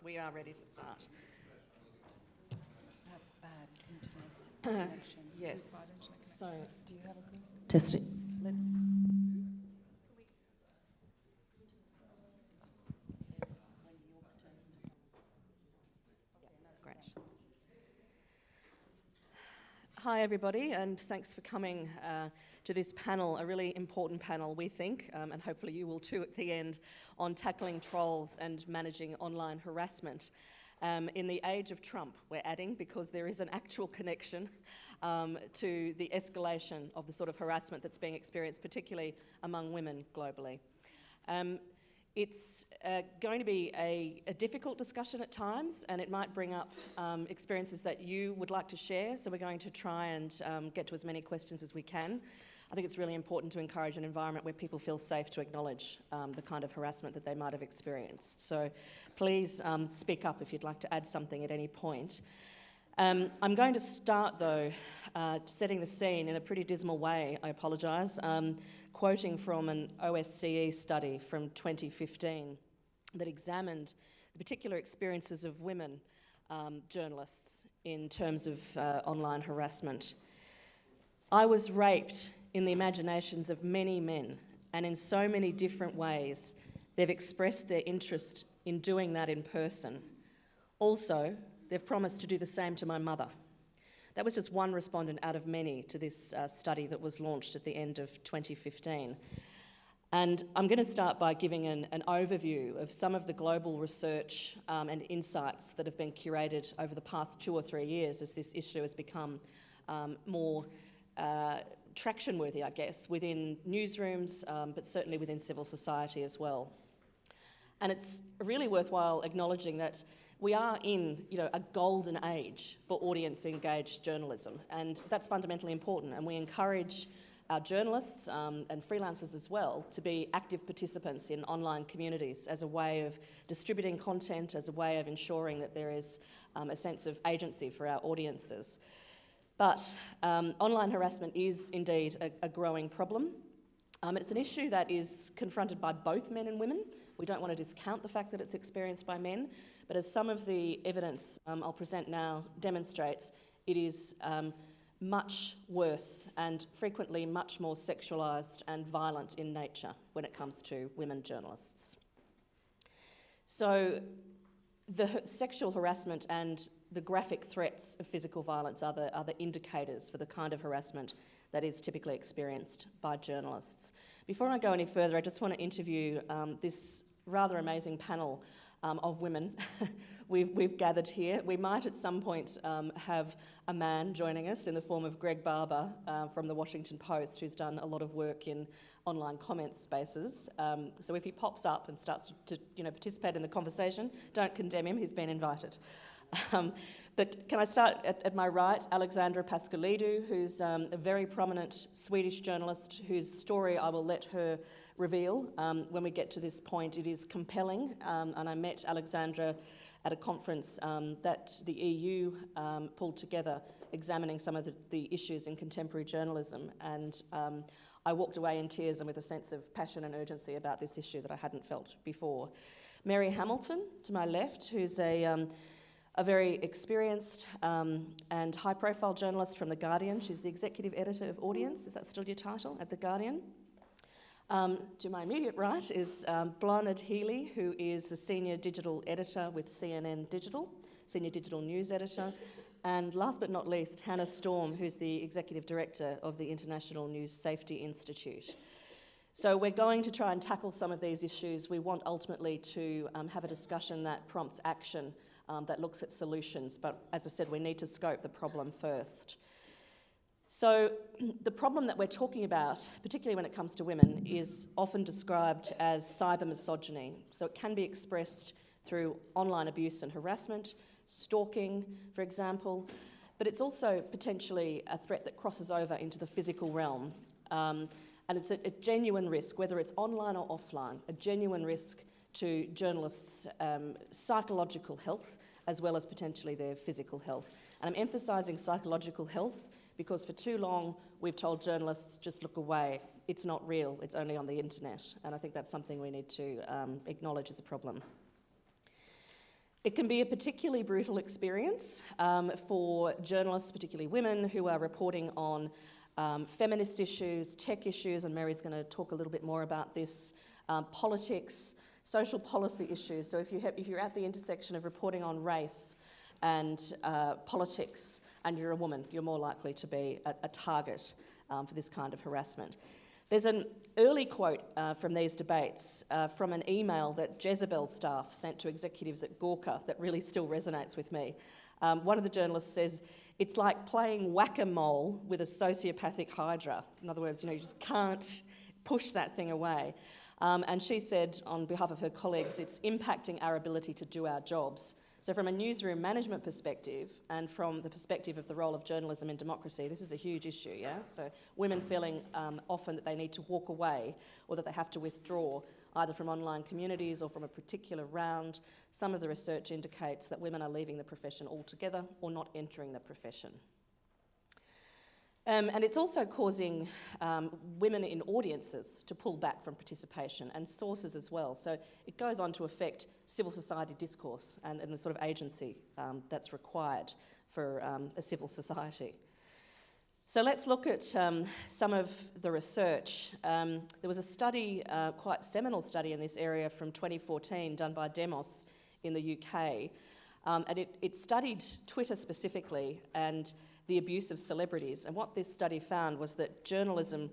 We are ready to start. I have bad internet connection. Yes. So, Do you have a good? test it. Let's. Great. Hi, everybody, and thanks for coming to this panel, a really important panel, we think, and hopefully you will too at the end, on tackling trolls and managing online harassment. In the age of Trump, we're adding, because there is an actual connection to the escalation of the sort of harassment that's being experienced, particularly among women globally. It's going to be a difficult discussion at times, and it might bring up experiences that you would like to share, so we're going to try and get to as many questions as we can. I think it's really important to encourage an environment where people feel safe to acknowledge the kind of harassment that they might have experienced. So please speak up if you'd like to add something at any point. I'm going to start, though, setting the scene in a pretty dismal way, I apologise, quoting from an OSCE study from 2015 that examined the particular experiences of women journalists in terms of online harassment. I was raped in the imaginations of many men, and in so many different ways they've expressed their interest in doing that in person. Also, they've promised to do the same to my mother. That was just one respondent out of many to this study that was launched at the end of 2015. And I'm going to start by giving an overview of some of the global research and insights that have been curated over the past 2 or 3 years as this issue has become more traction-worthy, I guess, within newsrooms, but certainly within civil society as well. And it's really worthwhile acknowledging that we are in, a golden age for audience-engaged journalism, and that's fundamentally important. And we encourage our journalists and freelancers as well to be active participants in online communities as a way of distributing content, as a way of ensuring that there is a sense of agency for our audiences. But online harassment is indeed a growing problem. It's an issue that is confronted by both men and women. We don't want to discount the fact that it's experienced by men, but as some of the evidence I'll present now demonstrates, it is much worse and frequently much more sexualised and violent in nature when it comes to women journalists. So the sexual harassment and the graphic threats of physical violence are the indicators for the kind of harassment that is typically experienced by journalists. Before I go any further, I just want to interview this rather amazing panel of women we've gathered here. We might at some point have a man joining us in the form of Greg Barber from the Washington Post, who's done a lot of work in online comment spaces. So if he pops up and starts to participate in the conversation, don't condemn him, he's been invited. But can I start at my right, Alexandra Pascalidou, who's a very prominent Swedish journalist whose story I will let her reveal when we get to this point. It is compelling, and I met Alexandra at a conference that the EU pulled together examining some of the issues in contemporary journalism, and I walked away in tears and with a sense of passion and urgency about this issue that I hadn't felt before. Mary Hamilton, to my left, who's a very experienced and high-profile journalist from The Guardian. She's the executive editor of Audience. Is that still your title at The Guardian? To my immediate right is Blanid Healy, who is the senior digital editor with CNN Digital, senior digital news editor. And last but not least, Hannah Storm, who's the executive director of the International News Safety Institute. So we're going to try and tackle some of these issues. We want ultimately to have a discussion that prompts action, that looks at solutions. But as I said, we need to scope the problem first. So the problem that we're talking about, particularly when it comes to women, is often described as cyber misogyny. So it can be expressed through online abuse and harassment, stalking, for example, but it's also potentially a threat that crosses over into the physical realm. And it's a genuine risk, whether it's online or offline, a genuine risk to journalists' psychological health as well as potentially their physical health. And I'm emphasising psychological health because for too long we've told journalists, just look away. It's not real, it's only on the internet. And I think that's something we need to acknowledge as a problem. It can be a particularly brutal experience for journalists, particularly women, who are reporting on feminist issues, tech issues, and Mary's going to talk a little bit more about this, politics, social policy issues. So if you're at the intersection of reporting on race and politics and you're a woman, you're more likely to be a target for this kind of harassment. There's an early quote from these debates from an email that Jezebel staff sent to executives at Gawker that really still resonates with me. One of the journalists says, "It's like playing whack-a-mole with a sociopathic hydra." In other words, you just can't push that thing away. And she said, on behalf of her colleagues, it's impacting our ability to do our jobs. So from a newsroom management perspective and from the perspective of the role of journalism in democracy, this is a huge issue, yeah? So women feeling often that they need to walk away or that they have to withdraw either from online communities or from a particular round. Some of the research indicates that women are leaving the profession altogether or not entering the profession. And it's also causing women in audiences to pull back from participation, and sources as well. So it goes on to affect civil society discourse and the sort of agency that's required for a civil society. So let's look at some of the research. There was a study, quite seminal study in this area from 2014 done by Demos in the UK, and it studied Twitter specifically and the abuse of celebrities. And what this study found was that journalism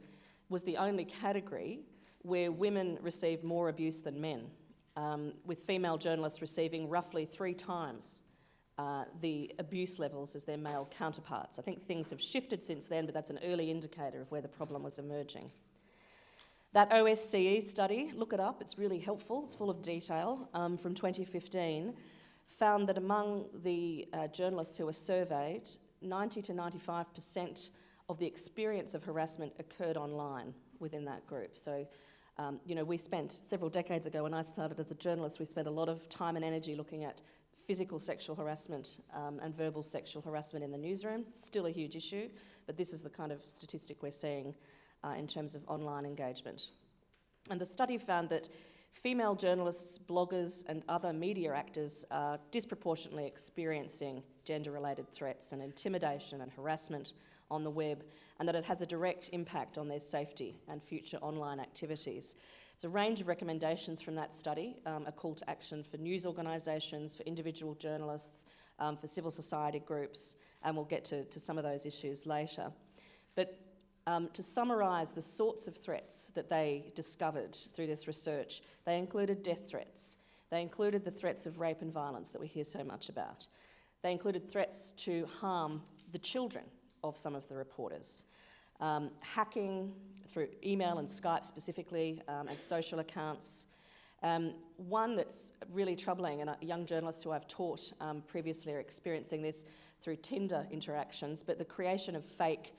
was the only category where women received more abuse than men, with female journalists receiving roughly 3 times the abuse levels as their male counterparts. I think things have shifted since then, but that's an early indicator of where the problem was emerging. That OSCE study, look it up, it's really helpful, it's full of detail, from 2015, found that among the journalists who were surveyed, 90 to 95% of the experience of harassment occurred online within that group. So, we spent several decades ago when I started as a journalist, we spent a lot of time and energy looking at physical sexual harassment and verbal sexual harassment in the newsroom. Still a huge issue, but this is the kind of statistic we're seeing in terms of online engagement. And the study found that female journalists, bloggers, and other media actors are disproportionately experiencing gender-related threats and intimidation and harassment on the web, and that it has a direct impact on their safety and future online activities. There's a range of recommendations from that study, a call to action for news organisations, for individual journalists, for civil society groups, and we'll get to some of those issues later. But to summarise the sorts of threats that they discovered through this research, they included death threats. They included the threats of rape and violence that we hear so much about. They included threats to harm the children of some of the reporters. Hacking through email and Skype specifically, and social accounts. One that's really troubling, and young journalists who I've taught previously are experiencing this through Tinder interactions, but the creation of fake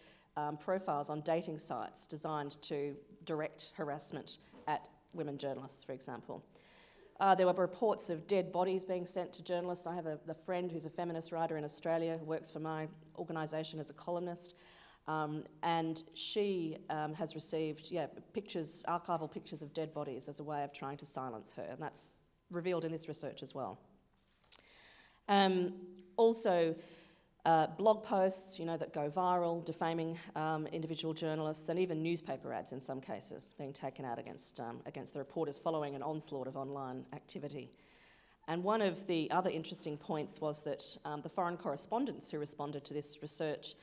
profiles on dating sites designed to direct harassment at women journalists, for example. There were reports of dead bodies being sent to journalists. I have a friend who's a feminist writer in Australia who works for my organisation as a columnist, and she has received archival pictures of dead bodies as a way of trying to silence her, and that's revealed in this research as well. Also, blog posts, that go viral, defaming individual journalists, and even newspaper ads in some cases being taken out against the reporters following an onslaught of online activity. And one of the other interesting points was that the foreign correspondents who responded to this research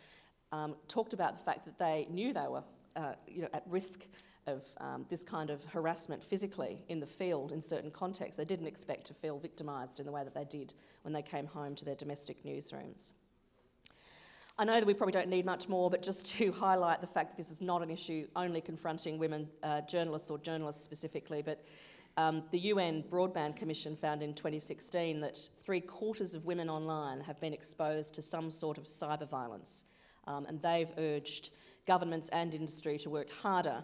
talked about the fact that they knew they were at risk of this kind of harassment physically in the field in certain contexts. They didn't expect to feel victimised in the way that they did when they came home to their domestic newsrooms. I know that we probably don't need much more, but just to highlight the fact that this is not an issue only confronting women journalists or journalists specifically, but the UN Broadband Commission found in 2016 that 3/4 of women online have been exposed to some sort of cyber violence, and they've urged governments and industry to work harder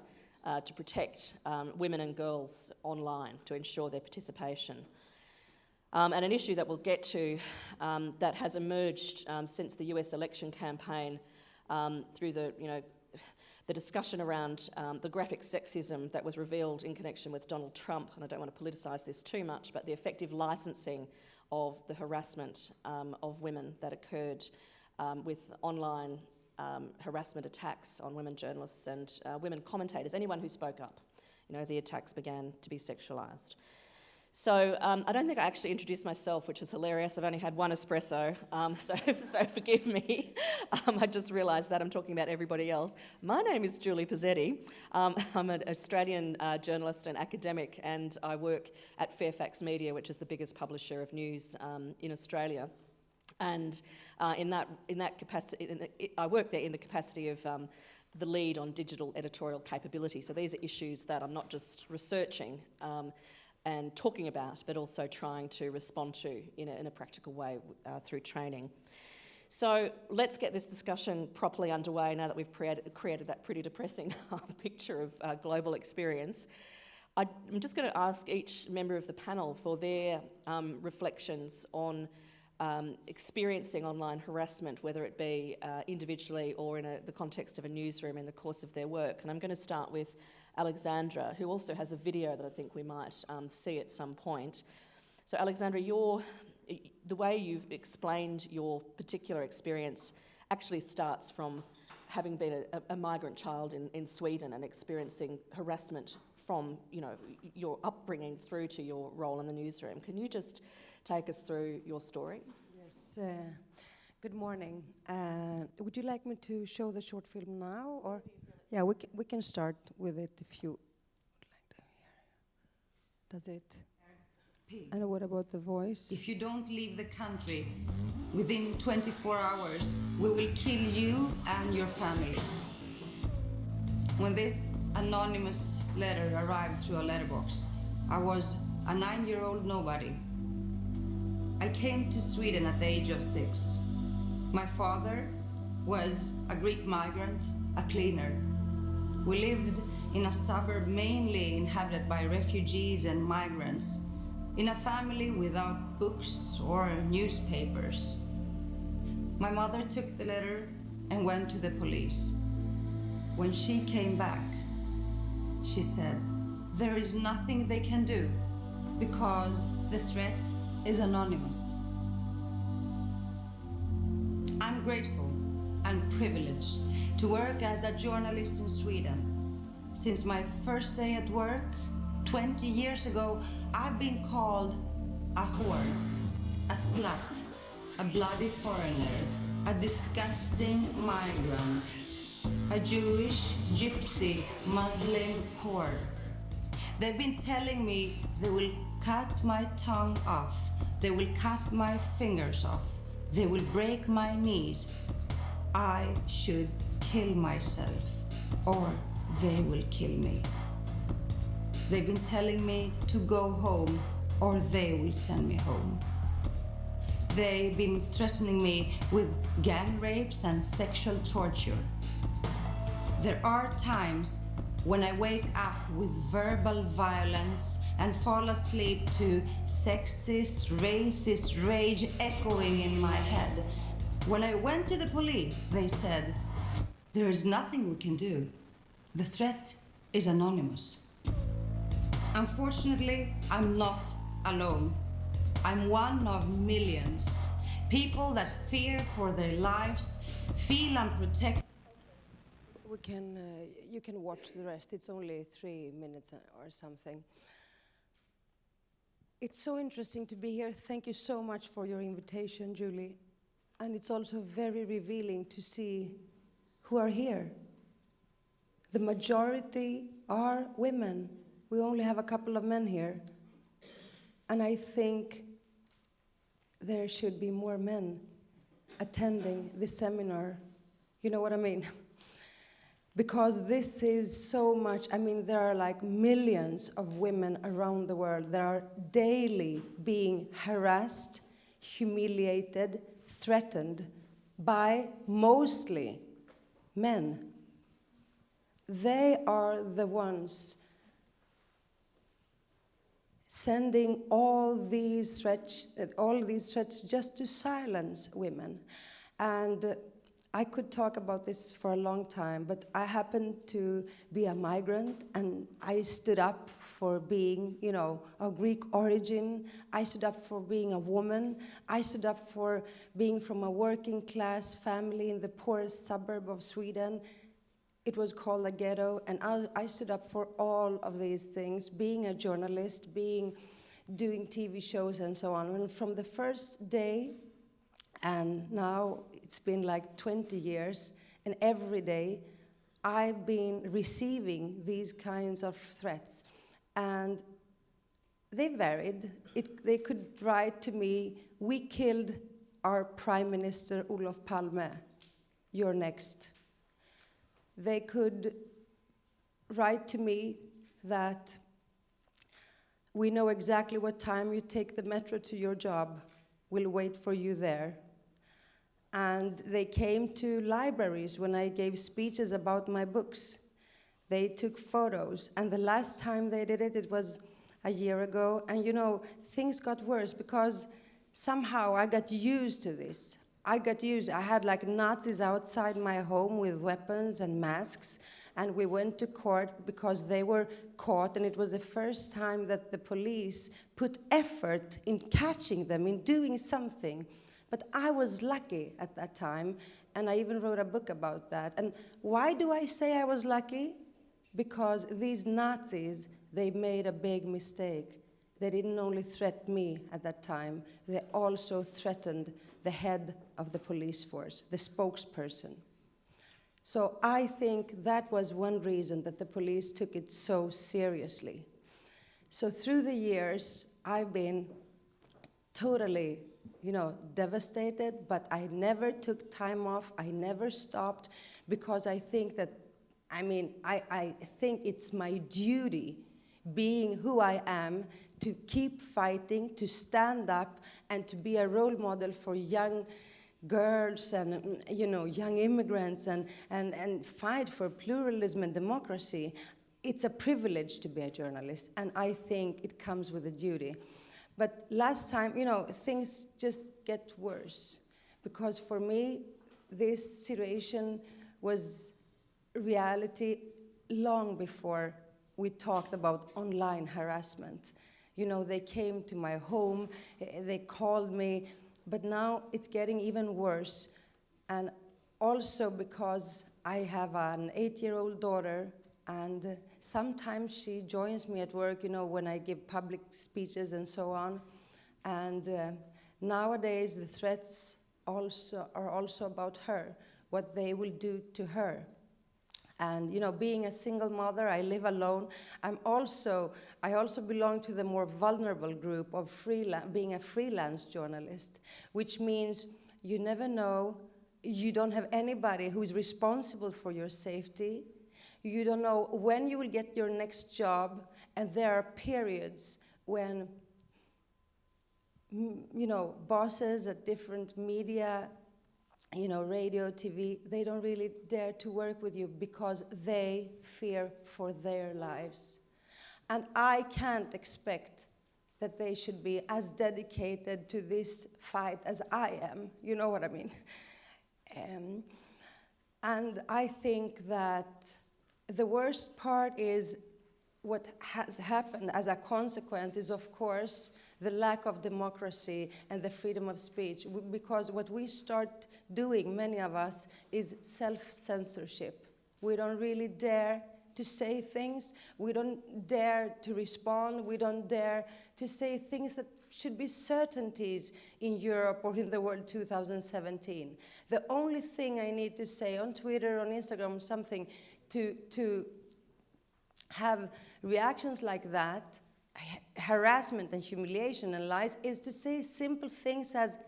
to protect women and girls online to ensure their participation. And an issue that we'll get to that has emerged since the US election campaign through the the discussion around the graphic sexism that was revealed in connection with Donald Trump, and I don't want to politicise this too much, but the effective licensing of the harassment of women that occurred with online harassment attacks on women journalists and women commentators, anyone who spoke up. You know, the attacks began to be sexualised. So I don't think I actually introduced myself, which is hilarious. I've only had one espresso, so forgive me. I just realised that I'm talking about everybody else. My name is Julie Pizzetti. I'm an Australian journalist and academic, and I work at Fairfax Media, which is the biggest publisher of news in Australia. And in that capacity, I work there in the capacity of the lead on digital editorial capability. So these are issues that I'm not just researching and talking about, but also trying to respond to in a practical way through training. So let's get this discussion properly underway now that we've created that pretty depressing picture of global experience. I'm just going to ask each member of the panel for their reflections on experiencing online harassment, whether it be individually or in the context of a newsroom in the course of their work. And I'm going to start with Alexandra, who also has a video that I think we might see at some point. So Alexandra, the way you've explained your particular experience actually starts from having been a migrant child in Sweden and experiencing harassment from, you know, your upbringing through to your role in the newsroom. Can you just take us through your story? Yes. Good morning. Would you like me to show the short film now, or? Yeah, we can start with it if you would like to hear. Does it? And what about the voice? If you don't leave the country within 24 hours, we will kill you and your family. When this anonymous letter arrived through a letterbox, I was a 9-year-old nobody. I came to Sweden at the age of 6. My father was a Greek migrant, a cleaner. We lived in a suburb mainly inhabited by refugees and migrants, in a family without books or newspapers. My mother took the letter and went to the police. When she came back, she said, "There is nothing they can do because the threat is anonymous." I'm grateful and privileged to work as a journalist in Sweden. Since my first day at work 20 years ago, I've been called a whore, a slut, a bloody foreigner, a disgusting migrant, a Jewish, gypsy, Muslim whore. They've been telling me they will cut my tongue off, they will cut my fingers off, they will break my knees. I should kill myself, or they will kill me. They've been telling me to go home, or they will send me home. They've been threatening me with gang rapes and sexual torture. There are times when I wake up with verbal violence and fall asleep to sexist, racist rage echoing in my head. When I went to the police, they said, "There is nothing we can do. The threat is anonymous." Unfortunately, I'm not alone. I'm one of millions. People that fear for their lives, feel unprotected. You can watch the rest. It's only 3 minutes or something. It's so interesting to be here. Thank you so much for your invitation, Julie. And it's also very revealing to see who are here. The majority are women. We only have a couple of men here. And I think there should be more men attending this seminar. You know what I mean? Because this is so much, I mean, there are like millions of women around the world that are daily being harassed, humiliated, threatened by mostly men. They are the ones sending all these threats just to silence women. And I could talk about this for a long time, but I happen to be a migrant, and I stood up for being, of Greek origin. I stood up for being a woman. I stood up for being from a working class family in the poorest suburb of Sweden. It was called a ghetto, and I stood up for all of these things, being a journalist, doing TV shows and so on. And from the first day, and now it's been like 20 years, and every day I've been receiving these kinds of threats. And they varied. They could write to me, "We killed our Prime Minister Olof Palme, you're next." They could write to me that, "We know exactly what time you take the metro to your job. We'll wait for you there." And they came to libraries when I gave speeches about my books. They took photos, and the last time they did it, it was a year ago. And things got worse because somehow I got used to this. I had like Nazis outside my home with weapons and masks, and we went to court because they were caught, and it was the first time that the police put effort in catching them, in doing something. But I was lucky at that time, and I even wrote a book about that. And why do I say I was lucky? Because these Nazis, they made a big mistake. They didn't only threaten me at that time, they also threatened the head of the police force, the spokesperson. So I think that was one reason that the police took it so seriously. So through the years, I've been totally, devastated, but I never took time off, I never stopped, because I think that, I think it's my duty, being who I am, to keep fighting, to stand up, and to be a role model for young girls and young immigrants, and fight for pluralism and democracy. It's a privilege to be a journalist, and I think it comes with a duty. But last time, things just get worse, because for me, this situation was reality long before we talked about online harassment. They came to my home, they called me, but now it's getting even worse. And also because I have an 8-year-old daughter, and sometimes she joins me at work, when I give public speeches and so on. And nowadays the threats are also about her, what they will do to her. And being a single mother, I live alone. I also belong to the more vulnerable group of being a freelance journalist, which means you never know, you don't have anybody who is responsible for your safety. You don't know when you will get your next job, and there are periods when bosses at different media, radio, TV, they don't really dare to work with you because they fear for their lives. And I can't expect that they should be as dedicated to this fight as I am. You know what I mean? And I think that the worst part is what has happened as a consequence is, of course, the lack of democracy and the freedom of speech, because what we start doing, many of us, is self-censorship. We don't really dare to say things, we don't dare to respond, we don't dare to say things that should be certainties in Europe or in the world 2017. The only thing I need to say on Twitter, on Instagram, something to have reactions like that, harassment and humiliation and lies, is to say simple things as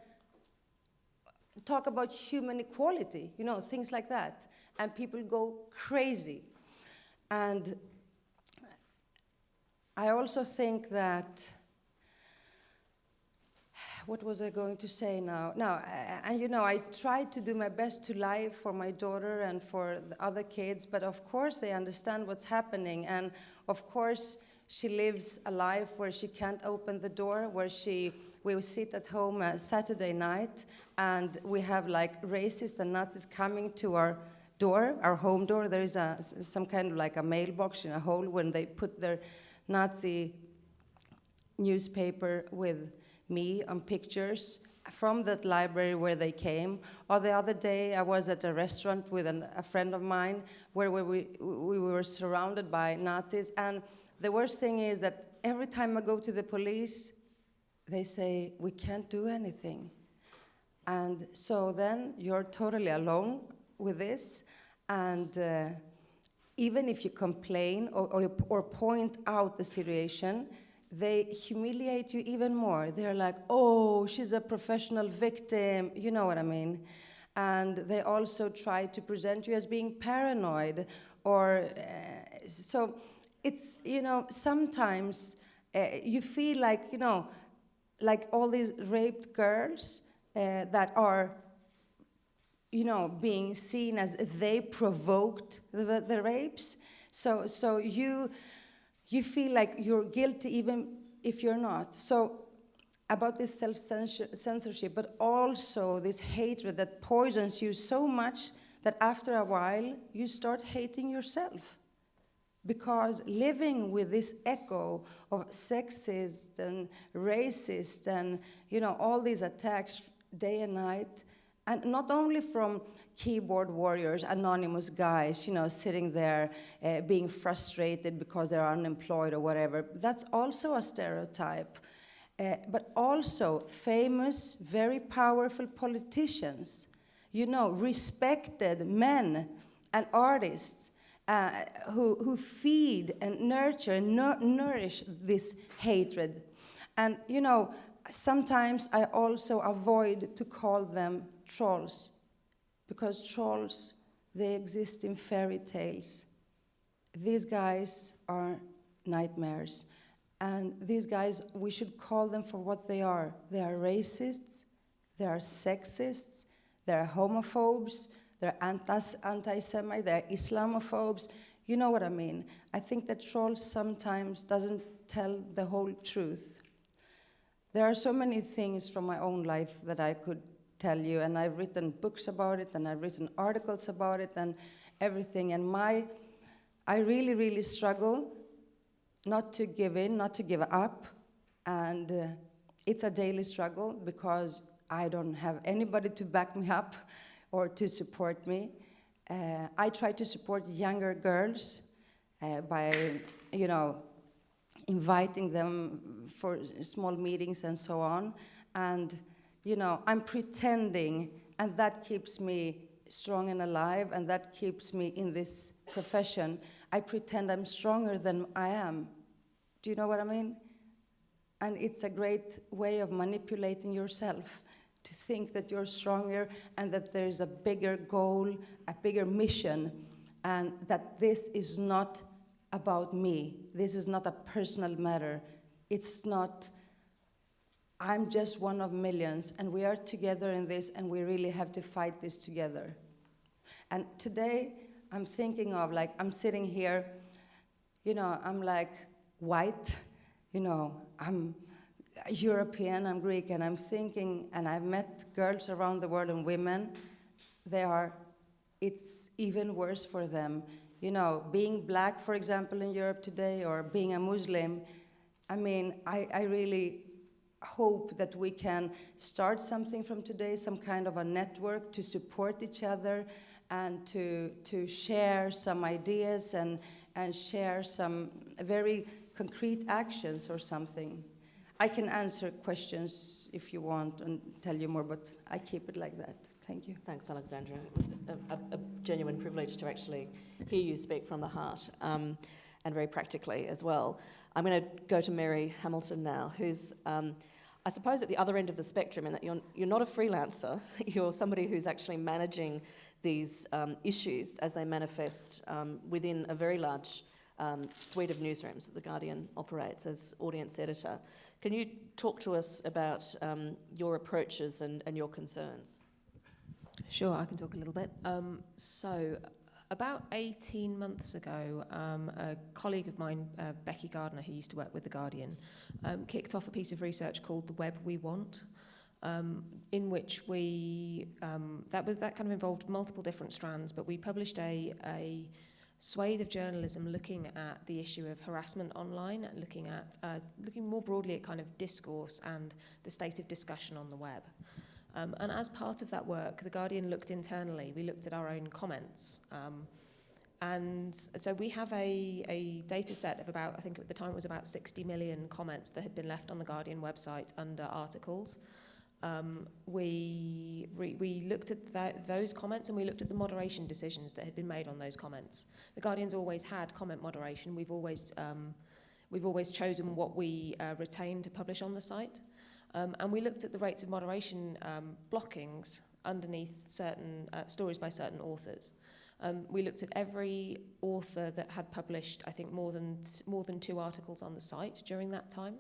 talk about human equality, things like that. And people go crazy. And I also think that, what was I going to say now? I tried to do my best to lie for my daughter and for the other kids, but of course they understand what's happening, and of course she lives a life where she can't open the door, where she we would sit at home Saturday night, and we have like racists and Nazis coming to our door, our home door. There is some kind of like a mailbox in a hole when they put their Nazi newspaper with me on pictures from that library where they came. Or the other day, I was at a restaurant with a friend of mine where we were surrounded by Nazis. And the worst thing is that every time I go to the police, they say, we can't do anything. And so then you're totally alone with this. And even if you complain or point out the situation, they humiliate you even more. They're like, oh, she's a professional victim, you know what I mean? And they also try to present you as being paranoid, or so it's, you know, sometimes you feel like, you know, like all these raped girls that are, you know, being seen as they provoked the rapes. So you feel like you're guilty even if you're not. So about this self-censorship, but also this hatred that poisons you so much that after a while you start hating yourself. Because living with this echo of sexist and racist and, you know, all these attacks day and night, and not only from keyboard warriors, anonymous guys, you know, sitting there being frustrated because they're unemployed or whatever. That's also a stereotype. But also famous, very powerful politicians, you know, respected men and artists who feed and nurture and nourish this hatred. And, you know, sometimes I also avoid to call them trolls, because trolls, they exist in fairy tales. These guys are nightmares. And these guys, we should call them for what they are. They are racists, they are sexists, they are homophobes, they're anti-Semite, they're Islamophobes. You know what I mean? I think that trolls sometimes doesn't tell the whole truth. There are so many things from my own life that I could tell you, and I've written books about it, and I've written articles about it, and everything. And I really, really struggle not to give in, not to give up, and it's a daily struggle because I don't have anybody to back me up or to support me. I try to support younger girls by, you know, inviting them for small meetings and so on, and you know, I'm pretending, and that keeps me strong and alive, and that keeps me in this profession. I pretend I'm stronger than I am. Do you know what I mean? And it's a great way of manipulating yourself, to think that you're stronger and that there's a bigger goal, a bigger mission, and that this is not about me. This is not a personal matter. It's not, I'm just one of millions, and we are together in this, and we really have to fight this together. And today, I'm thinking of, like, I'm sitting here, you know, I'm like white, you know, I'm European, I'm Greek, and I'm thinking, and I've met girls around the world and women, it's even worse for them. You know, being black, for example, in Europe today, or being a Muslim, I mean, I really hope that we can start something from today, some kind of a network to support each other and to share some ideas and share some very concrete actions or something. I can answer questions if you want and tell you more, but I keep it like that. Thank you. Thanks, Alexandra. It was a genuine privilege to actually hear you speak from the heart, and very practically as well. I'm going to go to Mary Hamilton now, who's, I suppose, at the other end of the spectrum, in that you're not a freelancer. You're somebody who's actually managing these issues as they manifest within a very large suite of newsrooms that The Guardian operates as audience editor. Can you talk to us about your approaches and your concerns? Sure, I can talk a little bit. So About 18 months ago, a colleague of mine, Becky Gardner, who used to work with The Guardian, kicked off a piece of research called The Web We Want, in which that kind of involved multiple different strands, but we published a swathe of journalism looking at the issue of harassment online, and looking more broadly at kind of discourse and the state of discussion on the web. And as part of that work, The Guardian looked internally. We looked at our own comments. And so we have a data set of about, I think at the time it was about 60 million comments that had been left on The Guardian website under articles. We looked at those comments, and we looked at the moderation decisions that had been made on those comments. The Guardian's always had comment moderation. We've always chosen what we retain to publish on the site. And we looked at the rates of moderation blockings underneath certain stories by certain authors. We looked at every author that had published, I think, more than 2 articles on the site during that time.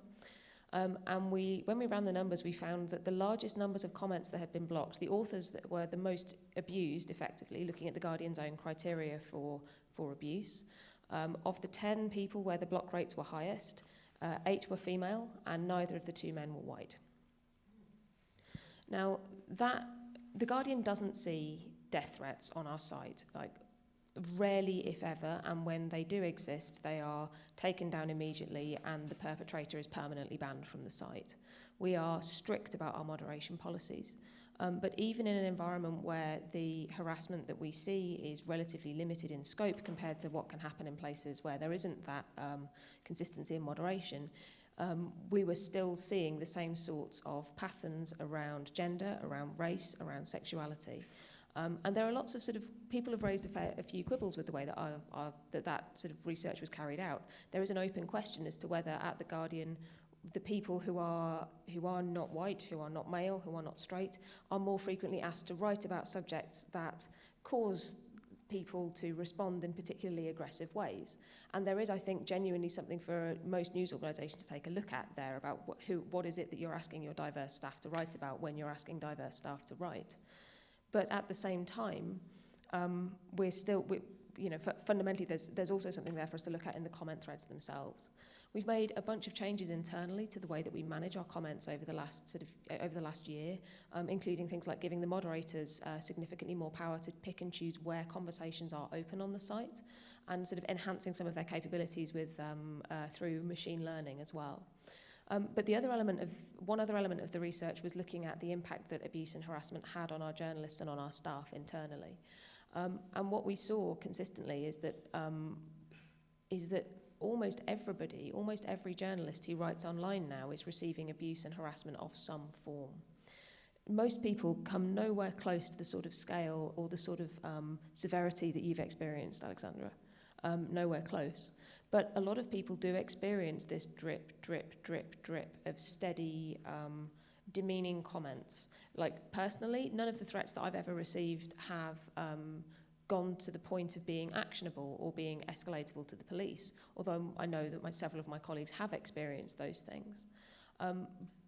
And when we ran the numbers, we found that the largest numbers of comments that had been blocked, the authors that were the most abused, effectively, looking at the Guardian's own criteria for abuse, of the 10 people where the block rates were highest, 8 were female, and neither of the 2 men were white. Now, the Guardian doesn't see death threats on our site, like rarely, if ever, and when they do exist, they are taken down immediately and the perpetrator is permanently banned from the site. We are strict about our moderation policies, but even in an environment where the harassment that we see is relatively limited in scope compared to what can happen in places where there isn't that consistency in moderation, we were still seeing the same sorts of patterns around gender, around race, around sexuality. And there are lots of people have raised a few quibbles with the way that that sort of research was carried out. There is an open question as to whether at The Guardian the people who are not white, who are not male, who are not straight, are more frequently asked to write about subjects that cause people to respond in particularly aggressive ways. And there is, I think, genuinely something for most news organisations to take a look at there about what is it that you're asking your diverse staff to write about when you're asking diverse staff to write. But at the same time, fundamentally, there's also something there for us to look at in the comment threads themselves. We've made a bunch of changes internally to the way that we manage our comments over the last year, including things like giving the moderators significantly more power to pick and choose where conversations are open on the site, and sort of enhancing some of their capabilities with through machine learning as well. But one other element of the research was looking at the impact that abuse and harassment had on our journalists and on our staff internally. And what we saw consistently is that almost every journalist who writes online now is receiving abuse and harassment of some form. Most people come nowhere close to the sort of scale or the sort of severity that you've experienced, Alexandra. Nowhere close. But a lot of people do experience this drip, drip, drip, drip of steady, demeaning comments. Like, personally, none of the threats that I've ever received have gone to the point of being actionable or being escalatable to the police, although I know that several of my colleagues have experienced those things.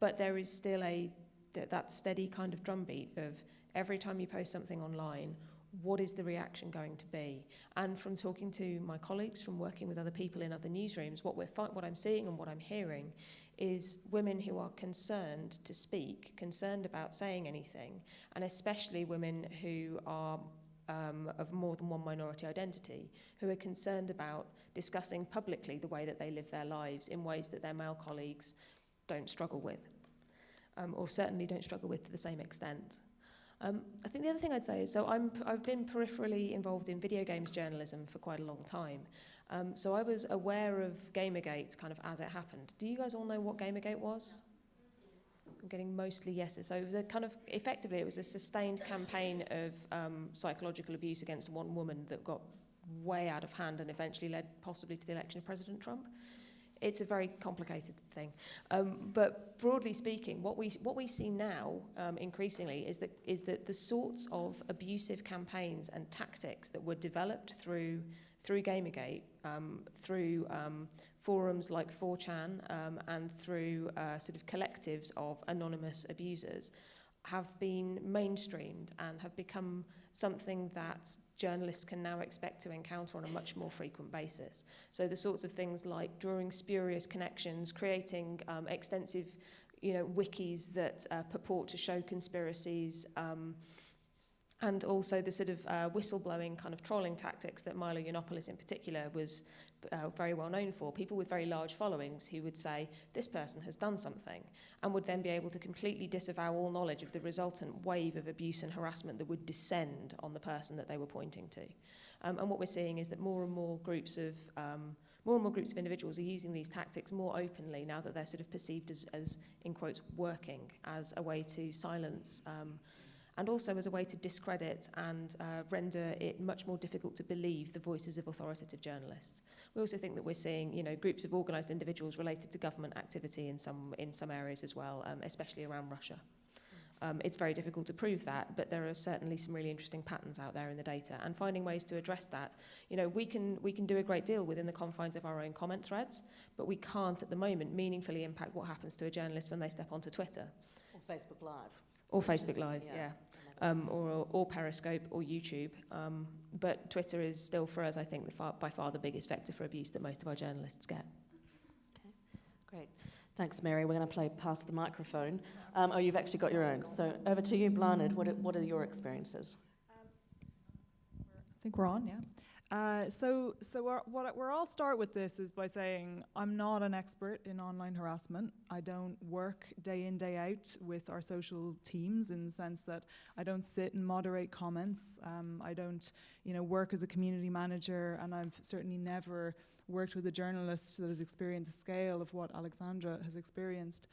But there is still that steady kind of drumbeat of every time you post something online, what is the reaction going to be? And from talking to my colleagues, from working with other people in other newsrooms, what I'm seeing and what I'm hearing is women who are concerned to speak, concerned about saying anything, and especially women who are of more than one minority identity, who are concerned about discussing publicly the way that they live their lives in ways that their male colleagues don't struggle with, or certainly don't struggle with to the same extent. I think the other thing I'd say is, I've been peripherally involved in video games journalism for quite a long time. So I was aware of Gamergate kind of as it happened. Do you guys all know what Gamergate was? I'm getting mostly yeses. So it was effectively it was a sustained campaign of psychological abuse against one woman that got way out of hand and eventually led possibly to the election of President Trump. It's a very complicated thing. But broadly speaking, what we see now increasingly is that the sorts of abusive campaigns and tactics that were developed through Gamergate, through forums like 4chan, and through sort of collectives of anonymous abusers have been mainstreamed and have become something that journalists can now expect to encounter on a much more frequent basis. So the sorts of things like drawing spurious connections, creating extensive, wikis that purport to show conspiracies, and also the sort of whistleblowing kind of trolling tactics that Milo Yiannopoulos in particular was very well known for. People with very large followings who would say, this person has done something, and would then be able to completely disavow all knowledge of the resultant wave of abuse and harassment that would descend on the person that they were pointing to. And what we're seeing is that more and more groups of individuals are using these tactics more openly now that they're sort of perceived as in quotes, working as a way to silence and also as a way to discredit and render it much more difficult to believe the voices of authoritative journalists. We also think that we're seeing, groups of organised individuals related to government activity in some areas as well, especially around Russia. It's very difficult to prove that, but there are certainly some really interesting patterns out there in the data, and finding ways to address that. We can do a great deal within the confines of our own comment threads, but we can't at the moment meaningfully impact what happens to a journalist when they step onto Twitter. Or Facebook Live. Or Facebook Live, yeah. Or Periscope or YouTube. But Twitter is still, for us, I think, by far the biggest vector for abuse that most of our journalists get. Okay, great. Thanks, Mary. We're going to pass the microphone. You've actually got your own. So over to you, Blanid. What are your experiences? I think we're on, yeah. So where I'll start with this is by saying I'm not an expert in online harassment. I don't work day in, day out with our social teams in the sense that I don't sit and moderate comments. I don't, work as a community manager, and I've certainly never worked with a journalist that has experienced the scale of what Alexandra has experienced.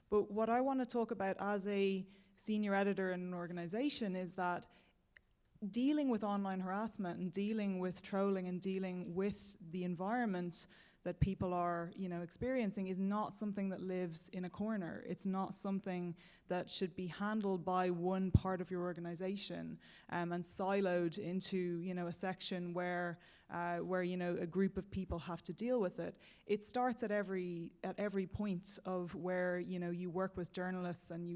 But what I want to talk about as a senior editor in an organization is that dealing with online harassment and dealing with trolling and dealing with the environment that people are, experiencing is not something that lives in a corner. It's not something that should be handled by one part of your organization and siloed into, a section where a group of people have to deal with it. It starts at every point of where you work with journalists, and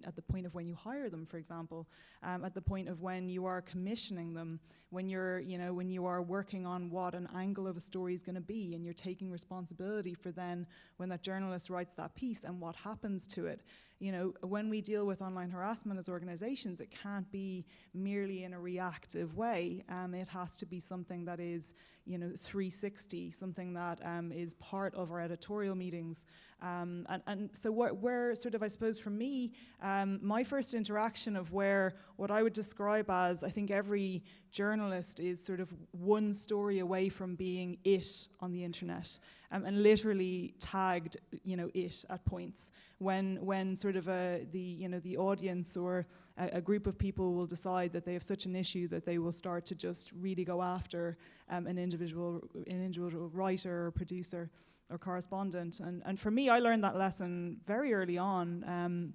at the point of when you hire them, for example, at the point of when you are commissioning them, when you are working on what an angle of a story is going to be, and you're taking responsibility for then when that journalist writes that piece and what happens to it. When we deal with online harassment as organizations, it can't be merely in a reactive way. It has to be something that is, 360, something that is part of our editorial meetings. And so where sort of, I suppose for me, my first interaction of what I would describe as, I think every journalist is sort of one story away from being it on the internet, and literally tagged, it at points when sort of the audience or a group of people will decide that they have such an issue that they will start to just really go after an individual writer or producer or correspondent. And for me, I learned that lesson very early on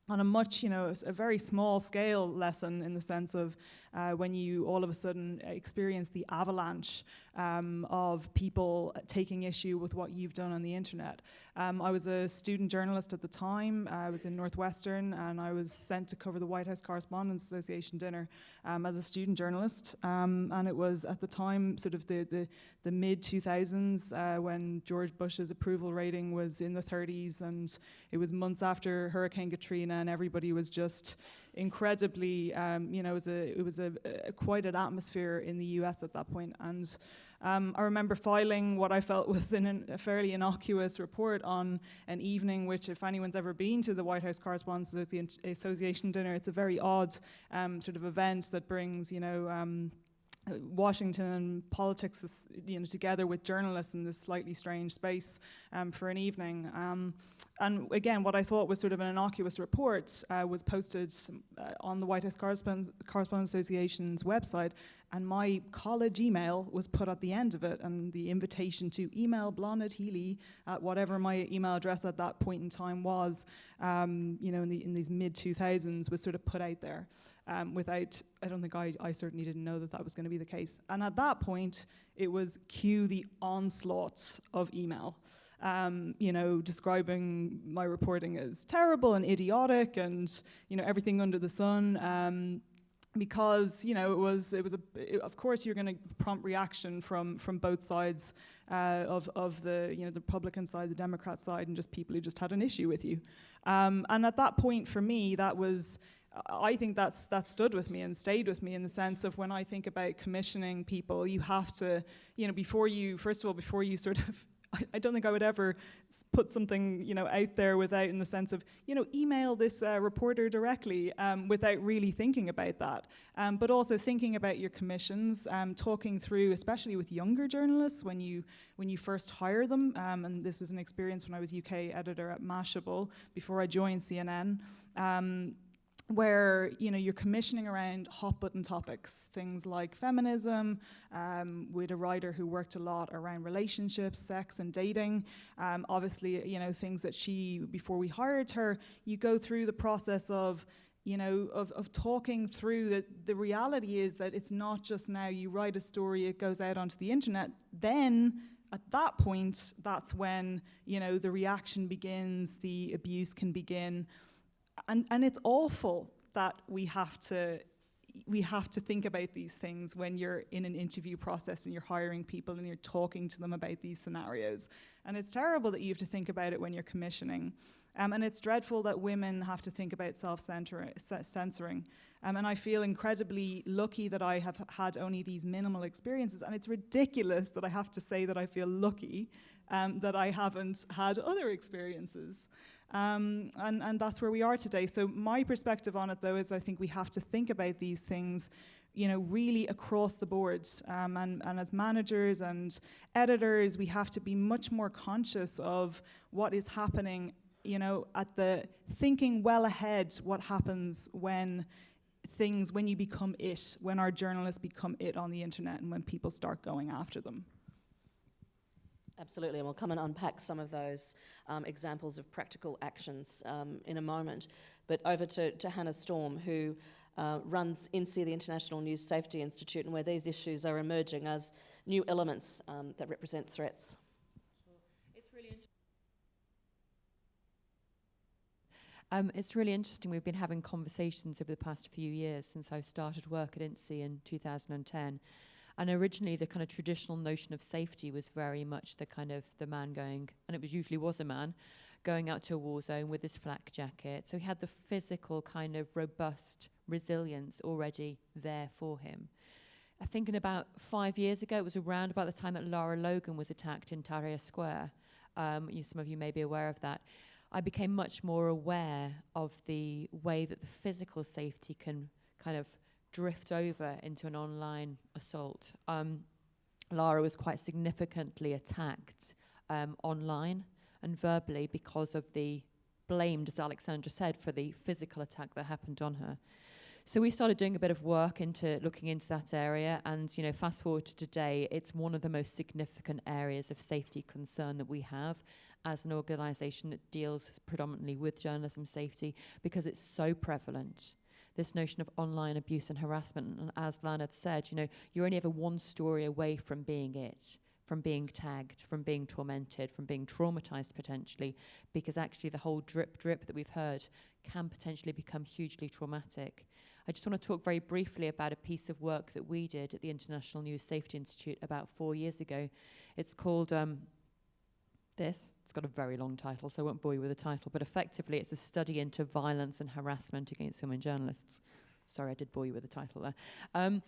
a much, a very small scale lesson, in the sense of when you all of a sudden experience the avalanche of people taking issue with what you've done on the internet. I was a student journalist at the time. I was in Northwestern, and I was sent to cover the White House Correspondents Association dinner as a student journalist. And it was at the time sort of the mid-2000s when George Bush's approval rating was in the 30s, and it was months after Hurricane Katrina, and everybody was just incredibly, it was quite an atmosphere in the US at that point. And I remember filing what I felt was a fairly innocuous report on an evening which, if anyone's ever been to the White House Correspondents Association dinner, it's a very odd sort of event that brings, Washington and politics, together with journalists in this slightly strange space for an evening. And again, what I thought was sort of an innocuous report was posted on the White House Correspondents Association's website, and my college email was put at the end of it, and the invitation to email Blanid Healy at whatever my email address at that point in time was, in these mid-2000s, was sort of put out there. I don't think I certainly didn't know that was going to be the case. And at that point, it was cue the onslaughts of email. describing my reporting as terrible and idiotic and, everything under the sun. Because of course you're going to prompt reaction from both sides of the the Republican side, the Democrat side, and just people who just had an issue with you. And at that point, for me, I think that stood with me and stayed with me in the sense of when I think about commissioning people, you have to, before you sort of, I don't think I would ever put something, out there without, in the sense of, email this reporter directly without really thinking about that. But also thinking about your commissions, talking through, especially with younger journalists, when you first hire them. And this was an experience when I was UK editor at Mashable before I joined CNN. Where you're commissioning around hot button topics, things like feminism, with a writer who worked a lot around relationships, sex, and dating. Obviously, things that before we hired her, you go through the process of talking through that the reality is that it's not just now you write a story, it goes out onto the internet, then at that point, that's when the reaction begins, the abuse can begin. And it's awful that we have to think about these things when you're in an interview process and you're hiring people and you're talking to them about these scenarios. And it's terrible that you have to think about it when you're commissioning. And it's dreadful that women have to think about self-censoring. And I feel incredibly lucky that I have had only these minimal experiences. And it's ridiculous that I have to say that I feel lucky that I haven't had other experiences. And that's where we are today. So my perspective on it, though, is I think we have to think about these things, really across the board. And as managers and editors, we have to be much more conscious of what is happening, thinking well ahead what happens when you become it, when our journalists become it on the internet and when people start going after them. Absolutely, and we'll come and unpack some of those examples of practical actions in a moment. But over to Hannah Storm, who runs INSEE, the International News Safety Institute, and where these issues are emerging as new elements that represent threats. It's really interesting. We've been having conversations over the past few years since I started work at INSEE in 2010. And originally, the kind of traditional notion of safety was very much the man going, and it usually was a man, going out to a war zone with his flak jacket. So he had the physical kind of robust resilience already there for him. I think in about 5 years ago, it was around about the time that Lara Logan was attacked in Tahrir Square. Some of you may be aware of that. I became much more aware of the way that the physical safety can kind of drift over into an online assault. Lara was quite significantly attacked online and verbally because of the blamed, as Alexandra said, for the physical attack that happened on her. So we started doing a bit of work into looking into that area, and fast forward to today, it's one of the most significant areas of safety concern that we have as an organisation that deals predominantly with journalism safety, because it's so prevalent. This notion of online abuse and harassment, and as Leonard said, you're only ever one story away from being it, from being tagged, from being tormented, from being traumatized potentially, because actually the whole drip that we've heard can potentially become hugely traumatic. I just want to talk very briefly about a piece of work that we did at the International News Safety Institute about 4 years ago. It's called this. It's got a very long title, so I won't bore you with the title, but effectively it's a study into violence and harassment against women journalists. Sorry, I did bore you with the title there.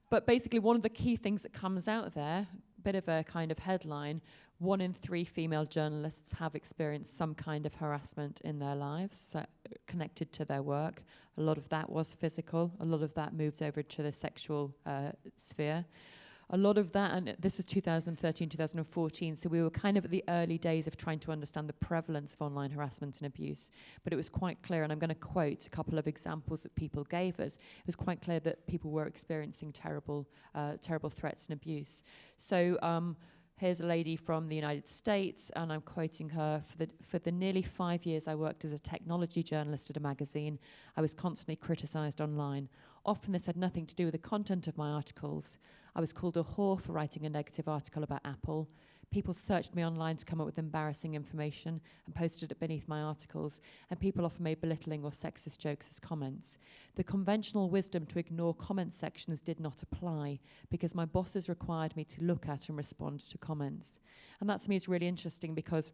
But basically one of the key things that comes out there, a bit of a kind of headline, 1 in 3 female journalists have experienced some kind of harassment in their lives, so connected to their work. A lot of that was physical, a lot of that moved over to the sexual sphere. A lot of that, and this was 2013, 2014, so we were kind of at the early days of trying to understand the prevalence of online harassment and abuse. But it was quite clear, and I'm going to quote a couple of examples that people gave us. It was quite clear that people were experiencing terrible threats and abuse. So here's a lady from the United States, and I'm quoting her, for the nearly 5 years I worked as a technology journalist at a magazine, I was constantly criticized online. Often this had nothing to do with the content of my articles. I was called a whore for writing a negative article about Apple. People searched me online to come up with embarrassing information and posted it beneath my articles, and people often made belittling or sexist jokes as comments. The conventional wisdom to ignore comment sections did not apply because my bosses required me to look at and respond to comments. And that to me is really interesting because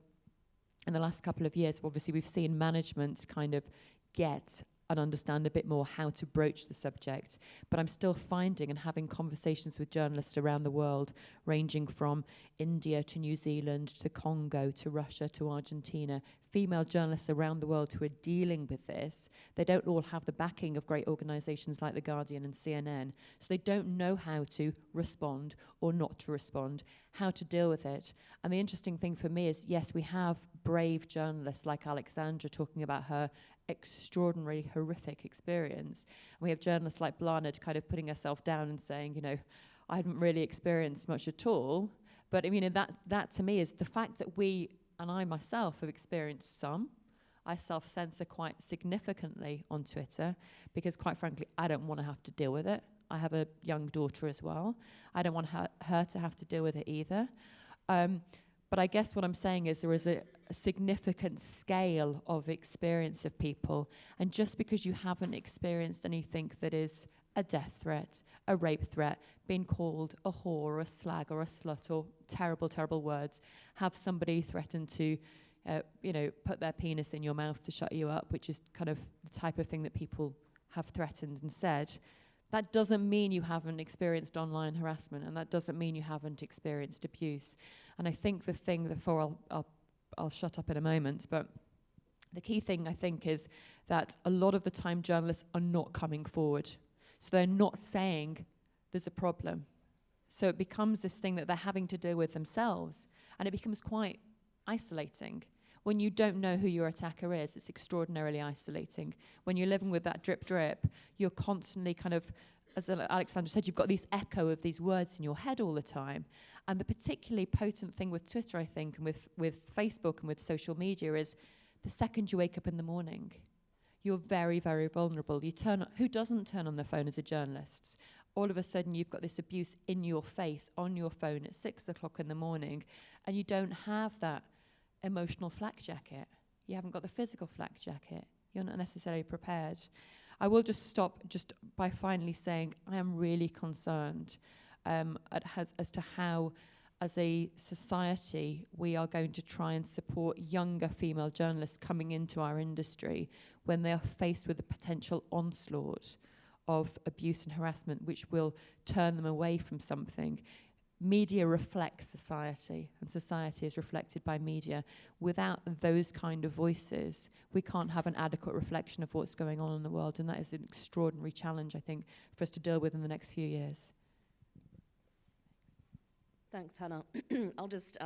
in the last couple of years, obviously we've seen management kind of get and understand a bit more how to broach the subject. But I'm still finding and having conversations with journalists around the world, ranging from India to New Zealand to Congo to Russia to Argentina, female journalists around the world who are dealing with this. They don't all have the backing of great organizations like The Guardian and CNN, so they don't know how to respond or not to respond, how to deal with it. And the interesting thing for me is, yes, we have brave journalists like Alexandra talking about her extraordinarily horrific experience. And we have journalists like Blanard kind of putting herself down and saying, you know, I haven't really experienced much at all. But I mean, that to me is the fact that we, and I myself, have experienced some. I self-censor quite significantly on Twitter because, quite frankly, I don't want to have to deal with it. I have a young daughter as well. I don't want her to have to deal with it either. But I guess what I'm saying is there is a significant scale of experience of people. And just because you haven't experienced anything that is a death threat, a rape threat, being called a whore or a slag or a slut or terrible, terrible words, have somebody threaten to, put their penis in your mouth to shut you up, which is kind of the type of thing that people have threatened and said, that doesn't mean you haven't experienced online harassment, and that doesn't mean you haven't experienced abuse. And I think the thing, therefore I'll shut up in a moment, but the key thing I think is that a lot of the time journalists are not coming forward. So they're not saying there's a problem. So it becomes this thing that they're having to deal with themselves, and it becomes quite isolating. When you don't know who your attacker is, it's extraordinarily isolating. When you're living with that drip drip, you're constantly kind of, as Alexandra said, you've got this echo of these words in your head all the time. And the particularly potent thing with Twitter, I think, and with Facebook and with social media is the second you wake up in the morning, you're very, very vulnerable. Who doesn't turn on their phone as a journalist? All of a sudden, you've got this abuse in your face, on your phone at 6 o'clock in the morning, and you don't have that emotional flak jacket. You haven't got the physical flak jacket. You're not necessarily prepared. I will just stop just by finally saying I am really concerned as to how, as a society, we are going to try and support younger female journalists coming into our industry when they are faced with the potential onslaught of abuse and harassment, which will turn them away from something. Media reflects society, and society is reflected by media. Without those kind of voices, we can't have an adequate reflection of what's going on in the world, and that is an extraordinary challenge, I think, for us to deal with in the next few years. Thanks, Hannah. I'll just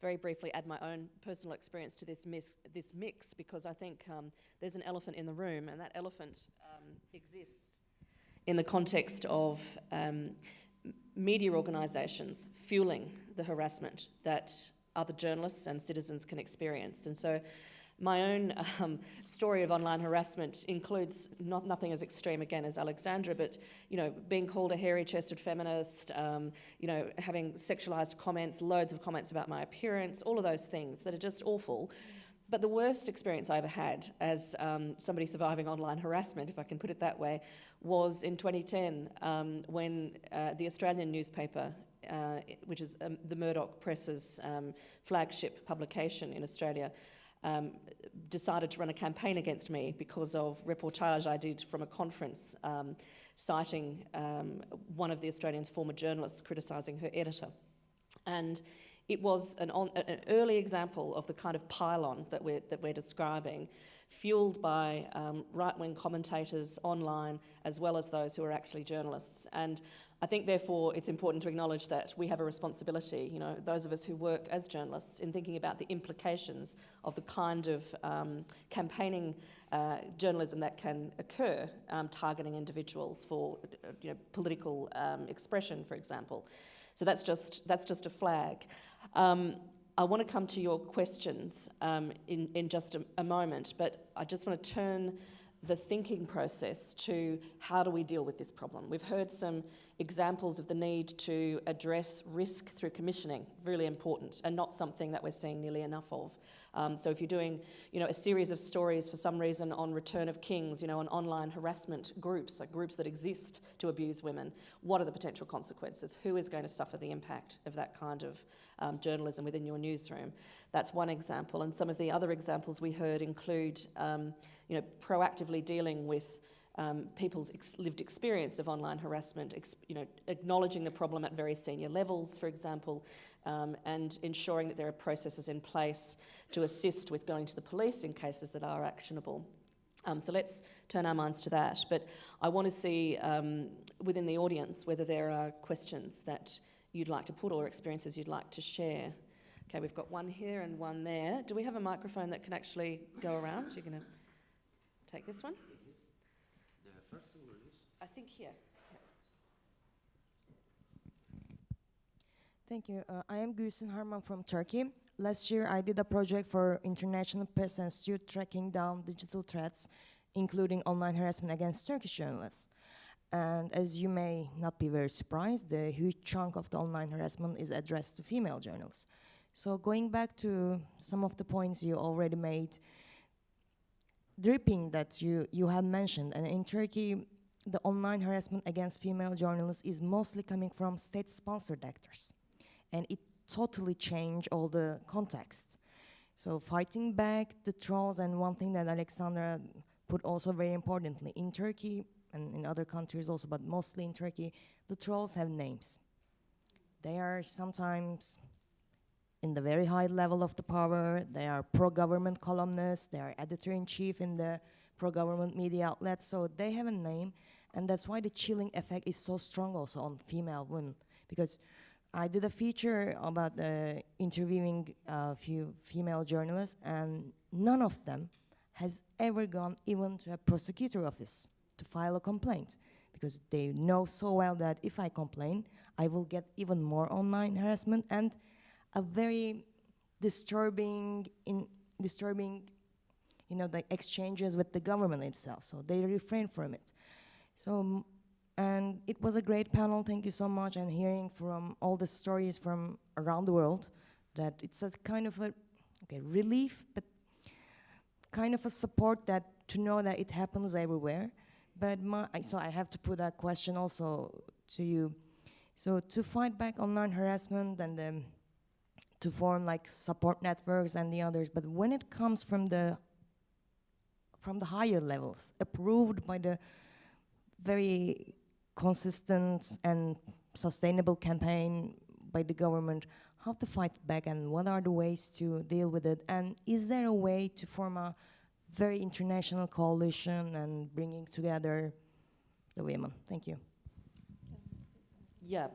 very briefly add my own personal experience to this mix, because I think there's an elephant in the room, and that elephant exists in the context of media organisations fueling the harassment that other journalists and citizens can experience. And so my own story of online harassment includes nothing as extreme, again, as Alexandra, but, being called a hairy-chested feminist, having sexualised comments, loads of comments about my appearance, all of those things that are just awful. But the worst experience I ever had as somebody surviving online harassment, if I can put it that way, was in 2010 when the Australian newspaper, which is the Murdoch Press's flagship publication in Australia, decided to run a campaign against me because of reportage I did from a conference citing one of the Australian's former journalists criticising her editor. And it was an early example of the kind of pylon that we're describing, fueled by right-wing commentators online, as well as those who are actually journalists. And I think, therefore, it's important to acknowledge that we have a responsibility, those of us who work as journalists, in thinking about the implications of the kind of campaigning journalism that can occur, targeting individuals for political expression, for example. So that's just a flag. I want to come to your questions in just a moment, but I just want to turn the thinking process to how do we deal with this problem. We've heard some examples of the need to address risk through commissioning, really important, and not something that we're seeing nearly enough of. So if you're doing, a series of stories for some reason on return of kings, on online harassment groups, like groups that exist to abuse women, what are the potential consequences? Who is going to suffer the impact of that kind of journalism within your newsroom? That's one example. And some of the other examples we heard include, proactively dealing with people's lived experience of online harassment, acknowledging the problem at very senior levels, for example, and ensuring that there are processes in place to assist with going to the police in cases that are actionable. So let's turn our minds to that. But I want to see within the audience whether there are questions that you'd like to put or experiences you'd like to share. Okay, we've got one here and one there. Do we have a microphone that can actually go around? You're going to take this one? I think here. Thank you. I am Gülsen Harman from Turkey. Last year, I did a project for International Press Institute tracking down digital threats, including online harassment against Turkish journalists. And as you may not be very surprised, the huge chunk of the online harassment is addressed to female journalists. So going back to some of the points you already made, dripping that you have mentioned, and in Turkey, the online harassment against female journalists is mostly coming from state-sponsored actors. And it totally changed all the context. So fighting back the trolls, and one thing that Alexandra put also very importantly, in Turkey and in other countries also, but mostly in Turkey, the trolls have names. They are sometimes in the very high level of the power, they are pro-government columnists, they are editor-in-chief in the pro-government media outlets, so they have a name, and that's why the chilling effect is so strong also on female women, because I did a feature about interviewing a few female journalists, and none of them has ever gone even to a prosecutor office to file a complaint, because they know so well that if I complain, I will get even more online harassment and a very disturbing, the exchanges with the government itself. So they refrain from it. So, and it was a great panel. Thank you so much. And hearing from all the stories from around the world, that it's a kind of a relief, but kind of a support that to know that it happens everywhere. But so I have to put a question also to you. So to fight back online harassment and to form like support networks and the others, but when it comes from the higher levels, approved by the very consistent and sustainable campaign by the government, how to fight back and what are the ways to deal with it? And is there a way to form a very international coalition and bringing together the women? Thank you. Yeah,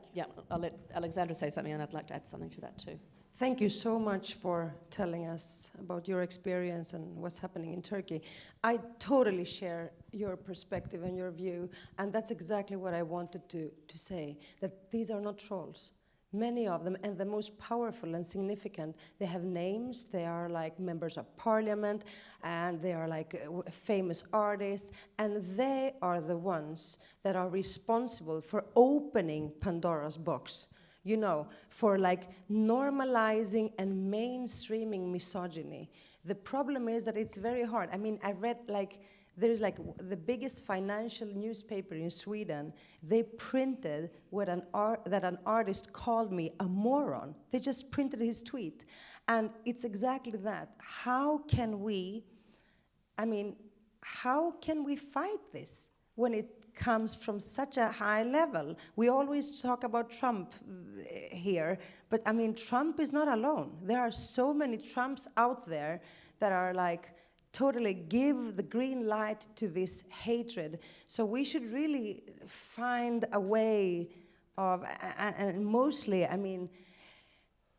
I'll let Alexandra say something, and I'd like to add something to that too. Thank you so much for telling us about your experience and what's happening in Turkey. I totally share your perspective and your view, and that's exactly what I wanted to say, that these are not trolls. Many of them, and the most powerful and significant, they have names, they are like members of parliament, and they are like famous artists, and they are the ones that are responsible for opening Pandora's box. You know, for like normalizing and mainstreaming misogyny. The problem is that it's very hard. I mean, I read like, there's like the biggest financial newspaper in Sweden, they printed that an artist called me a moron. They just printed his tweet. And it's exactly that. How can we fight this when it comes from such a high level? We always talk about Trump here, but I mean, Trump is not alone. There are so many Trumps out there that are like totally give the green light to this hatred. So we should really find a way of, and mostly, I mean,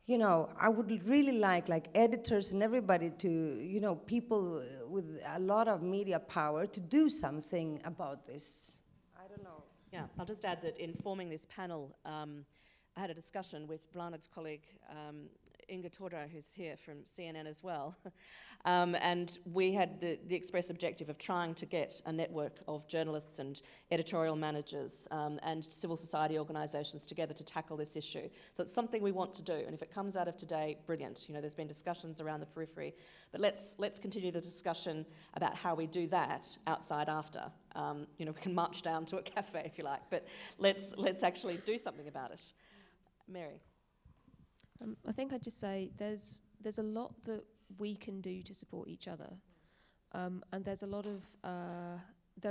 you know, I would really like editors and everybody to, you know, people with a lot of media power to do something about this. I don't know. Yeah, I'll just add that in forming this panel, I had a discussion with Blanard's colleague Inga Toro, who's here from CNN as well. And we had the express objective of trying to get a network of journalists and editorial managers and civil society organisations together to tackle this issue. So it's something we want to do, and if it comes out of today, brilliant. You know, there's been discussions around the periphery, but let's continue the discussion about how we do that outside after. You know, we can march down to a cafe if you like, but let's actually do something about it. Mary. I think I'd just say there's a lot that we can do to support each other, and there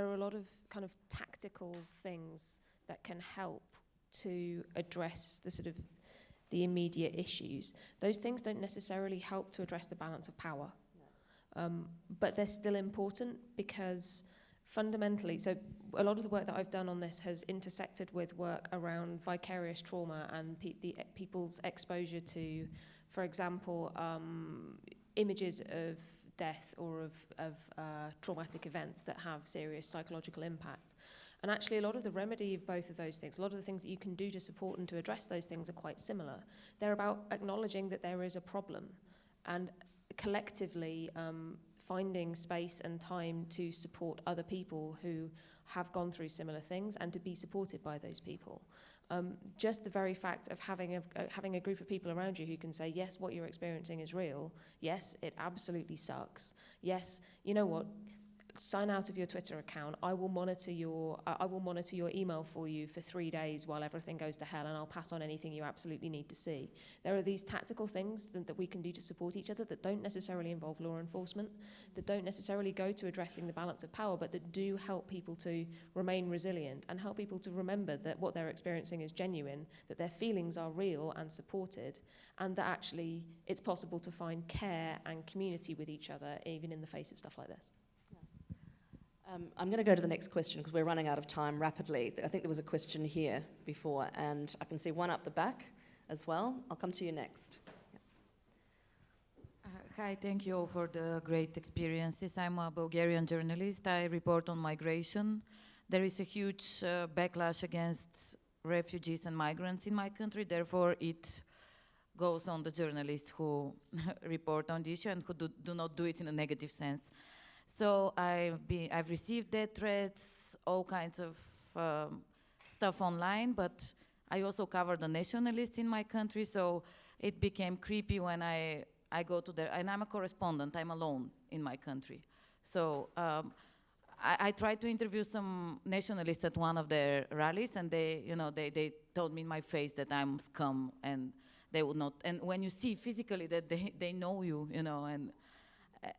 are a lot of kind of tactical things that can help to address the immediate issues. Those things don't necessarily help to address the balance of power, but they're still important because fundamentally, so a lot of the work that I've done on this has intersected with work around vicarious trauma and people's exposure to, for example, images of death or of traumatic events that have serious psychological impact. And actually a lot of the remedy of both of those things, a lot of the things that you can do to support and to address those things are quite similar. They're about acknowledging that there is a problem and collectively finding space and time to support other people who have gone through similar things and to be supported by those people. Just the very fact of having a group of people around you who can say, yes, what you're experiencing is real. Yes, it absolutely sucks. Yes, you know what? Sign out of your Twitter account. I will monitor your email for you for 3 days while everything goes to hell, and I'll pass on anything you absolutely need to see. There are these tactical things that we can do to support each other that don't necessarily involve law enforcement, that don't necessarily go to addressing the balance of power, but that do help people to remain resilient and help people to remember that what they're experiencing is genuine, that their feelings are real and supported, and that actually it's possible to find care and community with each other even in the face of stuff like this. I'm going to go to the next question because we're running out of time rapidly. I think there was a question here before, and I can see one up the back as well. I'll come to you next. Hi, thank you all for the great experiences. I'm a Bulgarian journalist. I report on migration. There is a huge backlash against refugees and migrants in my country. Therefore, it goes on the journalists who report on the issue and who do not do it in a negative sense. So I've received death threats, all kinds of stuff online, but I also cover the nationalists in my country, so it became creepy when I go to there, and I'm a correspondent, I'm alone in my country. So I tried to interview some nationalists at one of their rallies, and they told me in my face that I'm scum, and they would not, and when you see physically that they know you,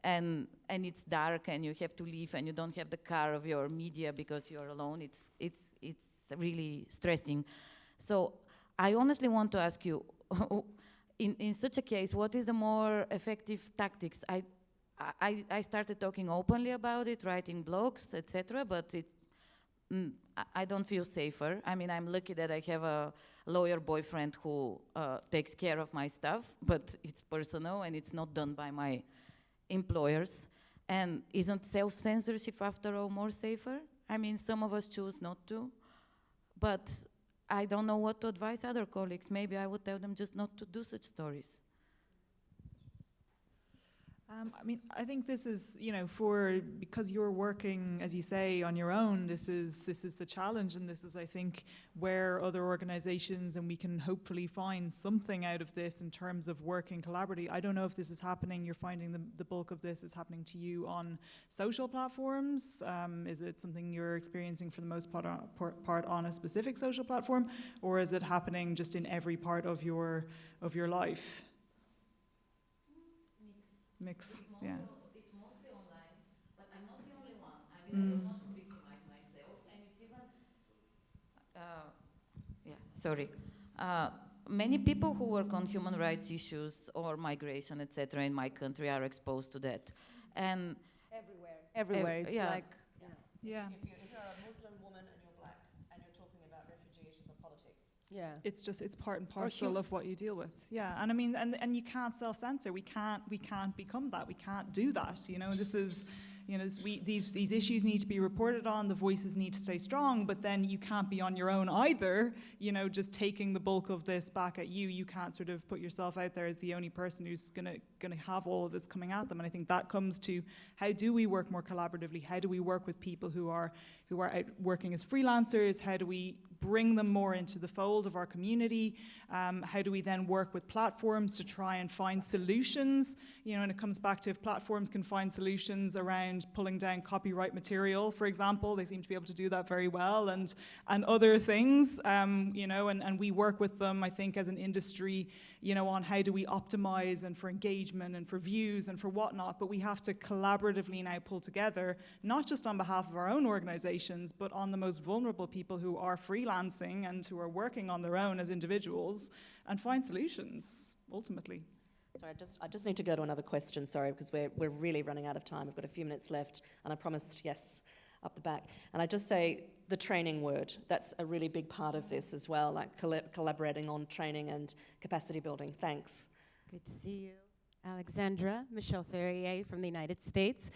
and it's dark and you have to leave and you don't have the car of your media because you're alone, it's really stressing. So I honestly want to ask you, in such a case, what is the more effective tactics? I started talking openly about it, writing blogs, etc., but I don't feel safer. I mean, I'm lucky that I have a lawyer boyfriend who takes care of my stuff, but it's personal and it's not done by my employers. And isn't self-censorship after all more safer? I mean, some of us choose not to, but I don't know what to advise other colleagues. Maybe I would tell them just not to do such stories. I mean, I think this is, because you're working, as you say, on your own, this is the challenge, and this is, I think, where other organizations, and we can hopefully find something out of this in terms of working collaboratively. I don't know if this is happening, you're finding the bulk of this is happening to you on social platforms. Is it something you're experiencing for the most part on a specific social platform, or is it happening just in every part of your life? Mix, yeah. It's mostly online, but I'm not the only one. I mean, I don't want to victimize myself, and it's even, many people who work on human rights issues or migration, etc., in my country are exposed to that, and everywhere. It's like, yeah. If you're a Muslim woman and you're black and you're talking about refugee issues or politics, Yeah. it's part and parcel of what you deal with. Yeah, and I mean, and you can't self-censor. We can't become that. We can't do that. You know, this is, you know, these issues need to be reported on. The voices need to stay strong. But then you can't be on your own either. You know, just taking the bulk of this back at you. You can't sort of put yourself out there as the only person who's gonna have all of this coming at them. And I think that comes to, how do we work more collaboratively? How do we work with people who are out working as freelancers? How do we bring them more into the fold of our community? How do we then work with platforms to try and find solutions? You know, and it comes back to, if platforms can find solutions around pulling down copyright material, for example, they seem to be able to do that very well, and other things, you know, and we work with them, I think, as an industry, you know, on how do we optimize, and for engagement and for views and for whatnot, but we have to collaboratively now pull together, not just on behalf of our own organizations, but on the most vulnerable people who are freelancing and who are working on their own as individuals, and find solutions, ultimately. Sorry, I just need to go to another question, sorry, because we're really running out of time. We've got a few minutes left, and I promised yes up the back. And I just say the training word, that's a really big part of this as well, like collaborating on training and capacity building. Thanks. Good to see you. Alexandra Michelle Ferrier from the United States.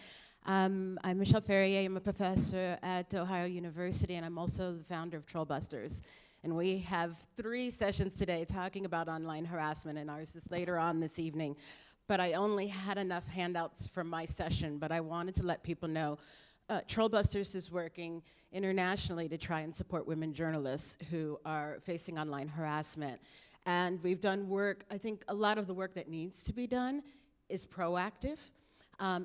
I'm Michelle Ferrier. I'm a professor at Ohio University, and I'm also the founder of Trollbusters. And we have 3 sessions today talking about online harassment, and ours is later on this evening. But I only had enough handouts from my session, but I wanted to let people know Trollbusters is working internationally to try and support women journalists who are facing online harassment. And we've done work, I think a lot of the work that needs to be done is proactive.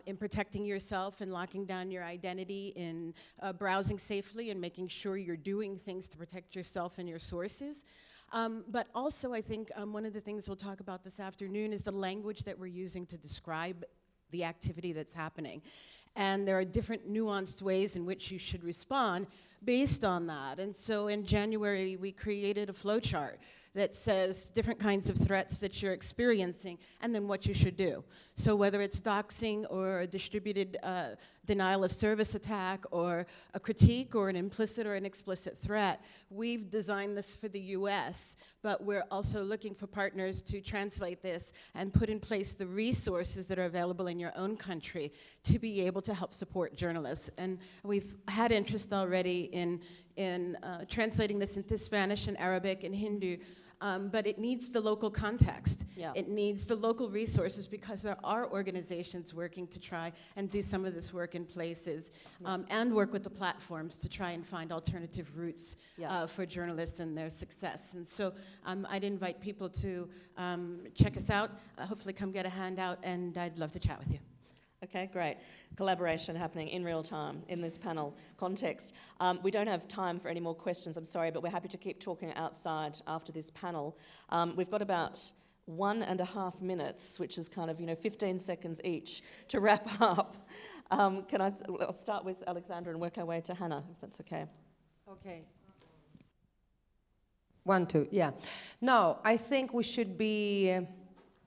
In protecting yourself and locking down your identity, in browsing safely and making sure you're doing things to protect yourself and your sources. But also, I think one of the things we'll talk about this afternoon is the language that we're using to describe the activity that's happening. And there are different nuanced ways in which you should respond based on that. And so in January, we created a flowchart that says different kinds of threats that you're experiencing and then what you should do. So whether it's doxing or a distributed denial of service attack or a critique or an implicit or an explicit threat, we've designed this for the US, but we're also looking for partners to translate this and put in place the resources that are available in your own country to be able to help support journalists. And we've had interest already in translating this into Spanish and Arabic and Hindu, but it needs the local context. Yeah. It needs the local resources, because there are organizations working to try and do some of this work in places, and work with the platforms to try and find alternative routes for journalists and their success. And so I'd invite people to check us out, hopefully come get a handout, and I'd love to chat with you. Okay, great. Collaboration happening in real time in this panel context. We don't have time for any more questions, I'm sorry, but we're happy to keep talking outside after this panel. We've got about 1.5 minutes, which is kind of, 15 seconds each to wrap up. I'll start with Alexandra and work our way to Hannah, if that's okay. Okay. 1, 2, yeah. No, I think we should be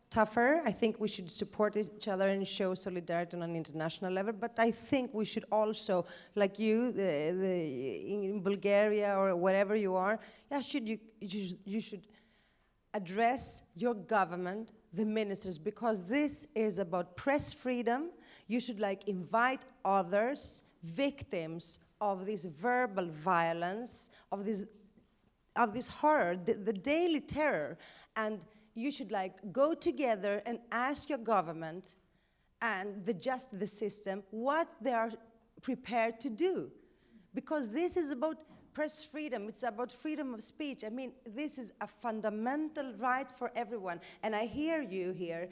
tougher. I think we should support each other and show solidarity on an international level. But I think we should also, like you, in Bulgaria or wherever you are, you should address your government, the ministers, because this is about press freedom. You should invite others, victims of this verbal violence, of this horror, the daily terror, and you should go together and ask your government and the system what they are prepared to do. Because this is about press freedom, it's about freedom of speech. I mean, this is a fundamental right for everyone. And I hear you here,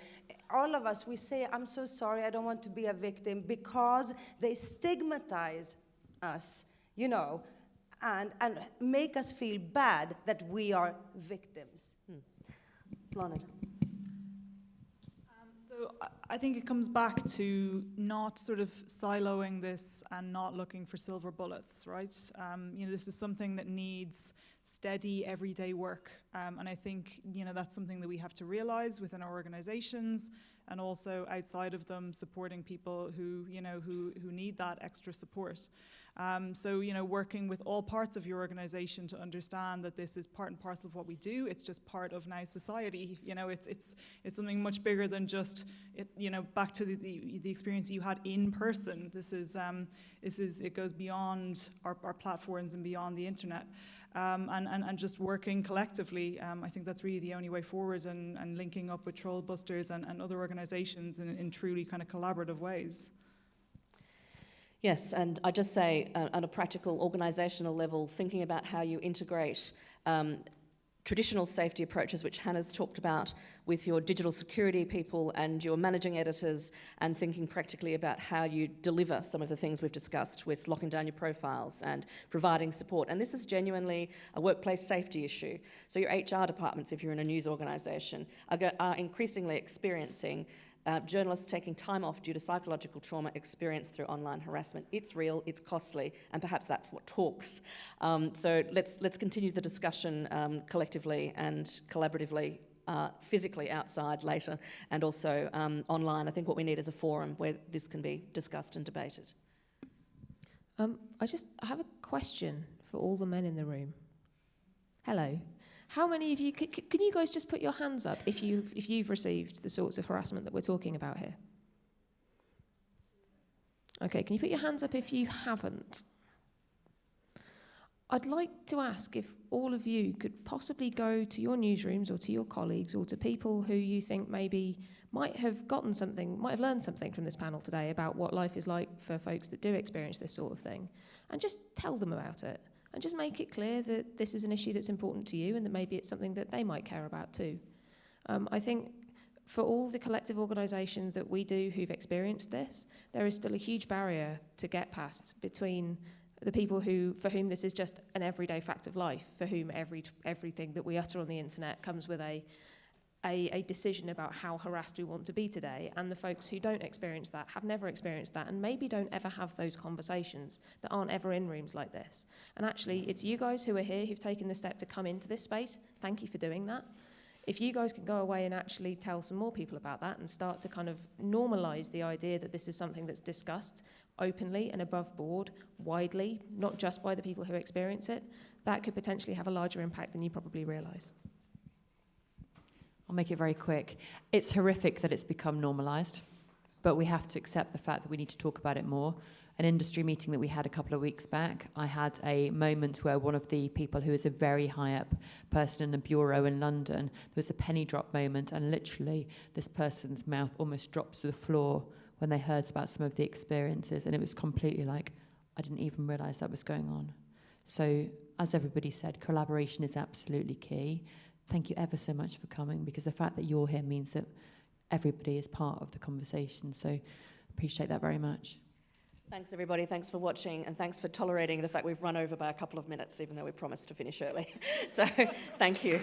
all of us, we say, I'm so sorry, I don't want to be a victim, because they stigmatize us, and make us feel bad that we are victims. Paonita. So I think it comes back to not sort of siloing this and not looking for silver bullets, right? This is something that needs steady, everyday work. And I think, that's something that we have to realize within our organizations, and also outside of them supporting people who, you know, who need that extra support. So, you know, working with all parts of your organization to understand that this is part and parcel of what we do. It's just part of now society. You know, it's something much bigger than just it. You know, back to the experience you had in person. This is it goes beyond our platforms and beyond the internet. And just working collectively, I think that's really the only way forward, and linking up with Trollbusters and other organizations in truly kind of collaborative ways. Yes, and I just say, on a practical organisational level, thinking about how you integrate traditional safety approaches, which Hannah's talked about, with your digital security people and your managing editors, and thinking practically about how you deliver some of the things we've discussed with locking down your profiles and providing support. And this is genuinely a workplace safety issue. So your HR departments, if you're in a news organisation, are increasingly experiencing journalists taking time off due to psychological trauma experienced through online harassment. It's real, it's costly, and perhaps that's what talks. So let's continue the discussion collectively and collaboratively, physically outside later, and also online. I think what we need is a forum where this can be discussed and debated. I have a question for all the men in the room. Hello. How many of you, can you guys just put your hands up if you've received the sorts of harassment that we're talking about here? Okay, can you put your hands up if you haven't? I'd like to ask if all of you could possibly go to your newsrooms or to your colleagues or to people who you think maybe might have learned something from this panel today about what life is like for folks that do experience this sort of thing, and just tell them about it. And just make it clear that this is an issue that's important to you and that maybe it's something that they might care about too. I think for all the collective organisations that we do who've experienced this, there is still a huge barrier to get past between the people for whom this is just an everyday fact of life, for whom everything that we utter on the internet comes with a decision about how harassed we want to be today, and the folks who don't experience that, have never experienced that, and maybe don't ever have those conversations, that aren't ever in rooms like this. And actually, it's you guys who are here who've taken the step to come into this space. Thank you for doing that. If you guys can go away and actually tell some more people about that and start to kind of normalise the idea that this is something that's discussed openly and above board, widely, not just by the people who experience it, that could potentially have a larger impact than you probably realise. I'll make it very quick. It's horrific that it's become normalised, but we have to accept the fact that we need to talk about it more. An industry meeting that we had a couple of weeks back, I had a moment where one of the people who is a very high up person in a bureau in London, there was a penny drop moment, and literally this person's mouth almost dropped to the floor when they heard about some of the experiences, and it was completely like, I didn't even realise that was going on. So, as everybody said, collaboration is absolutely key. Thank you ever so much for coming, because the fact that you're here means that everybody is part of the conversation. So appreciate that very much. Thanks, everybody. Thanks for watching, and thanks for tolerating the fact we've run over by a couple of minutes, even though we promised to finish early. So thank you.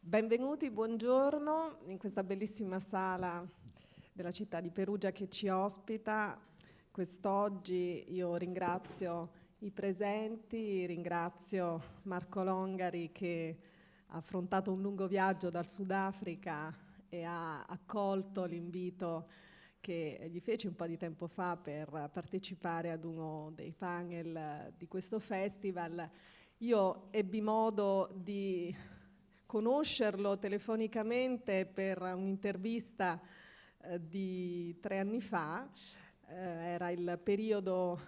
Benvenuti, buongiorno, in questa bellissima sala della città di Perugia che ci ospita. Quest'oggi io ringrazio i presenti, ringrazio Marco Longari che ha affrontato un lungo viaggio dal Sudafrica e ha accolto l'invito che gli feci un po' di tempo fa per partecipare ad uno dei panel di questo festival. Io ebbi modo di conoscerlo telefonicamente per un'intervista di 3 anni fa. Era il periodo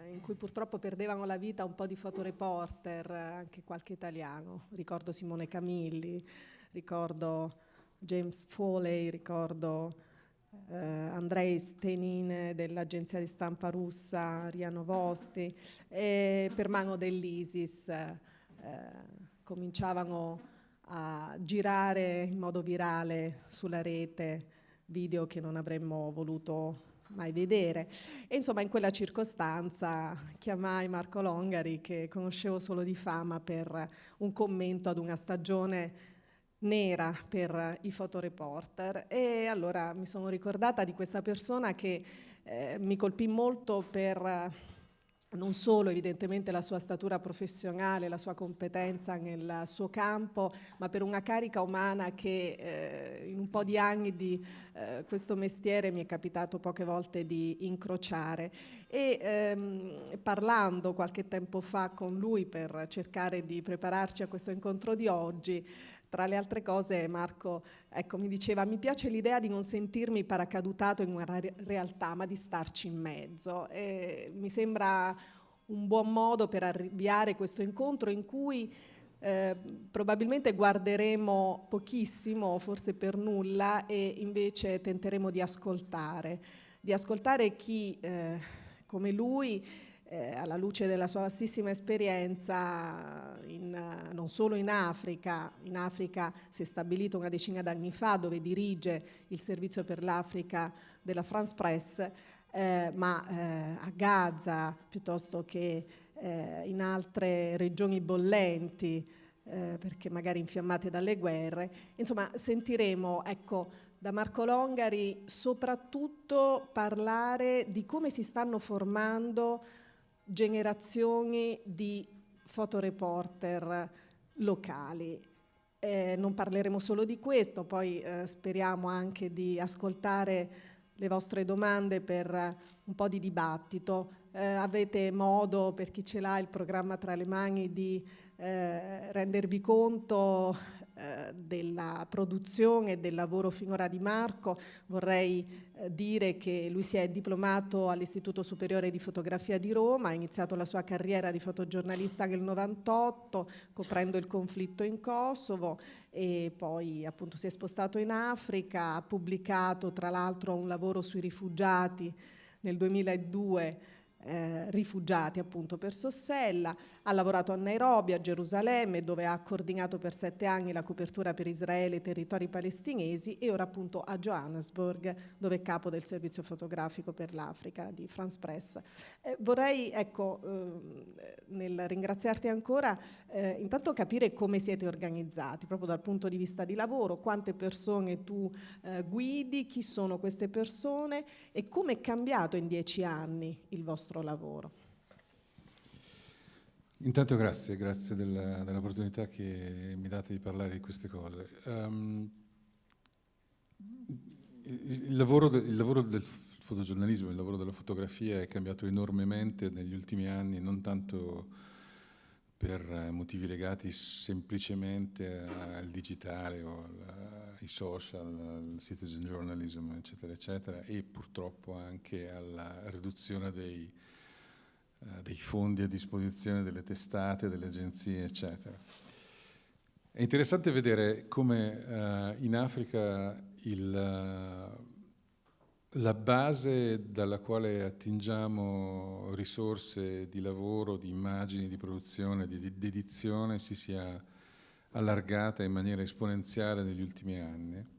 in cui purtroppo perdevano la vita un po' di fotoreporter, anche qualche italiano. Ricordo Simone Camilli, ricordo James Foley, ricordo Andrei Stenin dell'agenzia di stampa russa Ria Novosti, e per mano dell'ISIS cominciavano a girare in modo virale sulla rete video che non avremmo voluto mai vedere. E insomma in quella circostanza chiamai Marco Longari, che conoscevo solo di fama, per un commento ad una stagione nera per i fotoreporter, e allora mi sono ricordata di questa persona che mi colpì molto per non solo evidentemente la sua statura professionale, la sua competenza nel suo campo, ma per una carica umana che in un po' di anni di questo mestiere mi è capitato poche volte di incrociare. E parlando qualche tempo fa con lui per cercare di prepararci a questo incontro di oggi, tra le altre cose Marco mi diceva: mi piace l'idea di non sentirmi paracadutato in una realtà, ma di starci in mezzo. E mi sembra un buon modo per avviare questo incontro in cui probabilmente guarderemo pochissimo, forse per nulla, e invece tenteremo di ascoltare chi come lui, alla luce della sua vastissima esperienza non solo in Africa si è stabilito una decina d'anni fa, dove dirige il servizio per l'Africa della France Presse, ma a Gaza, piuttosto che in altre regioni bollenti, perché magari infiammate dalle guerre. Insomma, sentiremo da Marco Longari soprattutto parlare di come si stanno formando generazioni di fotoreporter locali. Non parleremo solo di questo, poi speriamo anche di ascoltare le vostre domande per un po' di dibattito. Avete modo, per chi ce l'ha il programma tra le mani, di rendervi conto della produzione e del lavoro finora di Marco. Vorrei dire che lui si è diplomato all'Istituto Superiore di Fotografia di Roma, ha iniziato la sua carriera di fotogiornalista nel 98, coprendo il conflitto in Kosovo, e poi appunto si è spostato in Africa, ha pubblicato tra l'altro un lavoro sui rifugiati nel 2002, rifugiati appunto per Sossella, ha lavorato a Nairobi, a Gerusalemme, dove ha coordinato per 7 anni la copertura per Israele e territori palestinesi, e ora appunto a Johannesburg, dove è capo del servizio fotografico per l'Africa di France Presse. Vorrei nel ringraziarti ancora intanto capire come siete organizzati proprio dal punto di vista di lavoro, quante persone tu guidi, chi sono queste persone e come è cambiato in 10 anni il vostro lavoro. Intanto grazie dell'opportunità che mi date di parlare di queste cose. Il lavoro del fotogiornalismo, il lavoro della fotografia è cambiato enormemente negli ultimi anni, non tanto per motivi legati semplicemente al digitale o ai social, al citizen journalism, eccetera, eccetera, e purtroppo anche alla riduzione dei fondi a disposizione delle testate, delle agenzie, eccetera. È interessante vedere come in Africa la base dalla quale attingiamo risorse di lavoro, di immagini, di produzione, di edizione si sia allargata in maniera esponenziale negli ultimi anni.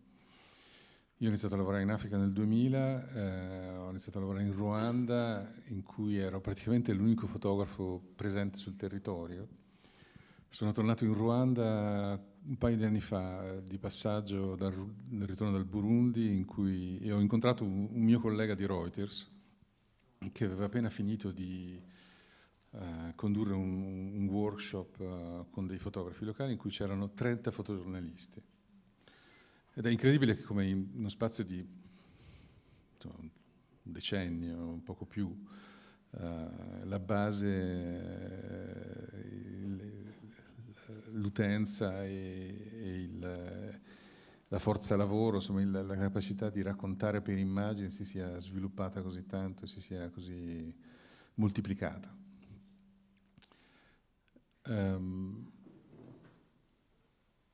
Io ho iniziato a lavorare in Africa nel 2000, ho iniziato a lavorare in Ruanda, in cui ero praticamente l'unico fotografo presente sul territorio. Sono tornato in Ruanda un paio di anni fa di passaggio nel ritorno dal Burundi, in cui ho incontrato un mio collega di Reuters che aveva appena finito di condurre un workshop con dei fotografi locali in cui c'erano 30 fotogiornalisti. Ed è incredibile che come in uno spazio di insomma, un decennio, un poco più, la base, l'utenza e la forza lavoro, insomma la capacità di raccontare per immagini si sia sviluppata così tanto e si sia così moltiplicata.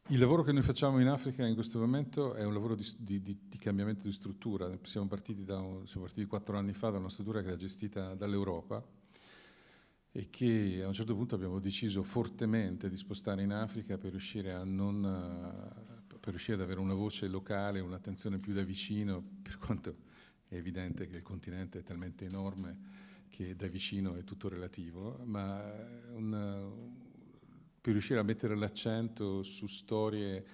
Il lavoro che noi facciamo in Africa in questo momento è un lavoro di cambiamento di struttura. Siamo partiti 4 anni fa da una struttura che era gestita dall'Europa e che a un certo punto abbiamo deciso fortemente di spostare in Africa per riuscire ad avere una voce locale, un'attenzione più da vicino, per quanto è evidente che il continente è talmente enorme che da vicino è tutto relativo, ma per riuscire a mettere l'accento su storie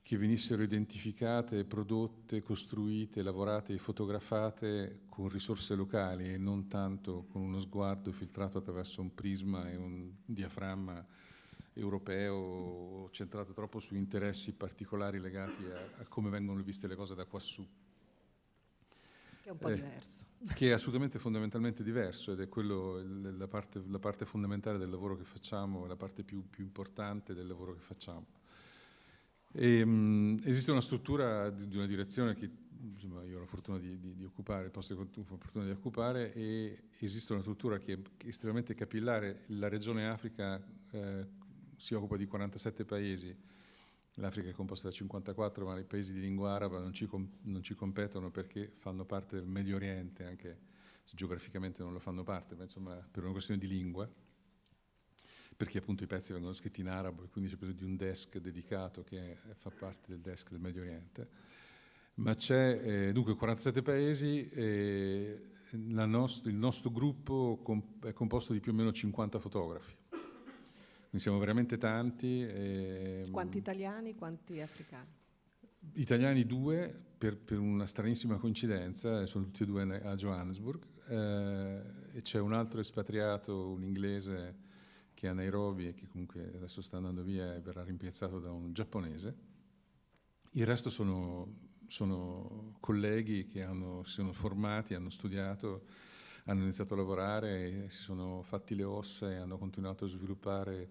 che venissero identificate, prodotte, costruite, lavorate e fotografate con risorse locali e non tanto con uno sguardo filtrato attraverso un prisma e un diaframma europeo centrato troppo su interessi particolari legati a come vengono viste le cose da quassù. Che è un po' diverso. Che è assolutamente fondamentalmente diverso ed è quello la parte fondamentale del lavoro che facciamo, la parte più importante del lavoro che facciamo. Esiste una struttura di una direzione che insomma, io ho la fortuna di occupare, il posto che ho la fortuna di occupare, e esiste una struttura che è estremamente capillare. La regione Africa si occupa di 47 paesi, l'Africa è composta da 54, ma i paesi di lingua araba non ci competono perché fanno parte del Medio Oriente, anche se geograficamente non lo fanno parte, ma insomma per una questione di lingua, perché appunto i pezzi vengono scritti in arabo e quindi c'è bisogno di un desk dedicato che fa parte del desk del Medio Oriente. Ma c'è dunque 47 paesi e il nostro gruppo è composto di più o meno 50 fotografi. Quindi siamo veramente tanti. Quanti italiani, quanti africani? Italiani 2, per una stranissima coincidenza, sono tutti e 2 a Johannesburg, e c'è un altro espatriato, un inglese, che è a Nairobi e che comunque adesso sta andando via e verrà rimpiazzato da un giapponese. Il resto sono colleghi che si sono formati, hanno studiato, hanno iniziato a lavorare, e si sono fatti le ossa e hanno continuato a sviluppare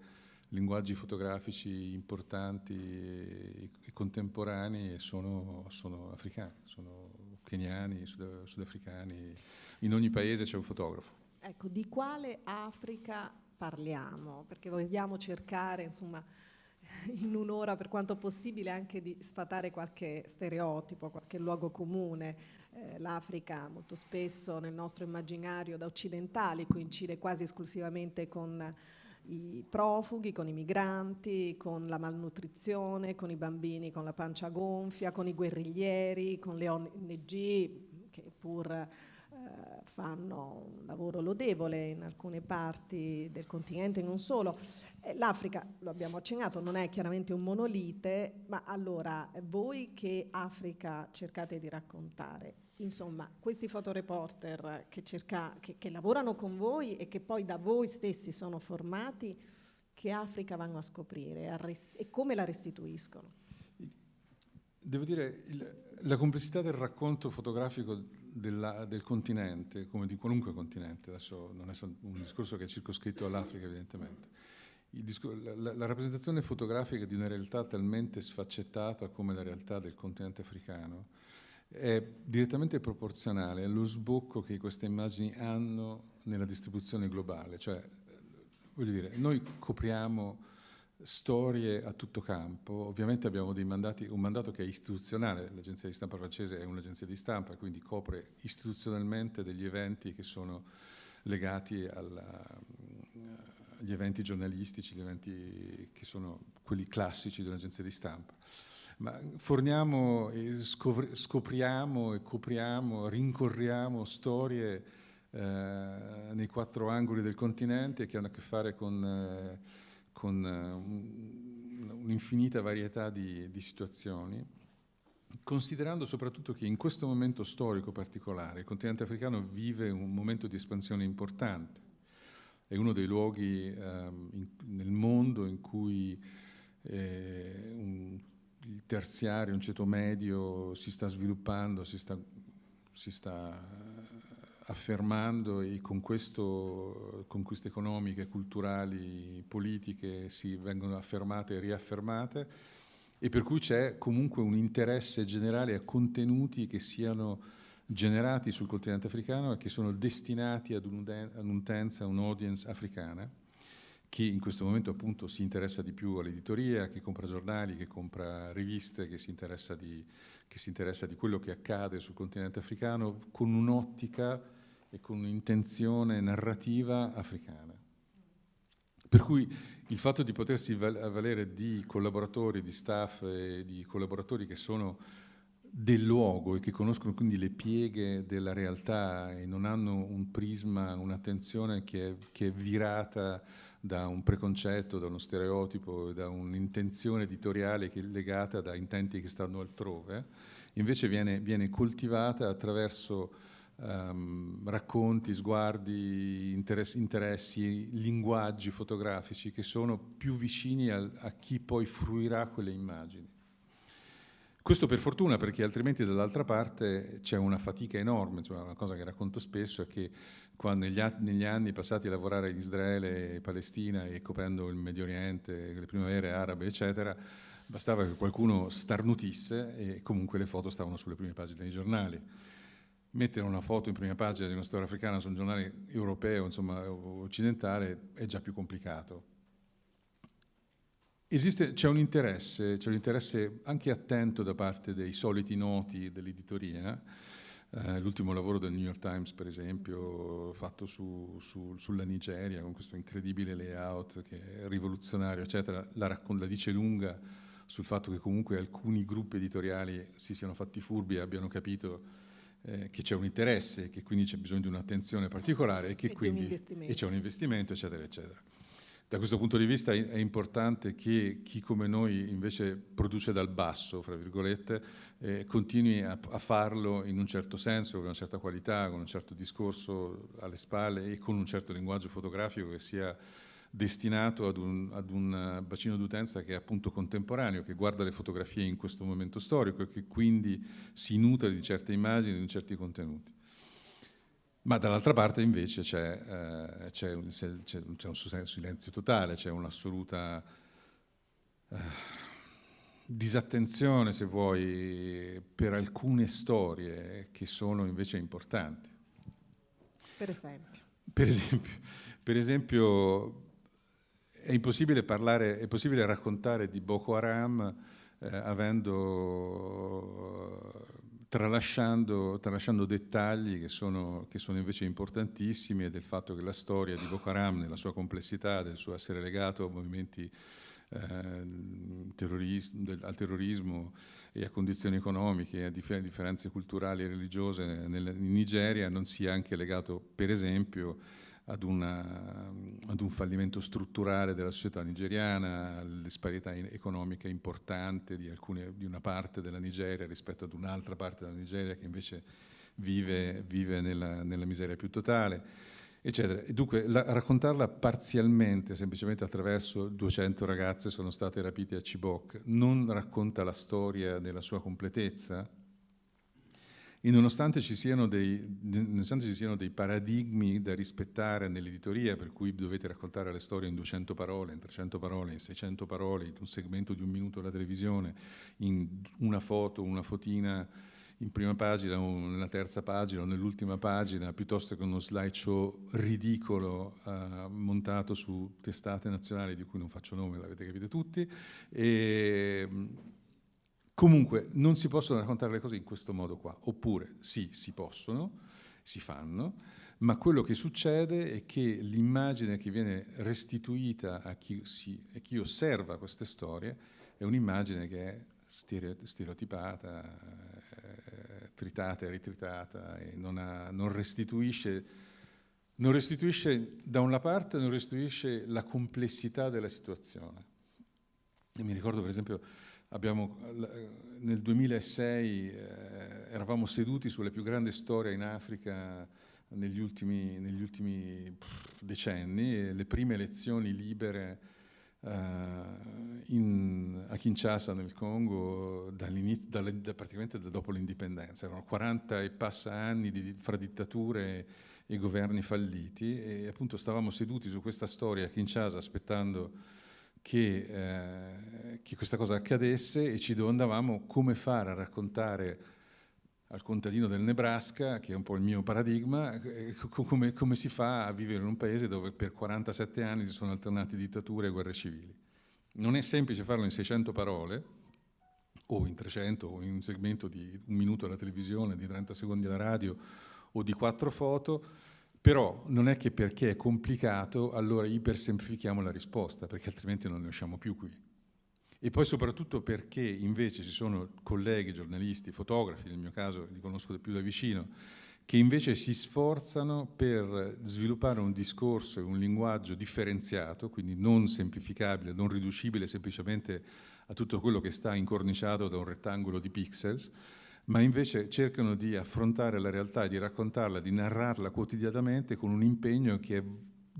linguaggi fotografici importanti e contemporanei, e sono africani, sono keniani, sudafricani. In ogni paese c'è un fotografo. Ecco, di quale Africa parliamo? Perché vogliamo cercare, insomma, in un'ora per quanto possibile anche di sfatare qualche stereotipo, qualche luogo comune. L'Africa molto spesso nel nostro immaginario da occidentali coincide quasi esclusivamente con i profughi, con i migranti, con la malnutrizione, con i bambini con la pancia gonfia, con i guerriglieri, con le ONG che pur fanno un lavoro lodevole in alcune parti del continente, non solo. L'Africa, lo abbiamo accennato, non è chiaramente un monolite, ma allora voi che Africa cercate di raccontare? Insomma, questi fotoreporter che lavorano con voi e che poi da voi stessi sono formati, che Africa vanno a scoprire e come la restituiscono? Devo dire, la complessità del racconto fotografico del continente, come di qualunque continente, adesso non è un discorso che è circoscritto all'Africa evidentemente, la rappresentazione fotografica di una realtà talmente sfaccettata come la realtà del continente africano è direttamente proporzionale allo sbocco che queste immagini hanno nella distribuzione globale. Cioè, voglio dire, noi copriamo storie a tutto campo, ovviamente abbiamo un mandato che è istituzionale, l'agenzia di stampa francese è un'agenzia di stampa, quindi copre istituzionalmente degli eventi che sono legati agli eventi giornalistici, gli eventi che sono quelli classici di un'agenzia di stampa. Ma forniamo, scopriamo e copriamo, rincorriamo storie nei 4 angoli del continente che hanno a che fare con un'infinita varietà di situazioni, considerando soprattutto che in questo momento storico particolare il continente africano vive un momento di espansione importante. È uno dei luoghi nel mondo in cui il terziario, un ceto medio si sta sviluppando, si sta affermando, e con questo conquiste economiche, culturali, politiche si vengono affermate e riaffermate, e per cui c'è comunque un interesse generale a contenuti che siano generati sul continente africano e che sono destinati ad un'utenza, un'audience africana, che in questo momento appunto si interessa di più all'editoria, che compra giornali, che compra riviste, che si interessa di quello che accade sul continente africano con un'ottica e con un'intenzione narrativa africana. Per cui il fatto di potersi avvalere di collaboratori, di staff e di collaboratori che sono del luogo e che conoscono quindi le pieghe della realtà e non hanno un prisma, un'attenzione che è virata da un preconcetto, da uno stereotipo, da un'intenzione editoriale che è legata da intenti che stanno altrove, invece viene coltivata attraverso racconti, sguardi, interessi, linguaggi fotografici che sono più vicini a chi poi fruirà quelle immagini. Questo per fortuna, perché altrimenti dall'altra parte c'è una fatica enorme. Cioè, una cosa che racconto spesso è che negli anni passati a lavorare in Israele e Palestina e coprendo il Medio Oriente, le primavere arabe eccetera, bastava che qualcuno starnutisse e comunque le foto stavano sulle prime pagine dei giornali. Mettere una foto in prima pagina di una storia africana su un giornale europeo, insomma occidentale, è già più complicato. C'è un interesse anche attento da parte dei soliti noti dell'editoria. L'ultimo lavoro del New York Times, per esempio, fatto sulla Nigeria, con questo incredibile layout che è rivoluzionario, eccetera, la dice lunga sul fatto che comunque alcuni gruppi editoriali si siano fatti furbi e abbiano capito che c'è un interesse, che quindi c'è bisogno di un'attenzione particolare e che quindi c'è un investimento, eccetera, eccetera. Da questo punto di vista è importante che chi come noi invece produce dal basso, fra virgolette, continui a farlo in un certo senso, con una certa qualità, con un certo discorso alle spalle e con un certo linguaggio fotografico che sia destinato ad un bacino d'utenza che è appunto contemporaneo, che guarda le fotografie in questo momento storico e che quindi si nutre di certe immagini, di certi contenuti. Ma dall'altra parte invece c'è un silenzio totale, c'è un'assoluta disattenzione, se vuoi, per alcune storie che sono invece importanti. Per esempio? Per esempio è impossibile raccontare di Boko Haram tralasciando dettagli che sono invece importantissimi, e del fatto che la storia di Boko Haram, nella sua complessità, del suo essere legato a movimenti al terrorismo e a condizioni economiche, a differenze culturali e religiose in Nigeria, non sia anche legato, per esempio, ad un fallimento strutturale della società nigeriana, alle disparità economiche importanti di una parte della Nigeria rispetto ad un'altra parte della Nigeria che invece vive nella miseria più totale, eccetera. E dunque raccontarla parzialmente, semplicemente attraverso 200 ragazze sono state rapite a Chibok, non racconta la storia nella sua completezza. E nonostante ci siano dei paradigmi da rispettare nell'editoria, per cui dovete raccontare le storie in 200 parole, in 300 parole, in 600 parole, in un segmento di un minuto alla televisione, in una fotina in prima pagina o nella terza pagina o nell'ultima pagina, piuttosto che uno slideshow ridicolo montato su testate nazionali di cui non faccio nome, l'avete capito tutti. Comunque non si possono raccontare le cose in questo modo qua, oppure sì, si possono, si fanno, ma quello che succede è che l'immagine che viene restituita a chi osserva queste storie è un'immagine che è stereotipata, tritata e ritritata, e non restituisce da una parte non restituisce la complessità della situazione. E mi ricordo per esempio, nel 2006 eravamo seduti sulla più grande storia in Africa negli ultimi decenni, e le prime elezioni libere a Kinshasa nel Congo praticamente da dopo l'indipendenza. Erano 40 e passa anni fra dittature e governi falliti, e appunto stavamo seduti su questa storia a Kinshasa aspettando che questa cosa accadesse, e ci domandavamo come fare a raccontare al contadino del Nebraska, che è un po' il mio paradigma, come si fa a vivere in un paese dove per 47 anni si sono alternate dittature e guerre civili. Non è semplice farlo in 600 parole, o in 300, o in un segmento di 1 minuto alla televisione, di 30 secondi alla radio, o di 4 foto, però non è che perché è complicato allora ipersemplifichiamo la risposta, perché altrimenti non ne usciamo più qui. E poi soprattutto perché invece ci sono colleghi, giornalisti, fotografi, nel mio caso li conosco più da vicino, che invece si sforzano per sviluppare un discorso e un linguaggio differenziato, quindi non semplificabile, non riducibile semplicemente a tutto quello che sta incorniciato da un rettangolo di pixels, ma invece cercano di affrontare la realtà, di raccontarla, di narrarla quotidianamente con un impegno che è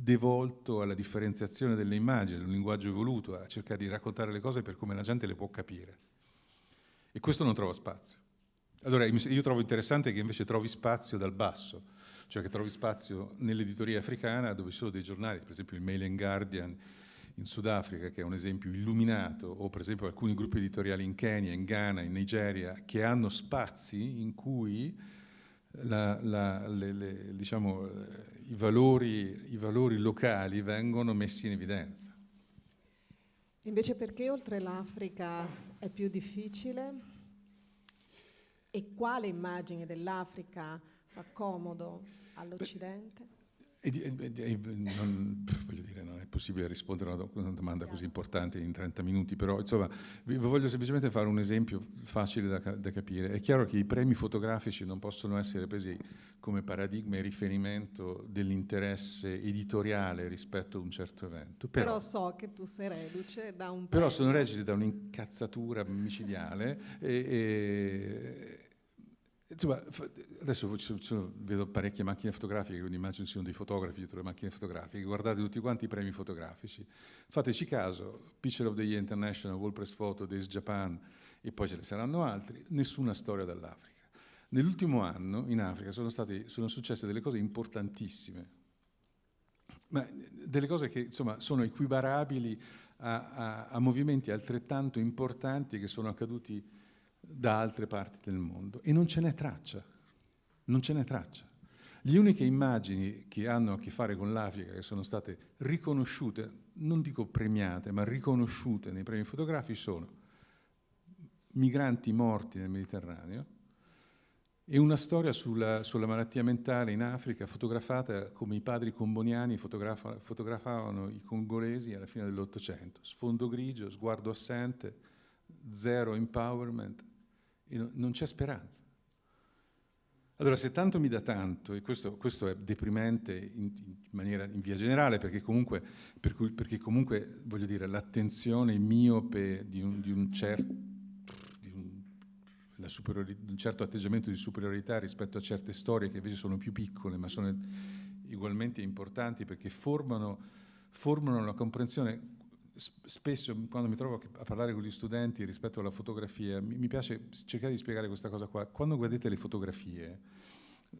devolto alla differenziazione delle immagini, un linguaggio evoluto, a cercare di raccontare le cose per come la gente le può capire. E questo non trova spazio. Allora io trovo interessante che invece trovi spazio dal basso, cioè che trovi spazio nell'editoria africana, dove ci sono dei giornali, per esempio il Mail and Guardian in Sudafrica, che è un esempio illuminato, o per esempio alcuni gruppi editoriali in Kenya, in Ghana, in Nigeria, che hanno spazi in cui diciamo, i valori locali vengono messi in evidenza. Invece perché oltre l'Africa è più difficile? E quale immagine dell'Africa fa comodo all'Occidente? Voglio dire, non è possibile rispondere a una domanda così importante in 30 minuti, però insomma vi voglio semplicemente fare un esempio facile da capire. È chiaro che i premi fotografici non possono essere presi come paradigma e riferimento dell'interesse editoriale rispetto a un certo evento. Però so che tu sei reduce da un... Però sono reduce da un'incazzatura micidiale insomma, adesso vedo parecchie macchine fotografiche, quindi immagino siano dei fotografi dietro le macchine fotografiche. Guardate tutti quanti i premi fotografici. Fateci caso, Picture of the Year International, World Press Photo, Days Japan, e poi ce ne saranno altri, nessuna storia dall'Africa. Nell'ultimo anno in Africa sono successe delle cose importantissime, ma delle cose che insomma sono equiparabili a movimenti altrettanto importanti che sono accaduti da altre parti del mondo, e non ce n'è traccia, non ce n'è traccia. Le uniche immagini che hanno a che fare con l'Africa, che sono state riconosciute, non dico premiate, ma riconosciute nei premi fotografici, sono migranti morti nel Mediterraneo e una storia sulla malattia mentale in Africa, fotografata come i padri comboniani fotografavano i congolesi alla fine dell'Ottocento. Sfondo grigio, sguardo assente, zero empowerment, e non c'è speranza. Allora, se tanto mi dà tanto, e questo è deprimente in via generale, perché comunque voglio dire, l'attenzione miope di un certo atteggiamento di superiorità rispetto a certe storie che invece sono più piccole, ma sono ugualmente importanti, perché formano la comprensione. Spesso quando mi trovo a parlare con gli studenti rispetto alla fotografia, mi piace cercare di spiegare questa cosa qua. Quando guardate le fotografie,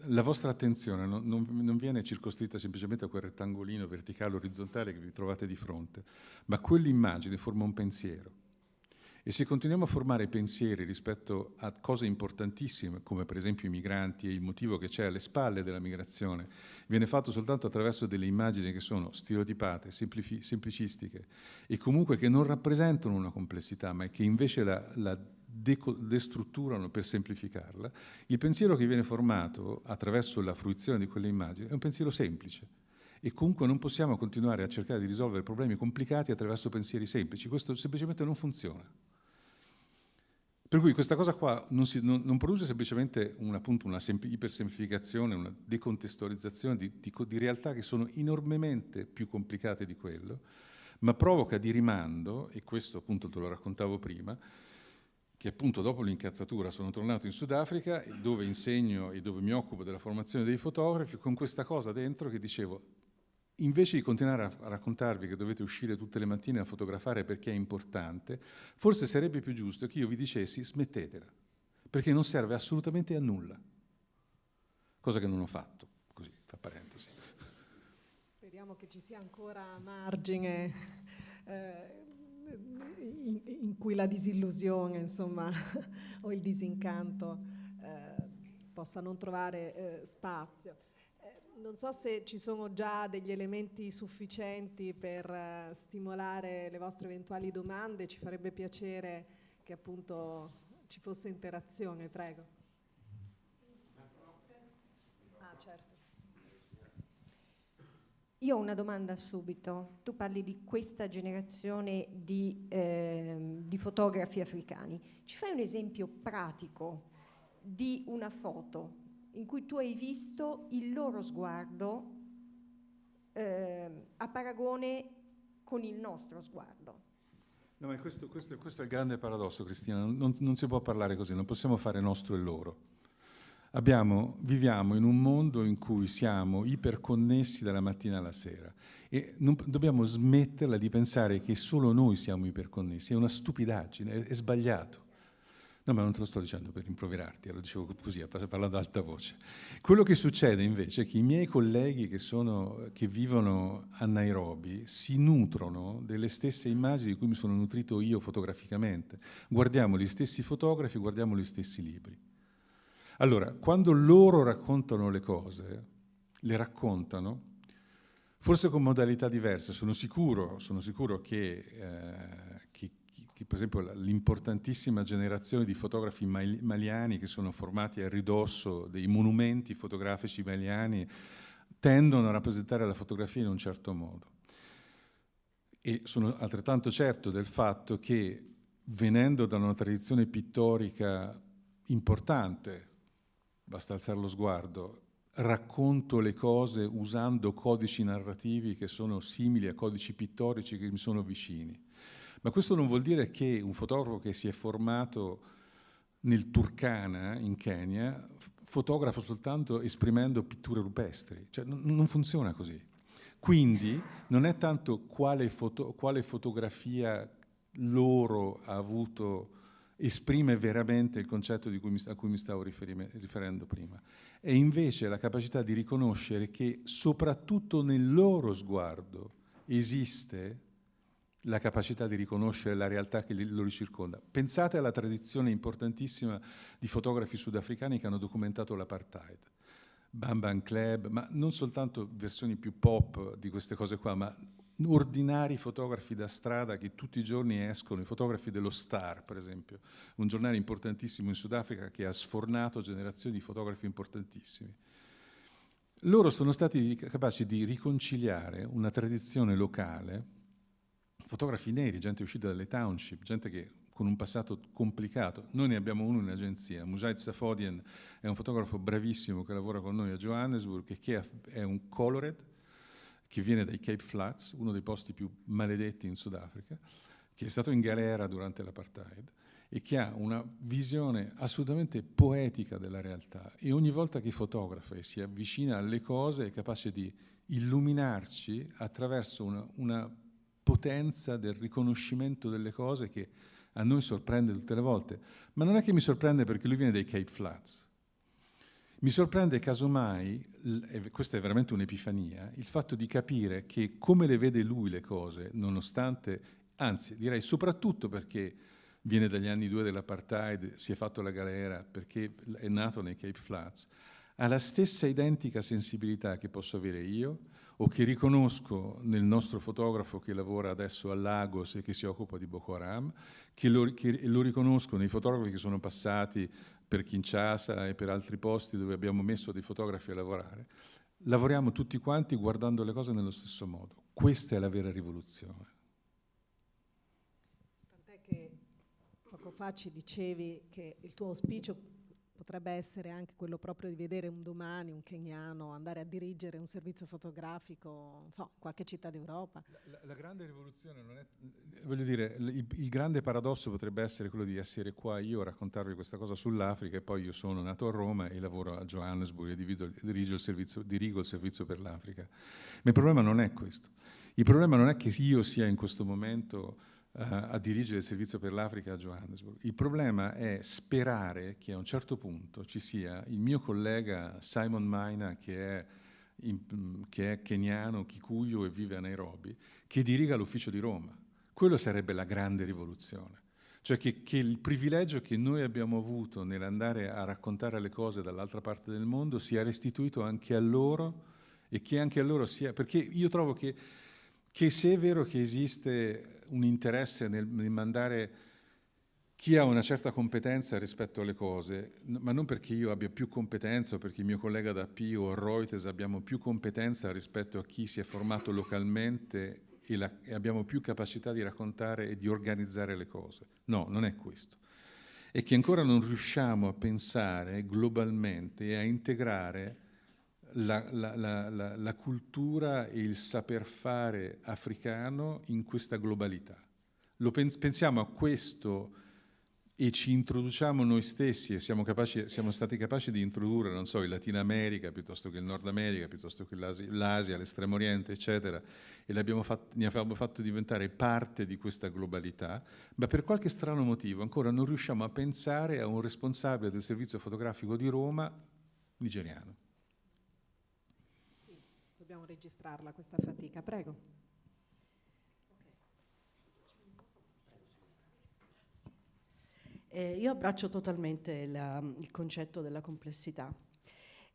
la vostra attenzione non viene circoscritta semplicemente a quel rettangolino verticale orizzontale che vi trovate di fronte, ma quell'immagine forma un pensiero. E se continuiamo a formare pensieri rispetto a cose importantissime, come per esempio i migranti e il motivo che c'è alle spalle della migrazione, viene fatto soltanto attraverso delle immagini che sono stereotipate, semplicistiche, e comunque che non rappresentano una complessità, ma che invece la destrutturano per semplificarla, il pensiero che viene formato attraverso la fruizione di quelle immagini è un pensiero semplice. E comunque non possiamo continuare a cercare di risolvere problemi complicati attraverso pensieri semplici. Questo semplicemente non funziona. Per cui questa cosa qua non produce semplicemente una ipersemplificazione, una decontestualizzazione di realtà che sono enormemente più complicate di quello, ma provoca di rimando, e questo appunto te lo raccontavo prima, che appunto dopo l'incazzatura sono tornato in Sudafrica, dove insegno e dove mi occupo della formazione dei fotografi, con questa cosa dentro che dicevo, invece di continuare a raccontarvi che dovete uscire tutte le mattine a fotografare perché è importante, forse sarebbe più giusto che io vi dicessi smettetela, perché non serve assolutamente a nulla, cosa che non ho fatto, così, tra parentesi. Speriamo che ci sia ancora margine in cui la disillusione, insomma, o il disincanto possa non trovare spazio. Non so se ci sono già degli elementi sufficienti per stimolare le vostre eventuali domande, ci farebbe piacere che appunto ci fosse interazione, prego. Ah, certo. Io ho una domanda subito. Tu parli di questa generazione di fotografi africani. Ci fai un esempio pratico di una foto in cui tu hai visto il loro sguardo a paragone con il nostro sguardo? No, ma questo è il grande paradosso, Cristina, non si può parlare così, non possiamo fare nostro e loro. Viviamo in un mondo in cui siamo iperconnessi dalla mattina alla sera e dobbiamo smetterla di pensare che solo noi siamo iperconnessi, è una stupidaggine, è sbagliato. No, ma non te lo sto dicendo per rimproverarti, lo dicevo così, parlando ad alta voce. Quello che succede invece è che i miei colleghi che vivono a Nairobi si nutrono delle stesse immagini di cui mi sono nutrito io fotograficamente. Guardiamo gli stessi fotografi, guardiamo gli stessi libri. Allora, quando loro raccontano le cose, le raccontano, forse con modalità diverse. Sono sicuro che per esempio l'importantissima generazione di fotografi maliani che sono formati a ridosso dei monumenti fotografici maliani tendono a rappresentare la fotografia in un certo modo. E sono altrettanto certo del fatto che, venendo da una tradizione pittorica importante, basta alzare lo sguardo, racconto le cose usando codici narrativi che sono simili a codici pittorici che mi sono vicini. Ma questo non vuol dire che un fotografo che si è formato nel Turkana, in Kenya, fotografa soltanto esprimendo pitture rupestri. Cioè, non funziona così. Quindi non è tanto quale fotografia loro ha avuto, esprime veramente il concetto a cui mi stavo riferendo prima. È invece la capacità di riconoscere che soprattutto nel loro sguardo esiste la capacità di riconoscere la realtà che lo circonda. Pensate alla tradizione importantissima di fotografi sudafricani che hanno documentato l'apartheid. Bam Bam Club, ma non soltanto versioni più pop di queste cose qua, ma ordinari fotografi da strada che tutti i giorni escono, i fotografi dello Star, per esempio, un giornale importantissimo in Sudafrica che ha sfornato generazioni di fotografi importantissimi. Loro sono stati capaci di riconciliare una tradizione locale, fotografi neri, gente uscita dalle township, gente che con un passato complicato. Noi ne abbiamo uno in agenzia, Mujahid Safodian è un fotografo bravissimo che lavora con noi a Johannesburg e che è un colored, che viene dai Cape Flats, uno dei posti più maledetti in Sudafrica, che è stato in galera durante l'apartheid e che ha una visione assolutamente poetica della realtà e ogni volta che fotografa e si avvicina alle cose è capace di illuminarci attraverso una potenza del riconoscimento delle cose che a noi sorprende tutte le volte. Ma non è che mi sorprende perché lui viene dai Cape Flats. Mi sorprende casomai, questa è veramente un'epifania, il fatto di capire che come le vede lui le cose, nonostante, anzi direi soprattutto perché viene dagli anni 2 dell'apartheid, si è fatto la galera, perché è nato nei Cape Flats, ha la stessa identica sensibilità che posso avere io o che riconosco nel nostro fotografo che lavora adesso a Lagos e che si occupa di Boko Haram, che lo riconosco nei fotografi che sono passati per Kinshasa e per altri posti dove abbiamo messo dei fotografi a lavorare. Lavoriamo tutti quanti guardando le cose nello stesso modo. Questa è la vera rivoluzione. Tant'è che poco fa ci dicevi che il tuo auspicio potrebbe essere anche quello proprio di vedere un domani un keniano andare a dirigere un servizio fotografico, non so, in qualche città d'Europa. La grande rivoluzione non è, voglio dire, il grande paradosso potrebbe essere quello di essere qua io a raccontarvi questa cosa sull'Africa e poi io sono nato a Roma e lavoro a Johannesburg e dirigo il servizio per l'Africa. Ma il problema non è questo. Il problema non è che io sia in questo momento a dirigere il servizio per l'Africa a Johannesburg. Il problema è sperare che a un certo punto ci sia il mio collega Simon Maina, che è keniano, Kikuyu e vive a Nairobi, che diriga l'ufficio di Roma. Quello sarebbe la grande rivoluzione. Cioè che il privilegio che noi abbiamo avuto nell'andare a raccontare le cose dall'altra parte del mondo sia restituito anche a loro e che anche a loro sia... Perché io trovo che se è vero che esiste un interesse nel mandare chi ha una certa competenza rispetto alle cose, ma non perché io abbia più competenza o perché il mio collega da P o Reuters abbiamo più competenza rispetto a chi si è formato localmente e abbiamo più capacità di raccontare e di organizzare le cose. No, non è questo. È che ancora non riusciamo a pensare globalmente e a integrare la cultura e il saper fare africano in questa globalità. Pensiamo a questo e ci introduciamo noi stessi e siamo stati capaci di introdurre, non so, il Latino America piuttosto che il Nord America, piuttosto che l'Asia, l'Estremo Oriente, eccetera, e ne abbiamo fatto diventare parte di questa globalità, ma per qualche strano motivo ancora non riusciamo a pensare a un responsabile del servizio fotografico di Roma nigeriano. Dobbiamo registrarla questa fatica, prego. Io abbraccio totalmente il concetto della complessità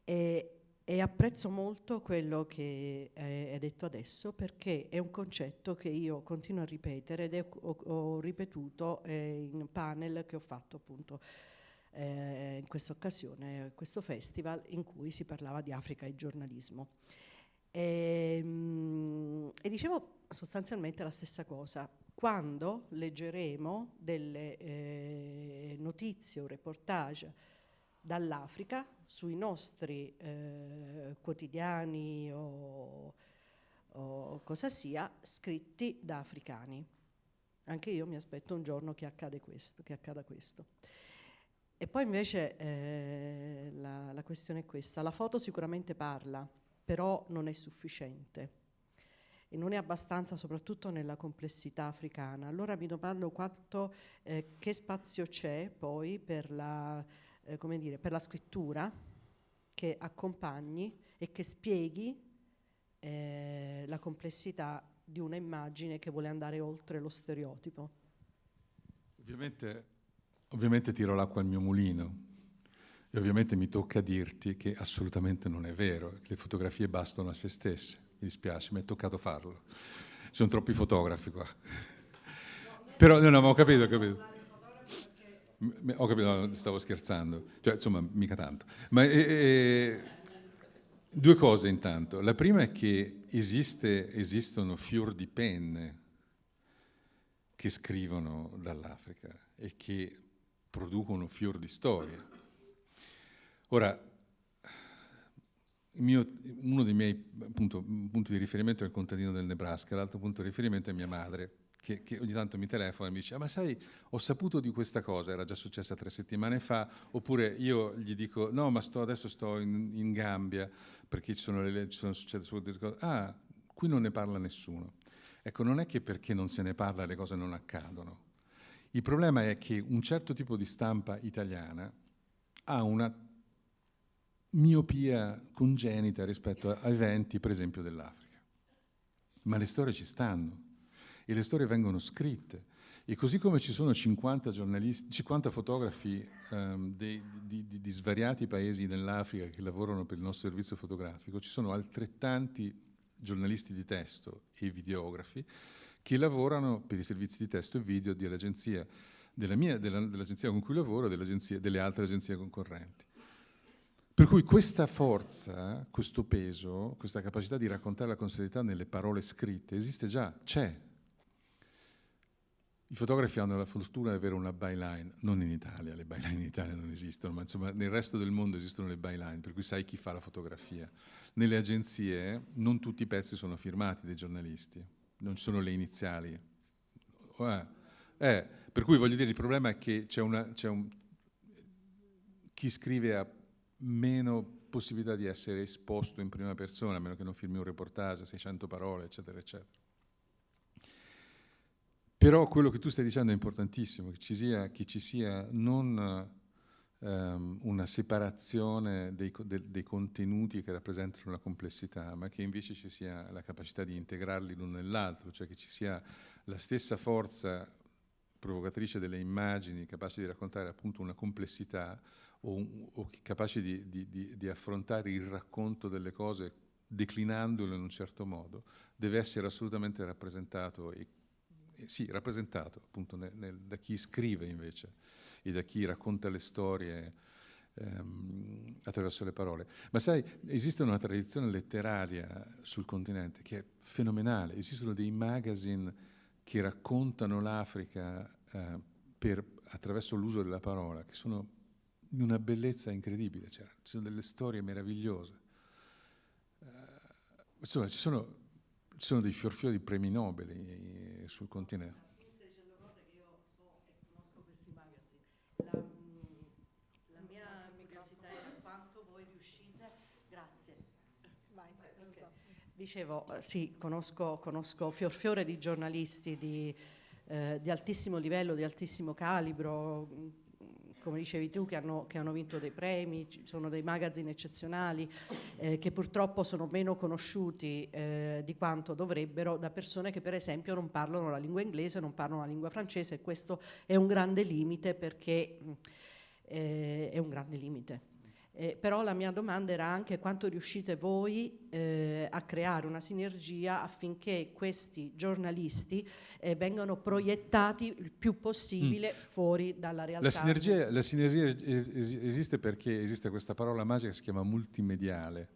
e apprezzo molto quello che hai detto adesso, perché è un concetto che io continuo a ripetere ed ho ripetuto in panel che ho fatto appunto in questa occasione, questo festival in cui si parlava di Africa e giornalismo. E dicevo sostanzialmente la stessa cosa. Quando leggeremo delle notizie o reportage dall'Africa sui nostri quotidiani o cosa sia, scritti da africani. Anche io mi aspetto un giorno che accada questo. E poi invece la questione è questa. La foto sicuramente parla, però non è sufficiente e non è abbastanza, soprattutto nella complessità africana. Allora mi domando che spazio c'è poi per la scrittura che accompagni e che spieghi la complessità di una immagine che vuole andare oltre lo stereotipo. Ovviamente tiro l'acqua al mio mulino. E ovviamente mi tocca dirti che assolutamente non è vero, che le fotografie bastano a se stesse. Mi dispiace, mi è toccato farlo. Ci sono troppi fotografi qua. Però, no, ma ho capito. Ho capito, no, stavo scherzando. Cioè, insomma, mica tanto. Ma due cose intanto. La prima è che esistono fior di penne che scrivono dall'Africa e che producono fior di storie. Ora, uno dei miei punti di riferimento è il contadino del Nebraska, l'altro punto di riferimento è mia madre, che ogni tanto mi telefona e mi dice: ma sai, ho saputo di questa cosa, era già successa 3 settimane fa, oppure io gli dico: no, ma adesso sto in Gambia, perché succede delle cose. Ah, qui non ne parla nessuno. Ecco, non è che perché non se ne parla le cose non accadono. Il problema è che un certo tipo di stampa italiana ha una miopia congenita rispetto a eventi, per esempio, dell'Africa. Ma le storie ci stanno e le storie vengono scritte. E così come ci sono 50 fotografi di svariati paesi nell'Africa che lavorano per il nostro servizio fotografico, ci sono altrettanti giornalisti di testo e videografi che lavorano per i servizi di testo e video dell'agenzia, dell'agenzia con cui lavoro e delle altre agenzie concorrenti. Per cui questa forza, questo peso, questa capacità di raccontare la consolidità nelle parole scritte esiste già, c'è. I fotografi hanno la fortuna di avere una byline, non in Italia, le byline in Italia non esistono, ma insomma nel resto del mondo esistono le byline, per cui sai chi fa la fotografia. Nelle agenzie non tutti i pezzi sono firmati dai giornalisti, non ci sono le iniziali. Per cui voglio dire, il problema è che chi scrive ha meno possibilità di essere esposto in prima persona, a meno che non firmi un reportage, 600 parole, eccetera, eccetera. Però quello che tu stai dicendo è importantissimo, che ci sia non una separazione dei contenuti che rappresentano la complessità, ma che invece ci sia la capacità di integrarli l'uno nell'altro, cioè che ci sia la stessa forza provocatrice delle immagini, capace di raccontare appunto una complessità o capace di affrontare il racconto delle cose declinandolo in un certo modo, deve essere assolutamente rappresentato rappresentato appunto da chi scrive invece e da chi racconta le storie attraverso le parole. Ma sai, esiste una tradizione letteraria sul continente che è fenomenale, esistono dei magazine che raccontano l'Africa attraverso l'uso della parola, che sono di una bellezza incredibile, ci sono delle storie meravigliose. Insomma, ci sono dei fiorfiori di premi Nobel sul continente. Tu stai dicendo cose che io so e conosco questi magazine. La mia curiosità è quanto voi riuscite. Grazie. Vai, okay. Dicevo, sì, conosco fiorfiore di giornalisti di altissimo livello, di altissimo calibro, come dicevi tu, che hanno vinto dei premi. Ci sono dei magazine eccezionali che purtroppo sono meno conosciuti di quanto dovrebbero da persone che per esempio non parlano la lingua inglese, non parlano la lingua francese, e questo è un grande limite, perché è un grande limite. Però la mia domanda era anche quanto riuscite voi a creare una sinergia affinché questi giornalisti vengano proiettati il più possibile fuori dalla realtà. La sinergia esiste perché esiste questa parola magica che si chiama multimediale.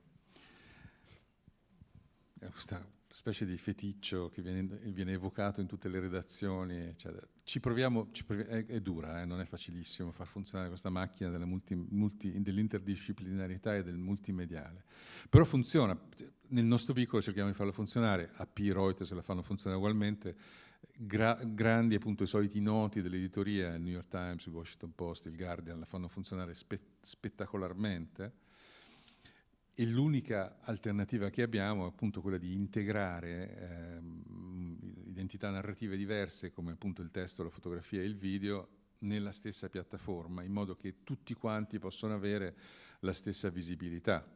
È questa specie di feticcio che viene evocato in tutte le redazioni, eccetera. Ci proviamo, è dura, non è facilissimo far funzionare questa macchina dell'interdisciplinarietà e del multimediale. Però funziona, nel nostro piccolo cerchiamo di farlo funzionare, AP e Reuters la fanno funzionare ugualmente, grandi appunto i soliti noti dell'editoria, il New York Times, il Washington Post, il Guardian la fanno funzionare spettacolarmente. E l'unica alternativa che abbiamo è appunto quella di integrare identità narrative diverse, come appunto il testo, la fotografia e il video, nella stessa piattaforma, in modo che tutti quanti possano avere la stessa visibilità.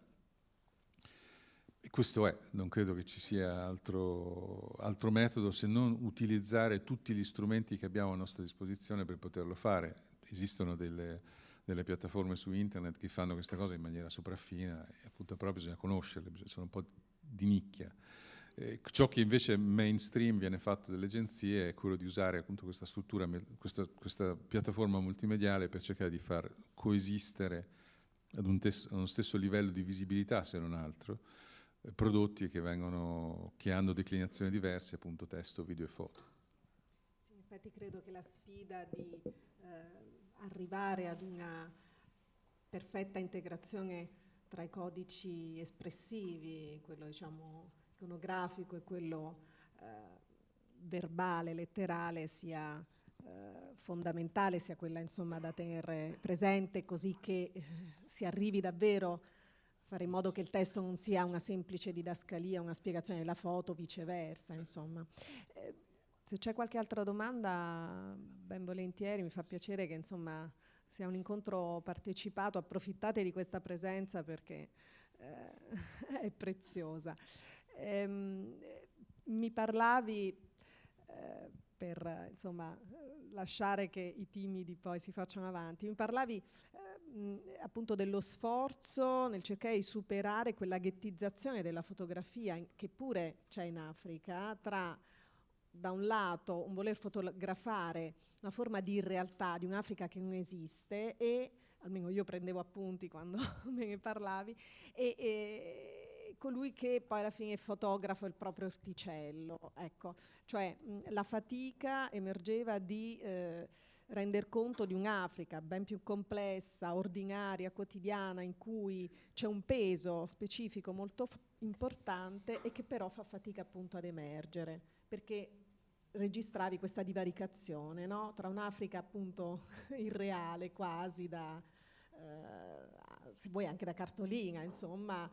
E questo non credo che ci sia altro metodo se non utilizzare tutti gli strumenti che abbiamo a nostra disposizione per poterlo fare. Esistono delle piattaforme su internet che fanno queste cose in maniera sopraffina e appunto però bisogna conoscerle, sono un po' di nicchia. Ciò che invece mainstream viene fatto dalle agenzie è quello di usare appunto questa struttura, questa piattaforma multimediale per cercare di far coesistere ad uno stesso livello di visibilità, se non altro, prodotti che hanno declinazioni diverse, appunto testo, video e foto. Sì, infatti credo che la sfida di arrivare ad una perfetta integrazione tra i codici espressivi, quello diciamo iconografico e quello verbale, letterale, sia fondamentale, sia quella insomma da tenere presente, così che si arrivi davvero a fare in modo che il testo non sia una semplice didascalia, una spiegazione della foto, viceversa, insomma. Se c'è qualche altra domanda, ben volentieri, mi fa piacere che insomma sia un incontro partecipato, approfittate di questa presenza perché è preziosa. Mi parlavi, per insomma lasciare che i timidi poi si facciano avanti, mi parlavi appunto dello sforzo nel cercare di superare quella ghettizzazione della fotografia che pure c'è in Africa, tra da un lato un voler fotografare una forma di irrealtà di un'Africa che non esiste, e almeno io prendevo appunti quando me ne parlavi, e colui che poi alla fine fotografa il proprio orticello, ecco, cioè la fatica emergeva di render conto di un'Africa ben più complessa, ordinaria, quotidiana, in cui c'è un peso specifico molto importante e che però fa fatica appunto ad emergere, perché registravi questa divaricazione, no? Tra un'Africa appunto irreale quasi se vuoi anche da cartolina, insomma,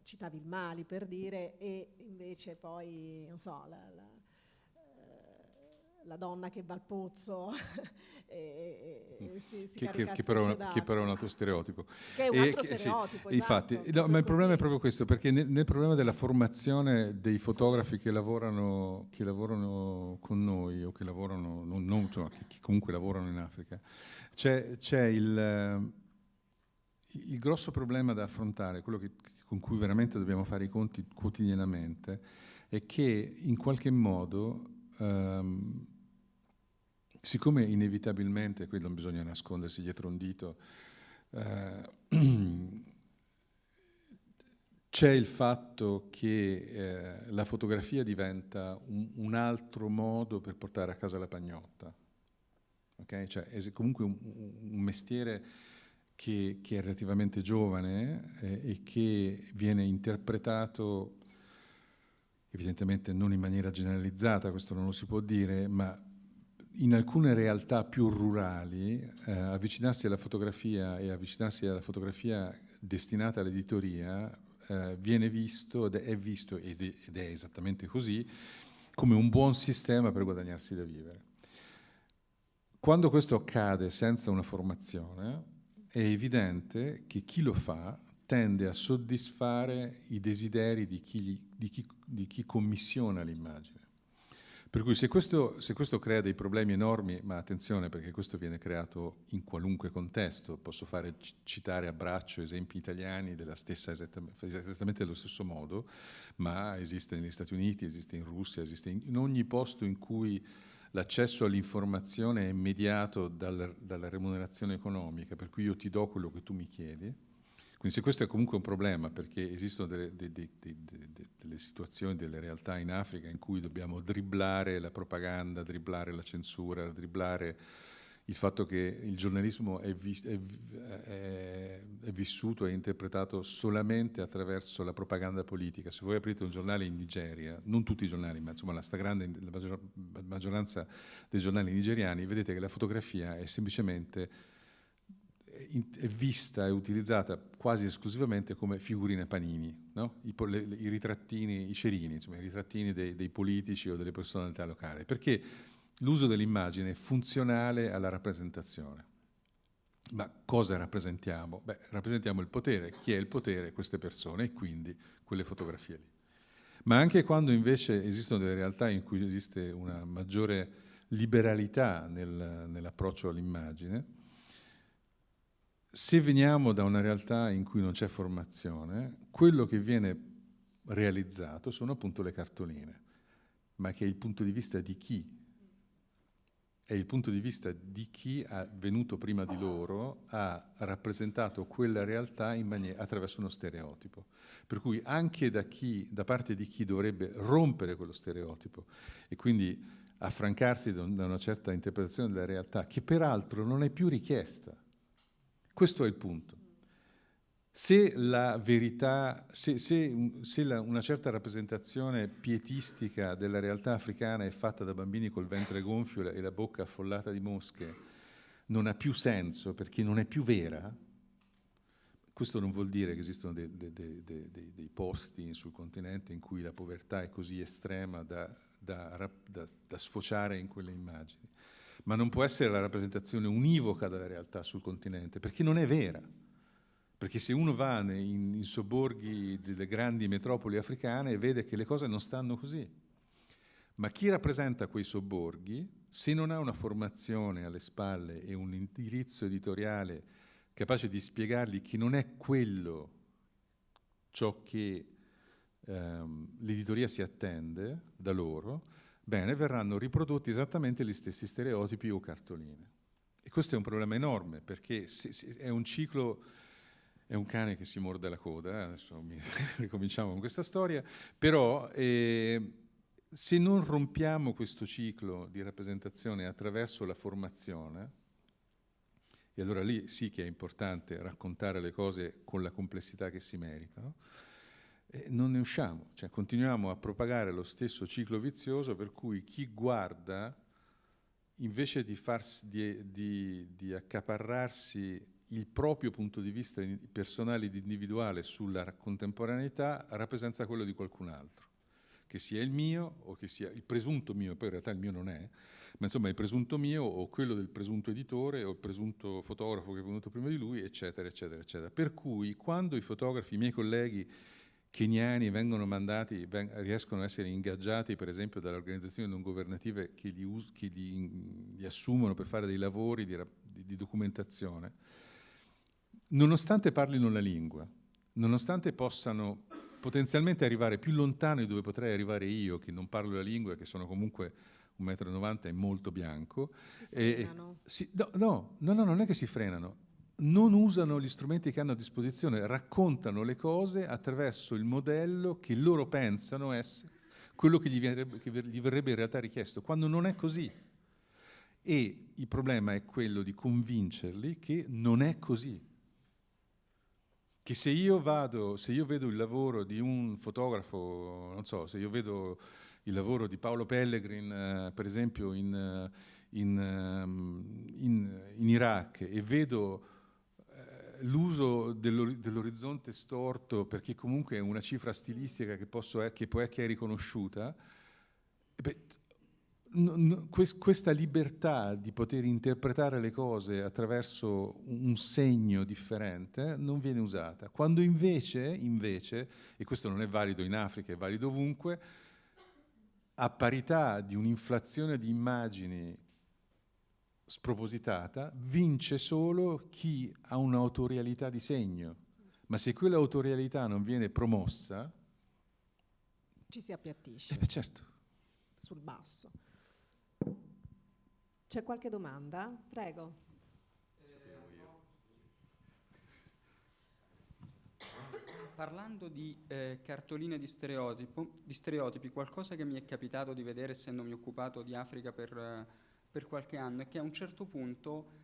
citavi il Mali per dire, e invece poi, non so, la donna che va al pozzo e si carica che però è un altro stereotipo. Che è un altro stereotipo, sì, esatto. Infatti, no, ma il problema è proprio questo, perché nel problema della formazione dei fotografi che lavorano con noi, o che lavorano, insomma, che comunque lavorano in Africa, c'è il grosso problema da affrontare, quello con cui veramente dobbiamo fare i conti quotidianamente, è che in qualche modo, siccome inevitabilmente, qui non bisogna nascondersi dietro un dito, c'è il fatto che la fotografia diventa un altro modo per portare a casa la pagnotta. Okay? Cioè, è comunque un mestiere che è relativamente giovane e che viene interpretato, evidentemente non in maniera generalizzata, questo non lo si può dire, ma in alcune realtà più rurali avvicinarsi alla fotografia e avvicinarsi alla fotografia destinata all'editoria viene visto ed è esattamente così, come un buon sistema per guadagnarsi da vivere. Quando questo accade senza una formazione, è evidente che chi lo fa tende a soddisfare i desideri di chi commissiona l'immagine. Per cui se questo crea dei problemi enormi, ma attenzione perché questo viene creato in qualunque contesto, posso citare a braccio esempi italiani della stessa esattamente dello stesso modo, ma esiste negli Stati Uniti, esiste in Russia, esiste in ogni posto in cui l'accesso all'informazione è immediato dalla remunerazione economica, per cui io ti do quello che tu mi chiedi. Quindi se questo è comunque un problema, perché esistono delle situazioni, delle realtà in Africa in cui dobbiamo dribblare la propaganda, dribblare la censura, dribblare il fatto che il giornalismo è vissuto e interpretato solamente attraverso la propaganda politica. Se voi aprite un giornale in Nigeria, non tutti i giornali, ma insomma la maggioranza dei giornali nigeriani, vedete che la fotografia è semplicemente è vista e utilizzata quasi esclusivamente come figurine panini, no? I ritrattini, i cerini, insomma, i ritrattini dei politici o delle personalità locali, perché l'uso dell'immagine è funzionale alla rappresentazione. Ma cosa rappresentiamo? Beh, rappresentiamo il potere. Chi è il potere? Queste persone, e quindi quelle fotografie lì. Ma anche quando invece esistono delle realtà in cui esiste una maggiore liberalità nell'approccio all'immagine, se veniamo da una realtà in cui non c'è formazione, quello che viene realizzato sono appunto le cartoline, ma che è il punto di vista di chi? È il punto di vista di chi ha venuto prima di loro, ha rappresentato quella realtà attraverso uno stereotipo. Per cui anche da parte di chi dovrebbe rompere quello stereotipo e quindi affrancarsi da una certa interpretazione della realtà, che peraltro non è più richiesta. Questo è il punto. Se la verità, una certa rappresentazione pietistica della realtà africana è fatta da bambini col ventre gonfio e la bocca affollata di mosche, non ha più senso perché non è più vera, questo non vuol dire che esistono dei posti sul continente in cui la povertà è così estrema da sfociare in quelle immagini. Ma non può essere la rappresentazione univoca della realtà sul continente, perché non è vera. Perché se uno va in sobborghi delle grandi metropoli africane vede che le cose non stanno così. Ma chi rappresenta quei sobborghi, se non ha una formazione alle spalle e un indirizzo editoriale capace di spiegargli che non è quello ciò che l'editoria si attende da loro, bene, verranno riprodotti esattamente gli stessi stereotipi o cartoline. E questo è un problema enorme, perché è un ciclo è un cane che si morde la coda, adesso ricominciamo con questa storia, però se non rompiamo questo ciclo di rappresentazione attraverso la formazione, e allora lì sì che è importante raccontare le cose con la complessità che si meritano, non ne usciamo, cioè continuiamo a propagare lo stesso ciclo vizioso per cui chi guarda, invece di accaparrarsi il proprio punto di vista personale ed individuale sulla contemporaneità, rappresenta quello di qualcun altro, che sia il mio o che sia il presunto mio, poi in realtà il mio non è, ma insomma il presunto mio o quello del presunto editore o il presunto fotografo che è venuto prima di lui, eccetera, eccetera, eccetera. Per cui quando i fotografi, i miei colleghi keniani vengono mandati, riescono a essere ingaggiati per esempio dalle organizzazioni non governative che li assumono per fare dei lavori di documentazione, nonostante parlino la lingua, nonostante possano potenzialmente arrivare più lontano di dove potrei arrivare io, che non parlo la lingua e che sono comunque 1,90 m e molto bianco. Si frenano? No, non è che si frenano. Non usano gli strumenti che hanno a disposizione, raccontano le cose attraverso il modello che loro pensano essere quello che gli verrebbe in realtà richiesto, quando non è così. E il problema è quello di convincerli che non è così. Che se io vedo il lavoro di un fotografo, non so, se io vedo il lavoro di Paolo Pellegrin, per esempio in Iraq, e vedo l'uso dell'orizzonte storto, perché comunque è una cifra stilistica che è riconosciuta, questa libertà di poter interpretare le cose attraverso un segno differente non viene usata. Quando invece, e questo non è valido in Africa, è valido ovunque, a parità di un'inflazione di immagini spropositata, vince solo chi ha un'autorialità di segno. Ma se quell'autorialità non viene promossa, ci si appiattisce. Certo. Sul basso. C'è qualche domanda? Prego. Parlando di cartoline di stereotipi, qualcosa che mi è capitato di vedere essendomi occupato di Africa per qualche anno è che a un certo punto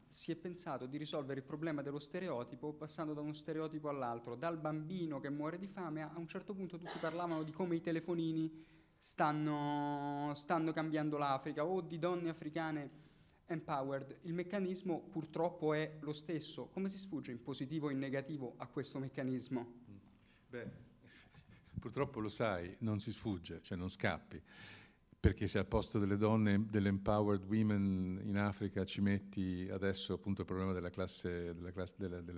si è pensato di risolvere il problema dello stereotipo passando da uno stereotipo all'altro, dal bambino che muore di fame a un certo punto tutti parlavano di come i telefonini stanno cambiando l'Africa, o di donne africane empowered. Il meccanismo purtroppo è lo stesso. Come si sfugge in positivo e in negativo a questo meccanismo? Beh, purtroppo lo sai, non si sfugge, cioè non scappi, perché se al posto delle donne, delle empowered women in Africa ci metti adesso appunto il problema della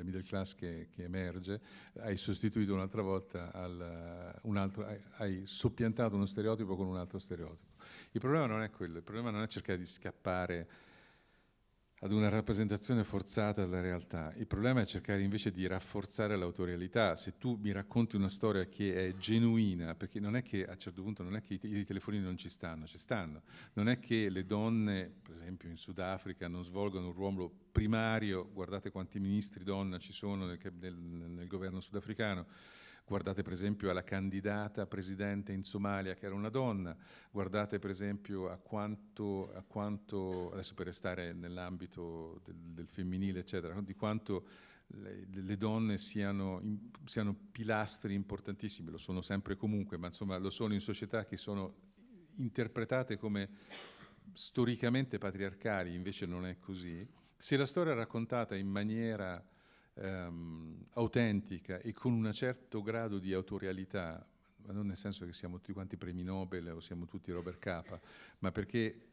middle class che emerge, hai sostituito un'altra volta hai soppiantato uno stereotipo con un altro stereotipo. Il problema non è quello, il problema non è cercare di scappare ad una rappresentazione forzata della realtà, il problema è cercare invece di rafforzare l'autorialità. Se tu mi racconti una storia che è genuina, perché non è che a un certo punto non è che i telefonini non ci stanno, non è che le donne, per esempio in Sudafrica, non svolgono un ruolo primario, guardate quanti ministri donna ci sono nel governo sudafricano. Guardate per esempio alla candidata presidente in Somalia che era una donna, guardate per esempio a quanto adesso per restare nell'ambito del femminile eccetera, di quanto le donne siano pilastri importantissimi, lo sono sempre comunque, ma insomma lo sono in società che sono interpretate come storicamente patriarcali, invece non è così. Se la storia è raccontata in maniera autentica e con un certo grado di autorialità, ma non nel senso che siamo tutti quanti premi Nobel o siamo tutti Robert Capa, ma perché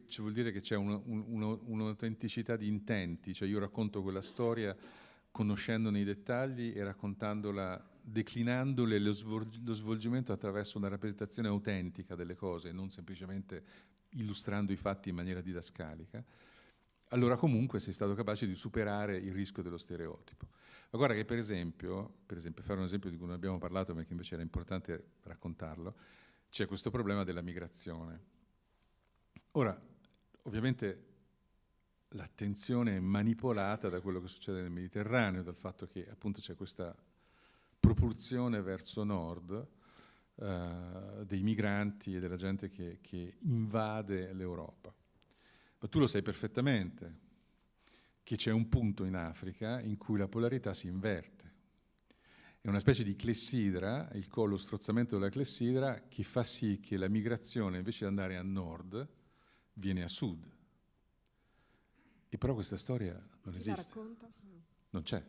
ci vuol dire che c'è un'autenticità di intenti, cioè io racconto quella storia conoscendone i dettagli e raccontandola, declinandole lo svolgimento attraverso una rappresentazione autentica delle cose, non semplicemente illustrando i fatti in maniera didascalica. Allora comunque sei stato capace di superare il rischio dello stereotipo. Ma guarda che per esempio, fare un esempio di cui non abbiamo parlato ma che invece era importante raccontarlo, c'è questo problema della migrazione. Ora, ovviamente l'attenzione è manipolata da quello che succede nel Mediterraneo, dal fatto che appunto c'è questa propulsione verso nord dei migranti e della gente che invade l'Europa. Ma tu lo sai perfettamente che c'è un punto in Africa in cui la polarità si inverte. È una specie di clessidra, lo strozzamento della clessidra, che fa sì che la migrazione, invece di andare a nord, viene a sud. E però questa storia non Chi esiste. la racconta? Non c'è.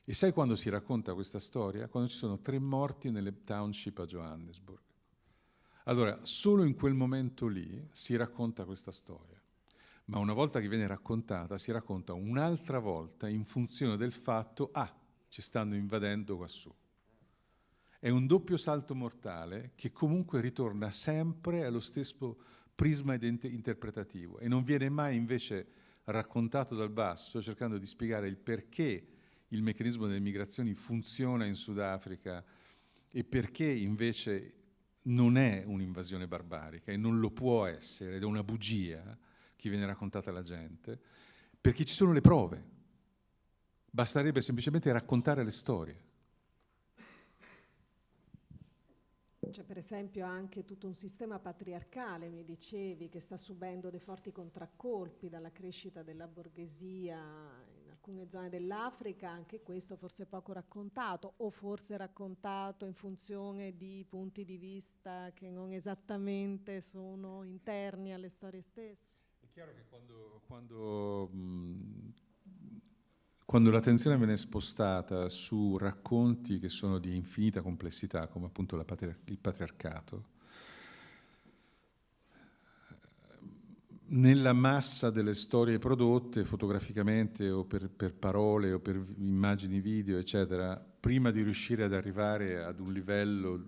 E sai quando si racconta questa storia? Quando ci sono 3 morti nelle township a Johannesburg. Allora, solo in quel momento lì si racconta questa storia. Ma una volta che viene raccontata, si racconta un'altra volta in funzione del fatto, ci stanno invadendo quassù. È un doppio salto mortale che comunque ritorna sempre allo stesso prisma interpretativo e non viene mai invece raccontato dal basso, cercando di spiegare il perché il meccanismo delle migrazioni funziona in Sudafrica e perché invece non è un'invasione barbarica e non lo può essere, ed è una bugia che viene raccontata alla gente, perché ci sono le prove. Basterebbe semplicemente raccontare le storie. C'è per esempio anche tutto un sistema patriarcale, mi dicevi, che sta subendo dei forti contraccolpi dalla crescita della borghesia in alcune zone dell'Africa, anche questo forse poco raccontato, o forse raccontato in funzione di punti di vista che non esattamente sono interni alle storie stesse. È chiaro che quando l'attenzione viene spostata su racconti che sono di infinita complessità, come appunto il patriarcato, nella massa delle storie prodotte fotograficamente o per parole o per immagini video, eccetera, prima di riuscire ad arrivare ad un livello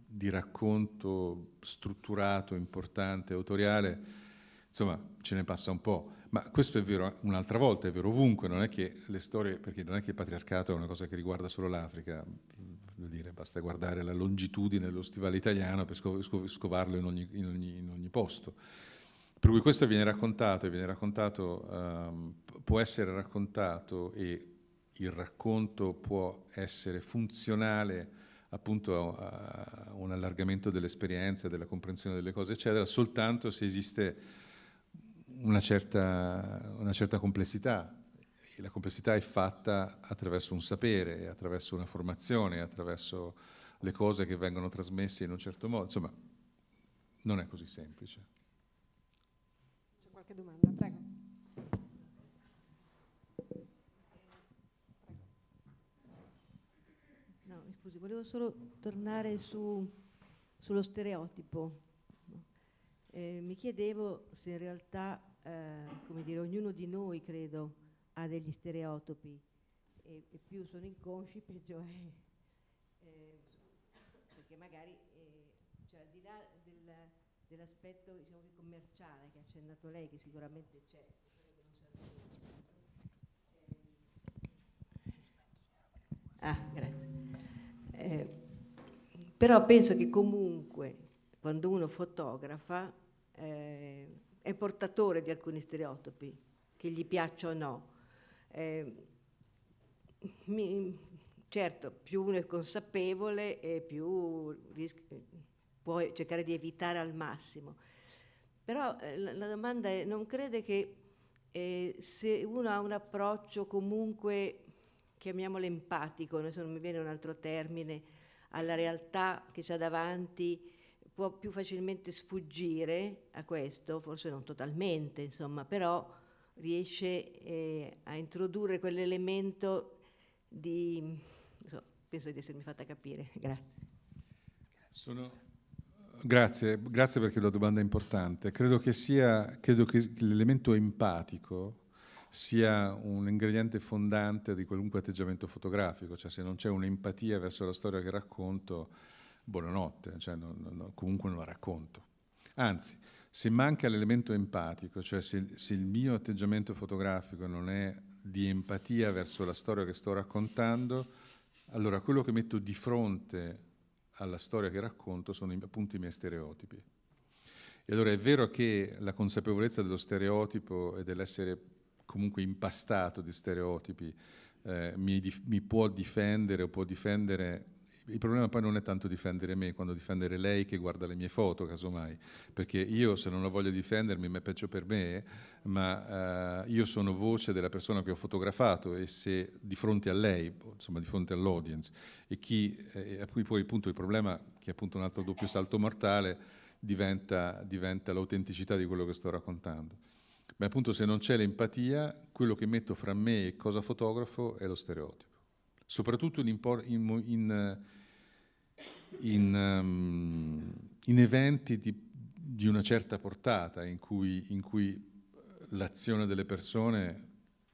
di racconto strutturato, importante, autoriale, insomma, ce ne passa un po'. Ma questo è vero un'altra volta, è vero ovunque, non è che le storie, perché non è che il patriarcato è una cosa che riguarda solo l'Africa, vuol dire, basta guardare la longitudine dello stivale italiano per scovarlo in ogni posto. Per cui questo viene raccontato, può essere raccontato e il racconto può essere funzionale appunto a un allargamento dell'esperienza, della comprensione delle cose, eccetera, soltanto se esiste una certa complessità, e la complessità è fatta attraverso un sapere, attraverso una formazione, attraverso le cose che vengono trasmesse in un certo modo, insomma, non è così semplice. C'è qualche domanda? Prego. No, scusi, volevo solo tornare sullo stereotipo. Mi chiedevo se in realtà, come dire, ognuno di noi, credo, ha degli stereotipi e più sono inconsci, peggio è. Perché magari, cioè, al di là dell'aspetto, diciamo, commerciale che ha accennato lei, che sicuramente c'è, grazie. Però penso che comunque, quando uno fotografa, è portatore di alcuni stereotipi, che gli piacciono o no. Certo, più uno è consapevole e più può cercare di evitare al massimo. Però la domanda è, non crede che se uno ha un approccio comunque, chiamiamolo empatico, adesso non mi viene un altro termine, alla realtà che c'ha davanti, può più facilmente sfuggire a questo, forse non totalmente, insomma, però riesce a introdurre quell'elemento di... penso di essermi fatta capire. Grazie. Grazie perché la domanda è importante. Credo che l'elemento empatico sia un ingrediente fondante di qualunque atteggiamento fotografico, cioè se non c'è un'empatia verso la storia che racconto, buonanotte, cioè comunque non la racconto. Anzi, se manca l'elemento empatico, cioè se il mio atteggiamento fotografico non è di empatia verso la storia che sto raccontando, allora quello che metto di fronte alla storia che racconto sono appunto i miei stereotipi. E allora è vero che la consapevolezza dello stereotipo e dell'essere comunque impastato di stereotipi mi può difendere o può difendere. Il problema poi non è tanto difendere me, quanto difendere lei che guarda le mie foto, casomai, perché io, se non la voglio difendermi, è peggio per me, ma io sono voce della persona che ho fotografato, e se di fronte a lei, insomma di fronte all'audience, e a cui poi appunto il problema, che è appunto un altro doppio salto mortale, diventa l'autenticità di quello che sto raccontando. Ma appunto, se non c'è l'empatia, quello che metto fra me e cosa fotografo è lo stereotipo. Soprattutto in eventi di una certa portata, in cui l'azione delle persone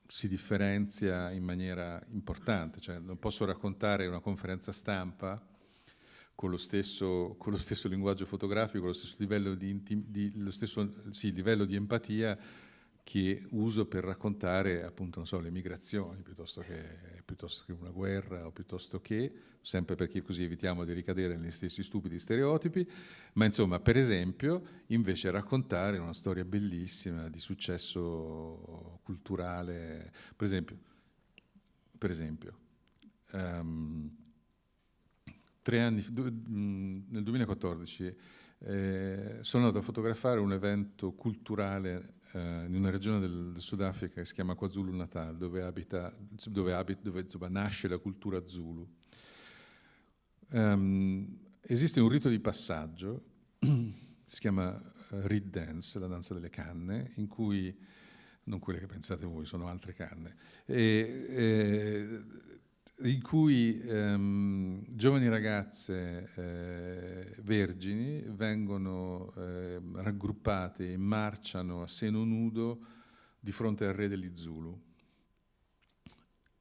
si differenzia in maniera importante. Cioè, non posso raccontare una conferenza stampa con lo stesso linguaggio fotografico, lo stesso livello livello di empatia che uso per raccontare, appunto, non so, le migrazioni, piuttosto che una guerra, o piuttosto che, sempre perché così evitiamo di ricadere negli stessi stupidi stereotipi, ma insomma, per esempio, invece raccontare una storia bellissima di successo culturale. Per esempio, nel 2014 sono andato a fotografare un evento culturale in una regione del Sudafrica che si chiama KwaZulu-Natal, dove nasce la cultura Zulu. Esiste un rito di passaggio, si chiama Reed Dance, la danza delle canne, in cui, non quelle che pensate voi, sono altre canne, in cui giovani ragazze vergini vengono raggruppate e marciano a seno nudo di fronte al re degli Zulu.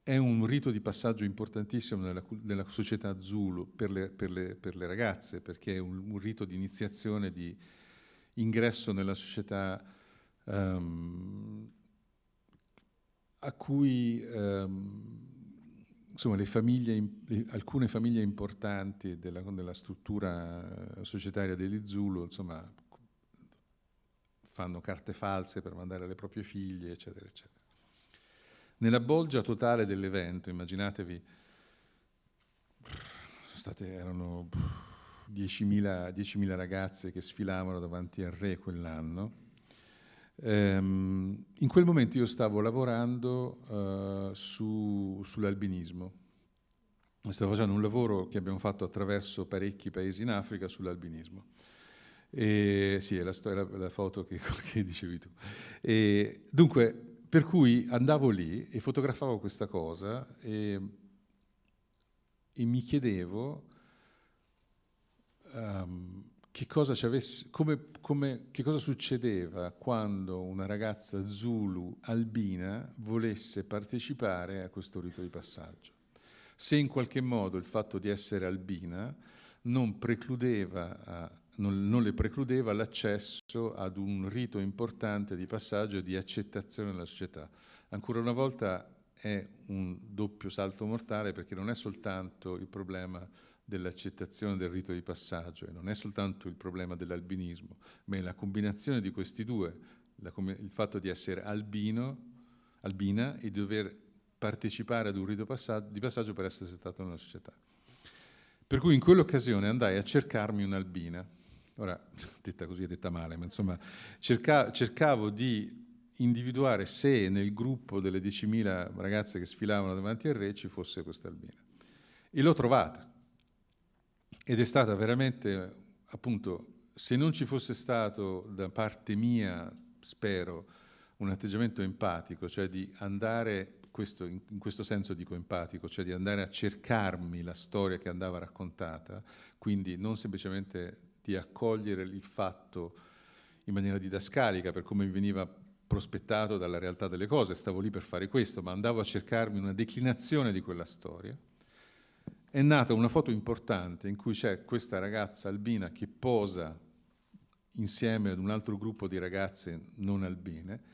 È un rito di passaggio importantissimo nella società Zulu per le ragazze, perché è un rito di iniziazione, di ingresso nella società a cui insomma, alcune famiglie importanti della struttura societaria degli Zulu, insomma, fanno carte false per mandare le proprie figlie, eccetera, eccetera. Nella bolgia totale dell'evento, immaginatevi, erano 10.000 ragazze che sfilavano davanti al re quell'anno. In quel momento io stavo lavorando sull'albinismo. Stavo facendo un lavoro che abbiamo fatto attraverso parecchi paesi in Africa sull'albinismo. Sì, è la foto che dicevi tu. Dunque, per cui andavo lì e fotografavo questa cosa e mi chiedevo che cosa succedeva quando una ragazza Zulu albina volesse partecipare a questo rito di passaggio. Se in qualche modo il fatto di essere albina non le precludeva l'accesso ad un rito importante di passaggio e di accettazione della società. Ancora una volta è un doppio salto mortale, perché non è soltanto il problema dell'accettazione del rito di passaggio e non è soltanto il problema dell'albinismo, ma è la combinazione di questi due, il fatto di essere albina e di dover partecipare ad un rito di passaggio per essere accettato nella società. Per cui in quell'occasione andai a cercarmi un'albina. Ora, detta così è detta male, ma insomma cercavo di individuare se nel gruppo delle 10.000 ragazze che sfilavano davanti al re ci fosse questa albina. E l'ho trovata. Ed è stata veramente, appunto, se non ci fosse stato da parte mia, spero, un atteggiamento empatico, cioè di andare, in questo senso dico empatico, cioè di andare a cercarmi la storia che andava raccontata, quindi non semplicemente di accogliere il fatto in maniera didascalica per come mi veniva prospettato dalla realtà delle cose, stavo lì per fare questo, ma andavo a cercarmi una declinazione di quella storia. È nata una foto importante in cui c'è questa ragazza albina che posa insieme ad un altro gruppo di ragazze non albine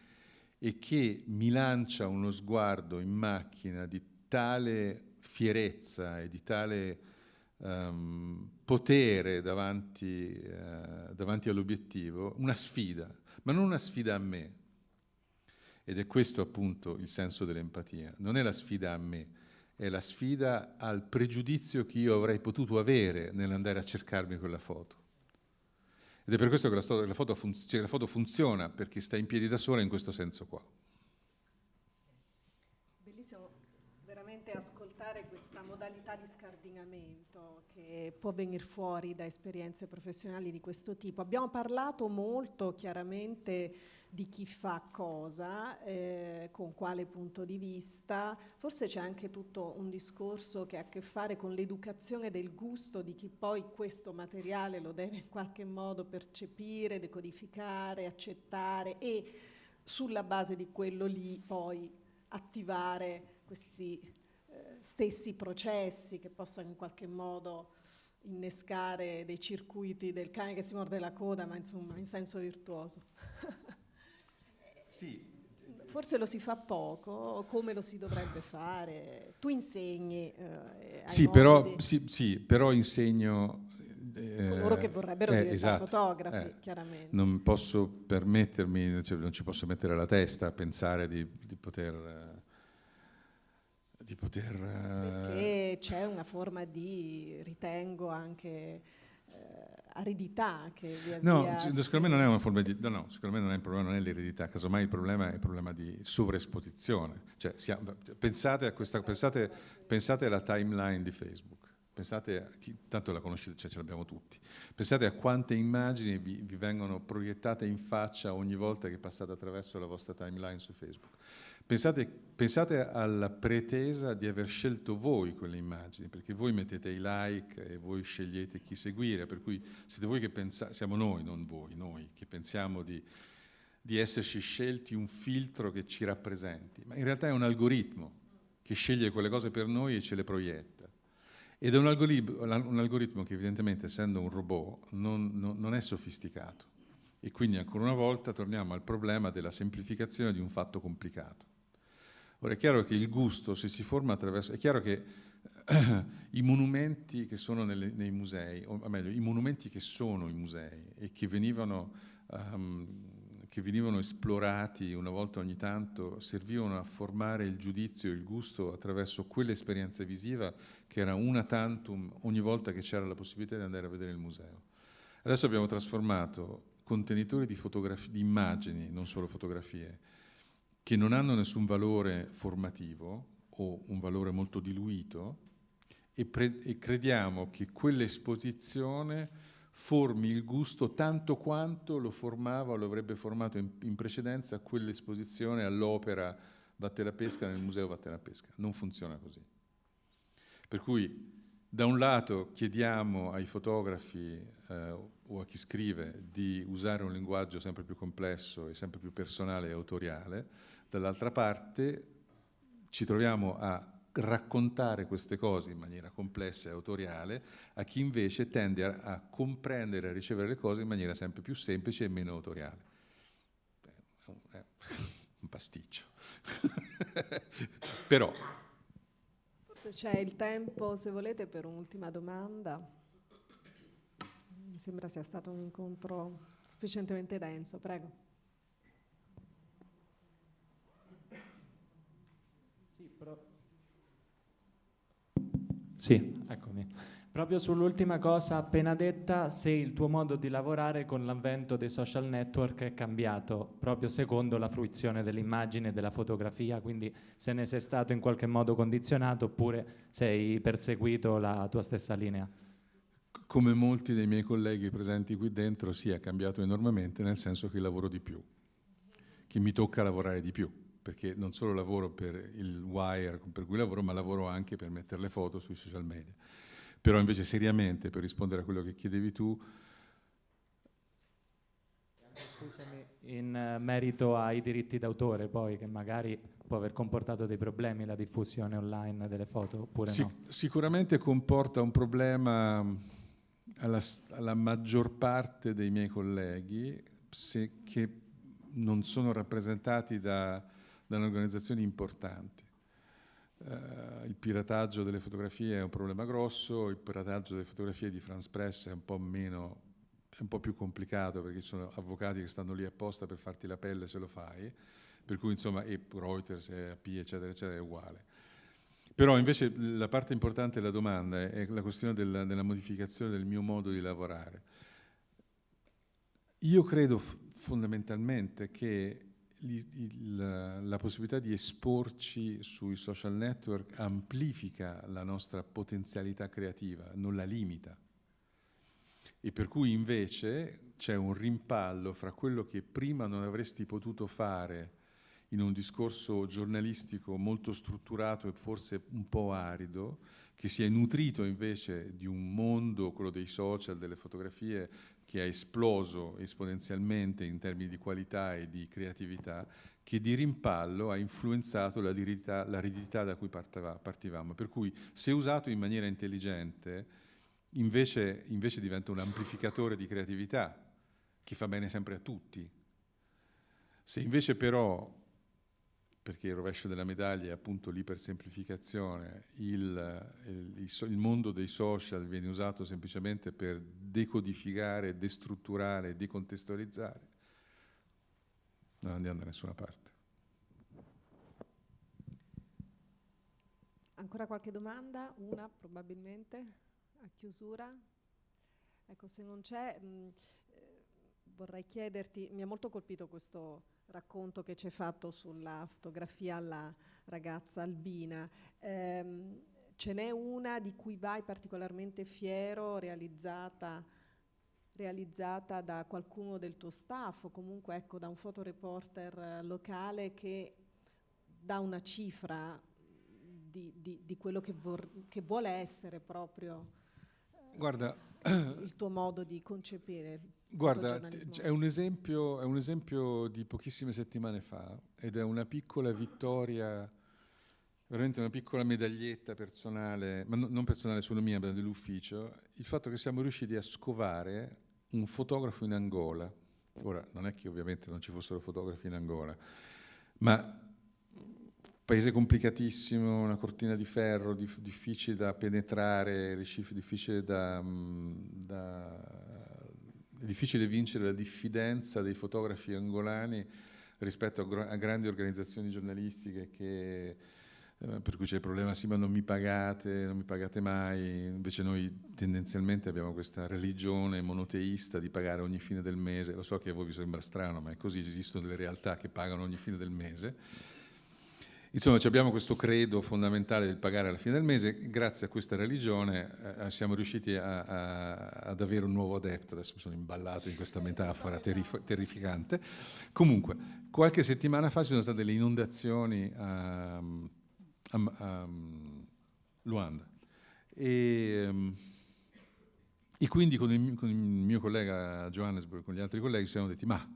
e che mi lancia uno sguardo in macchina di tale fierezza e di tale potere davanti all'obiettivo, una sfida, ma non una sfida a me. Ed è questo appunto il senso dell'empatia. Non è la sfida a me, è la sfida al pregiudizio che io avrei potuto avere nell'andare a cercarmi quella foto. Ed è per questo che la foto funziona, perché sta in piedi da sola in questo senso qua. Bellissimo veramente ascoltare questa modalità di scardinamento che può venire fuori da esperienze professionali di questo tipo. Abbiamo parlato molto chiaramente di chi fa cosa, con quale punto di vista. Forse c'è anche tutto un discorso che ha a che fare con l'educazione del gusto di chi poi questo materiale lo deve in qualche modo percepire, decodificare, accettare e sulla base di quello lì poi attivare questi stessi processi che possano in qualche modo innescare dei circuiti del cane che si morde la coda, ma insomma in senso virtuoso. Sì. Forse lo si fa poco, come lo si dovrebbe fare. Tu insegni sì, però insegno coloro che vorrebbero diventare esatto, fotografi, chiaramente. Non posso permettermi, cioè, non ci posso mettere la testa a pensare di poter perché c'è una forma di, ritengo, anche aridità che via via secondo me non è una forma di secondo me non è il problema, non è l'eredità, casomai il problema è il problema di sovraesposizione. Cioè, pensate alla timeline di Facebook, pensate tanto la conoscete, cioè ce l'abbiamo tutti, pensate a quante immagini vi vengono proiettate in faccia ogni volta che passate attraverso la vostra timeline su Facebook. Pensate alla pretesa di aver scelto voi quelle immagini, perché voi mettete i like e voi scegliete chi seguire, per cui siete voi che pensate, siamo noi, non voi, noi che pensiamo di esserci scelti un filtro che ci rappresenti, ma in realtà è un algoritmo che sceglie quelle cose per noi e ce le proietta. Ed è un algoritmo che evidentemente, essendo un robot, non è sofisticato. E quindi ancora una volta torniamo al problema della semplificazione di un fatto complicato. Ora è chiaro che il gusto, se si forma attraverso... È chiaro che i monumenti che sono nei musei, o meglio, i monumenti che sono i musei e che venivano esplorati una volta ogni tanto, servivano a formare il giudizio e il gusto attraverso quell'esperienza visiva che era una tantum ogni volta che c'era la possibilità di andare a vedere il museo. Adesso abbiamo trasformato contenitori di immagini, non solo fotografie, che non hanno nessun valore formativo o un valore molto diluito e crediamo che quell'esposizione formi il gusto tanto quanto lo formava o lo avrebbe formato in precedenza quell'esposizione all'opera Vatte la pesca nel museo Vatte la pesca. Non funziona così. Per cui da un lato chiediamo ai fotografi o a chi scrive di usare un linguaggio sempre più complesso e sempre più personale e autoriale, dall'altra parte ci troviamo a raccontare queste cose in maniera complessa e autoriale a chi invece tende a comprendere e a ricevere le cose in maniera sempre più semplice e meno autoriale. È un pasticcio. Però... Forse c'è il tempo, se volete, per un'ultima domanda. Mi sembra sia stato un incontro sufficientemente denso. Prego. Sì, eccomi. Proprio sull'ultima cosa appena detta, se il tuo modo di lavorare con l'avvento dei social network è cambiato proprio secondo la fruizione dell'immagine e della fotografia, quindi se ne sei stato in qualche modo condizionato oppure se hai perseguito la tua stessa linea. Come molti dei miei colleghi presenti qui dentro, sì, è cambiato enormemente, nel senso che lavoro di più, che mi tocca lavorare di più, perché non solo lavoro per il wire per cui lavoro, ma lavoro anche per mettere le foto sui social media. Però invece seriamente, per rispondere a quello che chiedevi tu... Scusami, in merito ai diritti d'autore poi, che magari può aver comportato dei problemi la diffusione online delle foto, oppure no? Sicuramente comporta un problema alla maggior parte dei miei colleghi che non sono rappresentati da organizzazioni importanti. il pirataggio delle fotografie è un problema grosso, il pirataggio delle fotografie di France Press è un po' meno, è un po' più complicato, perché ci sono avvocati che stanno lì apposta per farti la pelle se lo fai, per cui insomma, e Reuters, e AP, eccetera, eccetera, è uguale. Però invece la parte importante della domanda è la questione della modificazione del mio modo di lavorare. Io credo fondamentalmente che la possibilità di esporci sui social network amplifica la nostra potenzialità creativa, non la limita. E per cui invece c'è un rimpallo fra quello che prima non avresti potuto fare in un discorso giornalistico molto strutturato e forse un po' arido, che si è nutrito invece di un mondo, quello dei social, delle fotografie, che è esploso esponenzialmente in termini di qualità e di creatività, che di rimpallo ha influenzato l'aridità da cui partivamo. Per cui, se usato in maniera intelligente, invece diventa un amplificatore di creatività, che fa bene sempre a tutti. Se invece però, perché il rovescio della medaglia è appunto l'ipersemplificazione, il mondo dei social viene usato semplicemente per decodificare, destrutturare, decontestualizzare, non andiamo da nessuna parte. Ancora qualche domanda? Una probabilmente, a chiusura. Ecco, se non c'è, vorrei chiederti, mi ha molto colpito questo racconto che ci hai fatto sulla fotografia alla ragazza albina. Ce n'è una di cui vai particolarmente fiero, realizzata da qualcuno del tuo staff o comunque ecco, da un fotoreporter locale che dà una cifra di quello che vuole essere proprio il tuo modo di concepire? Guarda, è un esempio di pochissime settimane fa ed è una piccola vittoria, veramente una piccola medaglietta personale, ma non personale solo mia, ma dell'ufficio, il fatto che siamo riusciti a scovare un fotografo in Angola. Ora, non è che ovviamente non ci fossero fotografi in Angola, ma paese complicatissimo, una cortina di ferro, difficile da penetrare, difficile difficile vincere la diffidenza dei fotografi angolani rispetto a grandi organizzazioni giornalistiche per cui c'è il problema, sì ma non mi pagate mai, invece noi tendenzialmente abbiamo questa religione monoteista di pagare ogni fine del mese, lo so che a voi vi sembra strano ma è così, esistono delle realtà che pagano ogni fine del mese. Insomma, abbiamo questo credo fondamentale del pagare alla fine del mese. Grazie a questa religione siamo riusciti ad avere un nuovo adepto. Adesso mi sono imballato in questa metafora terrificante. Comunque, qualche settimana fa ci sono state le inondazioni a Luanda. E quindi con il mio collega a Johannesburg, con gli altri colleghi, ci siamo detti, ma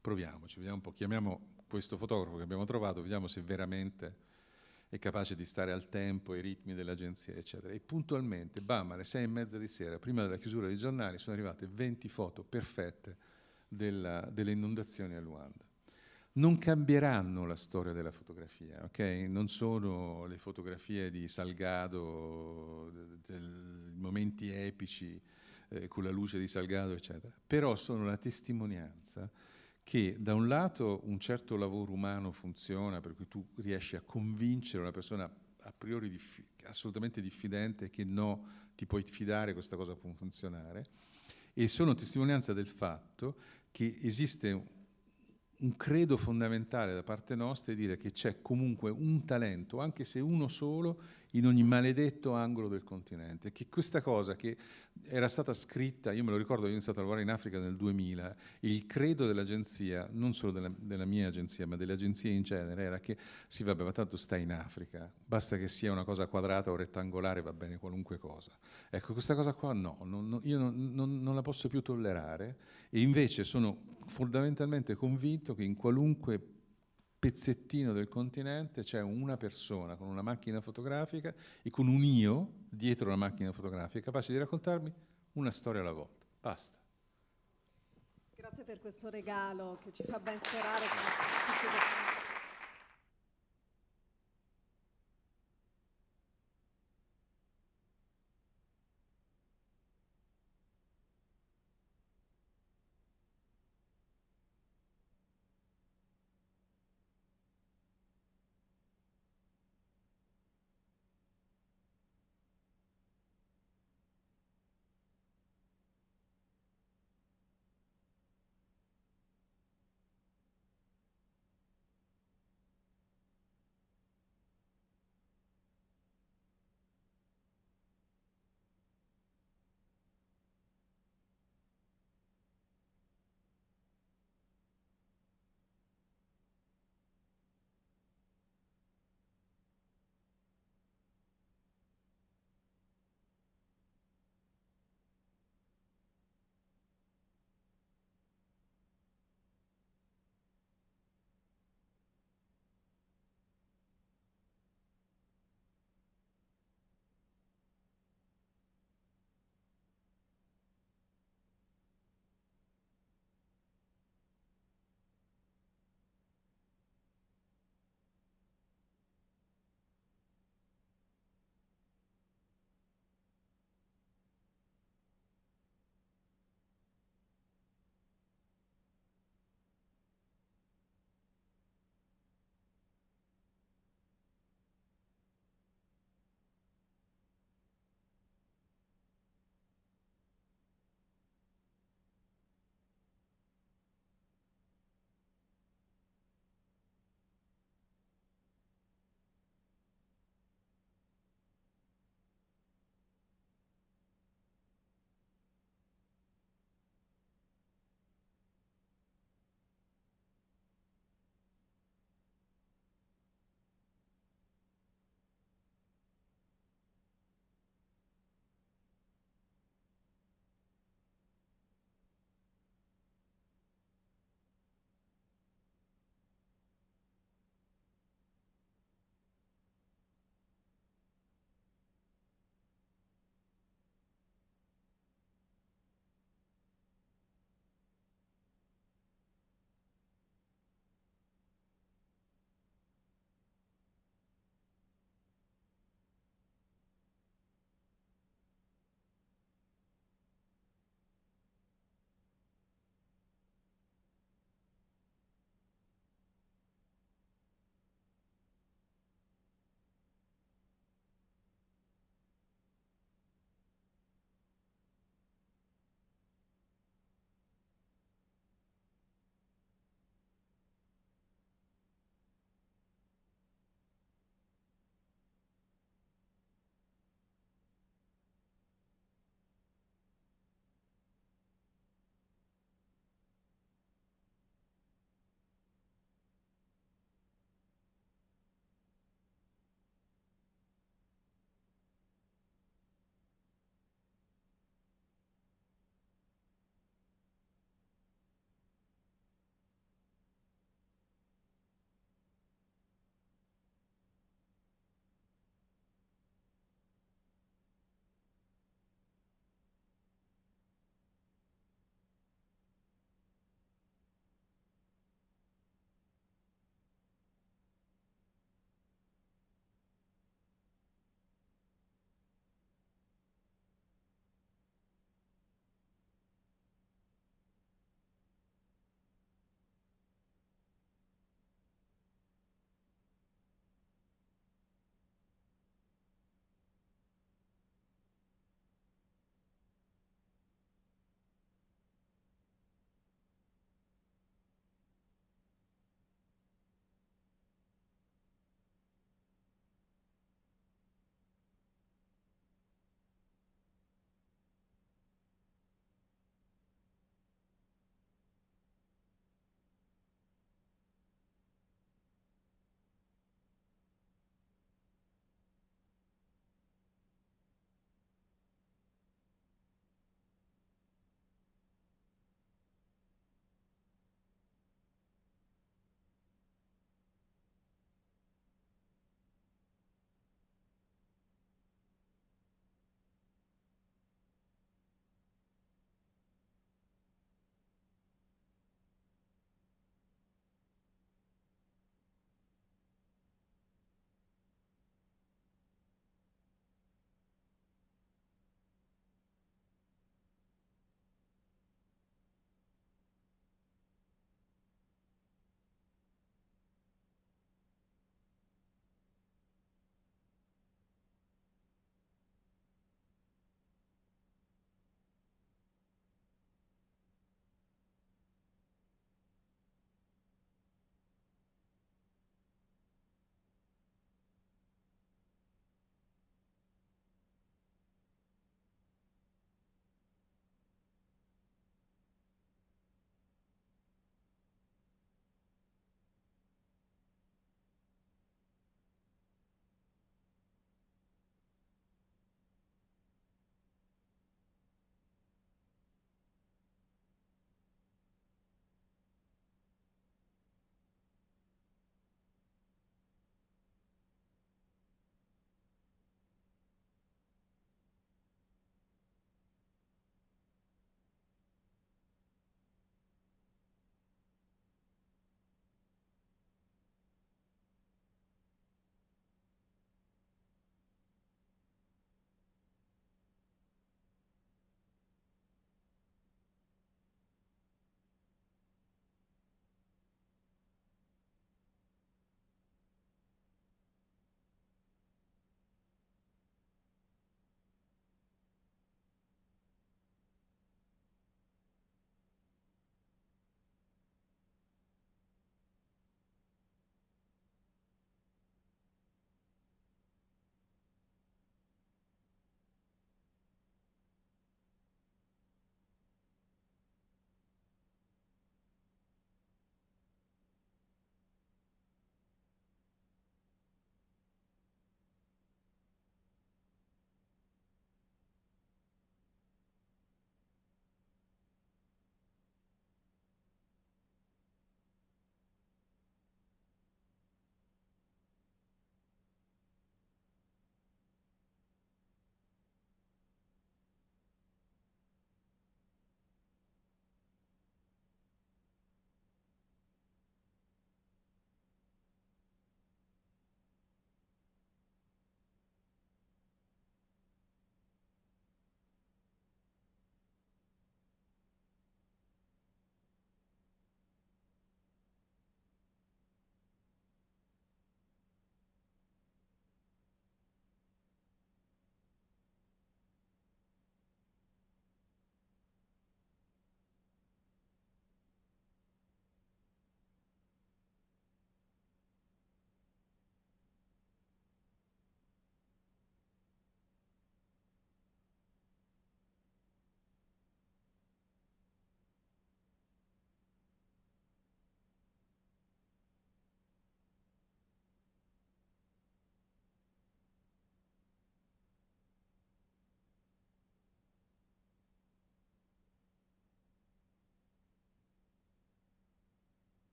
proviamoci, vediamo un po', chiamiamo questo fotografo che abbiamo trovato, vediamo se veramente è capace di stare al tempo, ai ritmi dell'agenzia, eccetera. E puntualmente, bam, alle 6:30 di sera, prima della chiusura dei giornali, sono arrivate 20 foto perfette delle inondazioni a Luanda. Non cambieranno la storia della fotografia, ok? Non sono le fotografie di Salgado, momenti epici con la luce di Salgado, eccetera. Però sono la testimonianza che da un lato un certo lavoro umano funziona, per cui tu riesci a convincere una persona a priori assolutamente diffidente che no, ti puoi fidare, questa cosa può funzionare, e sono testimonianza del fatto che esiste un credo fondamentale da parte nostra di dire che c'è comunque un talento, anche se uno solo, in ogni maledetto angolo del continente. Che questa cosa che era stata scritta, io me lo ricordo, io ho iniziato a lavorare in Africa nel 2000, e il credo dell'agenzia, non solo della mia agenzia, ma delle agenzie in genere, era che sì, vabbè, ma tanto stai in Africa, basta che sia una cosa quadrata o rettangolare, va bene qualunque cosa. Ecco, questa cosa qua no, io non la posso più tollerare, e invece sono fondamentalmente convinto che in qualunque pezzettino del continente c'è una persona con una macchina fotografica e con un io dietro la macchina fotografica capace di raccontarmi una storia alla volta. Basta. Grazie per questo regalo che ci fa ben sperare che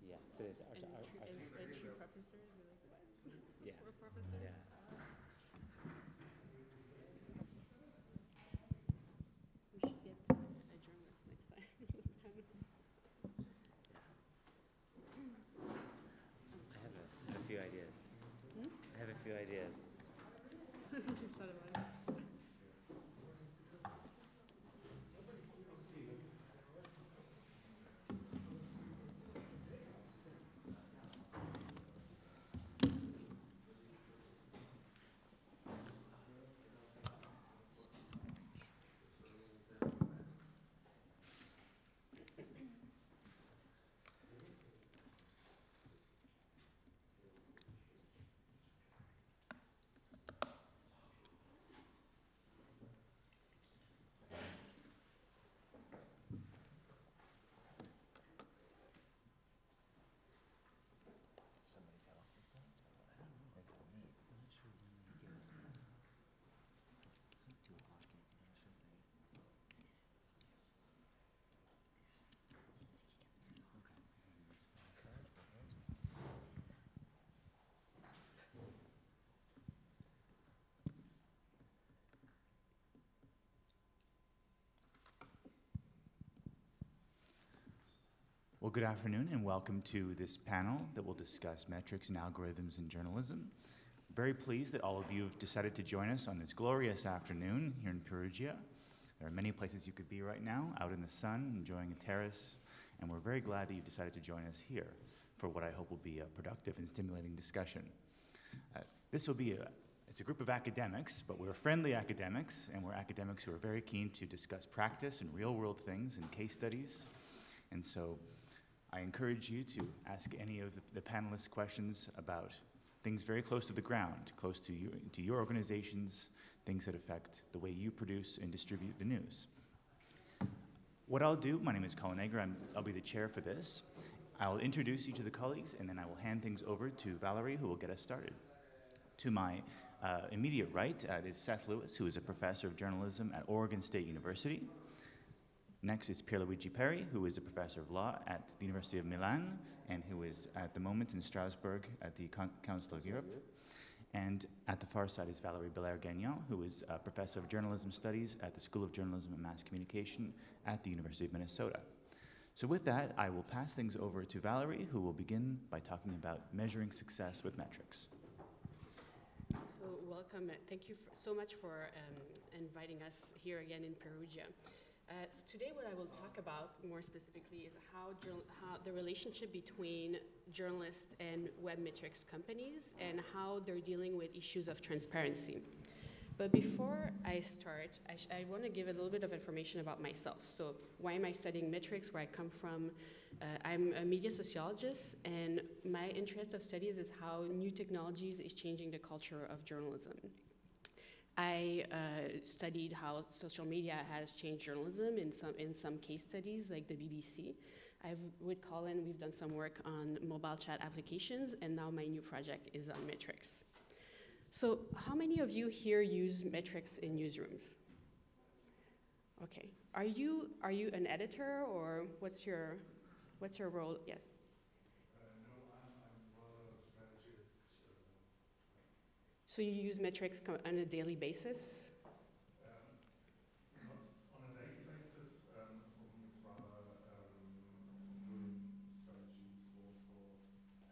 Yeah, today's our And true professors, yeah. For professors. Yeah. We should get a journalist next time. I have a few ideas. I have a few ideas. Thought about it. Well, good afternoon and welcome to this panel that will discuss metrics and algorithms in journalism. Very pleased that all of you have decided to join us on this glorious afternoon here in Perugia. There are many places you could be right now, out in the sun, enjoying a terrace, and we're very glad that you've decided to join us here for what I hope will be a productive and stimulating discussion. This will be it's a group of academics, but we're friendly academics, and we're academics who are very keen to discuss practice and real-world things and case studies. And so I encourage you to ask any of the panelists questions about things very close to the ground, close to your organizations, things that affect the way you produce and distribute the news. What I'll do, my name is Colin Egger, I'll be the chair for this. I'll introduce each of the colleagues, and then I will hand things over to Valerie, who will get us started. To my immediate right is Seth Lewis, who is a professor of journalism at Oregon State University. Next is Pierluigi Perri, who is a professor of law at the University of Milan and who is at the moment in Strasbourg at the Council of Europe. And at the far side is Valerie Belair-Gagnon, who is a professor of journalism studies at the School of Journalism and Mass Communication at the University of Minnesota. So with that, I will pass things over to Valerie, who will begin by talking about measuring success with metrics. So welcome. Thank you so much for inviting us here again in Perugia. So today what I will talk about more specifically is how the relationship between journalists and web metrics companies and how they're dealing with issues of transparency. But before I start, I want to give a little bit of information about myself. So why am I studying metrics, where I come from? I'm a media sociologist, and my interest of studies is how new technologies is changing the culture of journalism. I studied how social media has changed journalism in some case studies, like the BBC. With Colin, we've done some work on mobile chat applications, and now my new project is on metrics. So how many of you here use metrics in newsrooms? Okay. Are you an editor, or what's your role? Yeah. So you use metrics on a daily basis? Not on a daily basis. For me, it's rather doing strategies for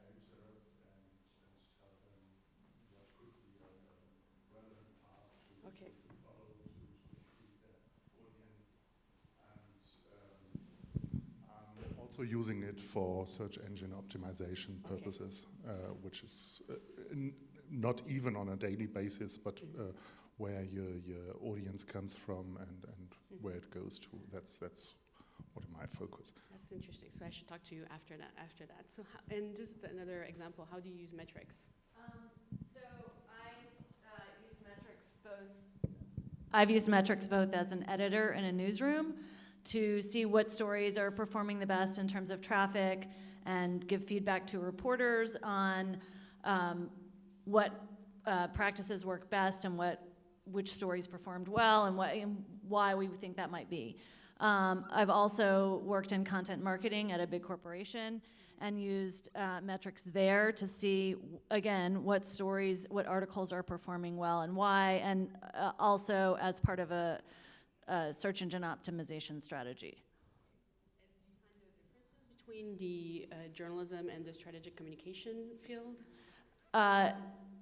editors and tell them what could be a relevant path to follow to increase their audience. And I'm also using it for search engine optimization purposes, which is not even on a daily basis, but where your audience comes from and where it goes to. That's what my focus. That's interesting. So I should talk to you after that. So and just another example, how do you use metrics? So I've used metrics both as an editor in a newsroom to see what stories are performing the best in terms of traffic and give feedback to reporters on what practices work best and which stories performed well and why we think that might be. I've also worked in content marketing at a big corporation, and used metrics there to see, again, what stories, what articles are performing well and why, and also as part of a search engine optimization strategy. Between the journalism and the strategic communication field?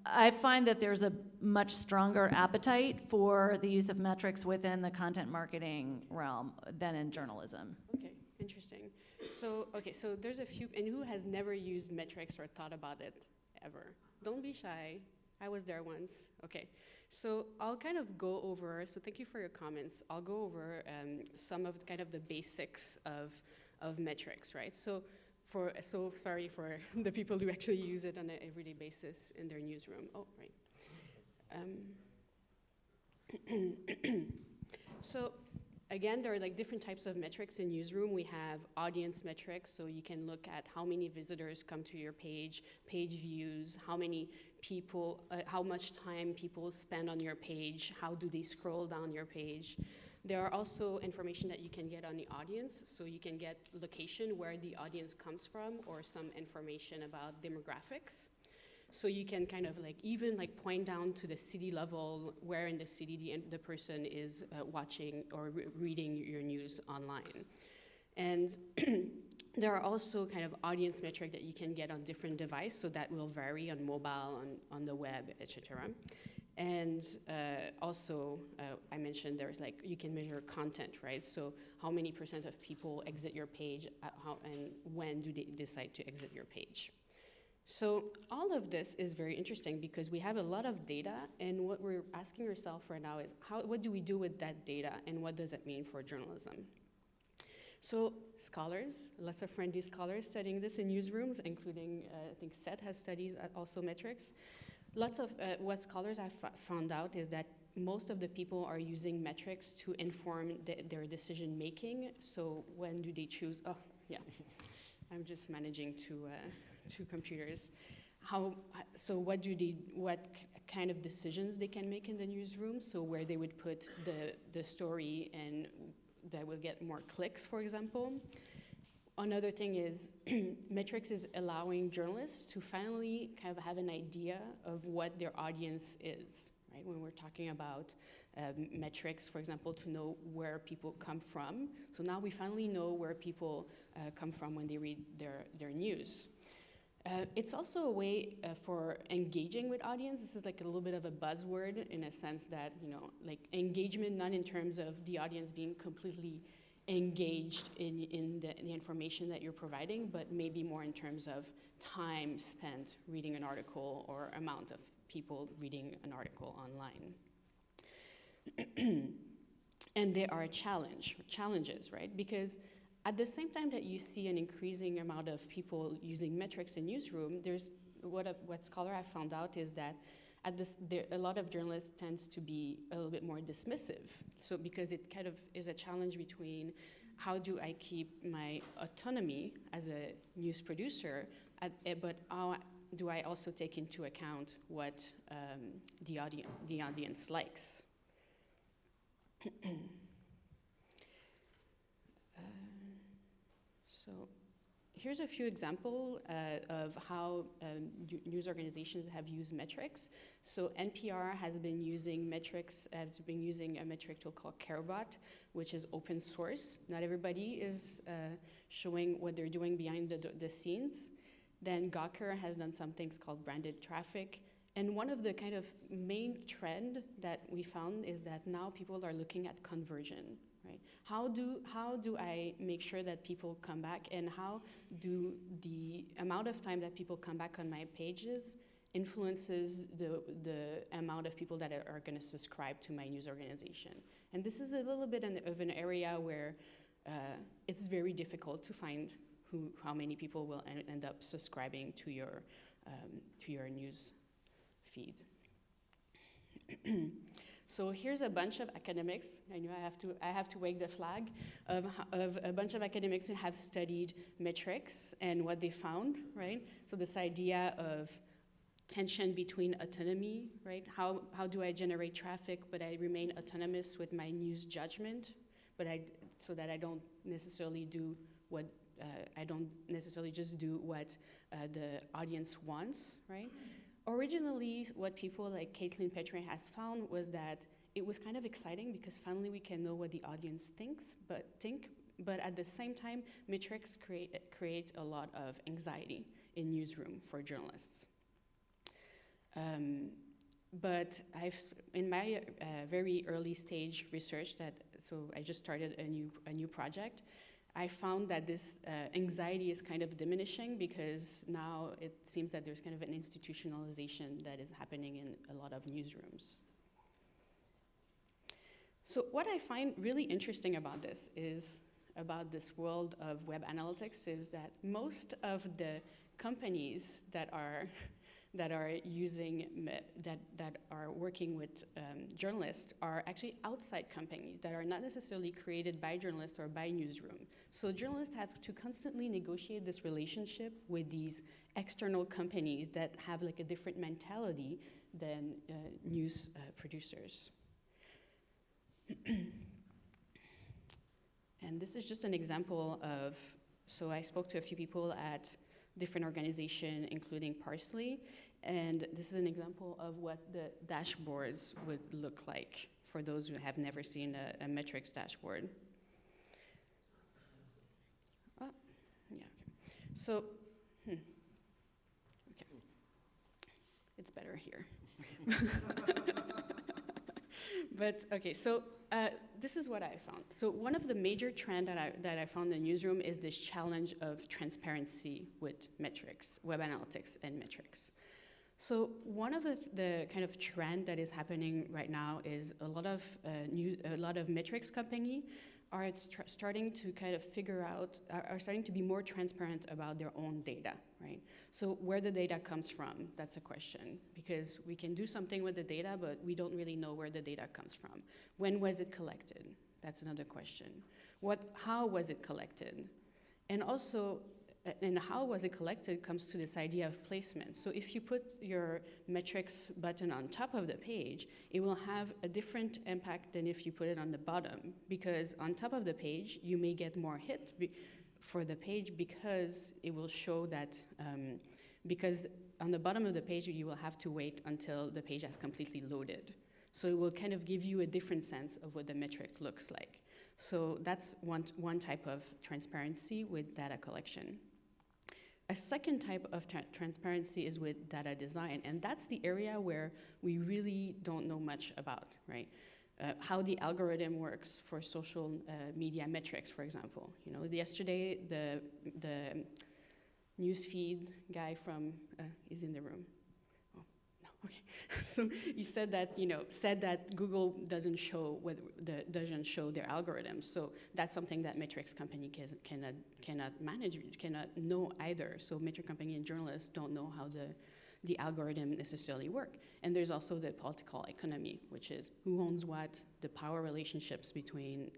I find that there's a much stronger appetite for the use of metrics within the content marketing realm than in journalism. Okay, interesting. So, okay, so there's a few, and who has never used metrics or thought about it ever? Don't be shy. I was there once. Okay, so I'll kind of go over, so thank you for your comments. I'll go over some of kind of the basics of metrics, right? So sorry for the people who actually use it on an everyday basis in their newsroom. Oh, right. So again, there are like different types of metrics in newsroom. We have audience metrics, so you can look at how many visitors come to your page, page views, how many people, how much time people spend on your page, how do they scroll down your page. There are also information that you can get on the audience, so you can get location where the audience comes from or some information about demographics. So you can kind of like even like point down to the city level where in the city the person is watching or reading your news online. And there are also kind of audience metric that you can get on different devices, so that will vary on mobile, on the web, etc. And also, I mentioned there's like, you can measure content, right? So how many % of people exit your page, and when do they decide to exit your page? So all of this is very interesting because we have a lot of data, and what we're asking ourselves right now is, what do we do with that data, and what does it mean for journalism? So scholars, lots of friendly scholars studying this in newsrooms, including, I think Seth has studies also metrics. Lots of what scholars have found out is that most of the people are using metrics to inform their decision making. So when do they choose? Oh, yeah, I'm just managing two computers. So what kind of decisions they can make in the newsroom? So where they would put the story and that will get more clicks, for example. Another thing is metrics is allowing journalists to finally kind of have an idea of what their audience is, right? When we're talking about metrics, for example, to know where people come from. So now we finally know where people come from when they read their news. It's also a way for engaging with audience. This is like a little bit of a buzzword in a sense that, you know, like engagement, not in terms of the audience being completely engaged in the information that you're providing, but maybe more in terms of time spent reading an article or amount of people reading an article online. And there are challenges, right? Because at the same time that you see an increasing amount of people using metrics in newsroom, there's what scholar have found out is that a lot of journalists tends to be a little bit more dismissive. So because it kind of is a challenge between how do I keep my autonomy as a news producer, but how do I also take into account what the audience likes? So here's a few examples of how news organizations have used metrics. So NPR has been using metrics, has been using a metric tool called CareBot, which is open source. Not everybody is showing what they're doing behind the scenes. Then Gawker has done some things called branded traffic. And one of the kind of main trend that we found is that now people are looking at conversion. Right? How do I make sure that people come back, and how do the amount of time that people come back on my pages influences the amount of people that are going to subscribe to my news organization? And this is a little bit of an area where it's very difficult to find how many people will end up subscribing to your news feed. So here's a bunch of academics. I know I have to wave the flag of a bunch of academics who have studied metrics and what they found, right? So this idea of tension between autonomy, right? How do I generate traffic, but I remain autonomous with my news judgment, so that I don't necessarily do what I don't necessarily just do what the audience wants, right? Originally, what people like Caitlin Petre has found was that it was kind of exciting because finally we can know what the audience thinks, but at the same time, metrics create a lot of anxiety in newsroom for journalists. But in my very early stage research so I just started a new project, I found that this anxiety is kind of diminishing because now it seems that there's kind of an institutionalization that is happening in a lot of newsrooms. So what I find really interesting about this world of web analytics is that most of the companies that are working with journalists are actually outside companies that are not necessarily created by journalists or by newsroom. So journalists have to constantly negotiate this relationship with these external companies that have like a different mentality than news producers. And this is just an example of, so I spoke to a few people at different organizations, including Parsley, and this is an example of what the dashboards would look like for those who have never seen a metrics dashboard. Oh, yeah, okay. So, okay. It's better here. But okay, so this is what I found. So one of the major trends that I found in the newsroom is this challenge of transparency with metrics, web analytics and metrics. So one of the kind of trend that is happening right now is a lot of metrics company are starting to kind of figure out, are starting to be more transparent about their own data, right? So where the data comes from, that's a question, because we can do something with the data, but we don't really know where the data comes from. When was it collected? That's another question. How was it collected? And also, and how was it collected comes to this idea of placement. So if you put your metrics button on top of the page, it will have a different impact than if you put it on the bottom, because on top of the page, you may get more hit for the page because it will show that, because on the bottom of the page, you will have to wait until the page has completely loaded. So it will kind of give you a different sense of what the metric looks like. So that's one type of transparency with data collection. A second type of transparency is with data design, and that's the area where we really don't know much about, right? How the algorithm works for social media metrics, for example. You know, yesterday the newsfeed guy from is in the room. Oh no, okay. So he said that Google doesn't show their algorithms. So that's something that metrics company cannot manage, cannot know either. So metric company and journalists don't know how the algorithm necessarily work. And there's also the political economy, which is who owns what, the power relationships between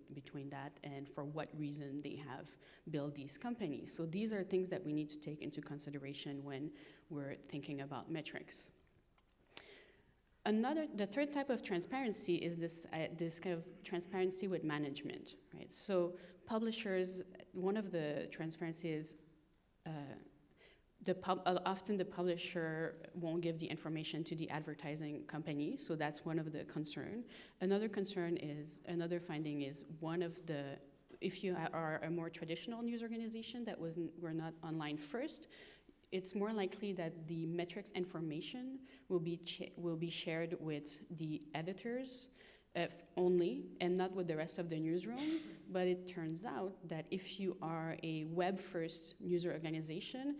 that, and for what reason they have built these companies. So these are things that we need to take into consideration when we're thinking about metrics. The third type of transparency is this kind of transparency with management, right? So publishers, one of the transparency is often the publisher won't give the information to the advertising company, so that's one of the concern. Another finding is if you are a more traditional news organization that were not online first, it's more likely that the metrics information will be shared with the editors only and not with the rest of the newsroom. But it turns out that if you are a web-first news organization,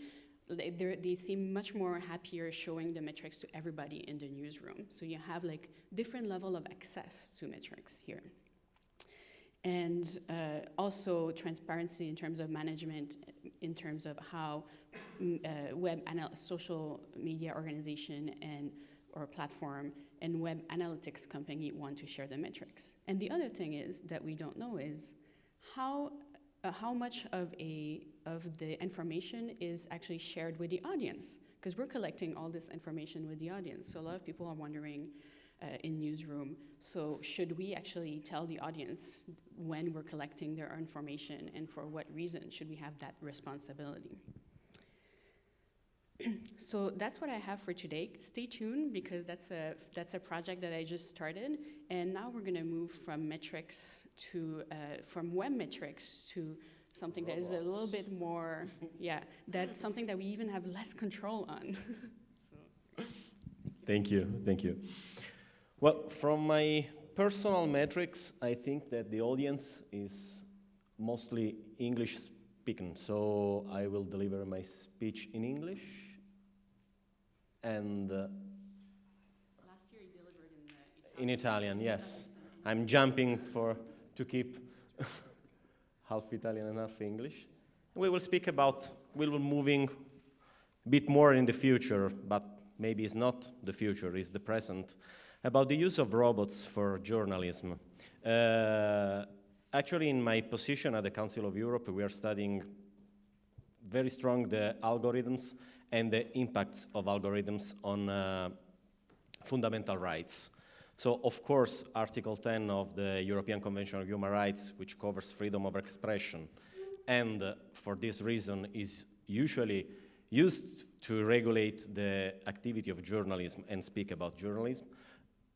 they seem much more happier showing the metrics to everybody in the newsroom. So you have like different level of access to metrics here. And also transparency in terms of management, in terms of how social media organization or platform and web analytics company want to share the metrics. And the other thing is that we don't know is how much of the information is actually shared with the audience, because we're collecting all this information with the audience. So a lot of people are wondering in newsroom. So should we actually tell the audience when we're collecting their information and for what reason should we have that responsibility? So that's what I have for today. Stay tuned because that's a project that I just started, and now we're going to move from metrics to from web metrics to something that is a little bit more, that's something that we even have less control on. Thank you. Well, from my personal metrics, I think that the audience is mostly English speaking, so I will deliver my speech in English. And last year you delivered in Italian, yes. I'm jumping to keep half Italian and half English. We will moving a bit more in the future, but maybe it's not the future, it's the present, about the use of robots for journalism. Actually, in my position at the Council of Europe, we are studying very strong the algorithms and the impacts of algorithms on fundamental rights. So, of course, Article 10 of the European Convention on Human Rights, which covers freedom of expression, and for this reason is usually used to regulate the activity of journalism and speak about journalism,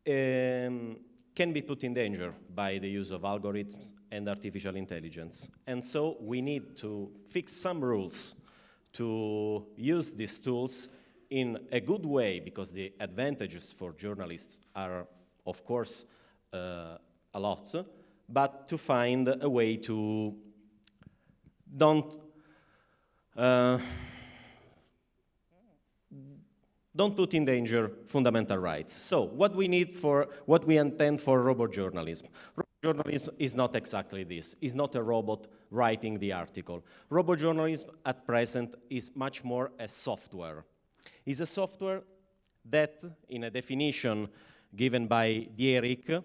can be put in danger by the use of algorithms and artificial intelligence. And so we need to fix some rules to use these tools in a good way, because the advantages for journalists are, of course, a lot, but to find a way to don't put in danger fundamental rights. So what we intend for robot journalism. Robot journalism is not exactly this. It's not a robot writing the article. Robot journalism at present is much more a software. It's a software that, in a definition given by Dierik,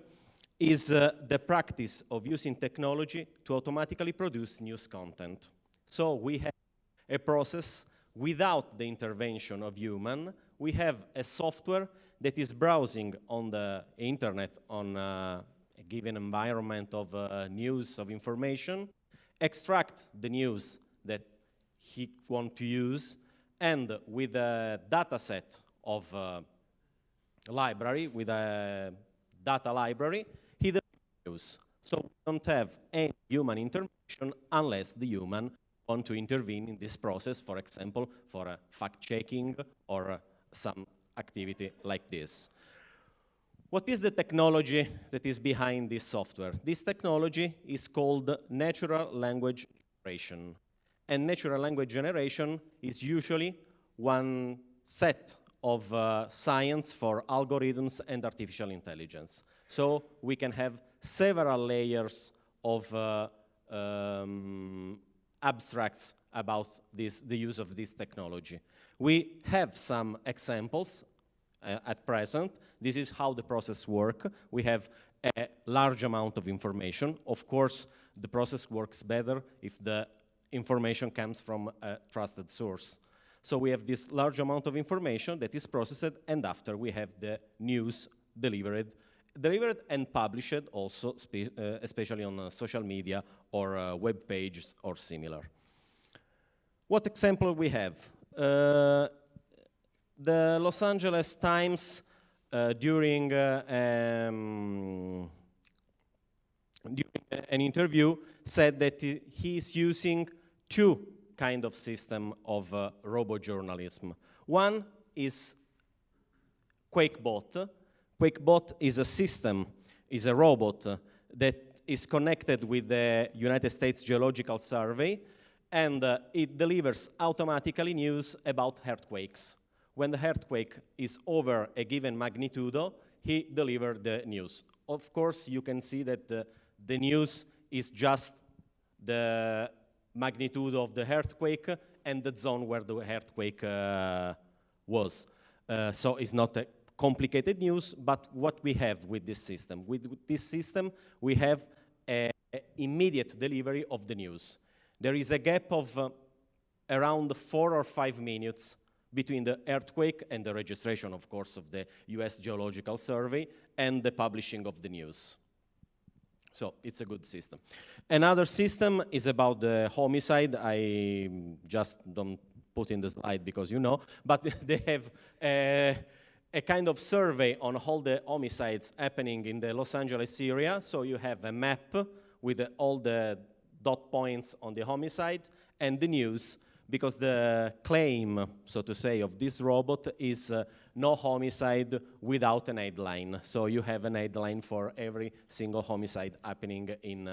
is the practice of using technology to automatically produce news content. So we have a process without the intervention of human. We have a software that is browsing on the internet on a given environment of news, of information, extract the news that he wants to use, and with a data set of library, with a data library, he delivers news. So we don't have any human intervention unless the human want to intervene in this process, for example, for fact-checking or some activity like this. What is the technology that is behind this software? This technology is called natural language generation. And natural language generation is usually one set of science for algorithms and artificial intelligence. So we can have several layers of abstracts about the use of this technology. We have some examples at present. This is how the process works. We have a large amount of information. Of course, the process works better if the information comes from a trusted source. So we have this large amount of information that is processed, and after we have the news delivered and published also, especially on social media or web pages or similar. What example we have? The Los Angeles Times during an interview said that he is using two kind of system of robot journalism. One is QuakeBot. QuakeBot is a system, is a robot that is connected with the United States Geological Survey, and it delivers automatically news about earthquakes. When the earthquake is over a given magnitude, he delivers the news. Of course, you can see that the news is just the magnitude of the earthquake and the zone where the earthquake was. So it's not a complicated news, but what we have with this system. With this system, we have an immediate delivery of the news. There is a gap of around 4 or 5 minutes between the earthquake and the registration, of course, of the US Geological Survey and the publishing of the news. So it's a good system. Another system is about the homicide. I just don't put in the slide because you know, but they have a kind of survey on all the homicides happening in the Los Angeles area. So you have a map with all the dot points on the homicide and the news, because the claim, so to say, of this robot is no homicide without an headline. So you have an headline for every single homicide happening in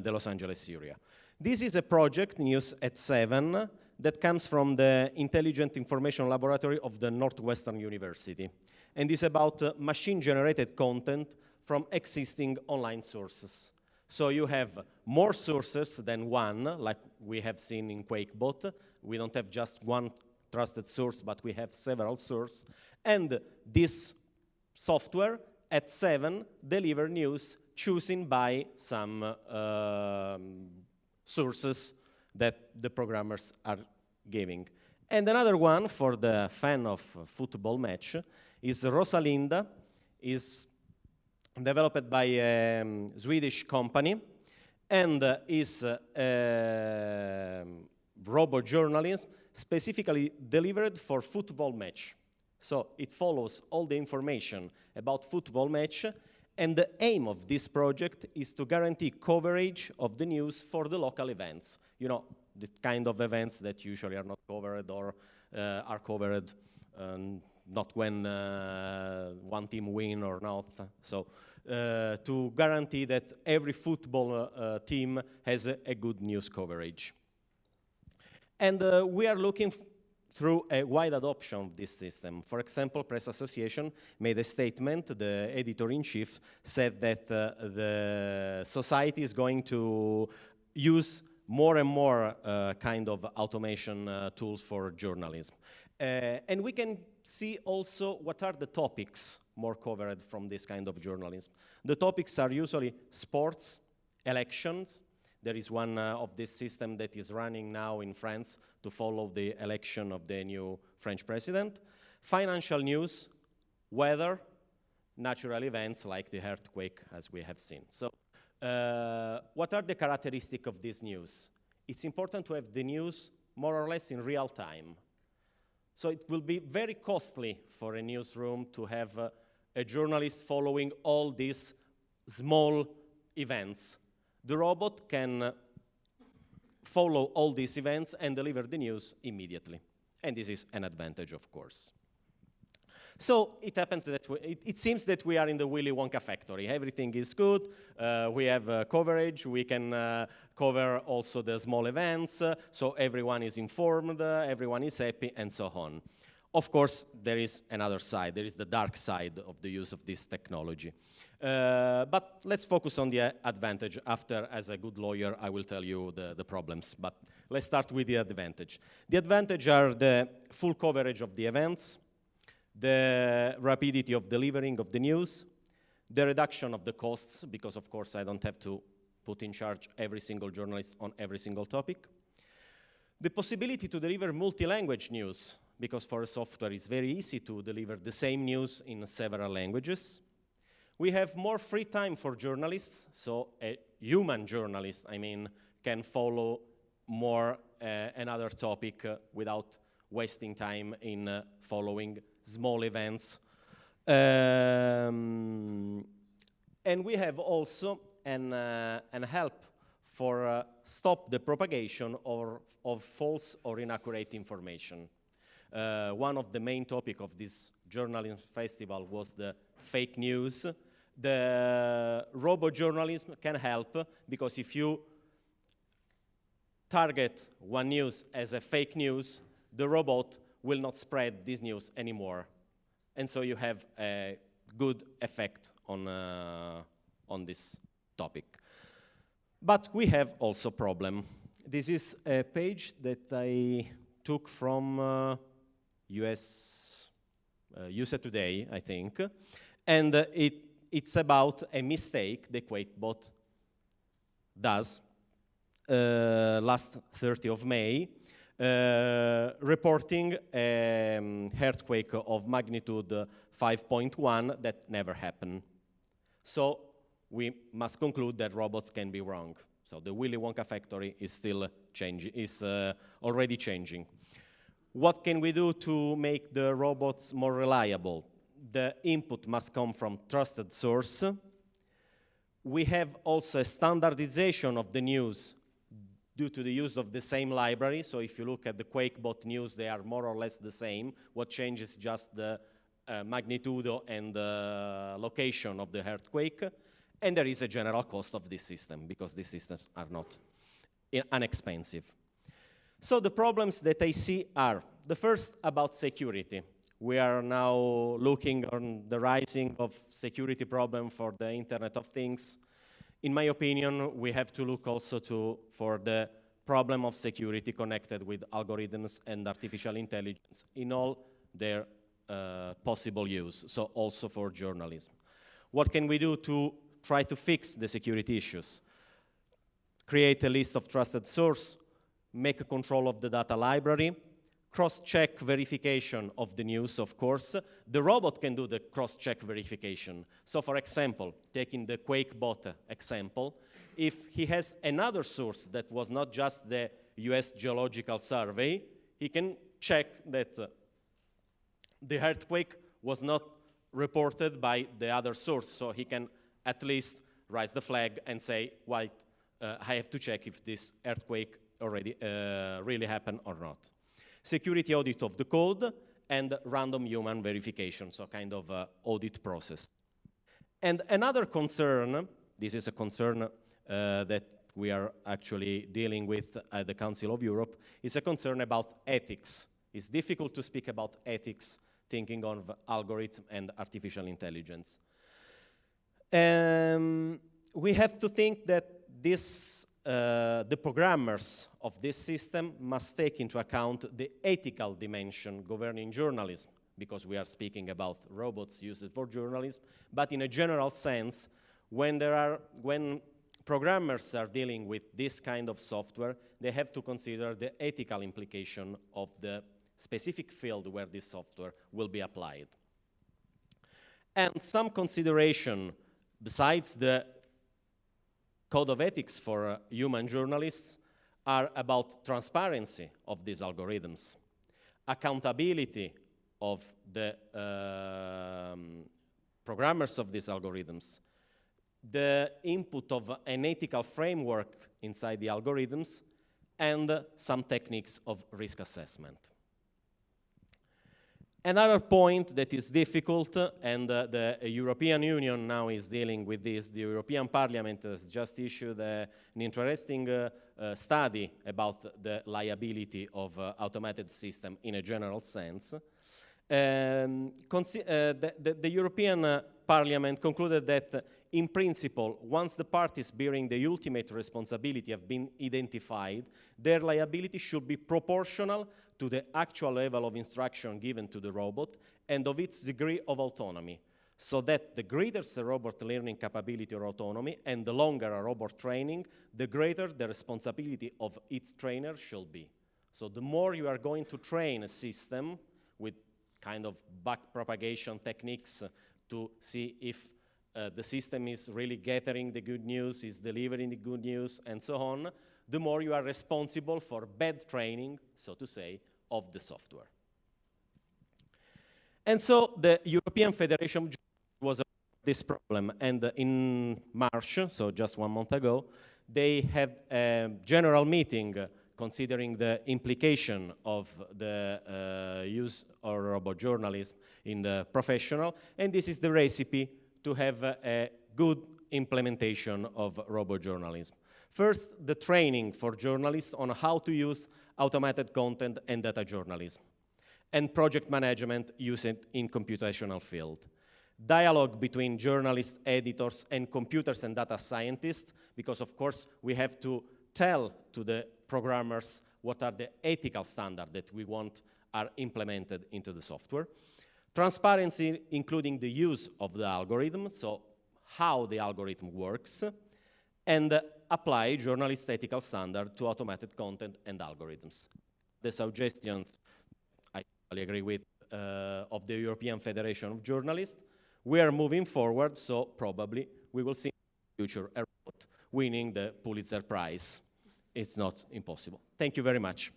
the Los Angeles area. This is a project, News at 7, that comes from the Intelligent Information Laboratory of the Northwestern University, and is about machine-generated content from existing online sources. So you have more sources than one, like we have seen in QuakeBot. We don't have just one trusted source, but we have several sources. And this software at 7 deliver news chosen by some sources that the programmers are giving. And another one for the fan of football match is Rosalinda, is developed by a Swedish company, and is robot journalism specifically delivered for football match. So it follows all the information about football match, and the aim of this project is to guarantee coverage of the news for the local events. You know, the kind of events that usually are not covered or are covered not when one team win or not. So to guarantee that every football team has a good news coverage. And we are looking through a wide adoption of this system. For example, Press Association made a statement. The editor-in-chief said that the society is going to use more and more kind of automation tools for journalism. And we can see also what are the topics more covered from this kind of journalism. The topics are usually sports, elections. There is one of this system that is running now in France to follow the election of the new French president. Financial news, weather, natural events like the earthquake, as we have seen. So what are the characteristics of this news? It's important to have the news more or less in real time. So it will be very costly for a newsroom to have a journalist following all these small events. The robot can follow all these events and deliver the news immediately. And this is an advantage, of course. So it happens that it seems that we are in the Willy Wonka factory. Everything is good. We have coverage. We can cover also the small events. So everyone is informed. Everyone is happy, and so on. Of course, there is another side. There is the dark side of the use of this technology. But let's focus on the advantage. After, as a good lawyer, I will tell you the problems. But let's start with the advantage. The advantage are the full coverage of the events, the rapidity of delivering of the news, the reduction of the costs, because of course I don't have to put in charge every single journalist on every single topic, the possibility to deliver multi-language news, because for a software it's very easy to deliver the same news in several languages. We have more free time for journalists, so a human journalist, I mean, can follow more another topic without wasting time in following small events. And we have also an help for stop the propagation of false or inaccurate information. One of the main topics of this journalism festival was the fake news. The robot journalism can help, because if you target one news as a fake news, the robot will not spread this news anymore. And so you have a good effect on this topic. But we have also a problem. This is a page that I took from USA Today, I think. And it's about a mistake the QuakeBot does last 30th of May. reporting an earthquake of magnitude 5.1 that never happened. So we must conclude that robots can be wrong. So the Willy Wonka factory is still changing, is already changing. What can we do to make the robots more reliable? The input must come from trusted source. We have also a standardization of the news due to the use of the same library. So if you look at the QuakeBot news, they are more or less the same. What changes just the magnitude and the location of the earthquake. And there is a general cost of this system because these systems are not inexpensive. So the problems that I see are, the first about security. We are now looking on the rising of security problem for the Internet of Things. In my opinion, we have to look also for the problem of security connected with algorithms and artificial intelligence in all their possible use, so also for journalism. What can we do to try to fix the security issues? Create a list of trusted source, make a control of the data library, cross-check verification of the news, of course. The robot can do the cross-check verification. So for example, taking the QuakeBot example, if he has another source that was not just the US Geological Survey, he can check that the earthquake was not reported by the other source, so he can at least raise the flag and say, well, I have to check if this earthquake already really happened or not. Security audit of the code and random human verification, so kind of audit process. And another concern, this is a concern that we are actually dealing with at the Council of Europe, is a concern about ethics. It's difficult to speak about ethics thinking of algorithm and artificial intelligence. We have to think that this, the programmers of this system must take into account the ethical dimension governing journalism, because we are speaking about robots used for journalism, but in a general sense, when programmers are dealing with this kind of software, they have to consider the ethical implication of the specific field where this software will be applied. And some consideration, besides the code of ethics for human journalists, are about transparency of these algorithms, accountability of the programmers of these algorithms, the input of an ethical framework inside the algorithms, and some techniques of risk assessment. Another point that is difficult, and the European Union now is dealing with this, the European Parliament has just issued an interesting study about the liability of automated system in a general sense. The European Parliament concluded that, in principle, once the parties bearing the ultimate responsibility have been identified, their liability should be proportional to the actual level of instruction given to the robot and of its degree of autonomy, so that the greater the robot learning capability or autonomy and the longer a robot training, the greater the responsibility of its trainer should be. So the more you are going to train a system with kind of back propagation techniques to see if the system is really gathering the good news, is delivering the good news, and so on, the more you are responsible for bad training, so to say, of the software. And so the European Federation was this problem, and in March, so just 1 month ago, they had a general meeting considering the implication of the use of robot journalism in the professional, and this is the recipe to have a good implementation of robot journalism. First, the training for journalists on how to use automated content and data journalism, and project management used in computational field. Dialogue between journalists, editors, and computers and data scientists, because of course we have to tell to the programmers what are the ethical standards that we want are implemented into the software. Transparency, including the use of the algorithm, so how the algorithm works, and apply journalist ethical standard to automated content and algorithms. the suggestions, I totally agree with, of the European Federation of Journalists. We are moving forward, so probably we will see in the future a robot winning the Pulitzer Prize. It's not impossible. Thank you very much.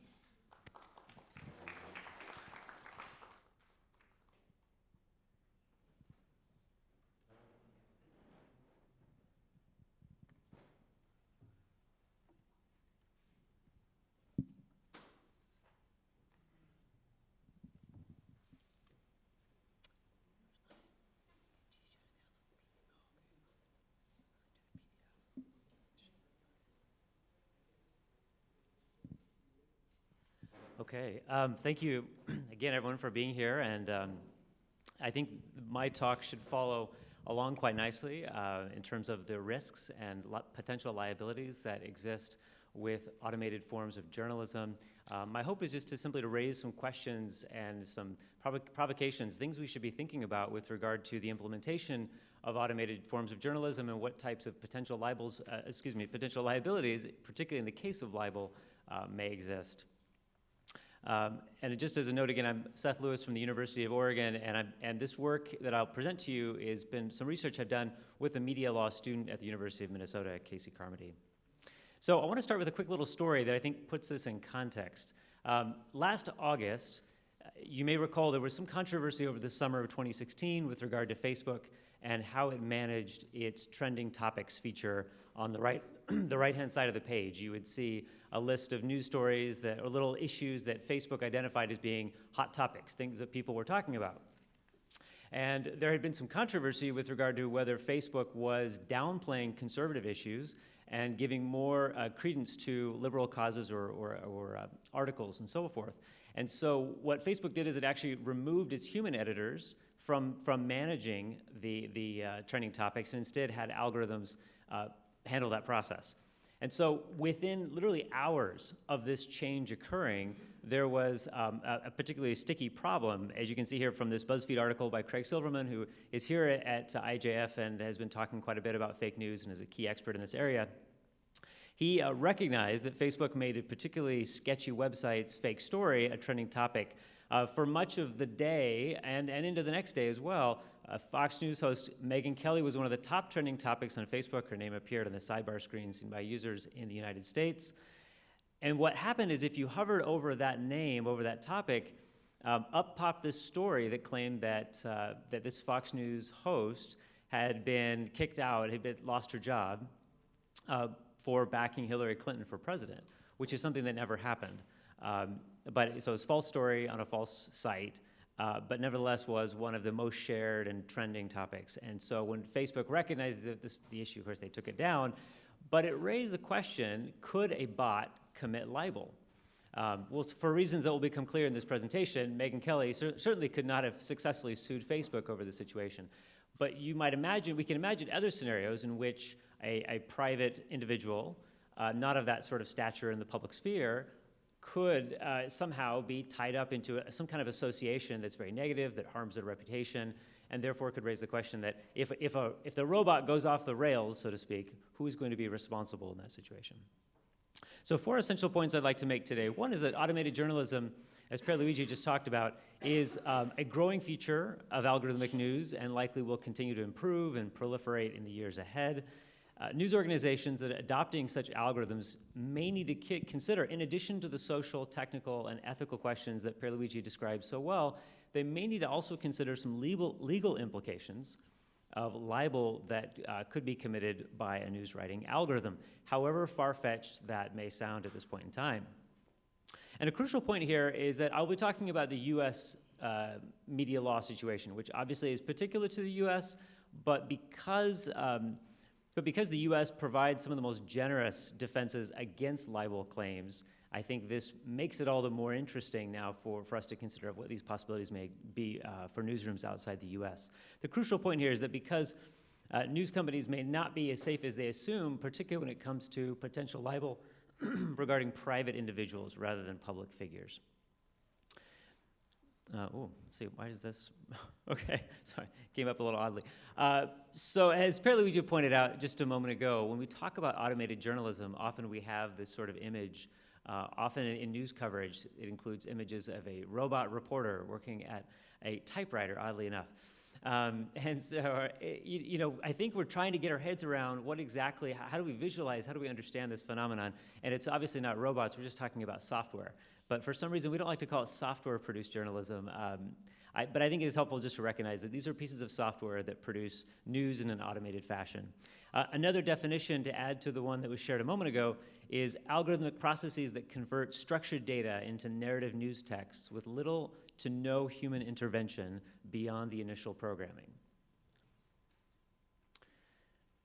Okay, thank you again, everyone, for being here. And I think my talk should follow along quite nicely in terms of the risks and potential liabilities that exist with automated forms of journalism. My hope is just to simply to raise some questions and some provocations, things we should be thinking about with regard to the implementation of automated forms of journalism and what types of potential potential liabilities, particularly in the case of libel, may exist. And just as a note again, I'm Seth Lewis from the University of Oregon, and this work that I'll present to you has been some research I've done with a media law student at the University of Minnesota, Casey Carmody. So I want to start with a quick little story that I think puts this in context. Last August, you may recall there was some controversy over the summer of 2016 with regard to Facebook and how it managed its trending topics feature on the right-hand side of the page. You would see a list of news stories or little issues that Facebook identified as being hot topics, things that people were talking about. And there had been some controversy with regard to whether Facebook was downplaying conservative issues and giving more credence to liberal causes or articles and so forth. And so what Facebook did is it actually removed its human editors from managing the trending topics and instead had algorithms handle that process. And so within literally hours of this change occurring, there was a particularly sticky problem, as you can see here from this BuzzFeed article by Craig Silverman, who is here at IJF and has been talking quite a bit about fake news and is a key expert in this area. He recognized that Facebook made a particularly sketchy website's fake story a trending topic for much of the day and into the next day as well. Fox News host Megyn Kelly was one of the top trending topics on Facebook. Her name appeared on the sidebar screen seen by users in the United States. And what happened is if you hovered over that name, over that topic, up popped this story that claimed that, that this Fox News host had been kicked out, had lost her job for backing Hillary Clinton for president, which is something that never happened. So it's a false story on a false site. But nevertheless was one of the most shared and trending topics. And so when Facebook recognized the issue, of course, they took it down. But it raised the question, could a bot commit libel? Well, for reasons that will become clear in this presentation, Megyn Kelly certainly could not have successfully sued Facebook over the situation. But you might imagine, we can imagine other scenarios in which a private individual, not of that sort of stature in the public sphere, could somehow be tied up into some kind of association that's very negative, that harms their reputation, and therefore could raise the question that if the robot goes off the rails, so to speak, who's going to be responsible in that situation? So 4 essential points I'd like to make today. One is that automated journalism, as Pierluigi just talked about, is a growing feature of algorithmic news and likely will continue to improve and proliferate in the years ahead. News organizations that are adopting such algorithms may need to consider, in addition to the social, technical, and ethical questions that Pierluigi described so well, they may need to also consider some legal implications of libel that could be committed by a news writing algorithm, however far-fetched that may sound at this point in time. And a crucial point here is that I'll be talking about the US media law situation, which obviously is particular to the US, but because the U.S. provides some of the most generous defenses against libel claims, I think this makes it all the more interesting now for us to consider what these possibilities may be for newsrooms outside the U.S. The crucial point here is that because news companies may not be as safe as they assume, particularly when it comes to potential libel regarding private individuals rather than public figures. Let's see, why is this? Okay, sorry, came up a little oddly. So as Pierluigi pointed out just a moment ago, when we talk about automated journalism, often we have this sort of image Often in news coverage, it includes images of a robot reporter working at a typewriter, oddly enough. And so, I think we're trying to get our heads around what exactly, how do we visualize, how do we understand this phenomenon? And it's obviously not robots, we're just talking about software. But for some reason, we don't like to call it software-produced journalism. But I think it is helpful just to recognize that these are pieces of software that produce news in an automated fashion. Another definition to add to the one that was shared a moment ago is algorithmic processes that convert structured data into narrative news texts with little to no human intervention beyond the initial programming.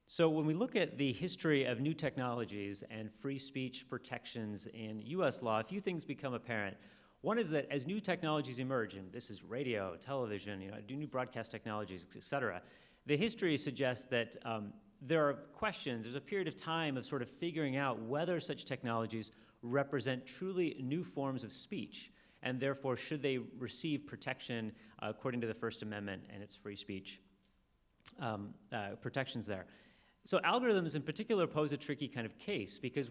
So when we look at the history of new technologies and free speech protections in US law, a few things become apparent. One is that as new technologies emerge, and this is radio, television, new broadcast technologies, et cetera, the history suggests that there are questions, there's a period of time of sort of figuring out whether such technologies represent truly new forms of speech, and therefore should they receive protection according to the First Amendment and its free speech protections there. So algorithms in particular pose a tricky kind of case because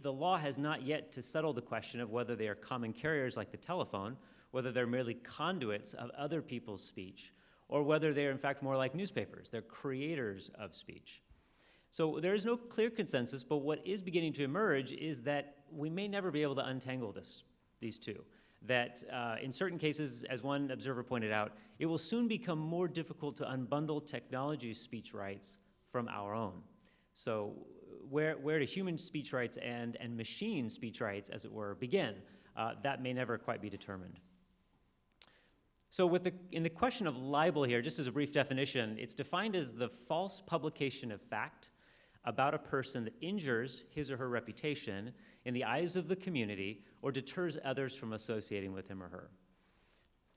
the law has not yet to settle the question of whether they are common carriers like the telephone, whether they're merely conduits of other people's speech, or whether they're in fact more like newspapers. They're creators of speech. So there is no clear consensus, but what is beginning to emerge is that we may never be able to untangle these two. That in certain cases, as one observer pointed out, it will soon become more difficult to unbundle technology's speech rights from our own. So where do human speech rights and machine speech rights, as it were, begin? That may never quite be determined. So in the question of libel here, just as a brief definition, it's defined as the false publication of fact about a person that injures his or her reputation in the eyes of the community or deters others from associating with him or her.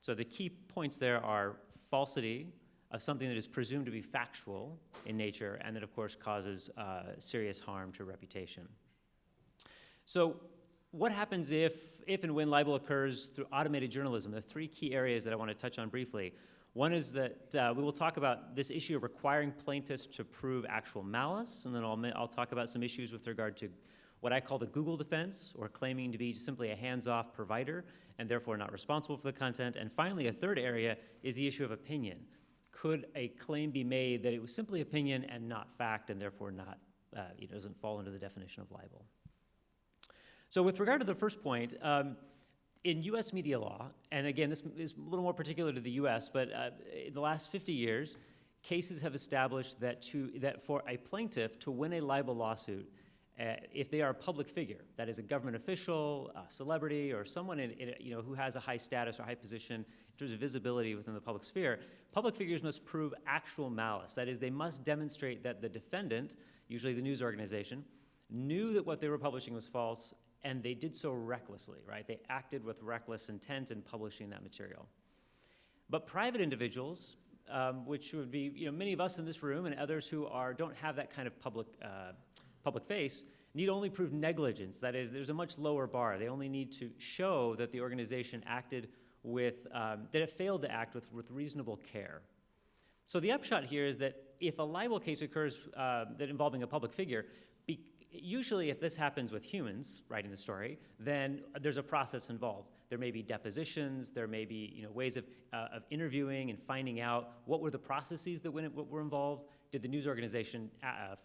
So the key points there are falsity of something that is presumed to be factual in nature and that, of course, causes serious harm to reputation. So what happens if and when libel occurs through automated journalism? There are three key areas that I want to touch on briefly. One is that we will talk about this issue of requiring plaintiffs to prove actual malice, and then I'll talk about some issues with regard to what I call the Google defense, or claiming to be simply a hands-off provider and therefore not responsible for the content. And finally, a third area is the issue of opinion. Could a claim be made that it was simply opinion and not fact, and therefore not, doesn't fall under the definition of libel? So with regard to the first point, in US media law, and again, this is a little more particular to the US, but in the last 50 years, cases have established that for a plaintiff to win a libel lawsuit, if they are a public figure, that is a government official, a celebrity, or someone who has a high status or high position in terms of visibility within the public sphere, public figures must prove actual malice. That is, they must demonstrate that the defendant, usually the news organization, knew that what they were publishing was false, and they did so recklessly, right? They acted with reckless intent in publishing that material. But private individuals, which would be many of us in this room and others who don't have that kind of public face, need only prove negligence. That is, there's a much lower bar. They only need to show that the organization acted that it failed to act with reasonable care. So the upshot here is that if a libel case occurs that involving a public figure, usually if this happens with humans writing the story, then there's a process involved. There may be depositions, there may be ways of interviewing and finding out what were the processes that were involved. Did the news organization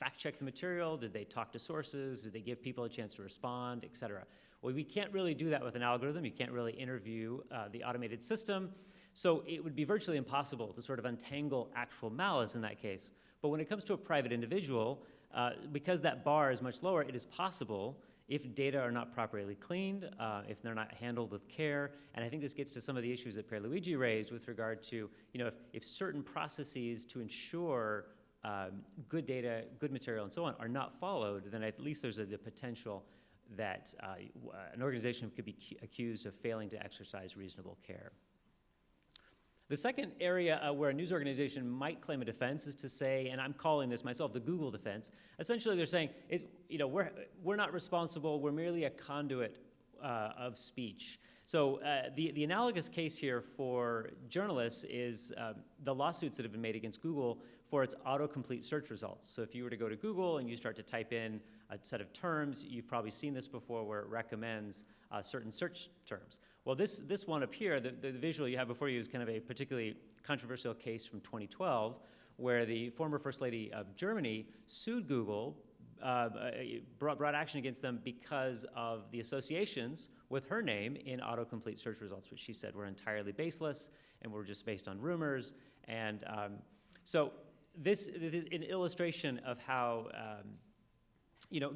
fact check the material? Did they talk to sources? Did they give people a chance to respond, et cetera? Well, we can't really do that with an algorithm. You can't really interview the automated system. So it would be virtually impossible to sort of untangle actual malice in that case. But when it comes to a private individual, because that bar is much lower, it is possible, if data are not properly cleaned, if they're not handled with care, and I think this gets to some of the issues that Pierluigi raised with regard to, if certain processes to ensure good data, good material, and so on are not followed, then at least there's the potential that an organization could be accused of failing to exercise reasonable care. The second area where a news organization might claim a defense is to say, and I'm calling this myself the Google defense. Essentially, they're saying, we're not responsible. We're merely a conduit of speech. So the analogous case here for journalists is the lawsuits that have been made against Google for its autocomplete search results. So if you were to go to Google and you start to type in a set of terms, you've probably seen this before where it recommends certain search terms. Well, this one up here, the visual you have before you is kind of a particularly controversial case from 2012 where the former First Lady of Germany sued Google, brought action against them because of the associations with her name in autocomplete search results, which she said were entirely baseless and were just based on rumors. And so this is an illustration of how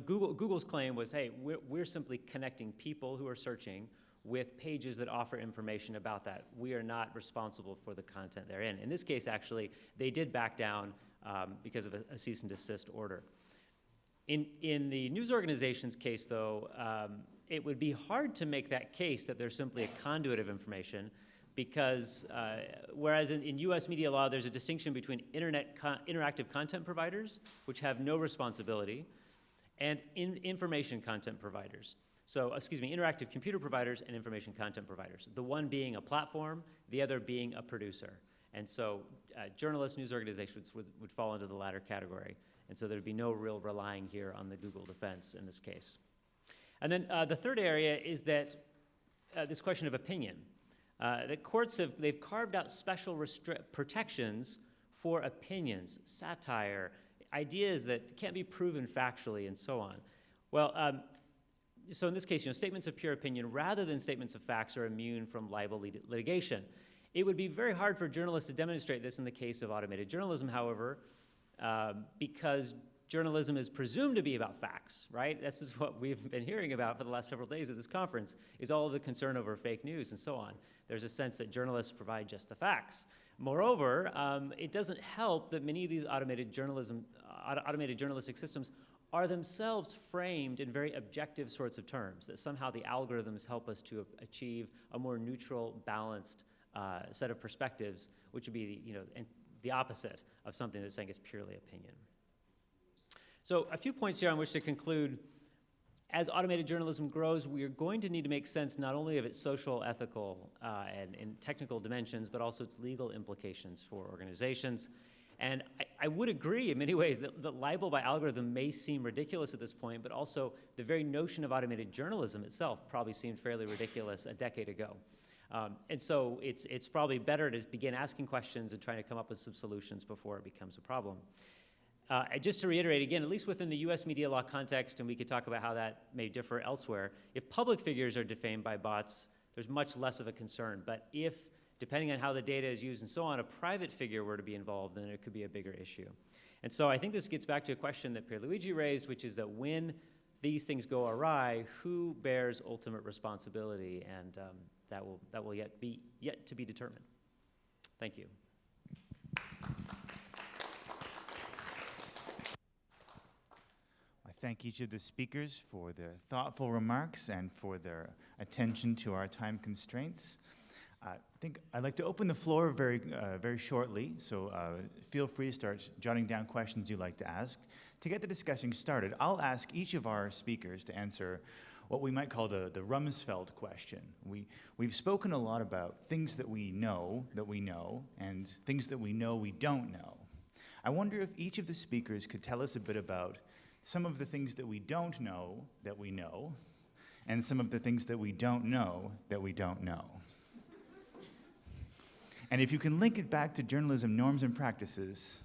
Google's claim was, hey, we're simply connecting people who are searching with pages that offer information about that. We are not responsible for the content they're in. In this case, actually, they did back down because of a cease and desist order. In the news organization's case, though, it would be hard to make that case that they're simply a conduit of information because whereas in US media law, there's a distinction between interactive content providers, which have no responsibility, and information content providers. So, interactive computer providers and information content providers. The one being a platform, the other being a producer. And so journalists, news organizations would fall into the latter category. And so there'd be no real relying here on the Google defense in this case. And then the third area is that this question of opinion. The courts they've carved out special protections for opinions, satire, ideas that can't be proven factually, and so on. Well, so in this case, statements of pure opinion rather than statements of facts are immune from libel litigation. It would be very hard for journalists to demonstrate this in the case of automated journalism, however, because journalism is presumed to be about facts, right? This is what we've been hearing about for the last several days at this conference, is all of the concern over fake news and so on. There's a sense that journalists provide just the facts. Moreover, it doesn't help that many of these automated journalistic systems are themselves framed in very objective sorts of terms, that somehow the algorithms help us to achieve a more neutral, balanced set of perspectives, which would be the opposite of something that's saying it's purely opinion. So a few points here on which to conclude. As automated journalism grows, we are going to need to make sense not only of its social, ethical, and technical dimensions, but also its legal implications for organizations. And I would agree in many ways that libel by algorithm may seem ridiculous at this point, but also the very notion of automated journalism itself probably seemed fairly ridiculous a decade ago. And so it's probably better to begin asking questions and trying to come up with some solutions before it becomes a problem. Just to reiterate again, at least within the US media law context, and we could talk about how that may differ elsewhere, if public figures are defamed by bots, there's much less of a concern. But if, depending on how the data is used and so on, a private figure were to be involved, then it could be a bigger issue. And so I think this gets back to a question that Pierluigi raised, which is that when these things go awry, who bears ultimate responsibility? And that will yet to be determined. Thank you. I thank each of the speakers for their thoughtful remarks and for their attention to our time constraints. I think I'd like to open the floor very shortly, so feel free to start jotting down questions you'd like to ask. To get the discussion started, I'll ask each of our speakers to answer what we might call the Rumsfeld question. We've spoken a lot about things that we know, and things that we know we don't know. I wonder if each of the speakers could tell us a bit about some of the things that we don't know, and some of the things that we don't know that we don't know. And if you can link it back to journalism norms and practices,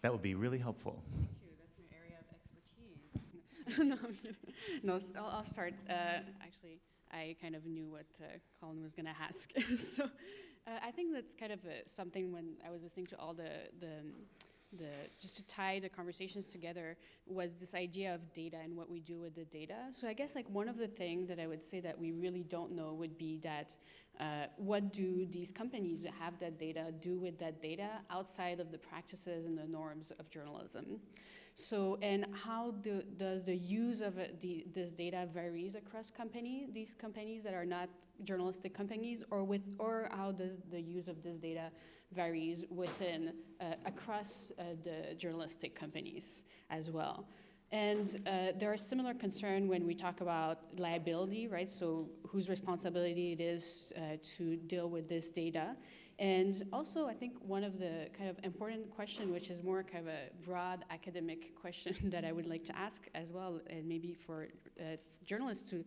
that would be really helpful. Thank you. That's my area of expertise. No, I'm kidding. No, so I'll start. Actually, I kind of knew what Colin was going to ask. So I think that's kind of something when I was listening to all the just to tie the conversations together was this idea of data and what we do with the data. So I guess like one of the things that I would say that we really don't know would be that what do these companies that have that data do with that data outside of the practices and the norms of journalism? So, and how does the use of this data varies across these companies that are not journalistic companies, or how does the use of this data varies within across the journalistic companies as well? And there are similar concerns when we talk about liability, right? So whose responsibility it is to deal with this data. And also, I think one of the kind of important question, which is more kind of a broad academic question that I would like to ask as well, and maybe for journalists to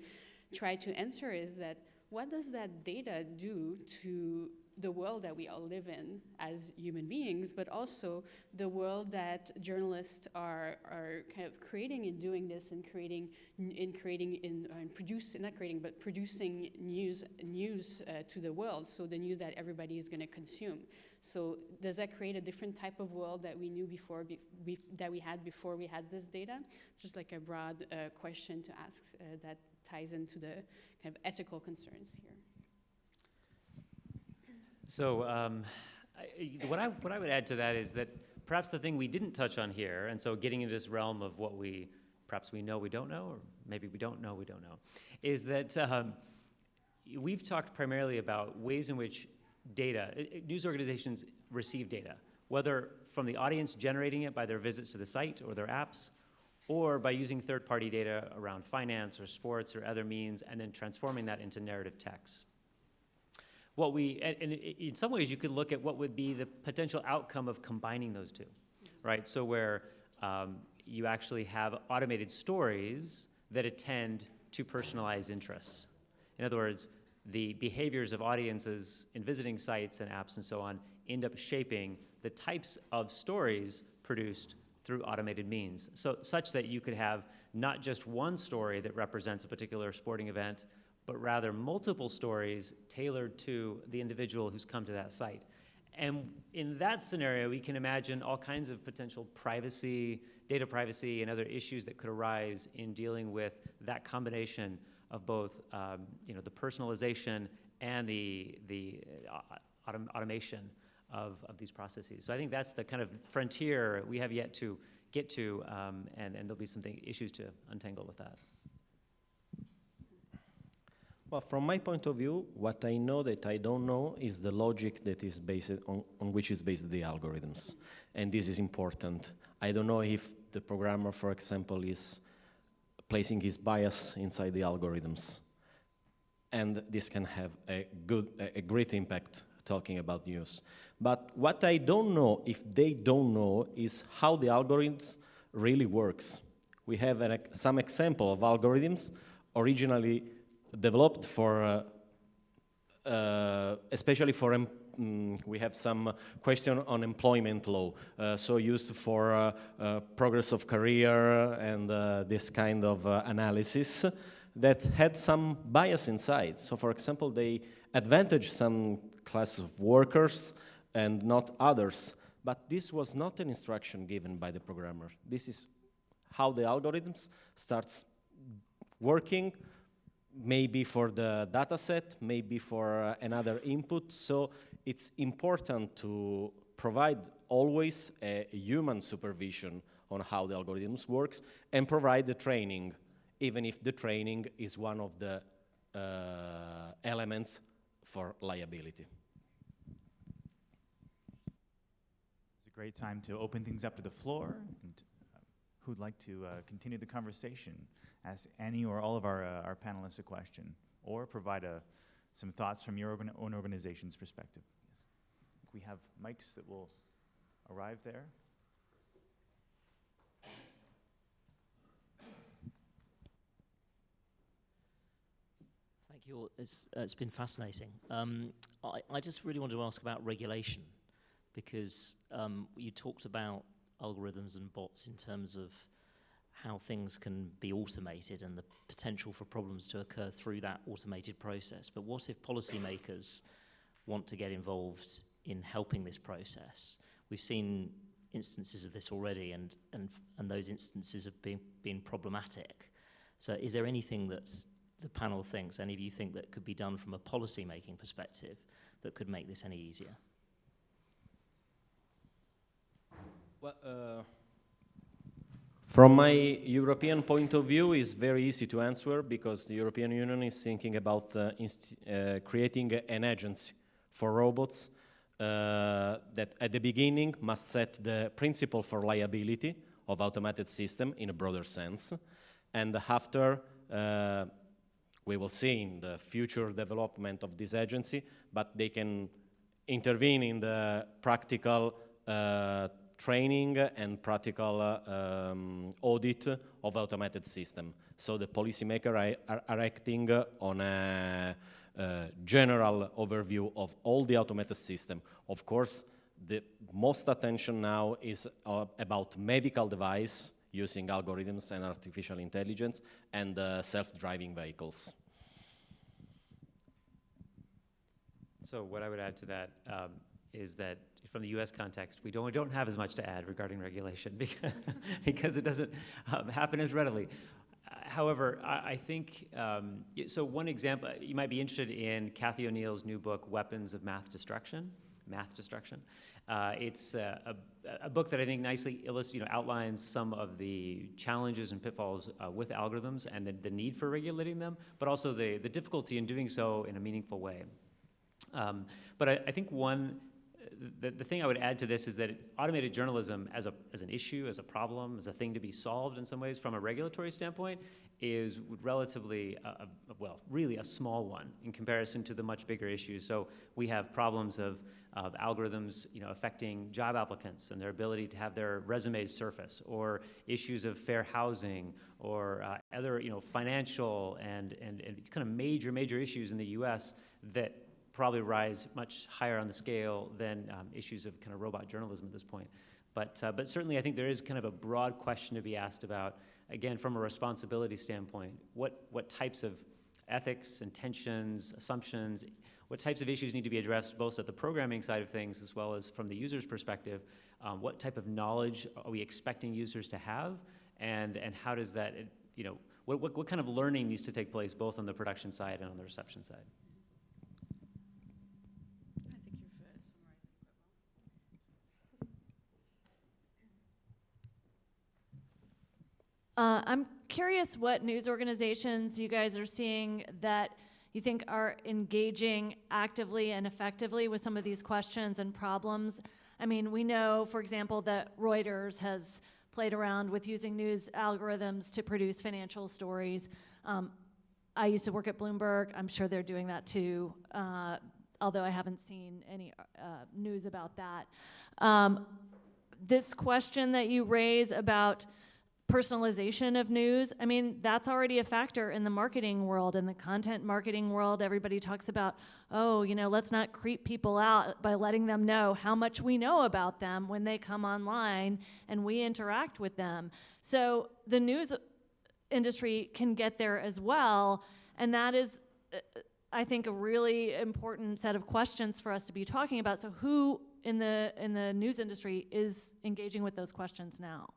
try to answer, is that what does that data do to the world that we all live in as human beings, but also the world that journalists are kind of creating and doing this and producing news to the world, so the news that everybody is going to consume. So does that create a different type of world that we knew before, that we had before we had this data? It's just like a broad question to ask that ties into the kind of ethical concerns here. So what I would add to that is that perhaps the thing we didn't touch on here, and so getting into this realm of what perhaps we know we don't know, or maybe we don't know we don't know, is that we've talked primarily about ways in which data, news organizations receive data, whether from the audience generating it by their visits to the site or their apps, or by using third-party data around finance or sports or other means, and then transforming that into narrative text. And in some ways, you could look at what would be the potential outcome of combining those two, right? So where you actually have automated stories that attend to personalized interests. In other words, the behaviors of audiences in visiting sites and apps and so on end up shaping the types of stories produced through automated means. So such that you could have not just one story that represents a particular sporting event, but rather multiple stories tailored to the individual who's come to that site. And in that scenario, we can imagine all kinds of potential privacy, data privacy, and other issues that could arise in dealing with that combination of both the personalization and the automation of these processes. So I think that's the kind of frontier we have yet to get to, and there'll be some issues to untangle with that. Well, from my point of view, what I know that I don't know is the logic that is based on which is based the algorithms. And this is important. I don't know if the programmer, for example, is placing his bias inside the algorithms. And this can have a great impact talking about news. But what I don't know, if they don't know, is how the algorithms really works. We have some example of algorithms originally developed for, especially for, we have some question on employment law, so used for progress of career and this kind of analysis that had some bias inside. So for example, they advantage some class of workers and not others, but this was not an instruction given by the programmer. This is how the algorithms starts working, maybe for the data set, maybe for another input. So it's important to provide always a human supervision on how the algorithms works and provide the training, even if the training is one of the elements for liability. It's a great time to open things up to the floor. And who'd like to continue the conversation? Ask any or all of our panelists a question, or provide some thoughts from your own organization's perspective. Yes. We have mics that will arrive there. Thank you. It's been fascinating. I just really wanted to ask about regulation, because you talked about algorithms and bots in terms of how things can be automated and the potential for problems to occur through that automated process. But what if policymakers want to get involved in helping this process? We've seen instances of this already, and those instances have been problematic. So is there anything that the panel thinks, any of you think, that could be done from a policy-making perspective that could make this any easier? Well, from my European point of view, it's very easy to answer, because the European Union is thinking about creating an agency for robots that at the beginning must set the principle for liability of automated system in a broader sense. And after, we will see in the future development of this agency, but they can intervene in the practical training and practical audit of automated system. So the policymakers are acting on a general overview of all the automated system. Of course, the most attention now is about medical device using algorithms and artificial intelligence and self-driving vehicles. So what I would add to that is that from the U.S. context, we don't have as much to add regarding regulation because it doesn't happen as readily. However, I think, so one example, you might be interested in Cathy O'Neill's new book, Weapons of Math Destruction. It's a book that I think nicely outlines some of the challenges and pitfalls with algorithms and the need for regulating them, but also the difficulty in doing so in a meaningful way. But I think the thing I would add to this is that automated journalism as an issue, as a problem, as a thing to be solved in some ways from a regulatory standpoint is relatively, really a small one in comparison to the much bigger issues. So we have problems of algorithms affecting job applicants and their ability to have their resumes surface, or issues of fair housing, or other financial and kind of major issues in the US that probably rise much higher on the scale than issues of kind of robot journalism at this point. But certainly I think there is kind of a broad question to be asked about, again, from a responsibility standpoint, what types of ethics, intentions, assumptions, what types of issues need to be addressed both at the programming side of things as well as from the user's perspective. What type of knowledge are we expecting users to have, and how does that, what kind of learning needs to take place both on the production side and on the reception side? I'm curious what news organizations you guys are seeing that you think are engaging actively and effectively with some of these questions and problems. I mean, we know, for example, that Reuters has played around with using news algorithms to produce financial stories. I used to work at Bloomberg. I'm sure they're doing that too, although I haven't seen any news about that. This question that you raise about personalization of news, I mean, that's already a factor in the marketing world, in the content marketing world. Everybody talks about, let's not creep people out by letting them know how much we know about them when they come online and we interact with them. So the news industry can get there as well, and that is, I think, a really important set of questions for us to be talking about. So who in the news industry is engaging with those questions now?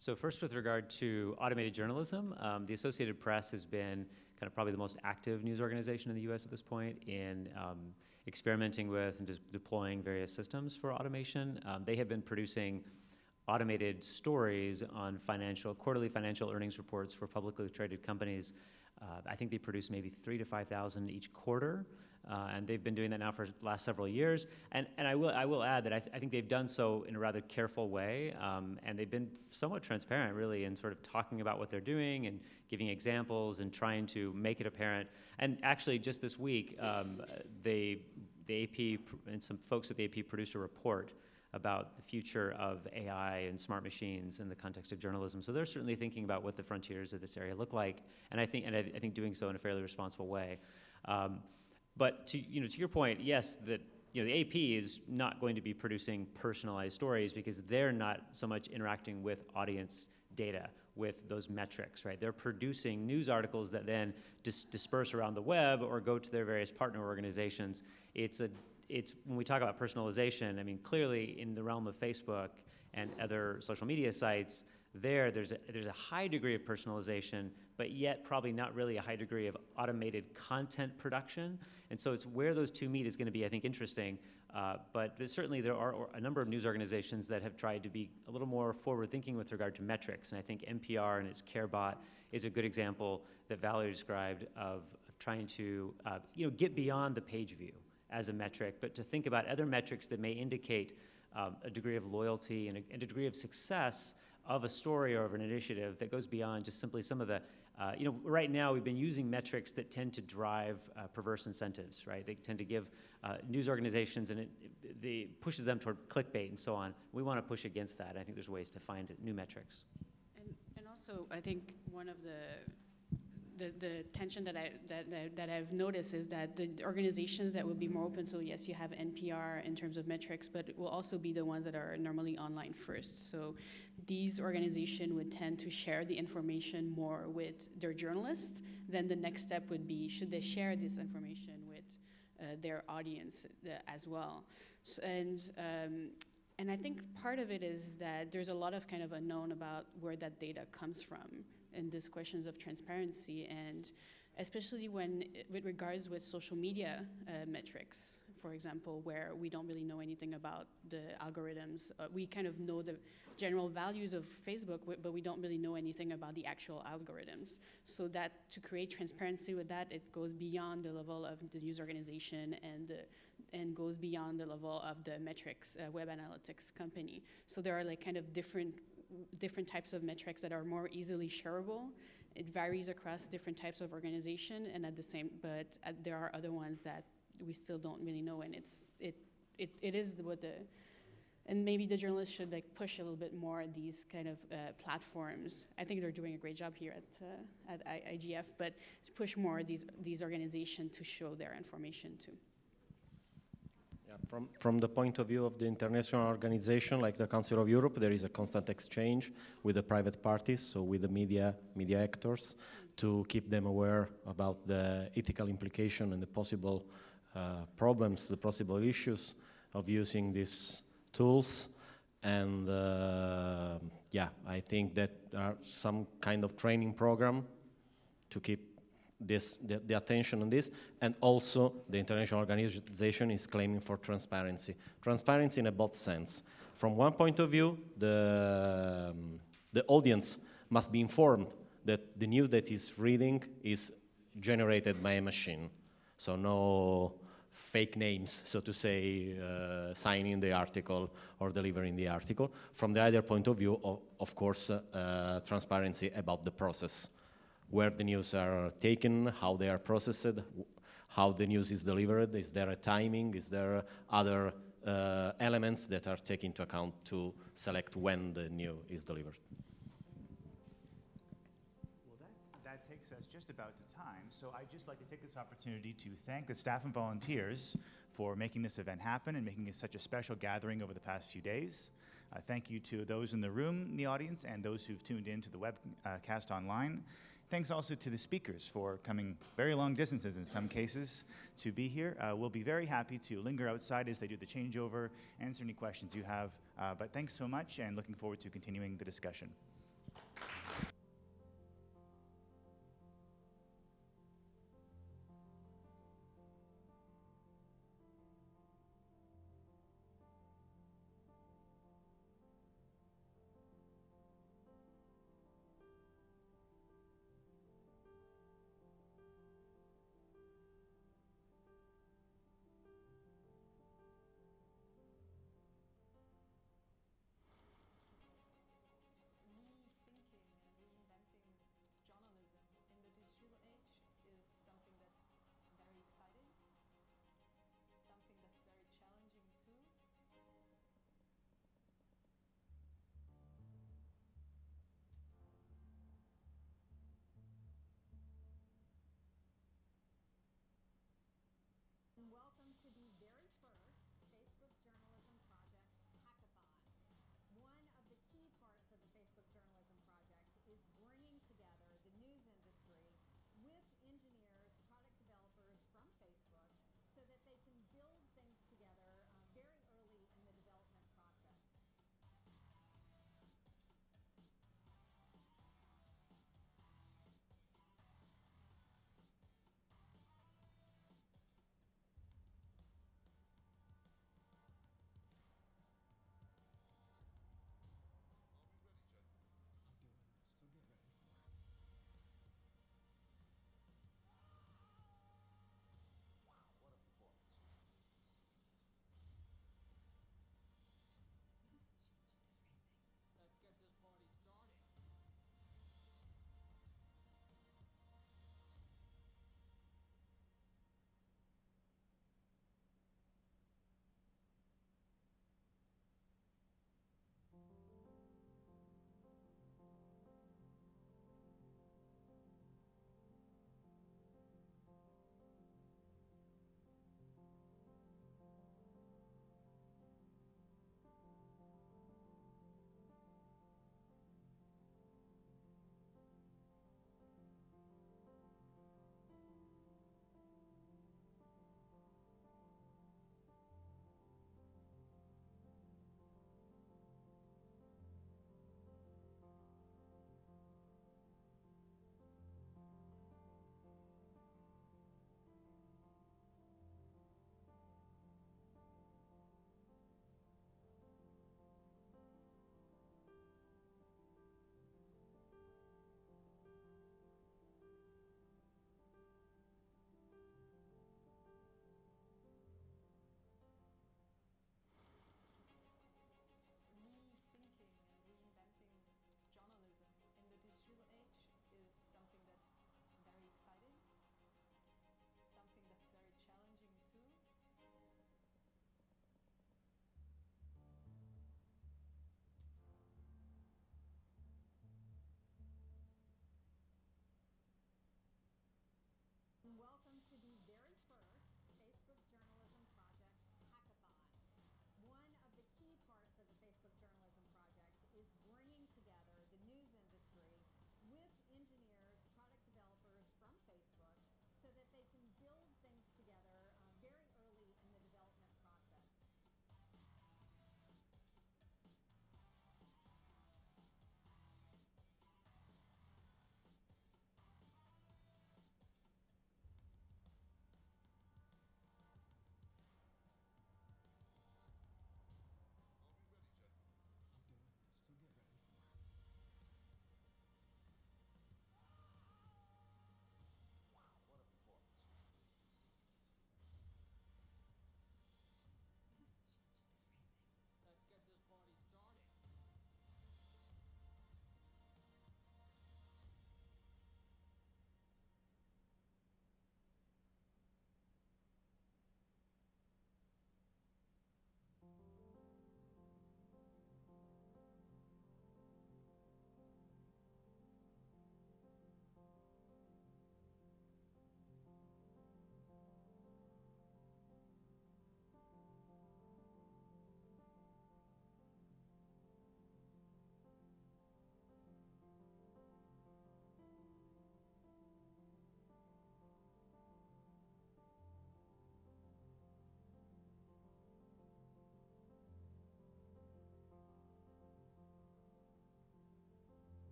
So first, with regard to automated journalism, the Associated Press has been kind of probably the most active news organization in the US at this point in experimenting with and just deploying various systems for automation. They have been producing automated stories on quarterly financial earnings reports for publicly traded companies. I think they produce maybe 3,000 to 5,000 each quarter. And they've been doing that now for the last several years. And I will add that I think they've done so in a rather careful way, and they've been somewhat transparent, really, in sort of talking about what they're doing and giving examples and trying to make it apparent. And actually, just this week, the AP and some folks at the AP produced a report about the future of AI and smart machines in the context of journalism. So they're certainly thinking about what the frontiers of this area look like, and I think doing so in a fairly responsible way. But to your point, yes, the AP is not going to be producing personalized stories because they're not so much interacting with audience data, with those metrics, right? They're producing news articles that then disperse around the web or go to their various partner organizations. It's when we talk about personalization, I mean, clearly in the realm of Facebook and other social media sites, there's a high degree of personalization, but yet probably not really a high degree of automated content production. And so it's where those two meet is going to be, I think, interesting. But certainly there are a number of news organizations that have tried to be a little more forward-thinking with regard to metrics. And I think NPR and its CareBot is a good example that Valerie described of trying to get beyond the page view as a metric, but to think about other metrics that may indicate a degree of loyalty and a degree of success of a story or of an initiative that goes beyond just simply some of the, right now we've been using metrics that tend to drive perverse incentives, right? They tend to give news organizations, and it pushes them toward clickbait and so on. We want to push against that. I think there's ways to find new metrics. And also, I think one of the tension that I've noticed is that the organizations that will be more open, so yes, you have NPR in terms of metrics, but it will also be the ones that are normally online first. So these organizations would tend to share the information more with their journalists. Then the next step would be, should they share this information with their audience as well? So, and I think part of it is that there's a lot of kind of unknown about where that data comes from in these questions of transparency, and especially with regards with social media metrics, for example, where we don't really know anything about the algorithms. We kind of know the general values of Facebook, but we don't really know anything about the actual algorithms. So that to create transparency with that, it goes beyond the level of the news organization and goes beyond the level of the metrics web analytics company. So there are like kind of different types of metrics that are more easily shareable. It varies across different types of organization, and but there are other ones that we still don't really know, and it is what and maybe the journalists should like push a little bit more these kind of platforms. I think they're doing a great job here at IGF, but push more these organizations to show their information too. Yeah, from the point of view of the international organization like the Council of Europe, there is a constant exchange with the private parties, so with the media actors, to keep them aware about the ethical implication and the possible problems, the possible issues of using these tools. And yeah, I think that there are some kind of training program to keep the attention on this, and also the international organization is claiming for transparency. Transparency in a both sense. From one point of view, the audience must be informed that the news that is reading is generated by a machine. So no fake names, so to say, signing the article or delivering the article. From the other point of view, of course, transparency about the process, where the news are taken, how they are processed, how the news is delivered. Is there a timing? Is there other elements that are taken into account to select when the news is delivered? Well, that takes us just about to time. So I'd just like to take this opportunity to thank the staff and volunteers for making this event happen and making it such a special gathering over the past few days. Thank you to those in the room, in the audience, and those who've tuned in to the webcast online. Thanks also to the speakers for coming very long distances in some cases to be here. We'll be very happy to linger outside as they do the changeover, answer any questions you have. But thanks so much, and looking forward to continuing the discussion.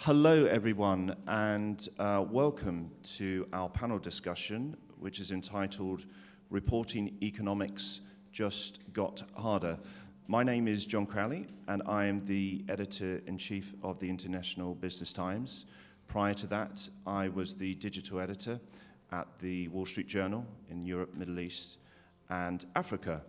Hello, everyone, and welcome to our panel discussion, which is entitled Reporting Economics Just Got Harder. My name is John Crowley, and I am the editor-in-chief of the International Business Times. Prior to that, I was the digital editor at the Wall Street Journal in Europe, Middle East, and Africa.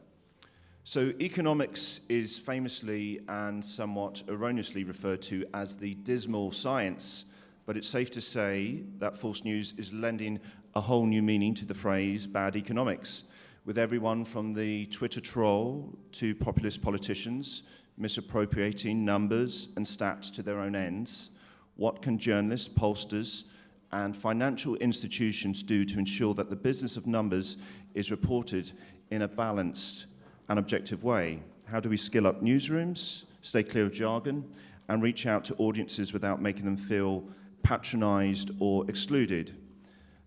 So economics is famously and somewhat erroneously referred to as the dismal science, but it's safe to say that false news is lending a whole new meaning to the phrase bad economics, with everyone from the Twitter troll to populist politicians misappropriating numbers and stats to their own ends. What can journalists, pollsters, and financial institutions do to ensure that the business of numbers is reported in a balanced and objective way? How do we skill up newsrooms, stay clear of jargon, and reach out to audiences without making them feel patronized or excluded?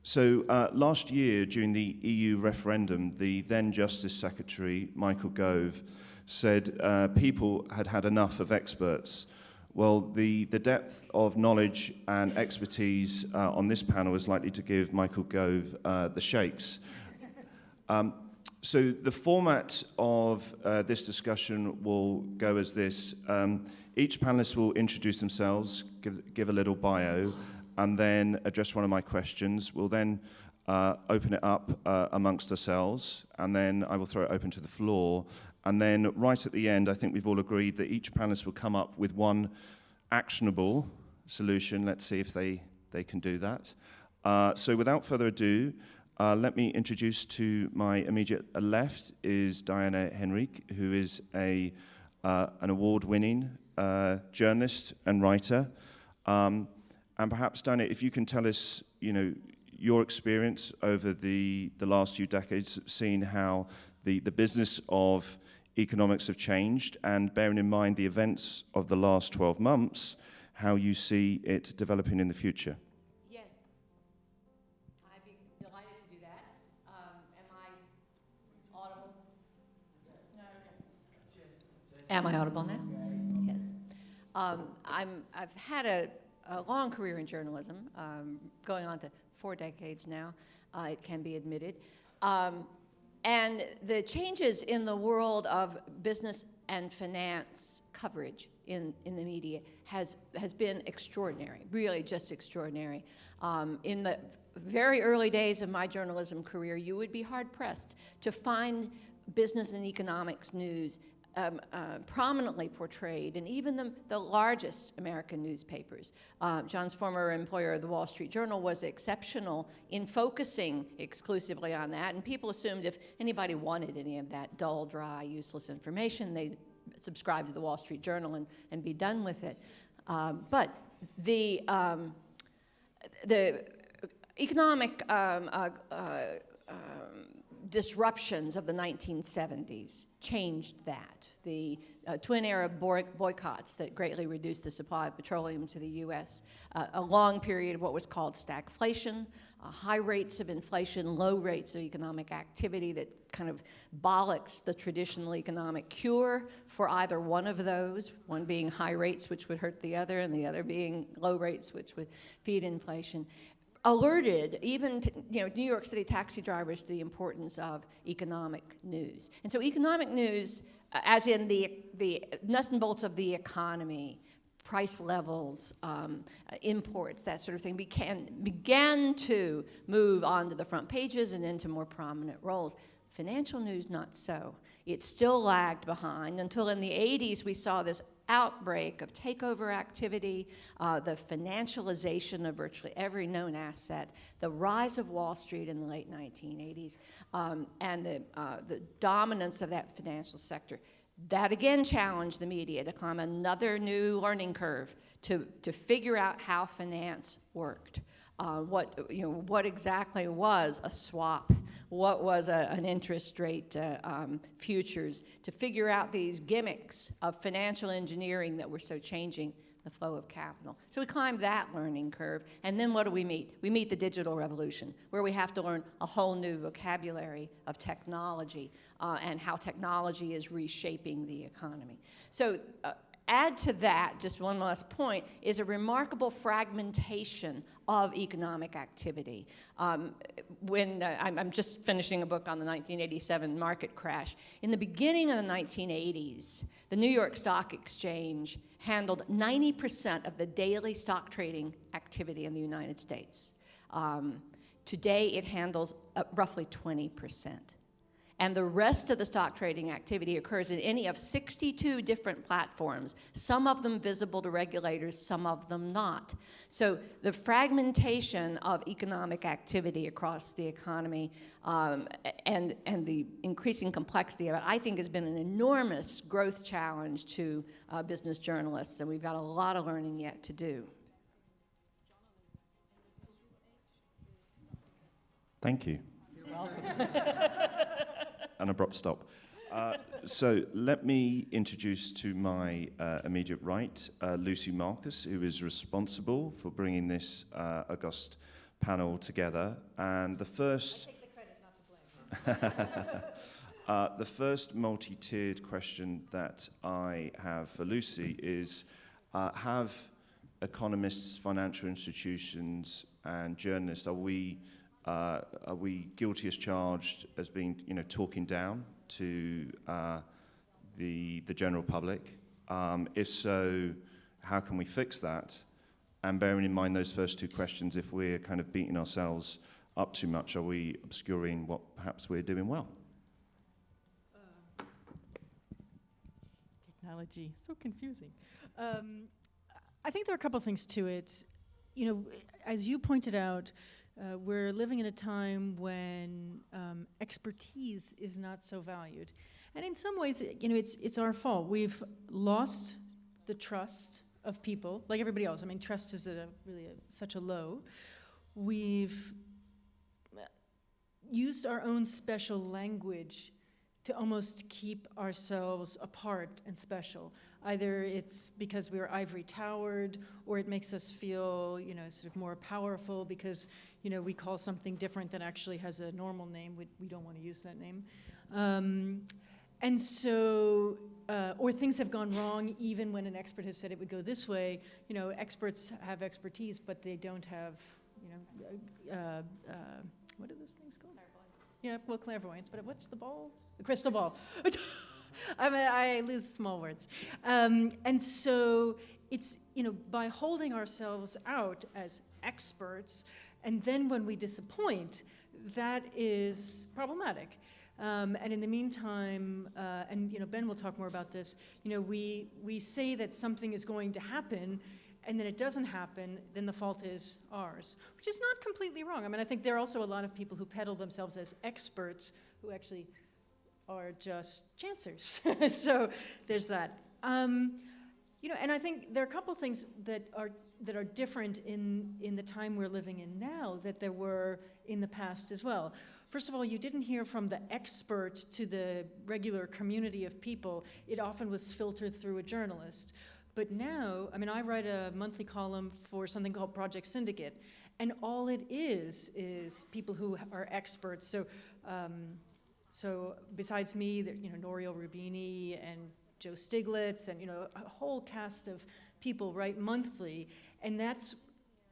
So last year, during the EU referendum, the then Justice Secretary, Michael Gove, said people had had enough of experts. Well, the depth of knowledge and expertise on this panel is likely to give Michael Gove the shakes. So the format of this discussion will go as this. Each panelist will introduce themselves, give a little bio, and then address one of my questions. We'll then open it up amongst ourselves, and then I will throw it open to the floor. And then right at the end, I think we've all agreed that each panelist will come up with one actionable solution. Let's see if they can do that. So without further ado, let me introduce to my immediate left is Diana Henrique, who is an award-winning journalist and writer. And perhaps, Diana, if you can tell us, your experience over the last few decades, seeing how the business of economics have changed, and bearing in mind the events of the last 12 months, how you see it developing in the future. Yes, I'd be delighted to do that. Am I audible? Am I audible now? Yes. I've had a long career in journalism, going on to 4 decades now, it can be admitted. And the changes in the world of business and finance coverage in the media has been extraordinary, really just extraordinary. In the very early days of my journalism career, you would be hard-pressed to find business and economics news prominently portrayed in even the largest American newspapers. John's former employer, the Wall Street Journal, was exceptional in focusing exclusively on that, and people assumed if anybody wanted any of that dull, dry, useless information, they'd subscribe to the Wall Street Journal and be done with it. But the economic disruptions of the 1970s changed that. The twin Arab boycotts that greatly reduced the supply of petroleum to the U.S., a long period of what was called stagflation, high rates of inflation, low rates of economic activity that kind of bollocks the traditional economic cure for either one of those, one being high rates, which would hurt the other, and the other being low rates, which would feed inflation. Alerted even New York City taxi drivers to the importance of economic news. And so economic news, as in the nuts and bolts of the economy, price levels, imports, that sort of thing, began to move onto the front pages and into more prominent roles. Financial news, not so. It still lagged behind until in the 80s we saw this outbreak of takeover activity, the financialization of virtually every known asset, the rise of Wall Street in the late 1980s, and the dominance of that financial sector. That again challenged the media to climb another new learning curve to figure out how finance worked. What exactly was a swap? What was an interest rate futures? To figure out these gimmicks of financial engineering that were so changing the flow of capital. So we climbed that learning curve, and then what do we meet? We meet the digital revolution, where we have to learn a whole new vocabulary of technology and how technology is reshaping the economy. So Add to that, just one last point, is a remarkable fragmentation of economic activity. I'm just finishing a book on the 1987 market crash. In the beginning of the 1980s, the New York Stock Exchange handled 90% of the daily stock trading activity in the United States. Today, it handles roughly 20%. And the rest of the stock trading activity occurs in any of 62 different platforms, some of them visible to regulators, some of them not. So the fragmentation of economic activity across the economy and the increasing complexity of it, I think, has been an enormous growth challenge to business journalists, and we've got a lot of learning yet to do. Thank you. You're welcome. An abrupt stop. So let me introduce to my immediate right, Lucy Marcus, who is responsible for bringing this august panel together. And the first... I take the credit, not the blame. The first multi-tiered question that I have for Lucy is, have economists, financial institutions, and journalists, are we guilty as charged as being, talking down to the general public? If so, how can we fix that? And bearing in mind those first two questions, if we're kind of beating ourselves up too much, are we obscuring what perhaps we're doing well? Technology, so confusing. I think there are a couple things to it. As you pointed out, we're living in a time when expertise is not so valued. And in some ways, it's our fault. We've lost the trust of people, like everybody else. I mean, trust is at such a low. We've used our own special language to almost keep ourselves apart and special. Either it's because we're ivory towered, or it makes us feel, sort of more powerful because, we call something different that actually has a normal name. We don't want to use that name. And so, or things have gone wrong even when an expert has said it would go this way. Experts have expertise, but they don't have, what are those things called? Yeah, well, clairvoyance, but what's the ball? The crystal ball. I lose small words. And so it's, by holding ourselves out as experts, and then when we disappoint, that is problematic. And in the meantime, and Ben will talk more about this, we say that something is going to happen, and then it doesn't happen, then the fault is ours, which is not completely wrong. I mean, I think there are also a lot of people who peddle themselves as experts who actually are just chancers. So there's that. And I think there are a couple things that are different in the time we're living in now that there were in the past as well. First of all, you didn't hear from the expert to the regular community of people. It often was filtered through a journalist. But now, I mean, I write a monthly column for something called Project Syndicate, and all it is people who are experts. So, so besides me, Nouriel Rubini and Joe Stiglitz and, a whole cast of people write monthly, and that's,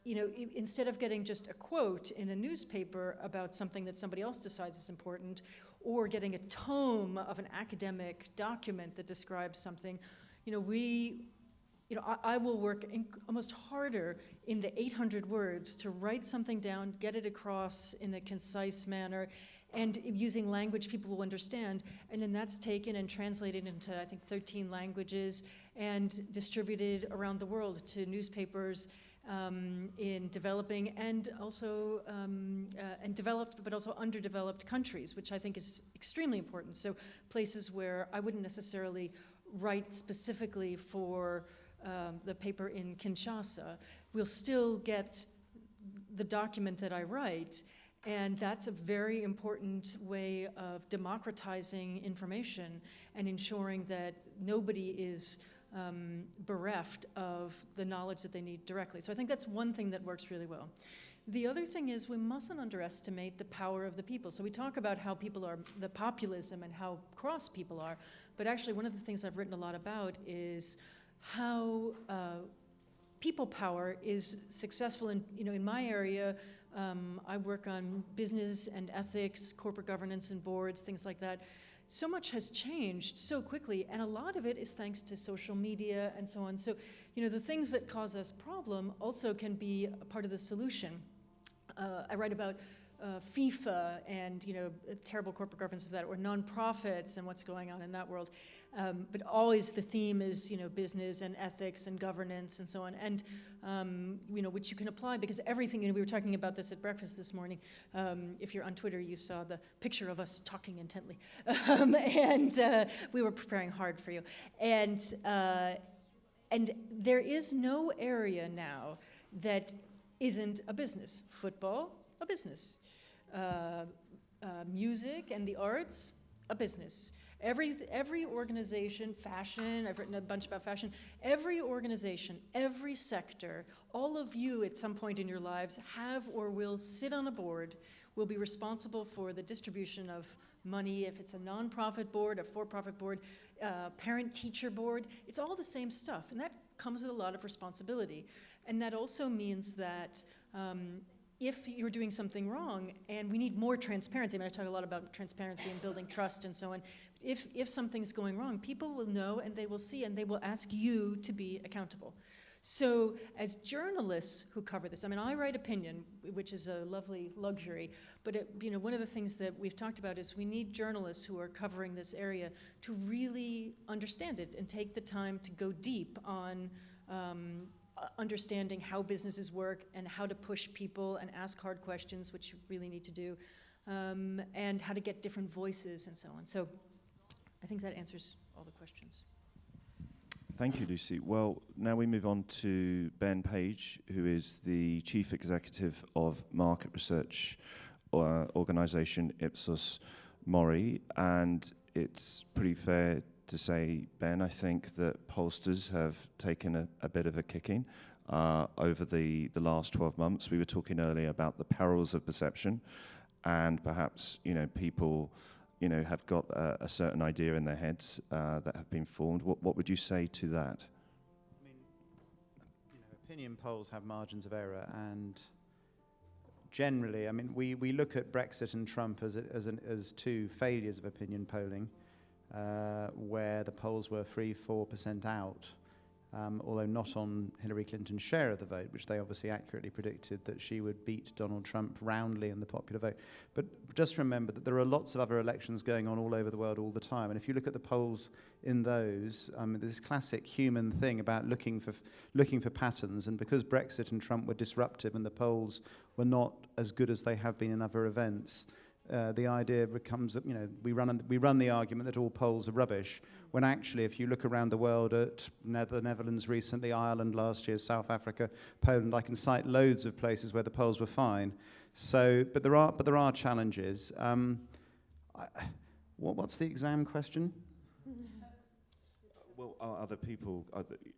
instead of getting just a quote in a newspaper about something that somebody else decides is important, or getting a tome of an academic document that describes something, I will work almost harder in the 800 words to write something down, get it across in a concise manner, and using language people will understand, and then that's taken and translated into, I think, 13 languages and distributed around the world to newspapers in developing and also and developed but also underdeveloped countries, which I think is extremely important. So places where I wouldn't necessarily write specifically for the paper in Kinshasa will still get the document that I write, and that's a very important way of democratizing information and ensuring that nobody is bereft of the knowledge that they need directly. So I think that's one thing that works really well. The other thing is we mustn't underestimate the power of the people. So we talk about how people are, the populism and how cross people are, but actually one of the things I've written a lot about is how people power is successful in my area. I work on business and ethics, corporate governance and boards, things like that. So much has changed so quickly, and a lot of it is thanks to social media and so on. So, the things that cause us problem also can be a part of the solution. I write about FIFA and, terrible corporate governance of that, or nonprofits and what's going on in that world. But always the theme is, business and ethics and governance and so on, and, which you can apply because everything, we were talking about this at breakfast this morning. If you're on Twitter, you saw the picture of us talking intently. And we were preparing hard for you. And there is no area now that isn't a business. Football, a business. Music and the arts, a business. Every organization, fashion, I've written a bunch about fashion, every organization, every sector, all of you at some point in your lives have or will sit on a board, will be responsible for the distribution of money, if it's a nonprofit board, a for-profit board, parent-teacher board, it's all the same stuff, and that comes with a lot of responsibility. And that also means that if you're doing something wrong, and we need more transparency, I talk a lot about transparency and building trust and so on. If something's going wrong, people will know and they will see and they will ask you to be accountable. So as journalists who cover this, I write opinion, which is a lovely luxury, but one of the things that we've talked about is we need journalists who are covering this area to really understand it and take the time to go deep on understanding how businesses work and how to push people and ask hard questions, which you really need to do, and how to get different voices and so on. So I think that answers all the questions. Thank you, Lucy. Well, now we move on to Ben Page, who is the Chief Executive of market research organisation Ipsos Mori, and it's pretty fair to say, Ben, I think that pollsters have taken a bit of a kicking over the last 12 months. We were talking earlier about the perils of perception, and perhaps people have got a certain idea in their heads that have been formed. What would you say to that? Opinion polls have margins of error, and generally, we look at Brexit and Trump as two failures of opinion polling. Where the polls were 3-4% out, although not on Hillary Clinton's share of the vote, which they obviously accurately predicted that she would beat Donald Trump roundly in the popular vote. But just remember that there are lots of other elections going on all over the world all the time, and if you look at the polls in those, this classic human thing about looking for patterns, and because Brexit and Trump were disruptive and the polls were not as good as they have been in other events, the idea becomes that we run the argument that all polls are rubbish, when actually if you look around the world at the Netherlands recently, Ireland last year, South Africa, Poland, I can cite loads of places where the polls were fine. So, but there are challenges. What's the exam question? Well, are other people,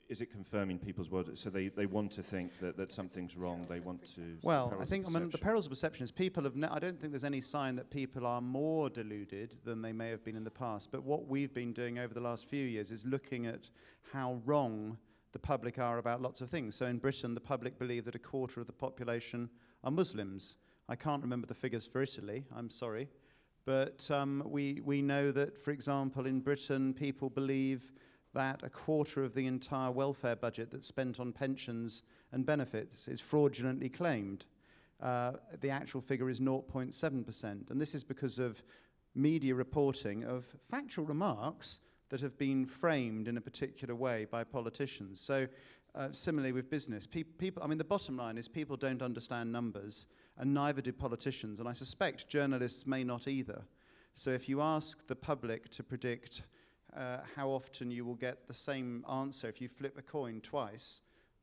is it confirming people's world? So they want to think that something's wrong, they want to... Well, I think the perils of perception is people have... I don't think there's any sign that people are more deluded than they may have been in the past. But what we've been doing over the last few years is looking at how wrong the public are about lots of things. So in Britain, the public believe that a quarter of the population are Muslims. I can't remember the figures for Italy, I'm sorry. But we know that, for example, in Britain, people believe that a quarter of the entire welfare budget that's spent on pensions and benefits is fraudulently claimed. The actual figure is 0.7%. And this is because of media reporting of factual remarks that have been framed in a particular way by politicians. So similarly with business, the bottom line is people don't understand numbers, and neither do politicians, and I suspect journalists may not either. So if you ask the public to predict how often you will get the same answer if you flip a coin twice,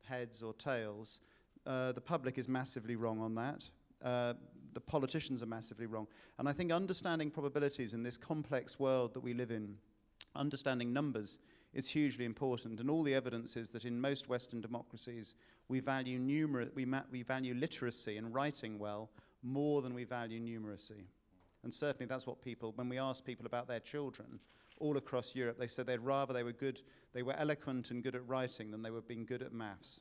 heads or tails, the public is massively wrong on that. The politicians are massively wrong. And I think understanding probabilities in this complex world that we live in, understanding numbers, is hugely important. And all the evidence is that in most Western democracies, we value literacy and writing well more than we value numeracy. And certainly that's what people, when we ask people about their children, all across Europe, they said they'd rather they were eloquent and good at writing than they were being good at maths.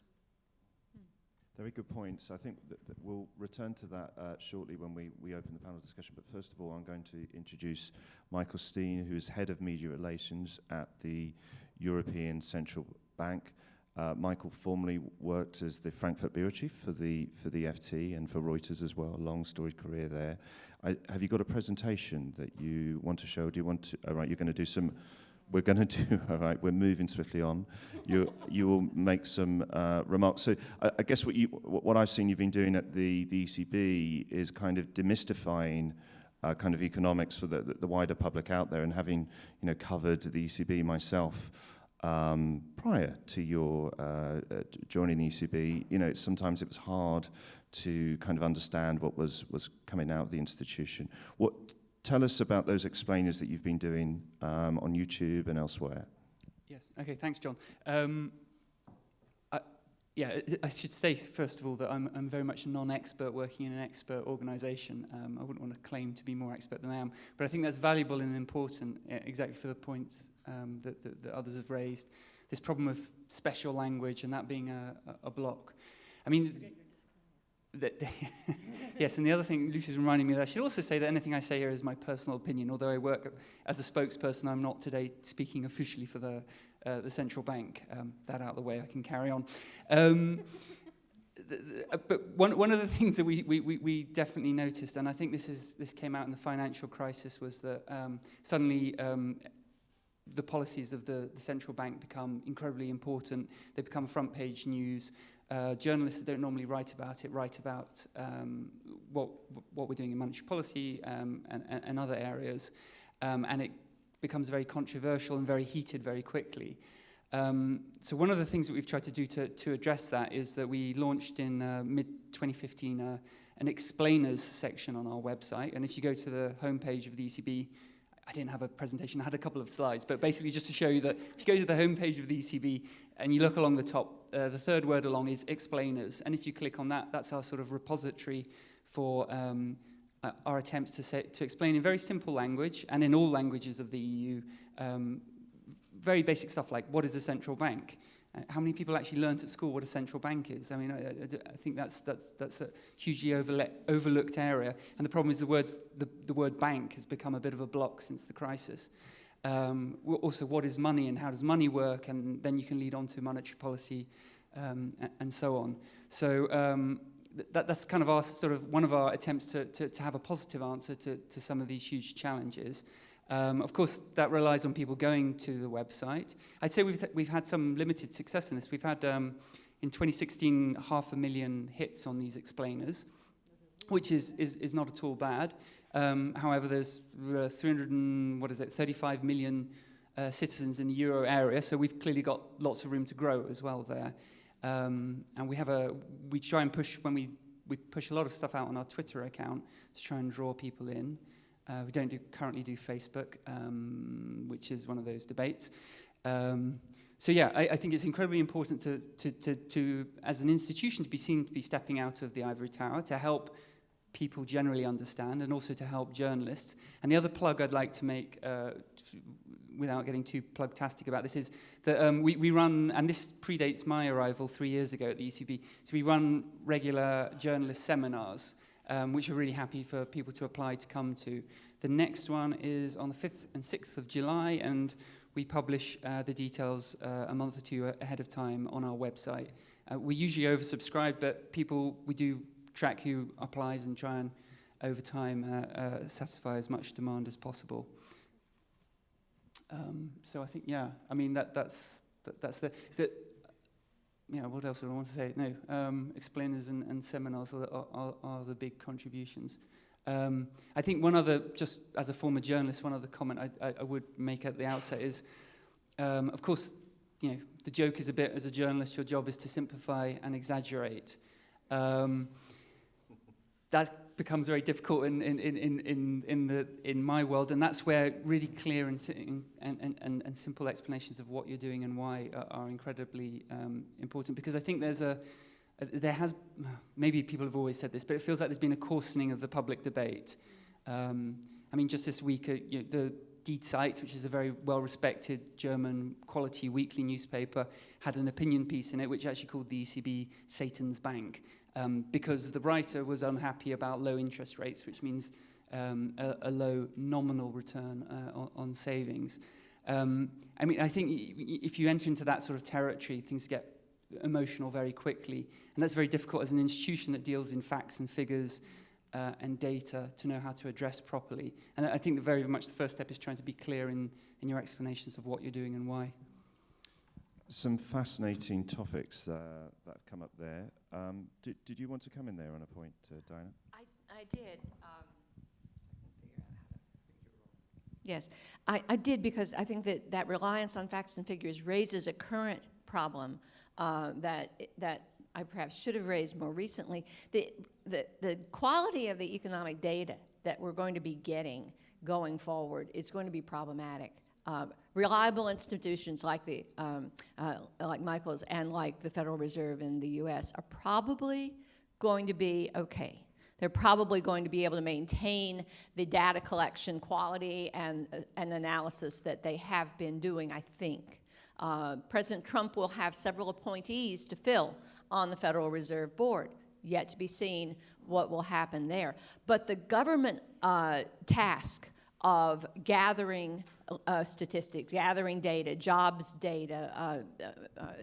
Very good points. I think that we'll return to that shortly when we open the panel discussion. But first of all, I'm going to introduce Michael Steen, who is Head of Media Relations at the European Central Bank. Michael formerly worked as the Frankfurt Bureau Chief for the FT and for Reuters as well, a long storied career there. Have you got a presentation that you want to show? Do you want to? All right, you're going to do some. We're going to do. All right, we're moving swiftly on. You will make some remarks. So I guess what I've seen you've been doing at the ECB is kind of demystifying kind of economics for the wider public out there, and having covered the ECB myself. Prior to your joining the ECB, sometimes it was hard to kind of understand what was coming out of the institution. Tell us about those explainers that you've been doing on YouTube and elsewhere. Yes. Okay. Thanks, John. I should say first of all that I'm very much a non-expert working in an expert organisation. I wouldn't want to claim to be more expert than I am, but I think that's valuable and important, exactly for the points that others have raised. This problem of special language and that being a block. I mean, yes, and the other thing Lucy's reminding me that I should also say that anything I say here is my personal opinion. Although I work as a spokesperson, I'm not today speaking officially for the central bank. That out of the way, I can carry on. But one of the things that we definitely noticed, and I think this came out in the financial crisis, was that suddenly the policies of the central bank become incredibly important. They become front page news. Journalists that don't normally write about it write about what we're doing in monetary policy and other areas, and it becomes very controversial and very heated very quickly. So one of the things that we've tried to do to address that is that we launched in mid-2015 an explainers section on our website. And if you go to the homepage of the ECB, I didn't have a presentation, I had a couple of slides, but basically just to show you that if you go to the homepage of the ECB and you look along the top, the third word along is explainers. And if you click on that, that's our sort of repository for our attempts to explain in very simple language and in all languages of the EU, very basic stuff like what is a central bank? How many people actually learnt at school what a central bank is? I mean, I think that's a hugely overlooked area. And the problem is the word bank has become a bit of a block since the crisis. Also, what is money and how does money work? And then you can lead on to monetary policy and so on. So that's kind of our sort of one of our attempts to have a positive answer to some of these huge challenges. Of course, that relies on people going to the website. I'd say we've had some limited success in this. We've had, in 2016, 500,000 hits on these explainers, which is not at all bad. However, there's 35 million citizens in the euro area, so we've clearly got lots of room to grow as well there. And we try and push, when we push a lot of stuff out on our Twitter account to try and draw people in. We don't currently do Facebook, which is one of those debates. So yeah, I think it's incredibly important to as an institution, to be seen to be stepping out of the ivory tower to help people generally understand, and also to help journalists. And the other plug I'd like to make, without getting too plug-tastic about this, is that we run, and this predates my arrival 3 years ago at the ECB, so we run regular journalist seminars, which we're really happy for people to apply to come to. The next one is on the 5th and 6th of July, and we publish the details a month or two ahead of time on our website. We usually oversubscribe, but we do track who applies and try and, over time, satisfy as much demand as possible. So I think, yeah, I mean, that's yeah, what else do I want to say? No, explainers and seminars are the big contributions. I think one other, just as a former journalist, one other comment I would make at the outset is, of course, the joke is a bit, as a journalist, your job is to simplify and exaggerate. That becomes very difficult in my world, and that's where really clear and simple explanations of what you're doing and why are incredibly important. Because I think maybe people have always said this, but it feels like there's been a coarsening of the public debate. I mean, just this week, the Die Zeit, which is a very well-respected German quality weekly newspaper, had an opinion piece in it which actually called the ECB Satan's Bank, because the writer was unhappy about low interest rates, which means a low nominal return on savings. I mean, I think if you enter into that sort of territory, things get emotional very quickly, and that's very difficult as an institution that deals in facts and figures and data to know how to address properly. And I think that very much the first step is trying to be clear in your explanations of what you're doing and why. Some fascinating topics that have come up there. Did you want to come in there on a point, Diana? I did. Yes, I did, because I think that reliance on facts and figures raises a current problem that I perhaps should have raised more recently. The quality of the economic data that we're going to be getting going forward is going to be problematic. Reliable institutions like like Michael's and like the Federal Reserve in the U.S. are probably going to be okay. They're probably going to be able to maintain the data collection quality and analysis that they have been doing, I think. President Trump will have several appointees to fill on the Federal Reserve Board. Yet to be seen what will happen there. But the government task of gathering statistics, gathering data, jobs data,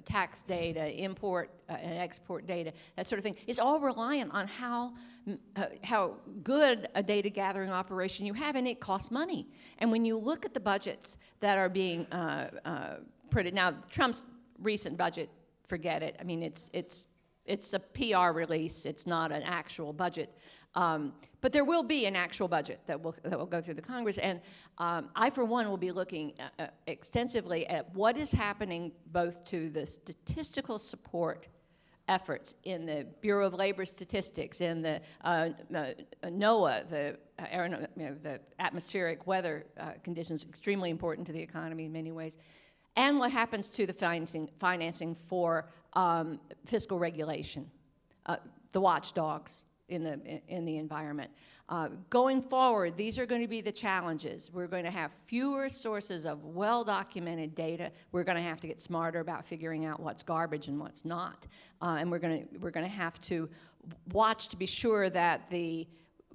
tax data, import and export data, that sort of thing, is all reliant on how good a data gathering operation you have, and it costs money. And when you look at the budgets that are being printed, now Trump's recent budget, forget it. I mean, it's a PR release. It's not an actual budget. But there will be an actual budget that will go through the Congress. And I, for one, will be looking extensively at what is happening both to the statistical support efforts in the Bureau of Labor Statistics, in the NOAA, the atmospheric weather conditions, extremely important to the economy in many ways, and what happens to the financing for fiscal regulation, the watchdogs in the environment. Going forward, these are going to be the challenges. We're going to have fewer sources of well-documented data. We're going to have to get smarter about figuring out what's garbage and what's not. And we're going to have to watch to be sure that the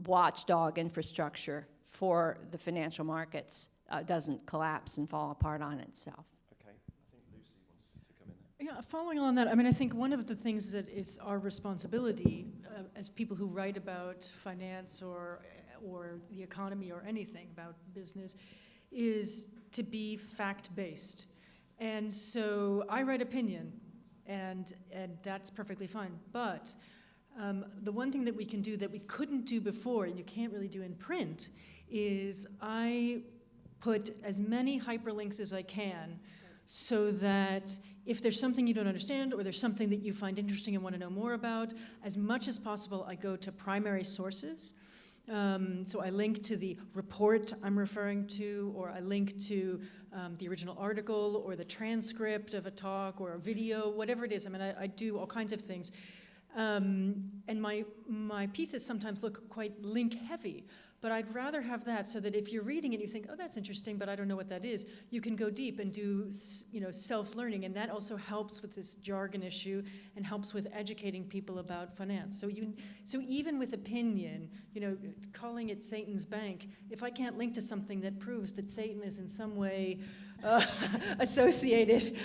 watchdog infrastructure for the financial markets doesn't collapse and fall apart on itself. Yeah, following on that, I mean, I think one of the things that it's our responsibility as people who write about finance or the economy or anything about business is to be fact-based. And so I write opinion, and that's perfectly fine. But the one thing that we can do that we couldn't do before, and you can't really do in print, is I put as many hyperlinks as I can so that if there's something you don't understand or there's something that you find interesting and want to know more about, as much as possible I go to primary sources. So I link to the report I'm referring to, or I link to the original article or the transcript of a talk or a video, whatever it is. I mean, I do all kinds of things. And my pieces sometimes look quite link heavy, but I'd rather have that so that if you're reading it, you think, oh, that's interesting, but I don't know what that is. You can go deep and do, self-learning, and that also helps with this jargon issue and helps with educating people about finance. So even with opinion, calling it Satan's Bank, if I can't link to something that proves that Satan is in some way associated,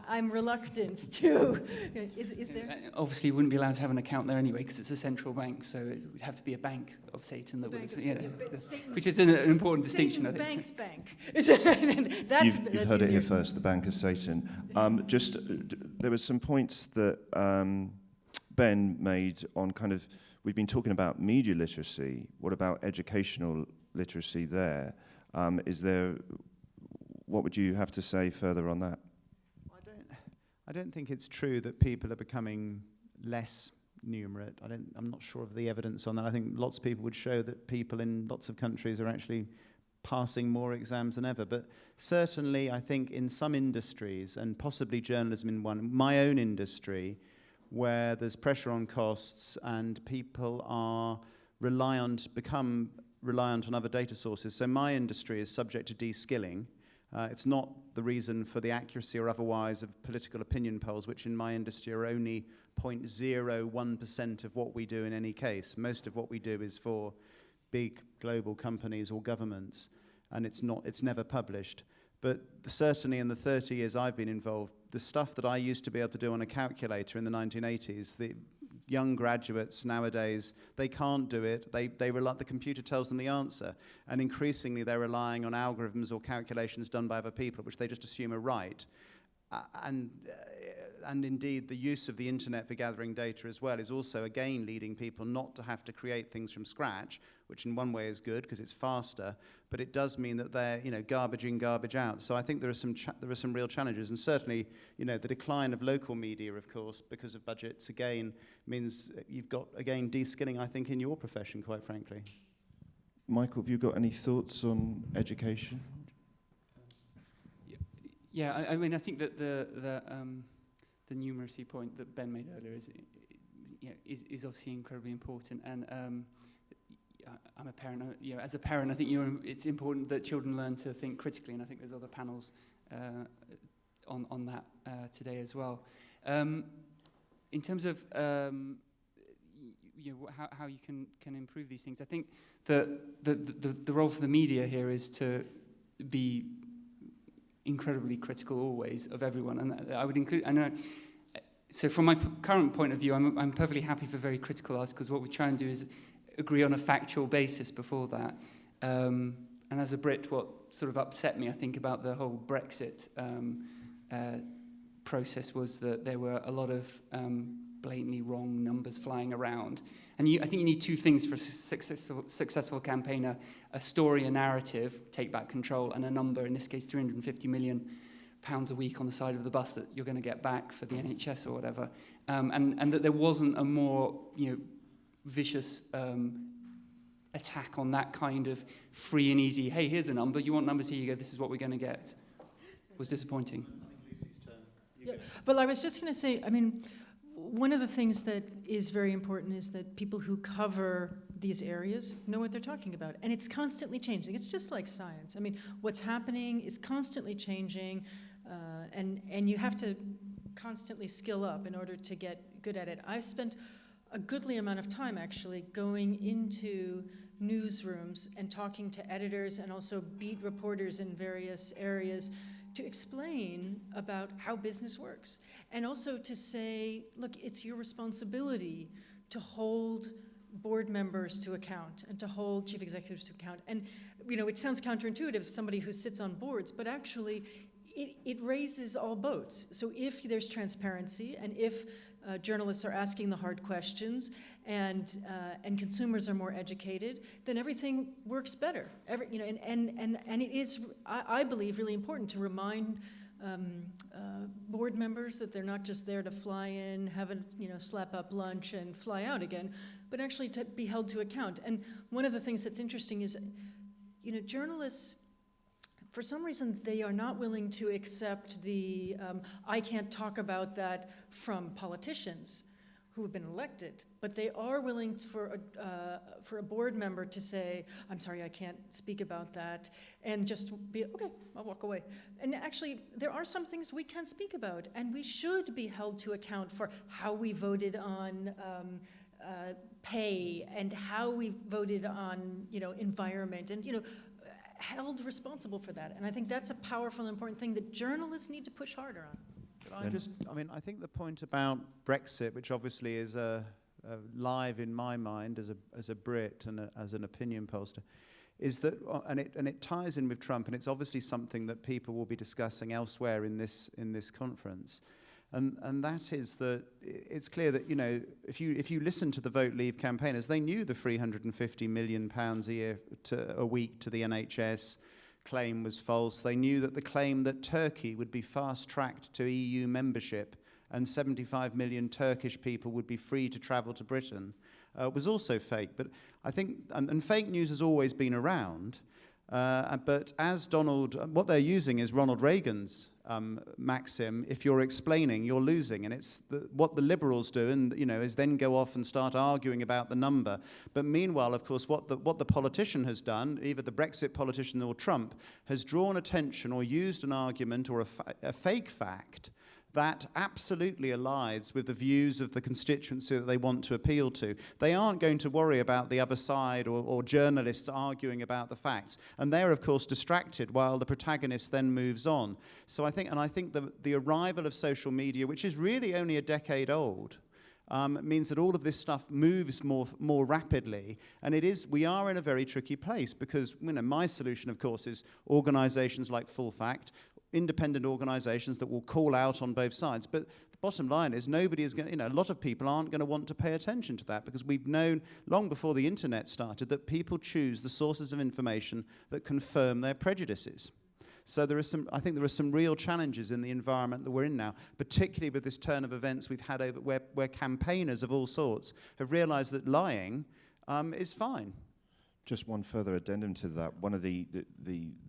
I'm reluctant to. Is there? Obviously, you wouldn't be allowed to have an account there anyway because it's a central bank, so it would have to be a bank of Satan that was, which is an important distinction. Satan's I think. Bank. You've heard it here first. The Bank of Satan. There were some points that Ben made on kind of. We've been talking about media literacy. What about educational literacy there? What would you have to say further on that? I don't think it's true that people are becoming less numerate. I'm not sure of the evidence on that. I think lots of people would show that people in lots of countries are actually passing more exams than ever. But certainly, I think in some industries, and possibly journalism in one, my own industry, where there's pressure on costs and people are become reliant on other data sources. So my industry is subject to de-skilling. It's not the reason for the accuracy or otherwise of political opinion polls, which in my industry are only 0.01% of what we do in any case. Most of what we do is for big global companies or governments, and it's never published. But certainly in the 30 years I've been involved, the stuff that I used to be able to do on a calculator in the 1980s, the young graduates nowadays, they can't do it. They rely, the computer tells them the answer. And increasingly they're relying on algorithms or calculations done by other people, which they just assume are right. And indeed, the use of the internet for gathering data as well is also, again, leading people not to have to create things from scratch, which in one way is good because it's faster, but it does mean that they're, garbage in, garbage out. So I think there are some real challenges, and certainly, the decline of local media, of course, because of budgets, again, means you've got, again, de-skilling, I think, in your profession, quite frankly. Michael, have you got any thoughts on education? Yeah, I mean, I think that the numeracy point that Ben made earlier is obviously incredibly important, and I'm a parent. As a parent, I think it's important that children learn to think critically, and I think there's other panels on that today as well. In terms of how you can improve these things, I think that the role for the media here is to be incredibly critical always of everyone, and I would include. So from my current point of view, I'm perfectly happy for very critical articles. What we try and do is agree on a factual basis before that. And as a Brit, what sort of upset me, I think, about the whole Brexit process was that there were a lot of blatantly wrong numbers flying around. And I think you need two things for a successful campaigner: a story, a narrative, take back control, and a number, in this case £350 million a week on the side of the bus that you're going to get back for the NHS or whatever. And that there wasn't a more vicious attack on that kind of free and easy, hey, here's a number, you want numbers, here you go, this is what we're going to get, was disappointing. Yeah, well, I was just going to say, I mean, one of the things that is very important is that people who cover these areas know what they're talking about. And it's constantly changing. It's just like science. I mean, what's happening is constantly changing, and you have to constantly skill up in order to get good at it. I've spent a goodly amount of time actually going into newsrooms and talking to editors and also beat reporters in various areas to explain about how business works, and also to say, look, it's your responsibility to hold board members to account and to hold chief executives to account. And it sounds counterintuitive, somebody who sits on boards, but actually it raises all boats. So if there's transparency, and if journalists are asking the hard questions, and consumers are more educated, then everything works better. And it is, I believe, really important to remind board members that they're not just there to fly in, have a slap up lunch and fly out again, but actually to be held to account. And one of the things that's interesting is, journalists, for some reason, they are not willing to accept the I can't talk about that from politicians who have been elected, but they are willing for a board member to say, I'm sorry, I can't speak about that, and just be, okay, I'll walk away. And actually, there are some things we can speak about, and we should be held to account for how we voted on pay, and how we voted on, environment, and, held responsible for that. And I think that's a powerful and important thing that journalists need to push harder on. I think the point about Brexit, which obviously is live in my mind as a Brit and as an opinion pollster, is that, and it ties in with Trump, and it's obviously something that people will be discussing elsewhere in this conference, and that is that it's clear that if you listen to the Vote Leave campaigners, they knew the £350 million a week to the NHS claim was false. They knew that the claim that Turkey would be fast-tracked to EU membership and 75 million Turkish people would be free to travel to Britain was also fake. But I think, and fake news has always been around, But as what they're using is Ronald Reagan's maxim: if you're explaining, you're losing. And it's what the liberals do, and is then go off and start arguing about the number. But meanwhile, of course, what the politician has done, either the Brexit politician or Trump, has drawn attention or used an argument or a fake fact that absolutely aligns with the views of the constituency that they want to appeal to. They aren't going to worry about the other side or journalists arguing about the facts. And they're, of course, distracted while the protagonist then moves on. So I think the arrival of social media, which is really only a decade old, means that all of this stuff moves more rapidly. And we are in a very tricky place because, my solution, of course, is organizations like Full Fact, independent organizations that will call out on both sides. But the bottom line is nobody is going to, a lot of people aren't going to want to pay attention to that because we've known long before the internet started that people choose the sources of information that confirm their prejudices. So I think there are some real challenges in the environment that we're in now, particularly with this turn of events we've had over where campaigners of all sorts have realized that lying is fine. Just one further addendum to that. One of the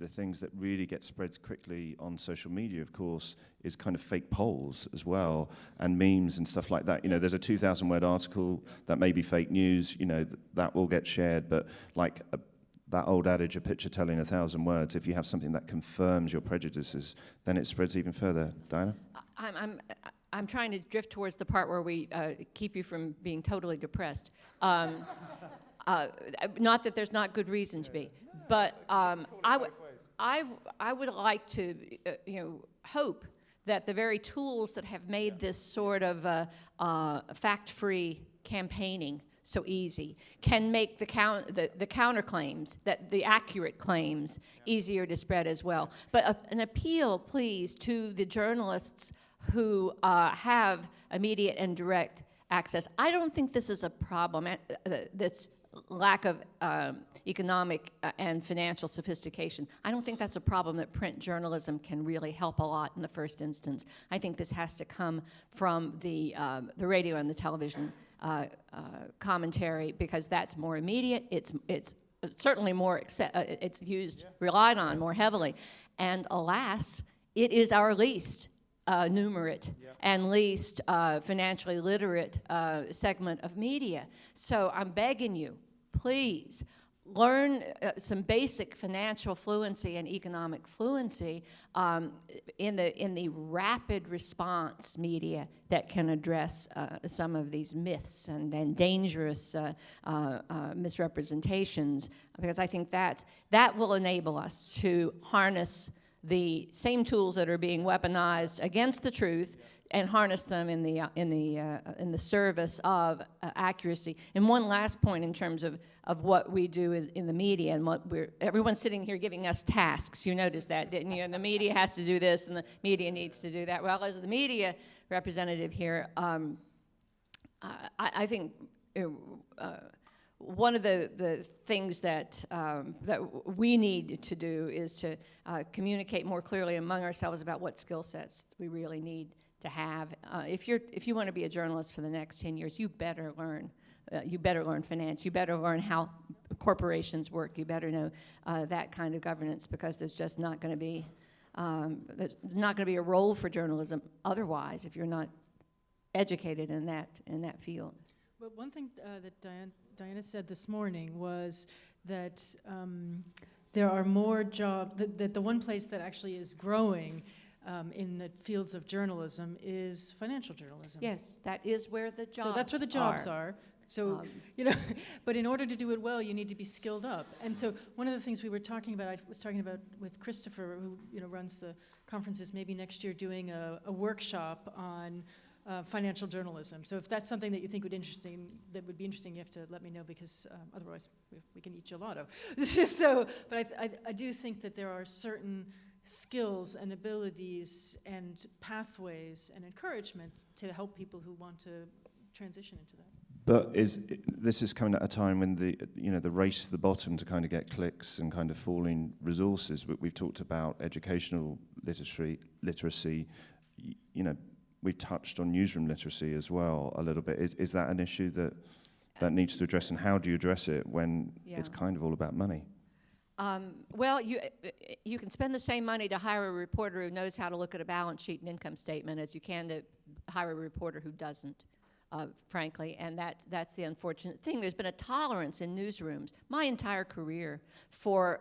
things that really gets spread quickly on social media, of course, is kind of fake polls as well, and memes and stuff like that. There's a 2,000-word article that may be fake news. That will get shared, but like that old adage, a picture telling 1,000 words. If you have something that confirms your prejudices, then it spreads even further. Diana? I'm trying to drift towards the part where we keep you from being totally depressed. Not that there's not good reason to be, but I would like to hope that the very tools that have made this sort of fact-free campaigning so easy can make the counterclaims, the accurate claims, easier to spread as well. But an appeal, please, to the journalists who have immediate and direct access. I don't think this is a problem. This lack of economic and financial sophistication. I don't think that's a problem that print journalism can really help a lot in the first instance. I think this has to come from the radio and the television commentary because that's more immediate. It's certainly more it's used, relied on more heavily, and alas, it is our least numerate and least financially literate segment of media. So I'm begging you, please, learn some basic financial fluency and economic fluency in the rapid response media that can address some of these myths and dangerous misrepresentations, because I think that will enable us to harness the same tools that are being weaponized against the truth and harness them in the service of accuracy. And one last point in terms of what we do is in the media and everyone's sitting here giving us tasks. You noticed that, didn't you? And the media has to do this and the media needs to do that. Well, as the media representative here, I think one of the things that we need to do is to communicate more clearly among ourselves about what skill sets we really need to have. If you want to be a journalist for the next 10 years, you better learn. You better learn finance. You better learn how corporations work. You better know that kind of governance, because there's just not going to be a role for journalism otherwise if you're not educated in that field. Well, one thing that Diana said this morning was that there are more jobs, that the one place that actually is growing in the fields of journalism is financial journalism. Yes, that is where the jobs are. So that's where the jobs are. So, but in order to do it well, you need to be skilled up. And so one of the things we were talking about, I was talking about with Christopher, who runs the conferences, maybe next year doing a workshop on financial journalism. So if that's something that you think would be interesting, you have to let me know, because otherwise we can eat gelato. So, but I do think that there are certain skills and abilities and pathways and encouragement to help people who want to transition into that. But this is coming at a time when the race to the bottom to kind of get clicks and kind of falling resources. But we've talked about educational literacy. We touched on newsroom literacy as well a little bit. Is that an issue that needs to address, and how do you address it when it's kind of all about money? Well, you can spend the same money to hire a reporter who knows how to look at a balance sheet and income statement as you can to hire a reporter who doesn't, frankly, and that's the unfortunate thing. There's been a tolerance in newsrooms my entire career for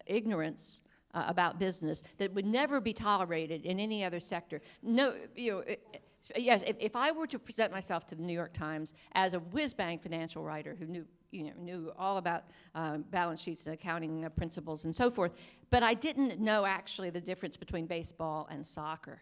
ignorance about business that would never be tolerated in any other sector. No, yes, if I were to present myself to the New York Times as a whiz-bang financial writer who knew all about balance sheets and accounting principles and so forth, but I didn't know actually the difference between baseball and soccer,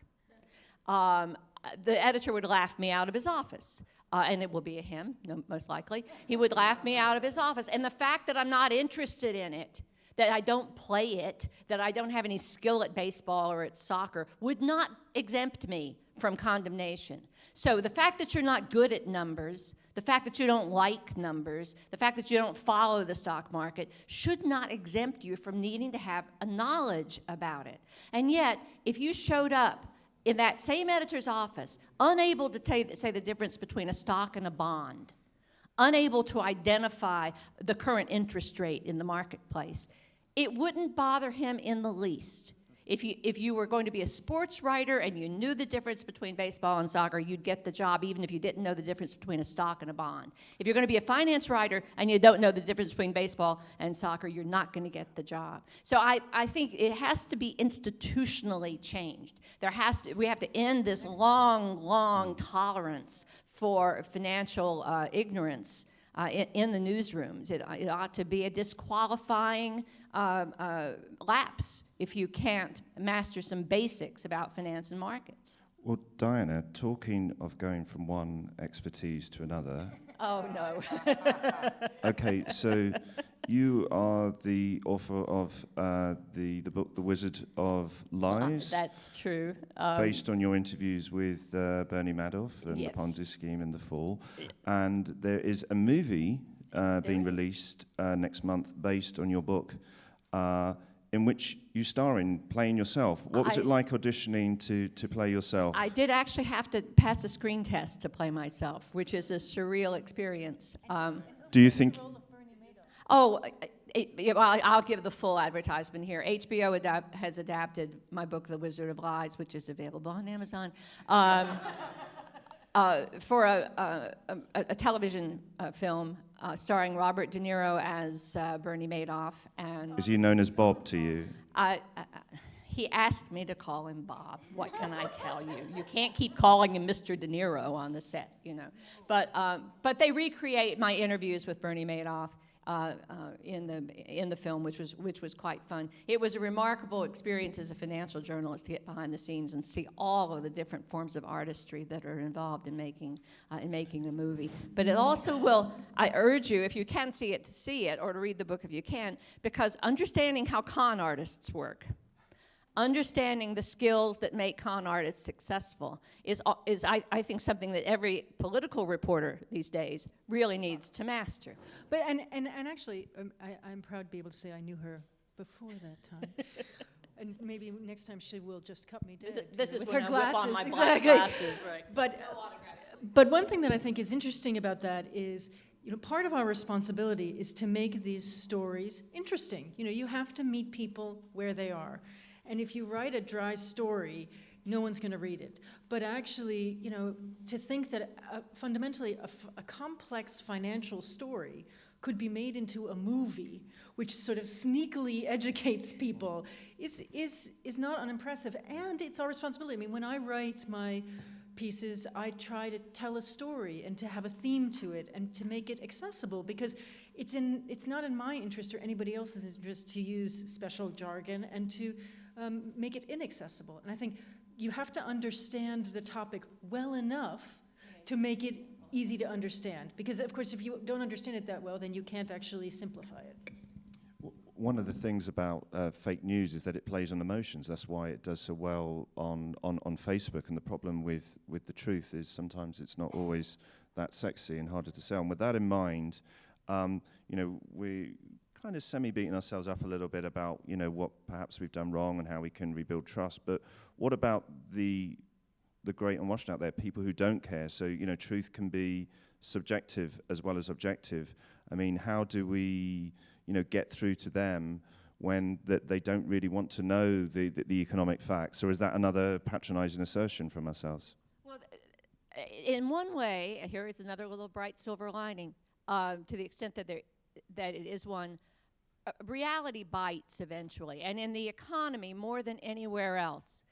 the editor would laugh me out of his office. And it will be a him, most likely. He would laugh me out of his office. And the fact that I'm not interested in it, that I don't play it, that I don't have any skill at baseball or at soccer, would not exempt me from condemnation. So the fact that you're not good at numbers, the fact that you don't like numbers, the fact that you don't follow the stock market should not exempt you from needing to have a knowledge about it. And yet, if you showed up in that same editor's office, unable to say the difference between a stock and a bond, unable to identify the current interest rate in the marketplace, it wouldn't bother him in the least. If you were going to be a sports writer and you knew the difference between baseball and soccer, you'd get the job even if you didn't know the difference between a stock and a bond. If you're going to be a finance writer and you don't know the difference between baseball and soccer, you're not going to get the job. So I think it has to be institutionally changed. We have to end this long tolerance for financial ignorance in the newsrooms. It ought to be a disqualifying lapse if you can't master some basics about finance and markets. Well, Diana, talking of going from one expertise to another. Oh, no. Okay, so you are the author of the book The Wizard of Lies. That's true. Based on your interviews with Bernie Madoff and yes. the Ponzi scheme in the fall. And there is a movie being released next month based on your book, in which you star in playing yourself. What was it like auditioning to play yourself? I did actually have to pass a screen test to play myself, which is a surreal experience. Do you think... Oh, well, I'll give the full advertisement here. HBO has adapted my book, The Wizard of Lies, which is available on Amazon, for a television film starring Robert De Niro as Bernie Madoff. And is he known as Bob to you? He asked me to call him Bob. What can I tell you? You can't keep calling him Mr. De Niro on the set, you know. But they recreate my interviews with Bernie Madoff in the film, which was quite fun. It was a remarkable experience as a financial journalist to get behind the scenes and see all of the different forms of artistry that are involved in making a movie. But it also will, I urge you, if you can see it, to see it, or to read the book if you can, because understanding how con artists work, understanding the skills that make con artists successful is I think, something that every political reporter these days really needs to master. But and actually, I'm proud to be able to say I knew her before that time. And maybe next time she will just cut me dead. This is with when her I whip glasses. on my black Exactly. glasses, right? But one thing that I think is interesting about that is, you know, part of our responsibility is to make these stories interesting. You know, you have to meet people where they are. And if you write a dry story, no one's going to read it. But actually, you know, to think that fundamentally a complex financial story could be made into a movie, which sort of sneakily educates people, is not unimpressive. And it's our responsibility. I mean, when I write my pieces, I try to tell a story and to have a theme to it and to make it accessible, because it's not in my interest or anybody else's interest to use special jargon and to make it inaccessible. And I think you have to understand the topic well enough to make it easy to understand. Because, of course, if you don't understand it that well, then you can't actually simplify it. One of the things about fake news is that it plays on emotions. That's why it does so well on Facebook. And the problem with the truth is sometimes it's not always that sexy and harder to sell. And with that in mind, you know, we kind of semi-beating ourselves up a little bit about, you know, what perhaps we've done wrong and how we can rebuild trust. But what about the great and washed out there, people who don't care? So, you know, truth can be subjective as well as objective. I mean, how do we, get through to them when they don't really want to know the economic facts? Or is that another patronizing assertion from ourselves? Well, in one way, here is another little bright silver lining, to the extent that it is one. Reality bites eventually, and in the economy more than anywhere else,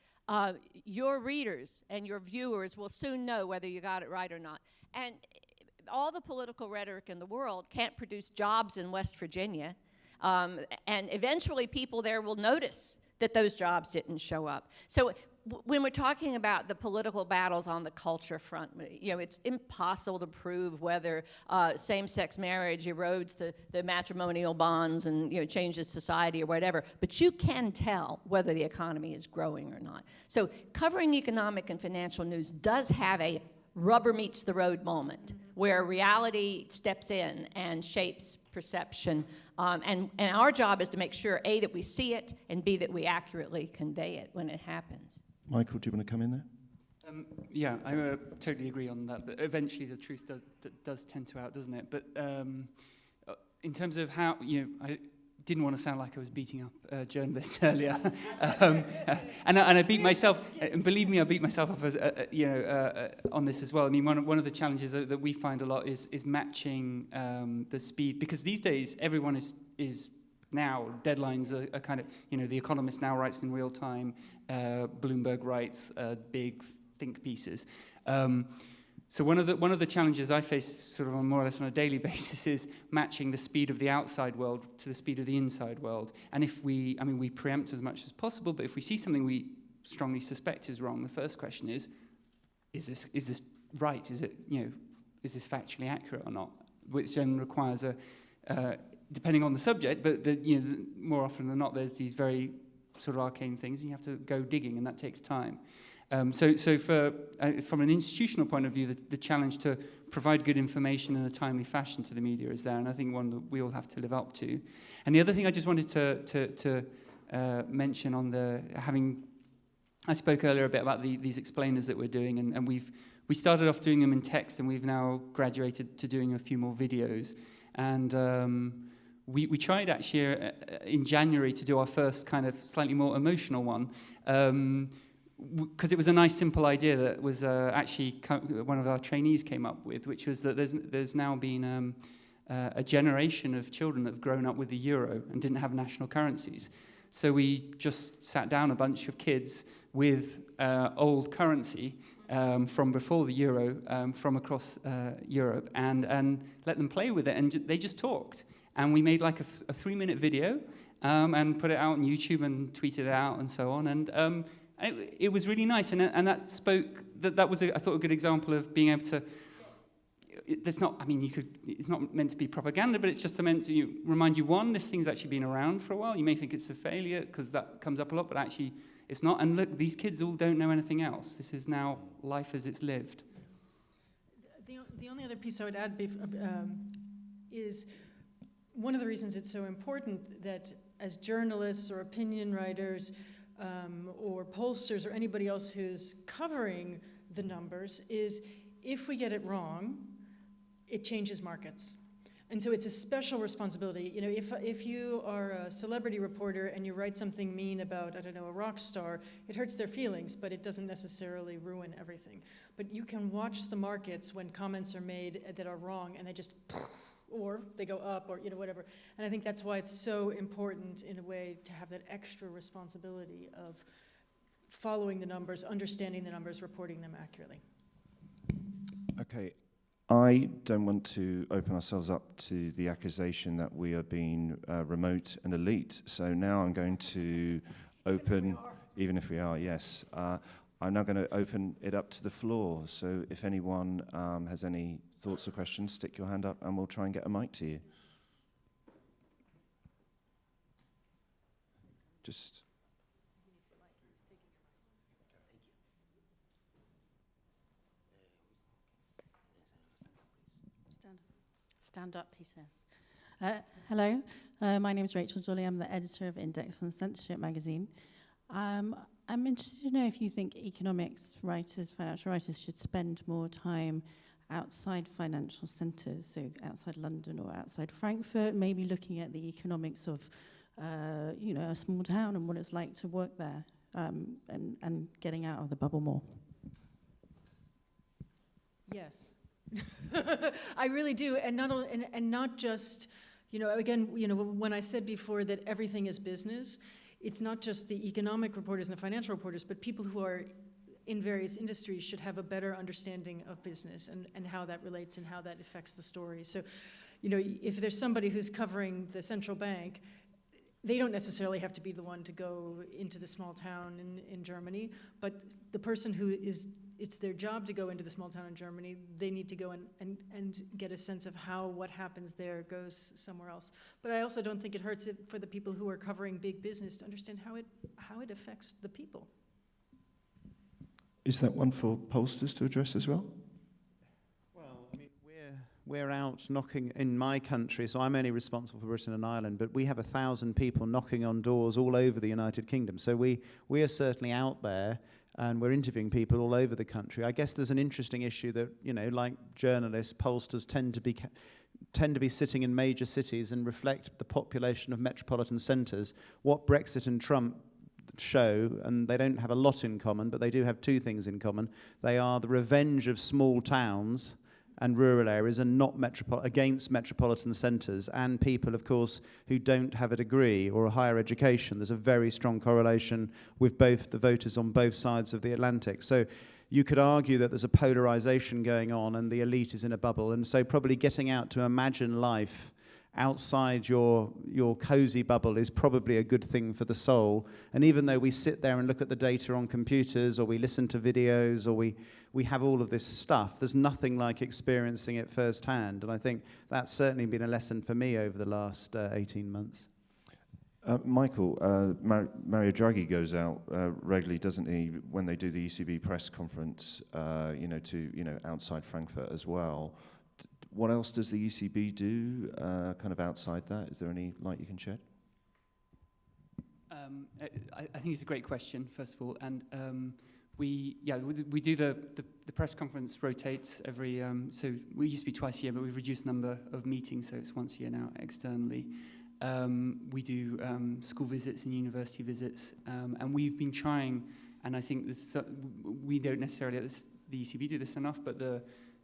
your readers and your viewers will soon know whether you got it right or not. And all the political rhetoric in the world can't produce jobs in West Virginia, and eventually people there will notice that those jobs didn't show up. So when we're talking about the political battles on the culture front, it's impossible to prove whether same-sex marriage erodes the matrimonial bonds and changes society or whatever, but you can tell whether the economy is growing or not. So covering economic and financial news does have a rubber meets the road moment where reality steps in and shapes perception. And our job is to make sure, A, that we see it, and B, that we accurately convey it when it happens. Michael, do you want to come in there? Yeah, I totally agree on that. But eventually the truth does tend to out, doesn't it? But in terms of how, I didn't want to sound like I was beating up journalists earlier. And I beat myself, and believe me, I beat myself up as, on this as well. I mean, one of the challenges that we find a lot is matching the speed, because these days everyone is now, deadlines are kind of, The Economist now writes in real time, Bloomberg writes big think pieces. So one of the challenges I face sort of on more or less on a daily basis is matching the speed of the outside world to the speed of the inside world. And if we preempt as much as possible, but if we see something we strongly suspect is wrong, the first question is this right? Is this factually accurate or not? Which then requires depending on the subject, but more often than not, there's these very sort of arcane things, and you have to go digging, and that takes time. So from an institutional point of view, the challenge to provide good information in a timely fashion to the media is there, and I think one that we all have to live up to. And the other thing I just wanted to mention on I spoke earlier a bit about these explainers that we're doing, and we started off doing them in text, and we've now graduated to doing a few more videos. And we tried actually in January to do our first kind of slightly more emotional one, because it was a nice simple idea that was actually one of our trainees came up with, which was that there's now been a generation of children that have grown up with the euro and didn't have national currencies. So we just sat down a bunch of kids with old currency from before the euro, from across Europe, and let them play with it, and they just talked. And we made like a 3-minute video and put it out on YouTube and tweeted it out and so on. And it was really nice, and that spoke. That was, I thought, a good example of being able to. It's not meant to be propaganda, but it's just meant to remind you, one, this thing's actually been around for a while. You may think it's a failure because that comes up a lot, but actually it's not. And look, these kids all don't know anything else. This is now life as it's lived. The only other piece I would add is one of the reasons it's so important that as journalists or opinion writers or pollsters or anybody else who's covering the numbers is if we get it wrong, it changes markets. And so it's a special responsibility. If you are a celebrity reporter and you write something mean about, I don't know, a rock star, it hurts their feelings, but it doesn't necessarily ruin everything. But you can watch the markets when comments are made that are wrong, and they just, or they go up, or whatever. And I think that's why it's so important, in a way, to have that extra responsibility of following the numbers, understanding the numbers, reporting them accurately. Okay. I don't want to open ourselves up to the accusation that we are being remote and elite. So now I'm going to open, even if we are, yes. I'm now going to open it up to the floor. So if anyone has any thoughts or questions, stick your hand up and we'll try and get a mic to you. Just... Stand up, he says. Hello, my name is Rachel Jolly. I'm the editor of Index and Censorship magazine. I'm interested to know if you think economics writers, financial writers, should spend more time outside financial centres, so outside London or outside Frankfurt, maybe looking at the economics of a small town and what it's like to work there, and getting out of the bubble more. Yes. I really do, and not just, again, when I said before that everything is business, it's not just the economic reporters and the financial reporters, but people who are in various industries should have a better understanding of business and how that relates and how that affects the story. So, if there's somebody who's covering the central bank, they don't necessarily have to be the one to go into the small town in Germany, but the person who it's their job to go into the small town in Germany, they need to go and get a sense of how what happens there goes somewhere else. But I also don't think it hurts it for the people who are covering big business to understand how it affects the people. Is that one for pollsters to address as well? Well, I mean, we're out knocking in my country, so I'm only responsible for Britain and Ireland, but we have 1,000 people knocking on doors all over the United Kingdom. So we are certainly out there, and we're interviewing people all over the country. I guess there's an interesting issue that, like journalists, pollsters tend to be sitting in major cities and reflect the population of metropolitan centres. What Brexit and Trump show, and they don't have a lot in common, but they do have two things in common. They are the revenge of small towns and rural areas, and not against metropolitan centres, and people, of course, who don't have a degree or a higher education. There's a very strong correlation with both the voters on both sides of the Atlantic. So you could argue that there's a polarisation going on and the elite is in a bubble, and so probably getting out to imagine life outside your cosy bubble is probably a good thing for the soul. And even though we sit there and look at the data on computers, or we listen to videos, or we have all of this stuff, there's nothing like experiencing it firsthand. And I think that's certainly been a lesson for me over the last 18 months. Michael, Mario Draghi goes out regularly, doesn't he, when they do the ECB press conference, to outside Frankfurt as well. What else does the ECB do kind of outside that? Is there any light you can shed? I think it's a great question, first of all. And we do the press conference rotates every, so we used to be twice a year, but we've reduced the number of meetings, so it's once a year now externally. We do school visits and university visits, and we've been trying, and I think we don't necessarily at the ECB do this enough, but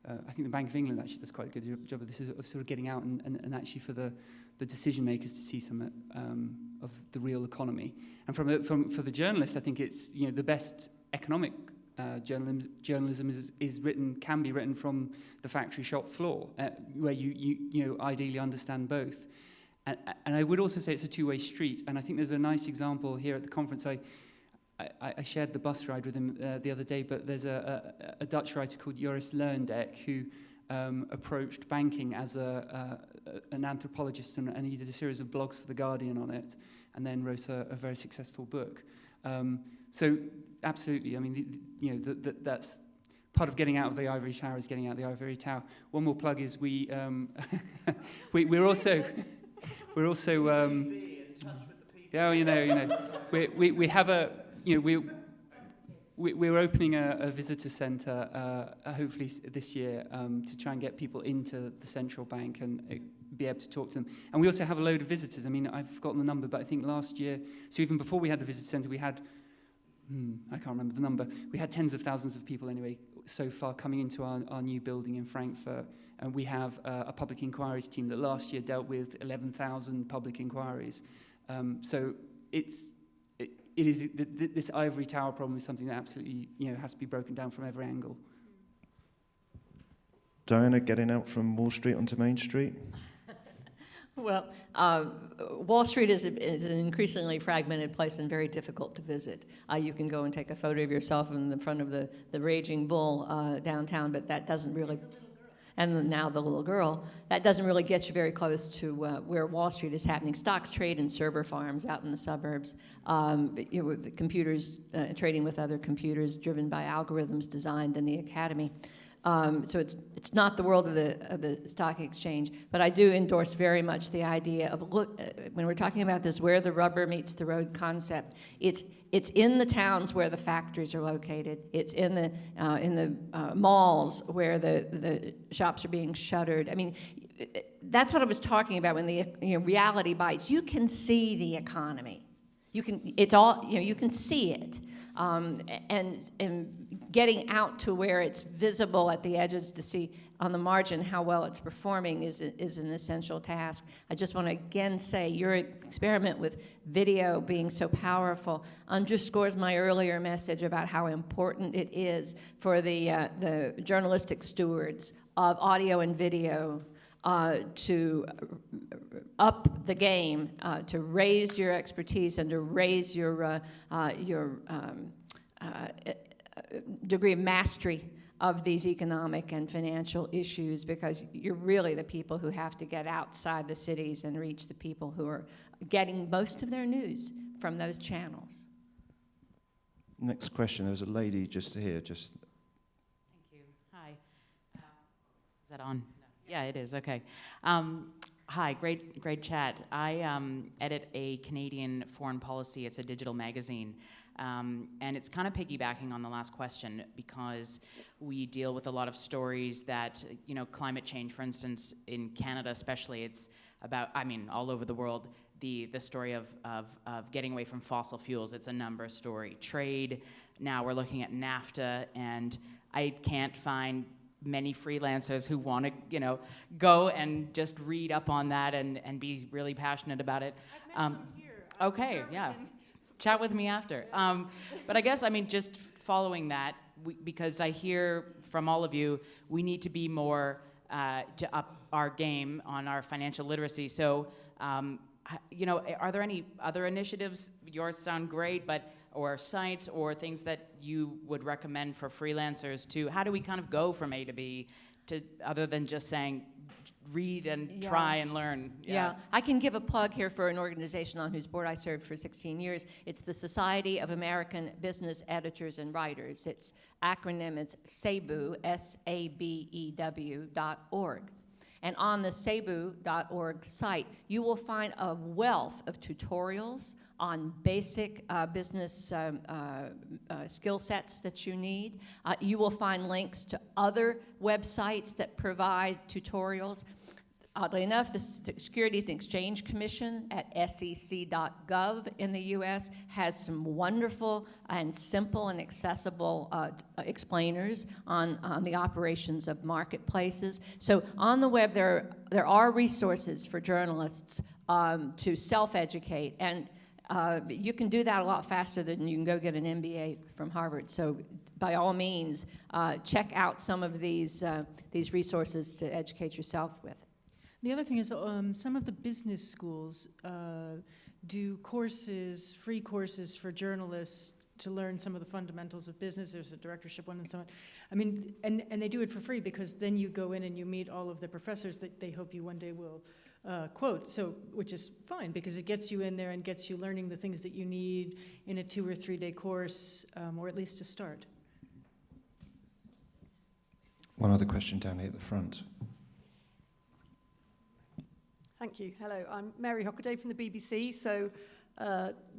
I think the Bank of England actually does quite a good job of this, of sort of getting out and actually for the decision makers to see some of the real economy. And for the journalists, I think it's the best economic journalism can be written from the factory shop floor, where you ideally understand both. And I would also say it's a two-way street. And I think there's a nice example here at the conference. I shared the bus ride with him the other day, but there's a Dutch writer called Joris Leundijk who approached banking as an anthropologist, and he did a series of blogs for The Guardian on it, and then wrote a very successful book. So absolutely, I mean, that's part of getting out of the ivory tower is getting out of the ivory tower. One more plug is we're also we have a we're opening a visitor centre hopefully this year to try and get people into the central bank and be able to talk to them. And we also have a load of visitors. I mean, I've forgotten the number, but I think last year, so even before we had the visitor centre, we had, I can't remember the number, we had tens of thousands of people anyway so far coming into our new building in Frankfurt. And we have a public inquiries team that last year dealt with 11,000 public inquiries. So it is this ivory tower problem is something that absolutely has to be broken down from every angle. Diana, getting out from Wall Street onto Main Street? Well, Wall Street is an increasingly fragmented place and very difficult to visit. You can go and take a photo of yourself in the front of the Raging Bull downtown, but that doesn't really... And now the little girl, that doesn't really get you very close to where Wall Street is happening. Stocks trade in server farms out in the suburbs. The computers trading with other computers driven by algorithms designed in the academy. So it's not the world of the stock exchange, but I do endorse very much the idea of when we're talking about this where the rubber meets the road concept. It's in the towns where the factories are located. It's in the malls where the shops are being shuttered. I mean, that's what I was talking about when the reality bites. You can see the economy. You can see it. And getting out to where it's visible at the edges to see on the margin how well it's performing is an essential task. I just want to again say your experiment with video being so powerful underscores my earlier message about how important it is for the journalistic stewards of audio and video to up the game, to raise your expertise and to raise your degree of mastery of these economic and financial issues, because you're really the people who have to get outside the cities and reach the people who are getting most of their news from those channels. Next question. There was a lady just here. Thank you. Hi. Is that on? Yeah, it is. Okay. Hi, great chat. I edit a Canadian foreign policy. It's a digital magazine. And it's kind of piggybacking on the last question, because we deal with a lot of stories that, climate change, for instance, in Canada especially, it's about, all over the world, the story of getting away from fossil fuels. It's a number story. Trade, now we're looking at NAFTA, and I can't find many freelancers who want to, go and just read up on that and be really passionate about it. I've met some here. Okay, yeah. Chat with me after. But I guess, just following that, because I hear from all of you, we need to be more to up our game on our financial literacy. So, are there any other initiatives? Yours sound great, or sites or things that you would recommend for freelancers to, how do we kind of go from A to B to, other than just saying, read and try and learn? Yeah, I can give a plug here for an organization on whose board I served for 16 years. It's the Society of American Business Editors and Writers. Its acronym is SABEW, SABEW.org. And on the sabu.org site, you will find a wealth of tutorials on basic business skill sets that you need. You will find links to other websites that provide tutorials. Oddly enough, the Securities and Exchange Commission at sec.gov in the US has some wonderful and simple and accessible explainers on the operations of marketplaces. So on the web, there are resources for journalists to self-educate, and you can do that a lot faster than you can go get an MBA from Harvard. So by all means, check out some of these resources to educate yourself with. The other thing is some of the business schools do courses, free courses for journalists to learn some of the fundamentals of business. There's a directorship one and so on. And they do it for free, because then you go in and you meet all of the professors that they hope you one day will quote. So, which is fine, because it gets you in there and gets you learning the things that you need in a 2 or 3 day course, or at least to start. One other question down here at the front. Thank you. Hello, I'm Mary Hockaday from the BBC. So,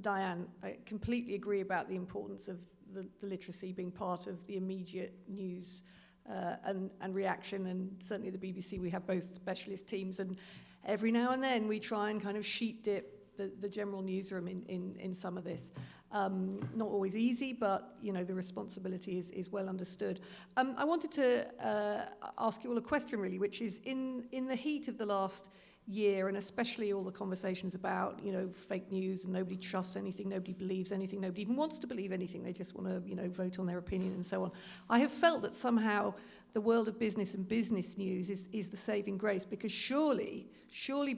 Diane, I completely agree about the importance of the literacy being part of the immediate news and reaction. And certainly the BBC, we have both specialist teams, and every now and then we try and kind of sheep dip the general newsroom in some of this. Not always easy, but the responsibility is well understood. I wanted to ask you all a question, really, which is in the heat of the last year, and especially all the conversations about fake news, and nobody trusts anything, nobody believes anything, nobody even wants to believe anything, they just want to vote on their opinion and so on. I have felt that somehow the world of business and business news is the saving grace, because surely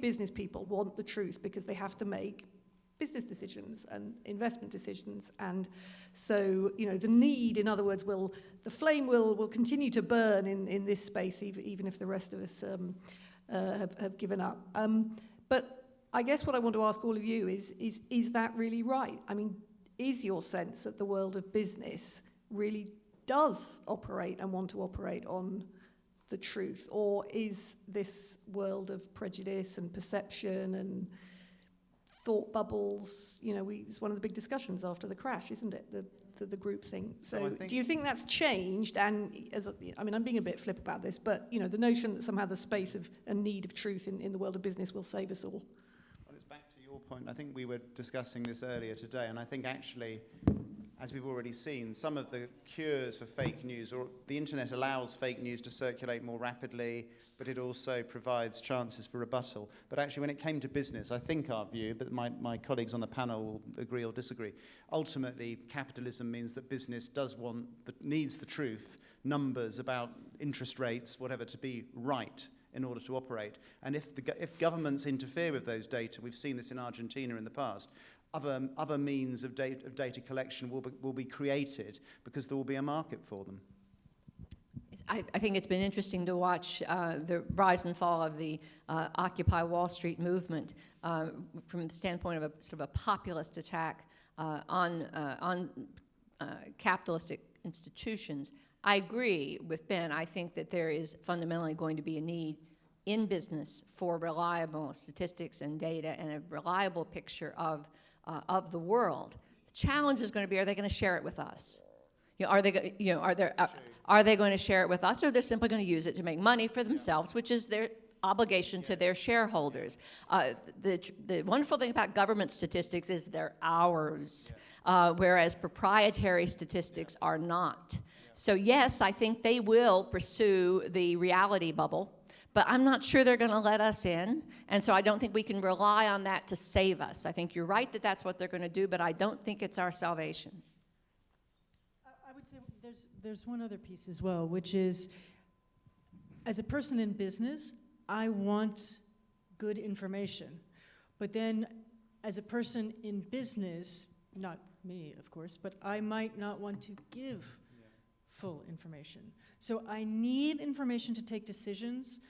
business people want the truth, because they have to make business decisions and investment decisions, and so the need, in other words, the flame will continue to burn in this space, even if the rest of us have given up. But I guess what I want to ask all of you is that really right? Is your sense that the world of business really does operate and want to operate on the truth? Or is this world of prejudice and perception and thought bubbles, it's one of the big discussions after the crash, isn't it? The group thing. So do you think that's changed? And I'm being a bit flip about this, but the notion that somehow the space of and need of truth in the world of business will save us all. Well, it's back to your point. I think we were discussing this earlier today, and I think actually, as we've already seen, some of the cures for fake news, or the internet allows fake news to circulate more rapidly, but it also provides chances for rebuttal. But actually, when it came to business, I think our view, but my colleagues on the panel will agree or disagree, ultimately, capitalism means that business needs the truth, numbers about interest rates, whatever, to be right in order to operate. And if governments interfere with those data, we've seen this in Argentina in the past, other means of data collection will be created because there will be a market for them. I think it's been interesting to watch the rise and fall of the Occupy Wall Street movement from the standpoint of a sort of a populist attack on capitalistic institutions. I agree with Ben. I think that there is fundamentally going to be a need in business for reliable statistics and data and a reliable picture of the world. The challenge is going to be: are they going to share it with us? Are they going to share it with us, or they're simply going to use it to make money for themselves, which is their obligation to their shareholders? The wonderful thing about government statistics is they're ours, whereas proprietary statistics are not. So yes, I think they will pursue the reality bubble, but I'm not sure they're going to let us in, and so I don't think we can rely on that to save us. I think you're right that that's what they're going to do, but I don't think it's our salvation. I would say there's one other piece as well, which is, as a person in business, I want good information. But then, as a person in business, not me, of course, but I might not want to give full information. So I need information to take decisions,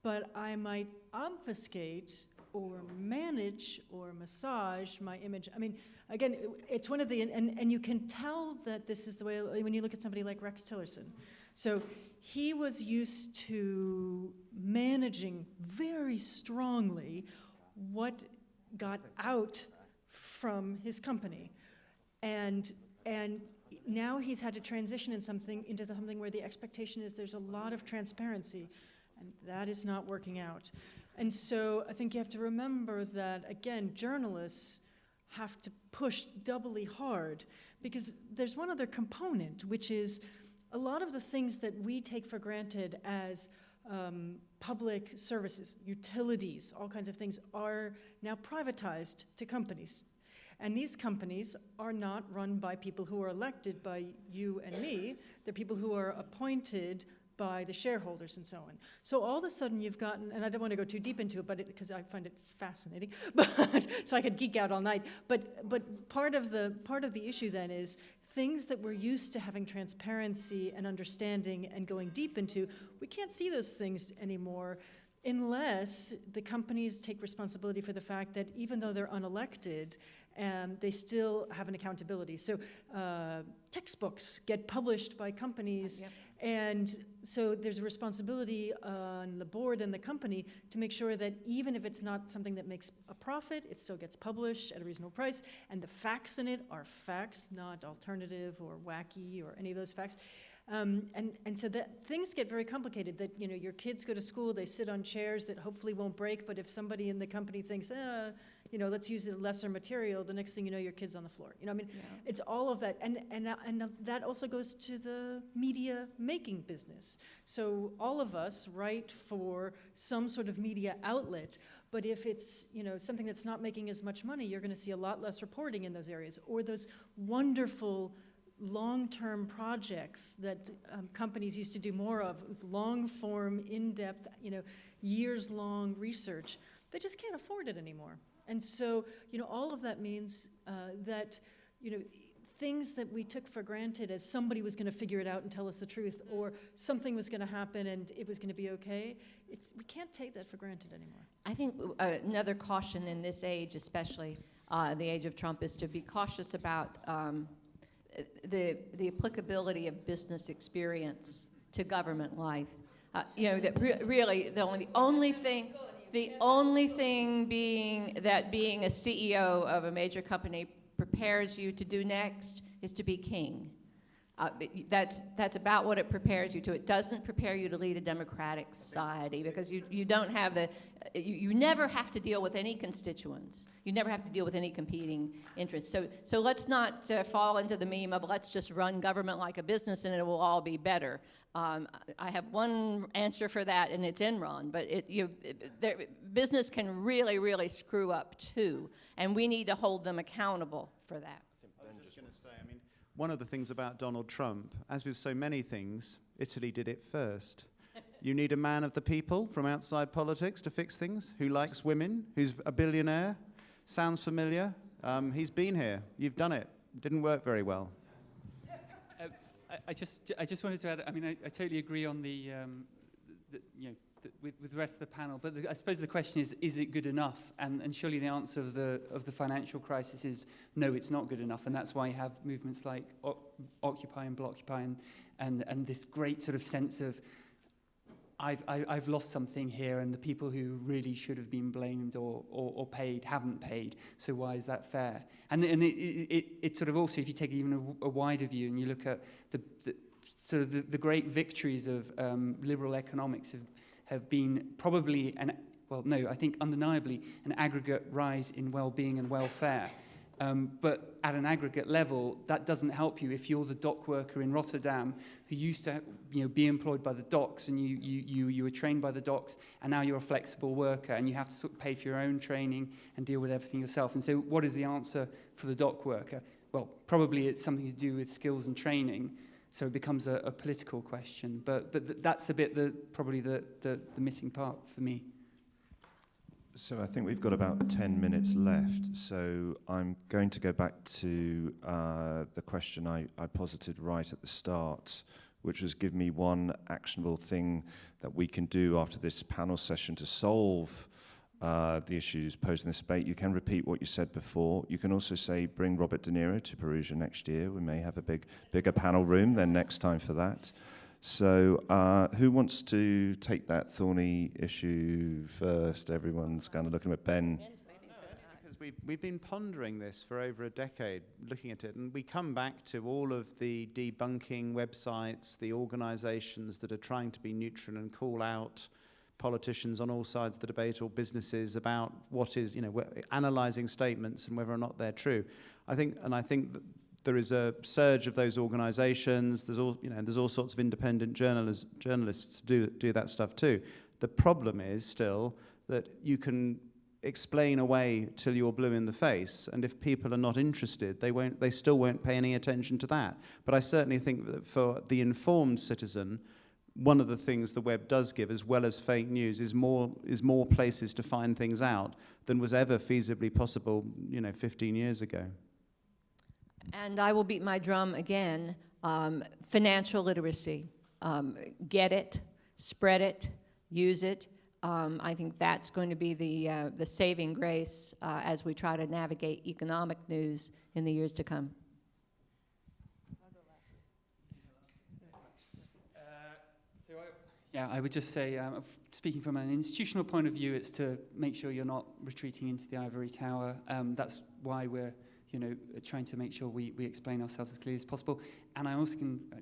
but I might obfuscate or manage or massage my image. I mean, again, it's one of the, and you can tell that this is the way, when you look at somebody like Rex Tillerson. So he was used to managing very strongly what got out from his company. And now he's had to transition into something where the expectation is there's a lot of transparency, and that is not working out. And so I think you have to remember that, again, journalists have to push doubly hard, because there's one other component, which is a lot of the things that we take for granted as public services, utilities, all kinds of things, are now privatized to companies. And these companies are not run by people who are elected by you and me. They're people who are appointed by the shareholders and so on. So all of a sudden you've gotten, and I don't want to go too deep into it, but because I find it fascinating, but so I could geek out all night. But part of the issue then is things that we're used to having transparency and understanding and going deep into, we can't see those things anymore unless the companies take responsibility for the fact that even though they're unelected, they still have an accountability. So textbooks get published by companies, and so there's a responsibility on the board and the company to make sure that even if it's not something that makes a profit, it still gets published at a reasonable price, and the facts in it are facts, not alternative or wacky or any of those facts. And so that things get very complicated, that your kids go to school, they sit on chairs that hopefully won't break, but if somebody in the company thinks, let's use a lesser material, the next thing you know, your kid's on the floor. It's all of that. And that also goes to the media making business. So all of us write for some sort of media outlet, but if it's something that's not making as much money, you're going to see a lot less reporting in those areas, or those wonderful long-term projects that companies used to do more of, with long-form, in-depth, years-long research. They just can't afford it anymore. And so, all of that means that, things that we took for granted as somebody was going to figure it out and tell us the truth, or something was going to happen and it was going to be okay, we can't take that for granted anymore. I think another caution in this age, especially the age of Trump, is to be cautious about the applicability of business experience to government life. You know, that really the only thing being that being a CEO of a major company prepares you to do next is to be king. That's about what it prepares you to. It doesn't prepare you to lead a democratic society, because you don't have the, you never have to deal with any constituents. You never have to deal with any competing interests. So let's not fall into the meme of let's just run government like a business and it will all be better. I have one answer for that, and it's Enron, but business can really, really screw up too, and we need to hold them accountable for that. I was just going to say, I mean, one of the things about Donald Trump, as with so many things, Italy did it first. You need a man of the people from outside politics to fix things, who likes women, who's a billionaire. Sounds familiar? He's been here. You've done it. Didn't work very well. I just wanted to add, I mean, I totally agree on with the rest of the panel, but I suppose the question is it good enough? And surely the answer of the financial crisis is no, it's not good enough, and that's why you have movements like Occupy and Blockupy and this great sort of sense of I've lost something here, and the people who really should have been blamed or paid haven't paid, so why is that fair? And it sort of also, if you take even a wider view and you look at the great victories of liberal economics have been probably I think undeniably an aggregate rise in well-being and welfare. But at an aggregate level, that doesn't help you if you're the dock worker in Rotterdam who used to be employed by the docks, and you were trained by the docks, and now you're a flexible worker and you have to sort of pay for your own training and deal with everything yourself. And so what is the answer for the dock worker? Well, probably it's something to do with skills and training, so it becomes a political question. But that's a bit probably the missing part for me. So I think we've got about 10 minutes left. So I'm going to go back to the question I posited right at the start, which was give me one actionable thing that we can do after this panel session to solve the issues posed in this debate. You can repeat what you said before. You can also say bring Robert De Niro to Perugia next year. We may have a bigger panel room then next time for that. So who wants to take that thorny issue first? Everyone's kind of looking at Ben. Because we've been pondering this for over a decade, looking at it, and we come back to all of the debunking websites, the organizations that are trying to be neutral and call out politicians on all sides of the debate, or businesses about what is, analyzing statements and whether or not they're true. I think that there is a surge of those organizations. There's all sorts of independent journalists to do that stuff too. The problem is still that you can explain away till you're blue in the face, and if people are not interested, they still won't pay any attention to that. But I certainly think that for the informed citizen, one of the things the web does give, as well as fake news, is more places to find things out than was ever feasibly possible, 15 years ago. And I will beat my drum again. Financial literacy. Get it, spread it, use it. I think that's going to be the saving grace as we try to navigate economic news in the years to come. I would just say, speaking from an institutional point of view, it's to make sure you're not retreating into the ivory tower. That's why we're trying to make sure we explain ourselves as clearly as possible. And I also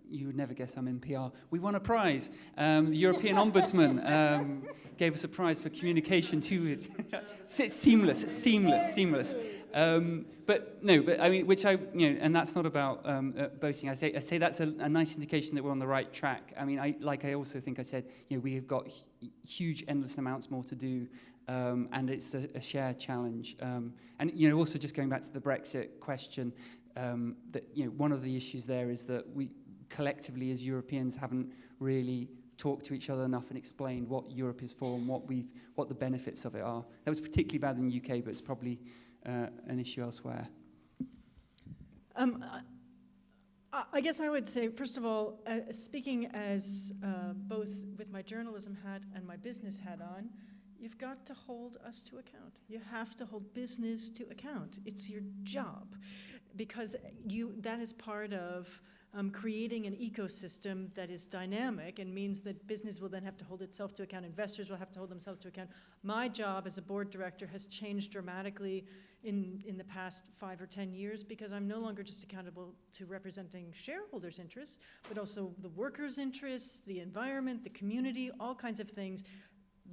you would never guess I'm in PR. We won a prize. The European Ombudsman gave us a prize for communication too. It's seamless. But I mean, and that's not about boasting. I say that's a nice indication that we're on the right track. I mean, I also think I said, we have got huge, endless amounts more to do. And it's a shared challenge. And also just going back to the Brexit question, that one of the issues there is that we collectively as Europeans haven't really talked to each other enough and explained what Europe is for and what the benefits of it are. That was particularly bad in the UK, but it's probably an issue elsewhere. I guess I would say, first of all, speaking as both with my journalism hat and my business hat on, you've got to hold us to account. You have to hold business to account. It's your job. because that is part of creating an ecosystem that is dynamic and means that business will then have to hold itself to account, investors will have to hold themselves to account. My job as a board director has changed dramatically in the past 5 or 10 years because I'm no longer just accountable to representing shareholders' interests, but also the workers' interests, the environment, the community, all kinds of things.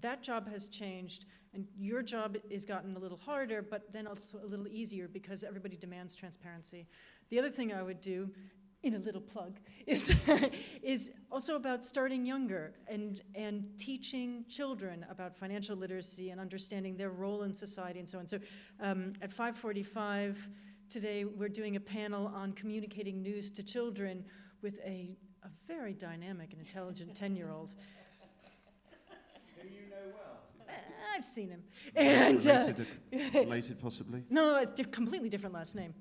That job has changed, and your job has gotten a little harder, but then also a little easier because everybody demands transparency. The other thing I would do, in a little plug, is also about starting younger and teaching children about financial literacy and understanding their role in society and so on. So at 5:45 today, we're doing a panel on communicating news to children with a very dynamic and intelligent 10-year-old. Who you know well? I've seen him. And related possibly? No, it's a completely different last name.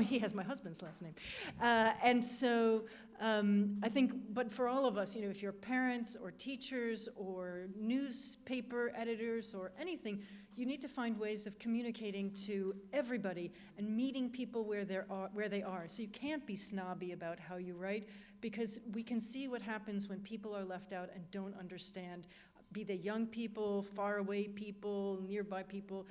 He has my husband's last name. And so I think, but for all of us, if you're parents or teachers or newspaper editors or anything, you need to find ways of communicating to everybody and meeting people where they are. So you can't be snobby about how you write, because we can see what happens when people are left out and don't understand, be they young people, faraway people, nearby people.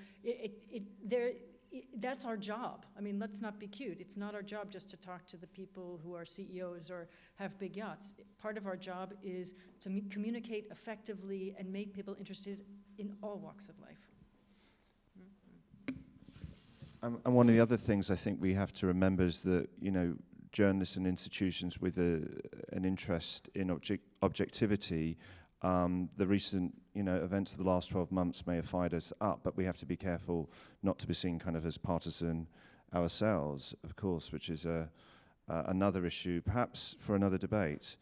That's our job. I mean, let's not be cute. It's not our job just to talk to the people who are CEOs or have big yachts. Part of our job is to communicate effectively and make people interested in all walks of life. And one of the other things I think we have to remember is that, journalists and institutions with an interest in objectivity, the recent events of the last 12 months may have fired us up, but we have to be careful not to be seen kind of as partisan ourselves, of course, which is another issue, perhaps for another debate.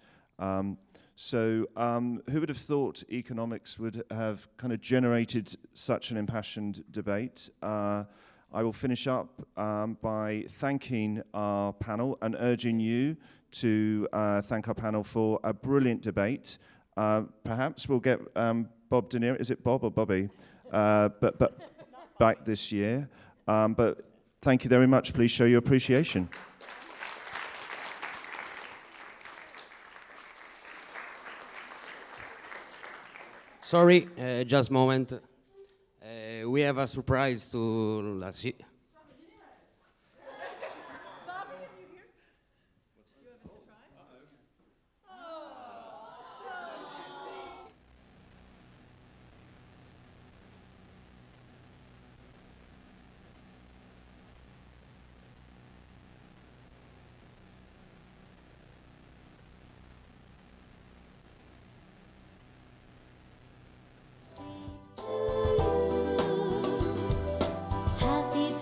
So who would have thought economics would have kind of generated such an impassioned debate? I will finish up by thanking our panel and urging you to thank our panel for a brilliant debate. Perhaps we'll get Bob De Niro, is it Bob or Bobby, but back this year. But thank you very much. Please show your appreciation. Sorry, just a moment. We have a surprise to Lassi. Happy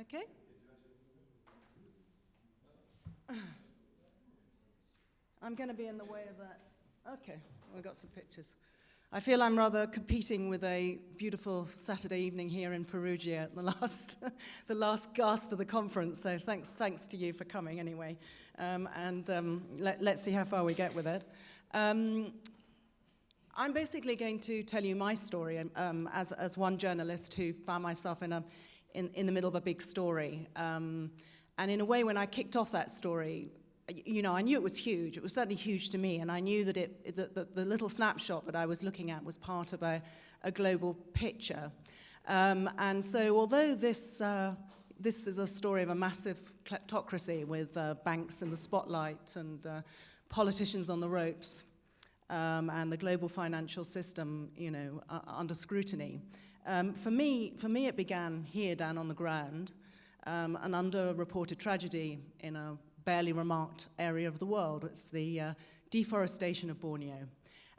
Okay. I'm going to be in the way of that. Okay, we've got some pictures. I feel I'm rather competing with a beautiful Saturday evening here in Perugia at the last, the last gasp of the conference. So thanks to you for coming anyway. Let's see how far we get with it. I'm basically going to tell you my story as one journalist who found myself in the middle of a big story. And in a way, when I kicked off that story, you know, I knew it was huge. It was certainly huge to me, and I knew that the little snapshot that I was looking at was part of a global picture. And so, although this is a story of a massive kleptocracy with banks in the spotlight and politicians on the ropes, and the global financial system, you know, under scrutiny, for me, it began here down on the ground, an underreported tragedy in a barely remarked area of the world. It's the deforestation of Borneo.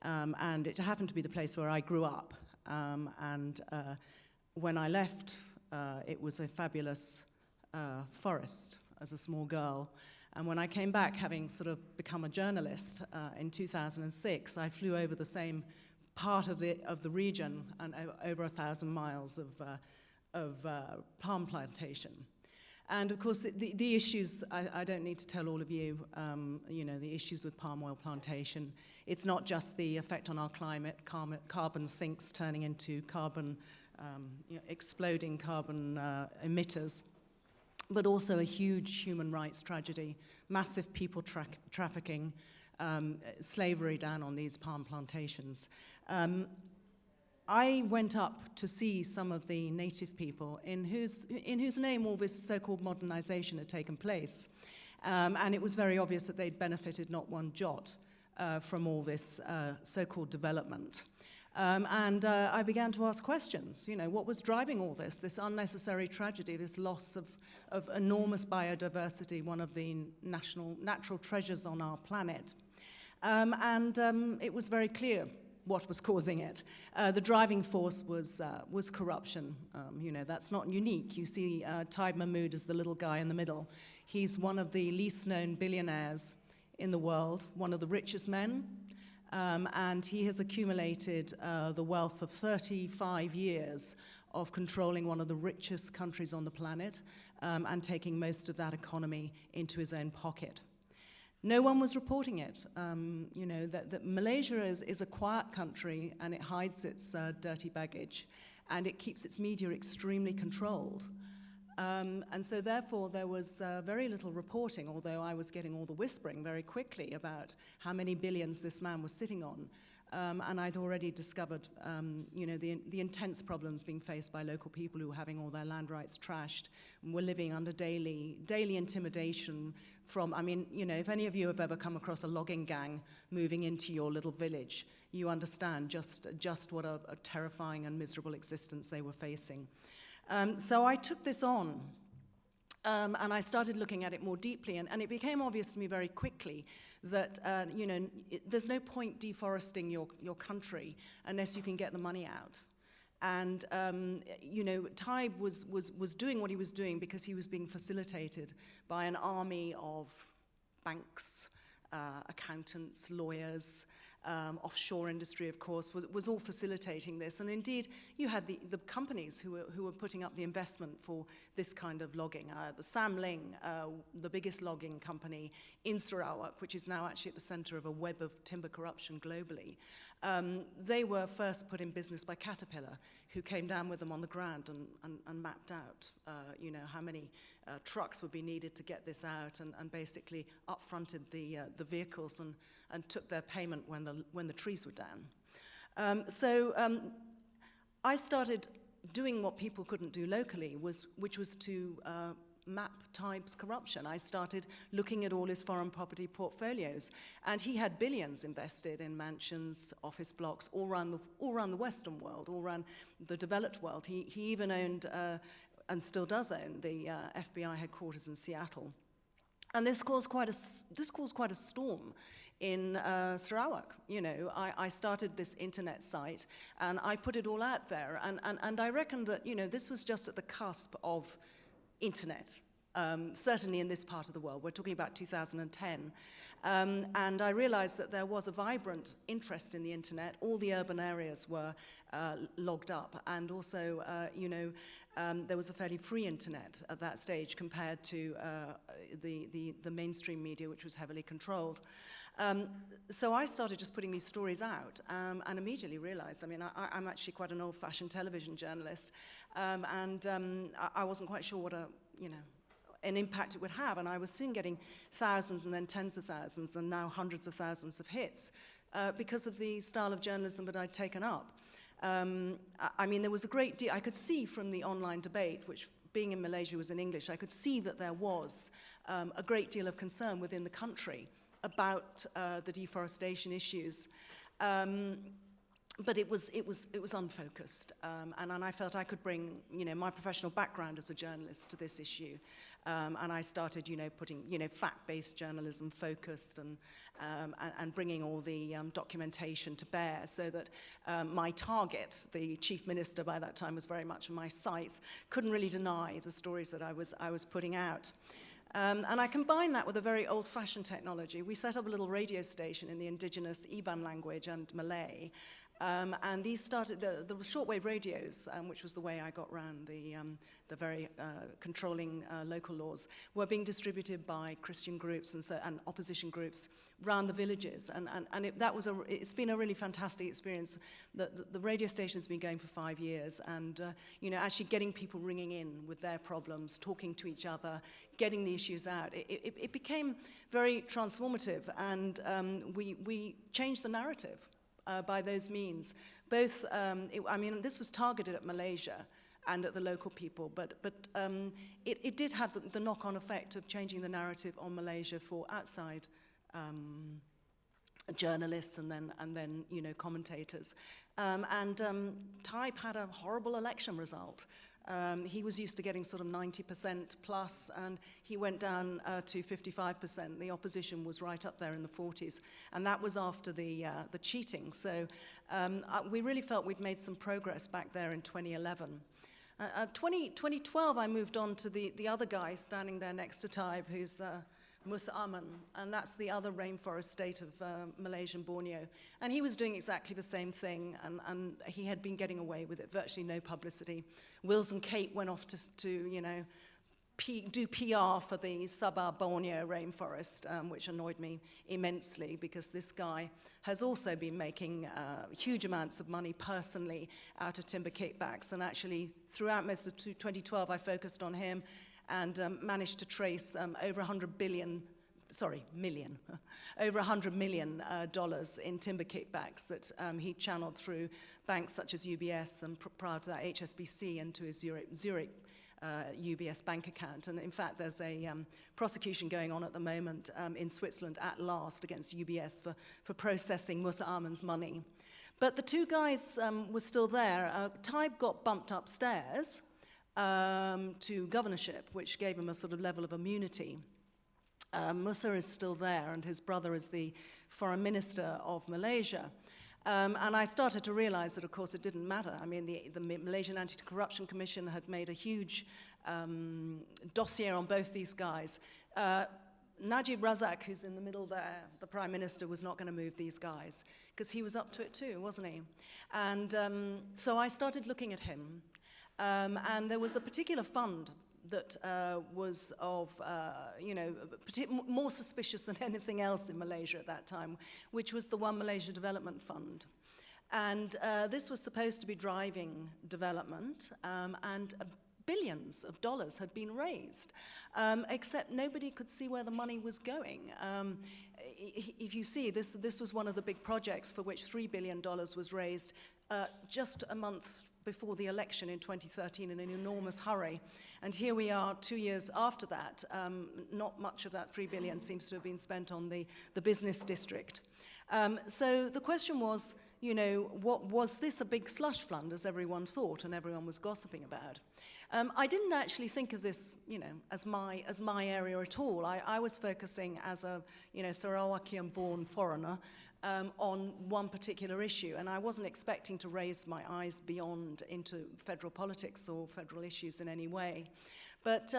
And it happened to be the place where I grew up. When I left, it was a fabulous forest as a small girl. And when I came back, having sort of become a journalist in 2006, I flew over the same part of the region and over 1,000 miles of palm plantation. And of course, the issues, I don't need to tell all of you, you know, the issues with palm oil plantation. It's not just the effect on our climate, carbon sinks turning into carbon, you know, exploding carbon emitters, but also a huge human rights tragedy, massive people trafficking, slavery down on these palm plantations. I went up to see some of the native people in whose name all this so-called modernization had taken place. And it was very obvious that they'd benefited not one jot from all this so-called development. I began to ask questions. You know, what was driving all this unnecessary tragedy, this loss of enormous biodiversity, one of the natural treasures on our planet? It was very clear what was causing it. The driving force was corruption. You know, that's not unique. You see Taib Mahmood as the little guy in the middle. He's one of the least known billionaires in the world, one of the richest men, and he has accumulated the wealth of 35 years of controlling one of the richest countries on the planet and taking most of that economy into his own pocket. No one was reporting it. You know, that Malaysia is a quiet country and it hides its dirty baggage and it keeps its media extremely controlled. And so therefore there was very little reporting, although I was getting all the whispering very quickly about how many billions this man was sitting on. And I'd already discovered, you know, the intense problems being faced by local people who were having all their land rights trashed and were living under daily intimidation from, I mean, you know, if any of you have ever come across a logging gang moving into your little village, you understand just what a terrifying and miserable existence they were facing. So I took this on. And I started looking at it more deeply, and it became obvious to me very quickly that you know, there's no point deforesting your country unless you can get the money out. And you know, Taib was doing what he was doing because he was being facilitated by an army of banks, accountants, lawyers. Offshore industry, of course, was all facilitating this. And indeed, you had the companies who were putting up the investment for this kind of logging. The Sam Ling, the biggest logging company in Sarawak, which is now actually at the center of a web of timber corruption globally, they were first put in business by Caterpillar, who came down with them on the ground and mapped out, you know, how many trucks would be needed to get this out, and basically upfronted the vehicles and took their payment when the trees were down. So I started doing what people couldn't do locally, which was to map Taib's corruption. I started looking at all his foreign property portfolios, and he had billions invested in mansions, office blocks, all around the Western world, all around the developed world. He even owned, and still does own, the FBI headquarters in Seattle. And this caused quite a storm in Sarawak. You know, I started this internet site and I put it all out there, and I reckoned that, you know, this was just at the cusp of internet, certainly in this part of the world. We're talking about 2010. And I realized that there was a vibrant interest in the internet. All the urban areas were logged up, and also, there was a fairly free internet at that stage compared to the mainstream media, which was heavily controlled. So I started just putting these stories out, and immediately realized, I'm actually quite an old-fashioned television journalist, and I wasn't quite sure what an impact it would have, and I was soon getting thousands and then tens of thousands and now hundreds of thousands of hits because of the style of journalism that I'd taken up. There was a great deal, I could see from the online debate, which being in Malaysia was in English, I could see that there was a great deal of concern within the country about the deforestation issues. But it was unfocused, and I felt I could bring my professional background as a journalist to this issue, and I started putting fact-based journalism focused and bringing all the documentation to bear, so that my target, the chief minister by that time, was very much in my sights, couldn't really deny the stories that I was putting out. And I combined that with a very old-fashioned technology. We set up a little radio station in the indigenous Iban language and Malay. And these started, the shortwave radios, which was the way I got around the very controlling local laws, were being distributed by Christian groups and opposition groups around the villages. And it's been a really fantastic experience. The radio station's been going for 5 years, and actually getting people ringing in with their problems, talking to each other, getting the issues out. It became very transformative, and we changed the narrative. By those means. Both, this was targeted at Malaysia and at the local people, but it did have the knock-on effect of changing the narrative on Malaysia for outside journalists and then commentators. Taib had a horrible election result. He was used to getting sort of 90% plus, and he went down to 55%. The opposition was right up there in the 40s, and that was after the cheating. So we really felt we'd made some progress back there in 2011. 2012, I moved on to the other guy standing there next to Taib, who's Musa Aman, and that's the other rainforest state of Malaysian Borneo. And he was doing exactly the same thing, and he had been getting away with it, virtually no publicity. Wills and Kate went off to do PR for the Sabah Borneo rainforest, which annoyed me immensely, because this guy has also been making huge amounts of money personally out of timber kickbacks. And actually, throughout most of 2012, I focused on him and managed to trace over $100 million dollars in timber kickbacks that he channeled through banks such as UBS and prior to that HSBC into his Zurich UBS bank account. And in fact, there's a prosecution going on at the moment in Switzerland at last against UBS for processing Musa Aman's money. But the two guys were still there. Taib got bumped upstairs to governorship, which gave him a sort of level of immunity. Musa is still there, and his brother is the foreign minister of Malaysia. And I started to realize that, of course, it didn't matter. I mean, the Malaysian Anti-Corruption Commission had made a huge dossier on both these guys. Najib Razak, who's in the middle there, the prime minister, was not going to move these guys, because he was up to it too, wasn't he? And so I started looking at him. And there was a particular fund that was of, more suspicious than anything else in Malaysia at that time, which was the One Malaysia Development Fund. And this was supposed to be driving development, and billions of dollars had been raised, except nobody could see where the money was going. If you see, this was one of the big projects for which $3 billion was raised just a month before the election in 2013 in an enormous hurry. And here we are 2 years after that. Not much of that $3 billion seems to have been spent on the business district. So the question was, was this a big slush fund, as everyone thought and everyone was gossiping about? I didn't actually think of this, as my area at all. I was focusing as a, Sarawakian-born foreigner on one particular issue, and I wasn't expecting to raise my eyes beyond into federal politics or federal issues in any way. But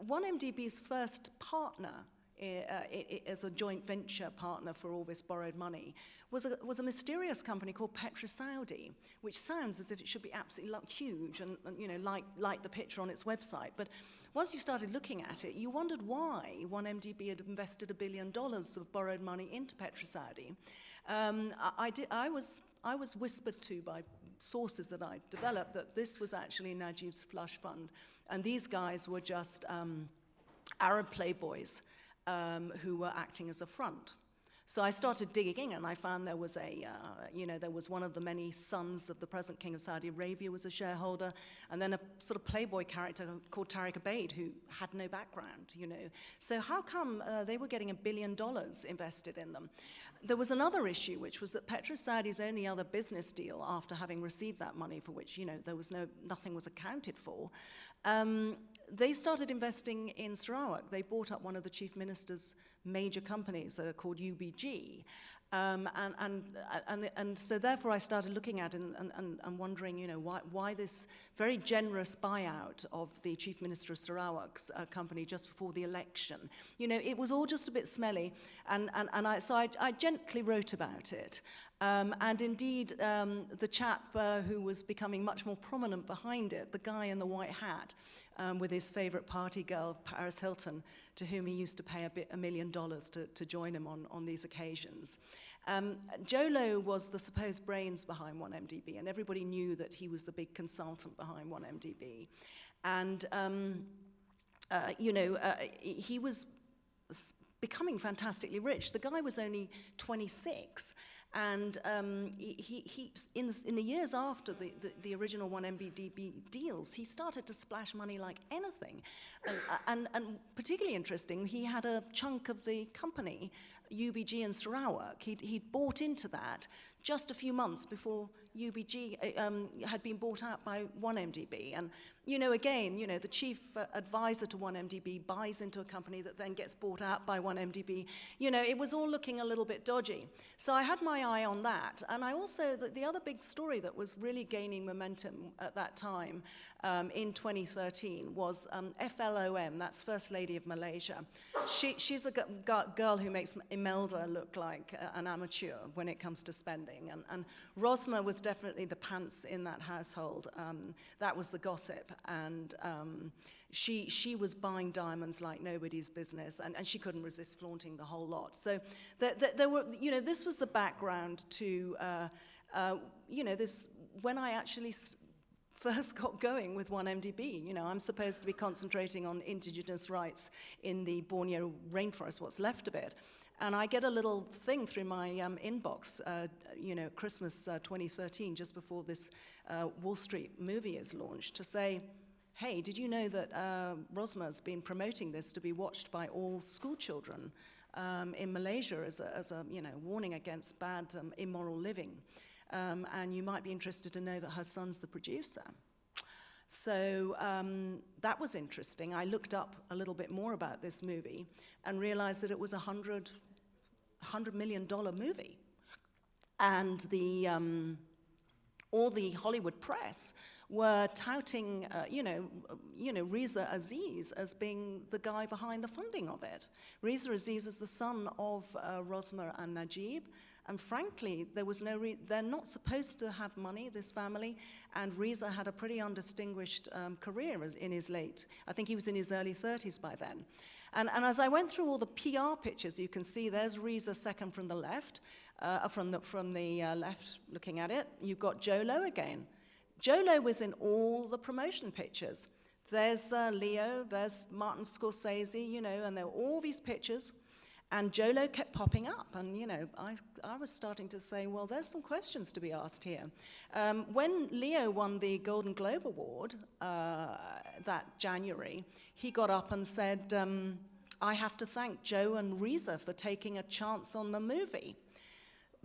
1MDB's first partner as a joint venture partner for all this borrowed money was a mysterious company called Petrosaudi, which sounds as if it should be absolutely huge and like the picture on its website. But once you started looking at it, you wondered why 1MDB had invested $1 billion of borrowed money into Petrosaudi. I was whispered to by sources that I developed that this was actually Najib's flush fund, and these guys were just Arab playboys who were acting as a front. So I started digging, and I found there was there was one of the many sons of the present king of Saudi Arabia was a shareholder, and then a sort of playboy character called Tariq Abeid who had no background, So how come they were getting $1 billion invested in them? There was another issue, which was that Petrosaudi's only other business deal after having received that money, for which there was nothing was accounted for. They started investing in Sarawak. They bought up one of the chief minister's major companies called UBG. And so therefore I started looking at it and wondering, why this very generous buyout of the chief minister of Sarawak's company just before the election. It was all just a bit smelly, and so I gently wrote about it. And indeed, the chap who was becoming much more prominent behind it, the guy in the white hat, with his favorite party girl, Paris Hilton, to whom he used to pay $1 million to join him on these occasions. Jolo was the supposed brains behind 1MDB, and everybody knew that he was the big consultant behind 1MDB. And, he was becoming fantastically rich. The guy was only 26. And he in the years after the original 1MDB deals, he started to splash money like anything. And particularly interesting, he had a chunk of the company, UBG in Sarawak. He'd bought into that just a few months before UBG had been bought out by 1MDB. And, the chief advisor to 1MDB buys into a company that then gets bought out by 1MDB. It was all looking a little bit dodgy. So I had my eye on that. And I also, the other big story that was really gaining momentum at that time in 2013 was FLOM, that's First Lady of Malaysia. She's a girl who makes Imelda look like an amateur when it comes to spending. And Rosmer was definitely the pants in that household. That was the gossip. And she was buying diamonds like nobody's business, and she couldn't resist flaunting the whole lot. So there were, this was the background to, this, when I actually first got going with 1MDB. I'm supposed to be concentrating on indigenous rights in the Borneo rainforest, what's left of it. And I get a little thing through my inbox, Christmas 2013, just before this Wall Street movie is launched, to say, hey, did you know that Rosmer's been promoting this to be watched by all school children in Malaysia as a warning against bad, immoral living? And you might be interested to know that her son's the producer. So that was interesting. I looked up a little bit more about this movie and realized that it was $100 million movie. And all the Hollywood press were touting, Reza Aziz as being the guy behind the funding of it. Reza Aziz is the son of Rosmer and Najib, and frankly, there was they're not supposed to have money, this family, and Reza had a pretty undistinguished career in his I think he was in his early 30s by then. And as I went through all the PR pictures, you can see there's Reza second from the left, from the left looking at it. You've got Jolo again. Jolo was in all the promotion pictures. There's Leo, there's Martin Scorsese, and there were all these pictures. And Jolo kept popping up, and I was starting to say, well, there's some questions to be asked here. When Leo won the Golden Globe Award that January, he got up and said, I have to thank Joe and Reza for taking a chance on the movie.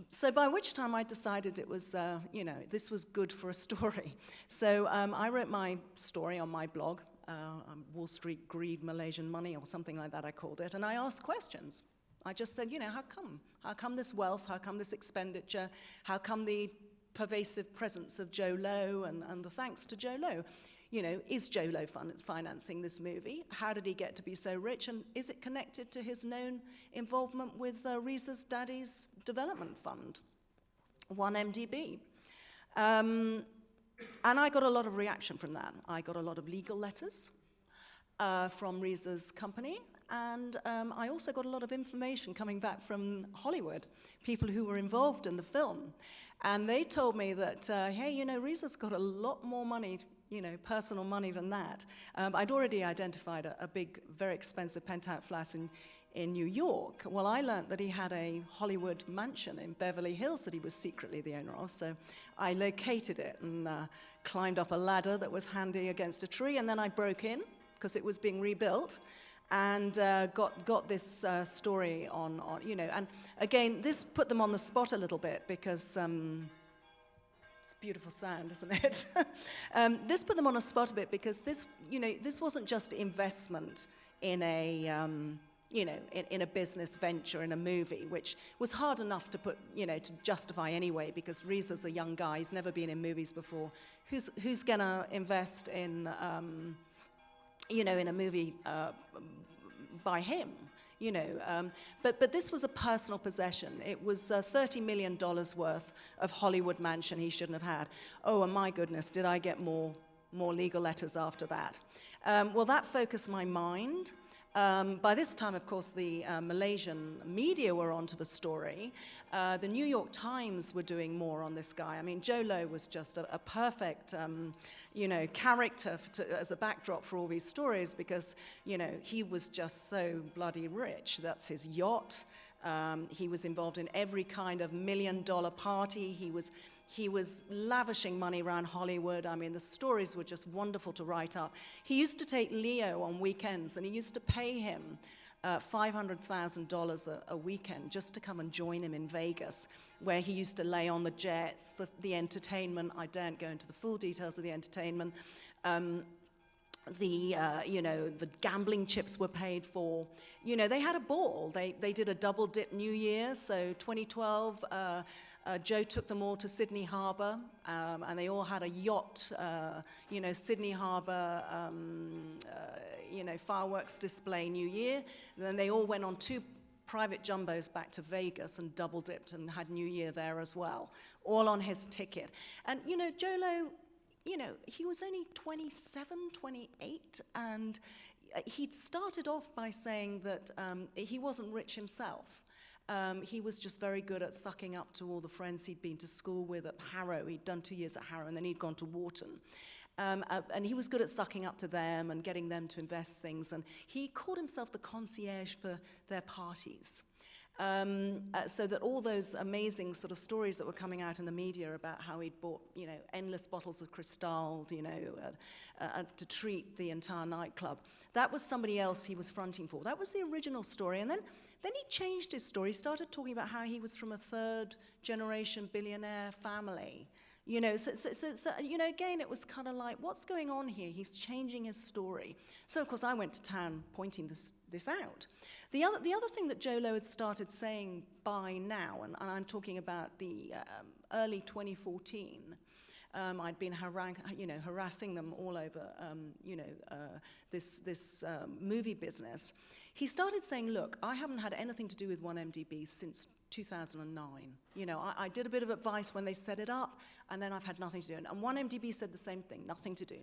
So by which time I decided it was, this was good for a story. So I wrote my story on my blog, Wall Street Greed, Malaysian Money, or something like that I called it, and I asked questions. I just said, how come? How come this wealth? How come this expenditure? How come the pervasive presence of Joe Low and the thanks to Joe Low? Is Joe Low financing this movie? How did he get to be so rich? And is it connected to his known involvement with Reza's daddy's development fund, 1MDB? And I got a lot of reaction from that. I got a lot of legal letters from Reza's company. And I also got a lot of information coming back from Hollywood, people who were involved in the film. And they told me that, hey, Reza's got a lot more money, personal money than that. I'd already identified a big, very expensive penthouse flat in New York. Well, I learned that he had a Hollywood mansion in Beverly Hills that he was secretly the owner of. So I located it and climbed up a ladder that was handy against a tree. And then I broke in because it was being rebuilt. And got this story on, and again, this put them on the spot a little bit because it's beautiful sound, isn't it? This put them on a spot a bit because this wasn't just investment in a, in a business venture, in a movie, which was hard enough to put, to justify anyway, because Reza's a young guy, he's never been in movies before. Who's gonna invest in, in a movie by him, but this was a personal possession. It was $30 million worth of Hollywood mansion he shouldn't have had. Oh, and my goodness, did I get more legal letters after that? Well, that focused my mind. By this time, of course, the Malaysian media were onto the story. The New York Times were doing more on this guy. I mean, Joe Low was just a perfect, character as a backdrop for all these stories because, he was just so bloody rich. That's his yacht. He was involved in every kind of $1 million party. He was lavishing money around Hollywood. I mean, the stories were just wonderful to write up. He used to take Leo on weekends, and he used to pay him $500,000 a weekend just to come and join him in Vegas, where he used to lay on the jets, the entertainment. I daren't go into the full details of the entertainment. The gambling chips were paid for. They had a ball. They did a double dip New Year. So 2012, Joe took them all to Sydney Harbour, and they all had a yacht, Sydney Harbour, fireworks display New Year. And then they all went on 2 private jumbos back to Vegas and double dipped and had New Year there as well, all on his ticket. And, Joe Low, he was only 27, 28, and he'd started off by saying that he wasn't rich himself. He was just very good at sucking up to all the friends he'd been to school with at Harrow. He'd done 2 years at Harrow, and then he'd gone to Wharton. And he was good at sucking up to them and getting them to invest things. And he called himself the concierge for their parties. So that all those amazing sort of stories that were coming out in the media about how he'd bought, endless bottles of Cristal, to treat the entire nightclub, that was somebody else he was fronting for. That was the original story. And then he changed his story. He started talking about how he was from a 3rd-generation billionaire family. Again, it was kind of like, what's going on here? He's changing his story. So, of course, I went to town pointing this out. The other thing that Joe Low had started saying by now, and I'm talking about the early 2014, I'd been harassing them all over, this movie business. He started saying, look, I haven't had anything to do with 1MDB since 2009. I did a bit of advice when they set it up, and then I've had nothing to do. And 1MDB said the same thing, nothing to do.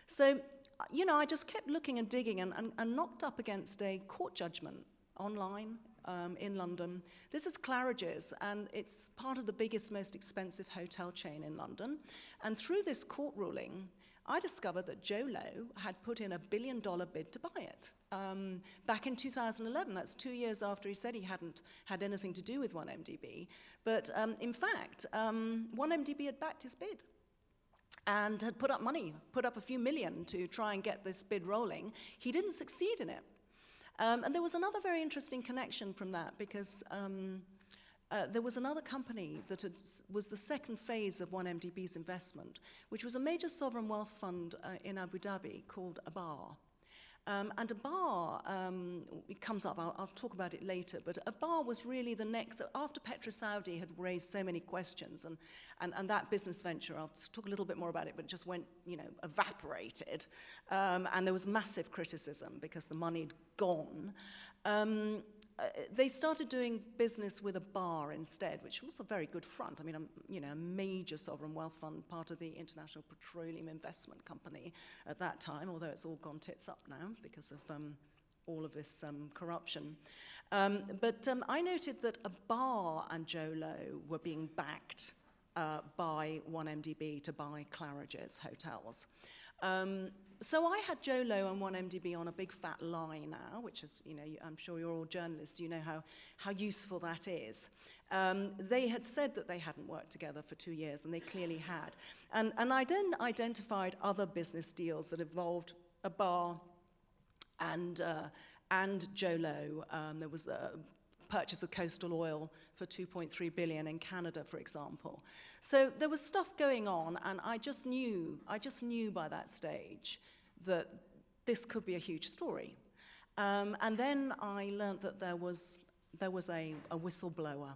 So, I just kept looking and digging and knocked up against a court judgment online in London. This is Claridge's, and it's part of the biggest, most expensive hotel chain in London. And through this court ruling, I discovered that Joe Low had put in $1 billion bid to buy it. Back in 2011, that's 2 years after he said he hadn't had anything to do with 1MDB. But in fact, 1MDB had backed his bid and had put up money, put up a few million to try and get this bid rolling. He didn't succeed in it. And there was another very interesting connection from that because there was another company that was the second phase of 1MDB's investment, which was a major sovereign wealth fund in Abu Dhabi called Abar. And Abar, it comes up, I'll talk about it later, but Abar was really the next, after PetroSaudi had raised so many questions, and that business venture, I'll talk a little bit more about it, but it just went, evaporated. And there was massive criticism because the money had gone. They started doing business with Abar instead, which was a very good front. I mean, a major sovereign wealth fund, part of the International Petroleum Investment Company at that time, although it's all gone tits up now because of all of this corruption. But I noted that Abar and Jolo were being backed by 1MDB to buy Claridge's hotels. So I had Jolo and 1MDB on a big fat lie now, which is, I'm sure you're all journalists, you know how useful that is. They had said that they hadn't worked together for 2 years, and they clearly had. And I then identified other business deals that involved Abar and Jolo. There was a purchase of Coastal Oil for $2.3 billion in Canada, for example. So there was stuff going on, and I just knew by that stage that this could be a huge story. And then I learned that there was a whistleblower,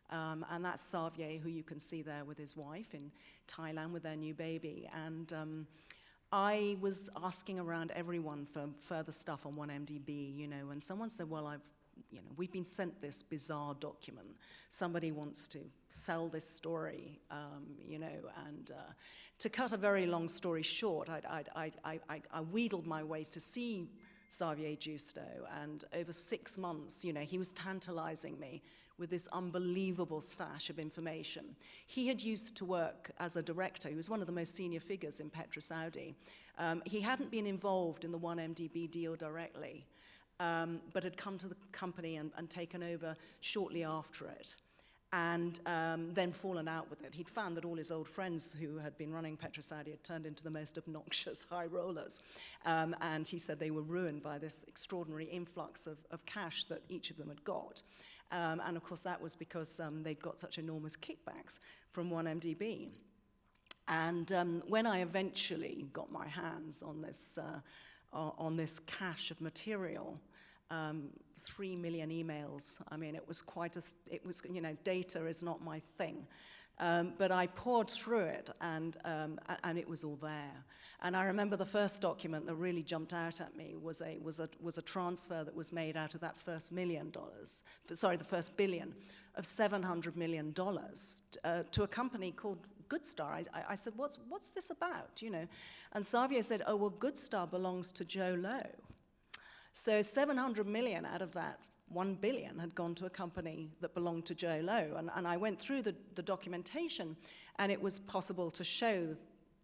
and that's Xavier, who you can see there with his wife in Thailand with their new baby. And I was asking around everyone for further stuff on 1MDB, and someone said, well, we've been sent this bizarre document. Somebody wants to sell this story, and to cut a very long story short, I wheedled my way to see Xavier Justo, and over 6 months, he was tantalizing me with this unbelievable stash of information. He had used to work as a director. He was one of the most senior figures in PetroSaudi. He hadn't been involved in the 1MDB deal directly, but had come to the company and taken over shortly after it, and then fallen out with it. He'd found that all his old friends who had been running PetroSaudi had turned into the most obnoxious high rollers, and he said they were ruined by this extraordinary influx of cash that each of them had got. And of course that was because they'd got such enormous kickbacks from 1MDB. And when I eventually got my hands on this cache of material, 3 million emails. I mean, it was data is not my thing. But I poured through it, and it was all there. And I remember the first document that really jumped out at me was a transfer that was made out of that first the first billion, of $700 million to a company called Goodstar. I said, what's this about, And Xavier said, oh, well, Goodstar belongs to Jolo. So 700 million out of that 1 billion had gone to a company that belonged to Jolo. And I went through the documentation, and it was possible to show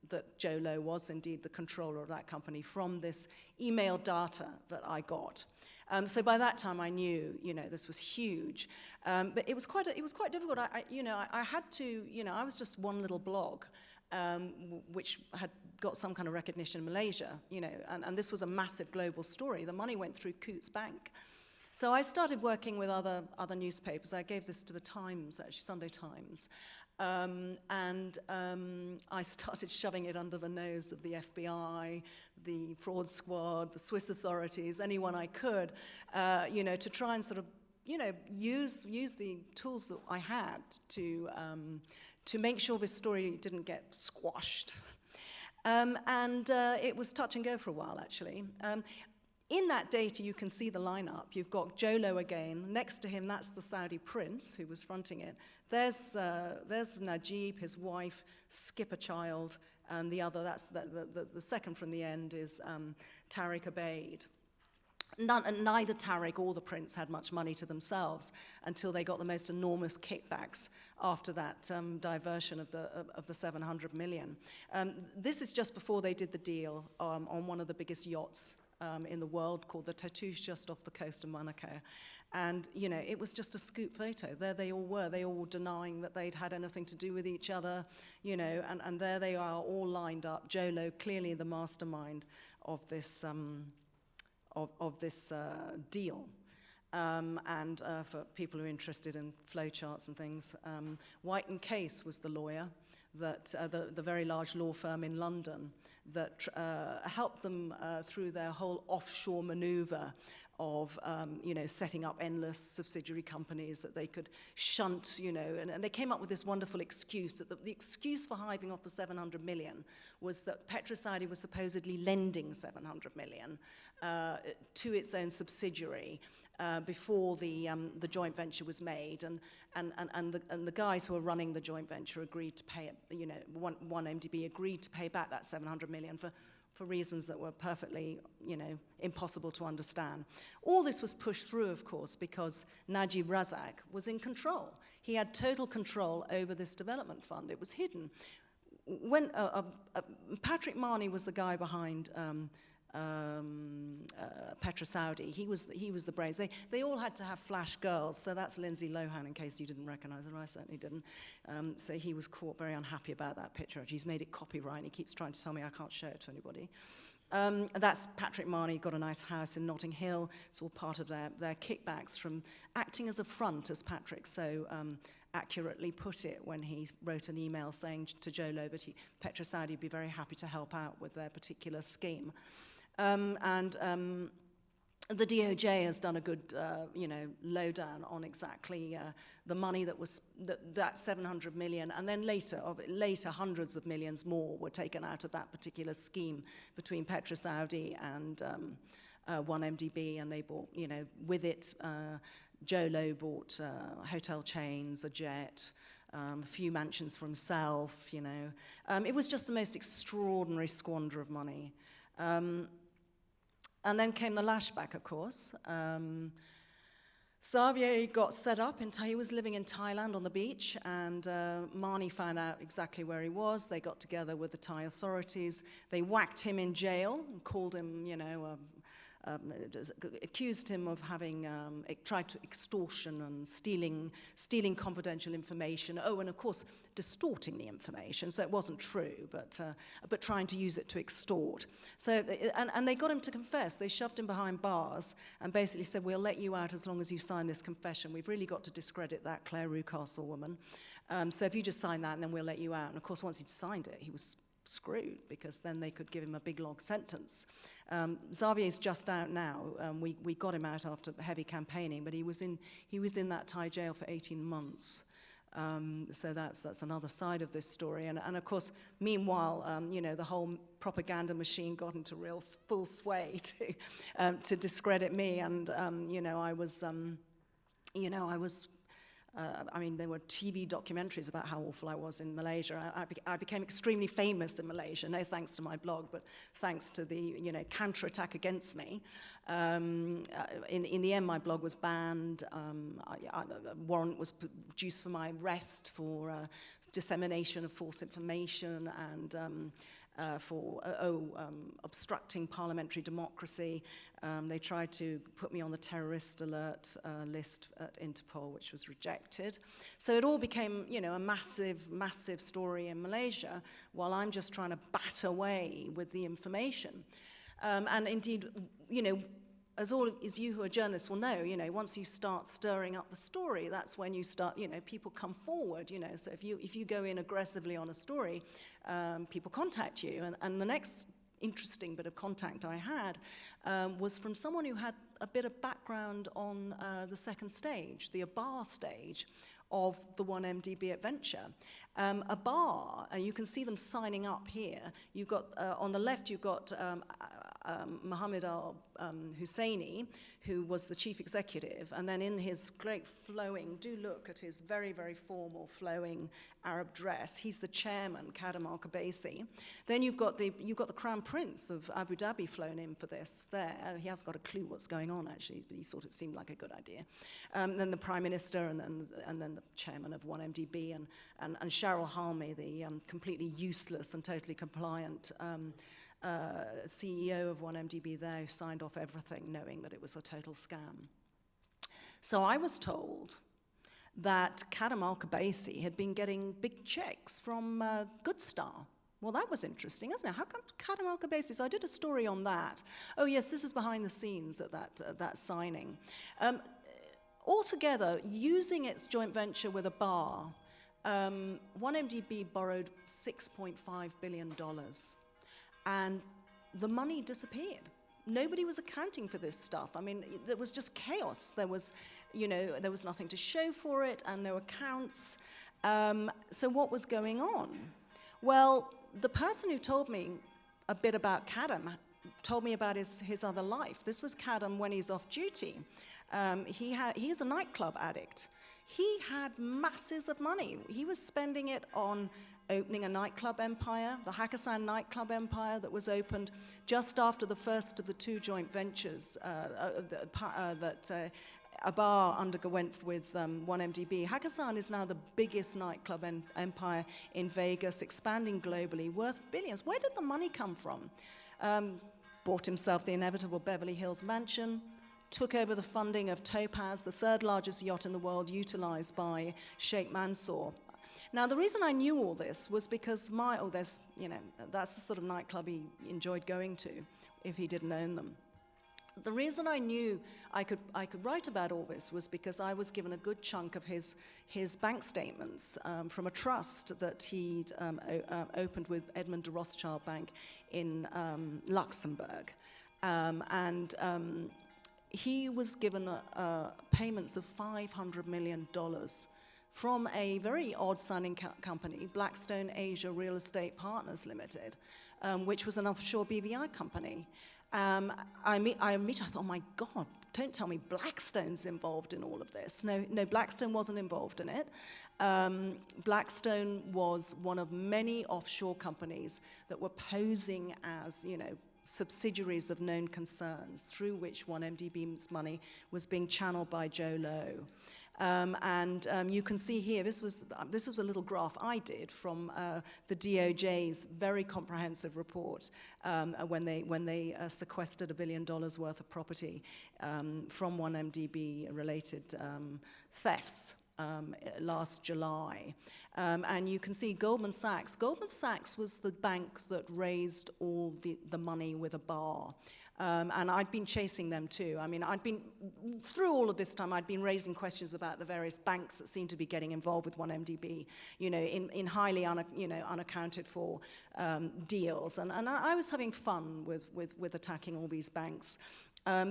that Jolo was indeed the controller of that company from this email data that I got. So by that time I knew, this was huge. But it was quite difficult. I had to, I was just one little blog, which had got some kind of recognition in Malaysia, and this was a massive global story. The money went through Coots Bank. So I started working with other newspapers. I gave this to the Times, actually, Sunday Times. And I started shoving it under the nose of the FBI, the fraud squad, the Swiss authorities, anyone I could, to try and sort of, use the tools that I had to make sure this story didn't get squashed. It was touch and go for a while, actually. In that data, you can see the lineup. You've got Jolo again. Next to him, that's the Saudi prince who was fronting it. There's Najib, his wife, Skipper Child, and the other, that's the second from the end, is Tariq Abeid. Neither Tariq or the prince had much money to themselves until they got the most enormous kickbacks after that diversion of the 700 million. This is just before they did the deal on one of the biggest yachts in the world, called the Tatouche, just off the coast of Monaco. And, it was just a scoop photo. There they all were. They all were denying that they'd had anything to do with each other, and there they are, all lined up. Jolo, clearly the mastermind of this deal. and for people who are interested in flowcharts and things, White and Case was the lawyer that the very large law firm in London that helped them through their whole offshore maneuver of setting up endless subsidiary companies that they could shunt, and they came up with this wonderful excuse that the excuse for hiving off the 700 million was that Petrosaudi was supposedly lending 700 million to its own subsidiary before the joint venture was made, and the guys who were running the joint venture agreed to pay it. One MDB agreed to pay back that 700 million for reasons that were perfectly, impossible to understand. All this was pushed through, of course, because Najib Razak was in control. He had total control over this development fund. It was hidden. When Patrick Marney was the guy behind Petrosaudi. He was the brains. They all had to have flash girls, so that's Lindsay Lohan, in case you didn't recognize her. I certainly didn't. So he was caught very unhappy about that picture. He's made it copyright, and he keeps trying to tell me I can't show it to anybody. That's Patrick Marney, got a nice house in Notting Hill. It's all part of their kickbacks from acting as a front, as Patrick so accurately put it when he wrote an email saying to Joe Lowe that Petrosaudi would be very happy to help out with their particular scheme. The DOJ has done a good, lowdown on exactly the money that was that 700 million, and then later hundreds of millions more were taken out of that particular scheme between Petrosaudi and 1MDB, and they bought, with it, Joe Lowe bought hotel chains, a jet. A few mansions for himself, It was just the most extraordinary squander of money. And then came the lashback, of course. Xavier got set up. He was living in Thailand on the beach, and Marnie found out exactly where he was. They got together with the Thai authorities. They whacked him in jail, called him, accused him of having tried to extortion and stealing confidential information. Oh, and of course, distorting the information, so it wasn't true, but trying to use it to extort. So, and they got him to confess. They shoved him behind bars and basically said, "We'll let you out as long as you sign this confession. We've really got to discredit that Claire Rucastle woman. So if you just sign that, and then we'll let you out." And of course, once he'd signed it, he was screwed, because then they could give him a big long sentence. Xavier's just out now. We got him out after heavy campaigning, but he was in that Thai jail for 18 months. So that's another side of this story. And of course, meanwhile, the whole propaganda machine got into real full sway to discredit me. And I was. There were TV documentaries about how awful I was in Malaysia. I became extremely famous in Malaysia, no thanks to my blog, but thanks to the counterattack against me. In the end, my blog was banned. A warrant was produced for my arrest for dissemination of false information and for obstructing parliamentary democracy. They tried to put me on the terrorist alert list at Interpol, which was rejected. So it all became, a massive, massive story in Malaysia, while I'm just trying to bat away with the information. And indeed, as you who are journalists will know, once you start stirring up the story, that's when you start, people come forward, So if you go in aggressively on a story, people contact you. And the next interesting bit of contact I had was from someone who had a bit of background on the second stage, the Abar stage of the 1MDB adventure. Abar, you can see them signing up here. You've got, on the left, you've got Mohammed al-Husseini, who was the chief executive, and then in his great flowing, do look at his very, very formal flowing Arab dress, he's the chairman, Kadam al-Qabaisi. Then you've got the Crown Prince of Abu Dhabi flown in for this there. He hasn't got a clue what's going on, actually, but he thought it seemed like a good idea. Then the Prime Minister, and then the chairman of 1MDB, and Cheryl Halmy, the completely useless and totally compliant CEO of 1MDB there, who signed off everything knowing that it was a total scam. So I was told that Kadam al-Qabaisi had been getting big checks from Goodstar. Well, that was interesting, isn't it? How come Kadam al-Qabaisi? So I did a story on that. Oh yes, this is behind the scenes at that signing. altogether, using its joint venture with a bar, 1MDB borrowed $6.5 billion, and the money disappeared. Nobody was accounting for this stuff. I mean, there was just chaos. There was, there was nothing to show for it and no accounts. So what was going on? Well, the person who told me a bit about Kadam told me about his other life. This was Kadam when he's off duty. He's a nightclub addict. He had masses of money. He was spending it on opening a nightclub empire, the Hakkasan nightclub empire that was opened just after the first of the two joint ventures that Abar underwent with 1MDB. Hakkasan is now the biggest nightclub empire in Vegas, expanding globally, worth billions. Where did the money come from? Bought himself the inevitable Beverly Hills mansion, took over the funding of Topaz, the third largest yacht in the world, utilized by Sheikh Mansour. Now, the reason I knew all this was because that's the sort of nightclub he enjoyed going to if he didn't own them. The reason I knew I could write about all this was because I was given a good chunk of his bank statements from a trust that he'd opened with Edmond de Rothschild Bank in Luxembourg. He was given payments of $500 million from a very odd-sounding company, Blackstone Asia Real Estate Partners Limited, which was an offshore BVI company. I thought, oh my God, don't tell me Blackstone's involved in all of this. No, Blackstone wasn't involved in it. Blackstone was one of many offshore companies that were posing as, subsidiaries of known concerns through which 1MDB's money was being channeled by Joe Lowe. You can see here, this was a little graph I did from the DOJ's very comprehensive report when they sequestered $1 billion worth of property from 1MDB-related thefts last July. And you can see Goldman Sachs. Goldman Sachs was the bank that raised all the money with a bar. And I'd been chasing them too. I mean, through all of this time, I'd been raising questions about the various banks that seemed to be getting involved with 1MDB, in highly unaccounted for deals. And I was having fun with attacking all these banks.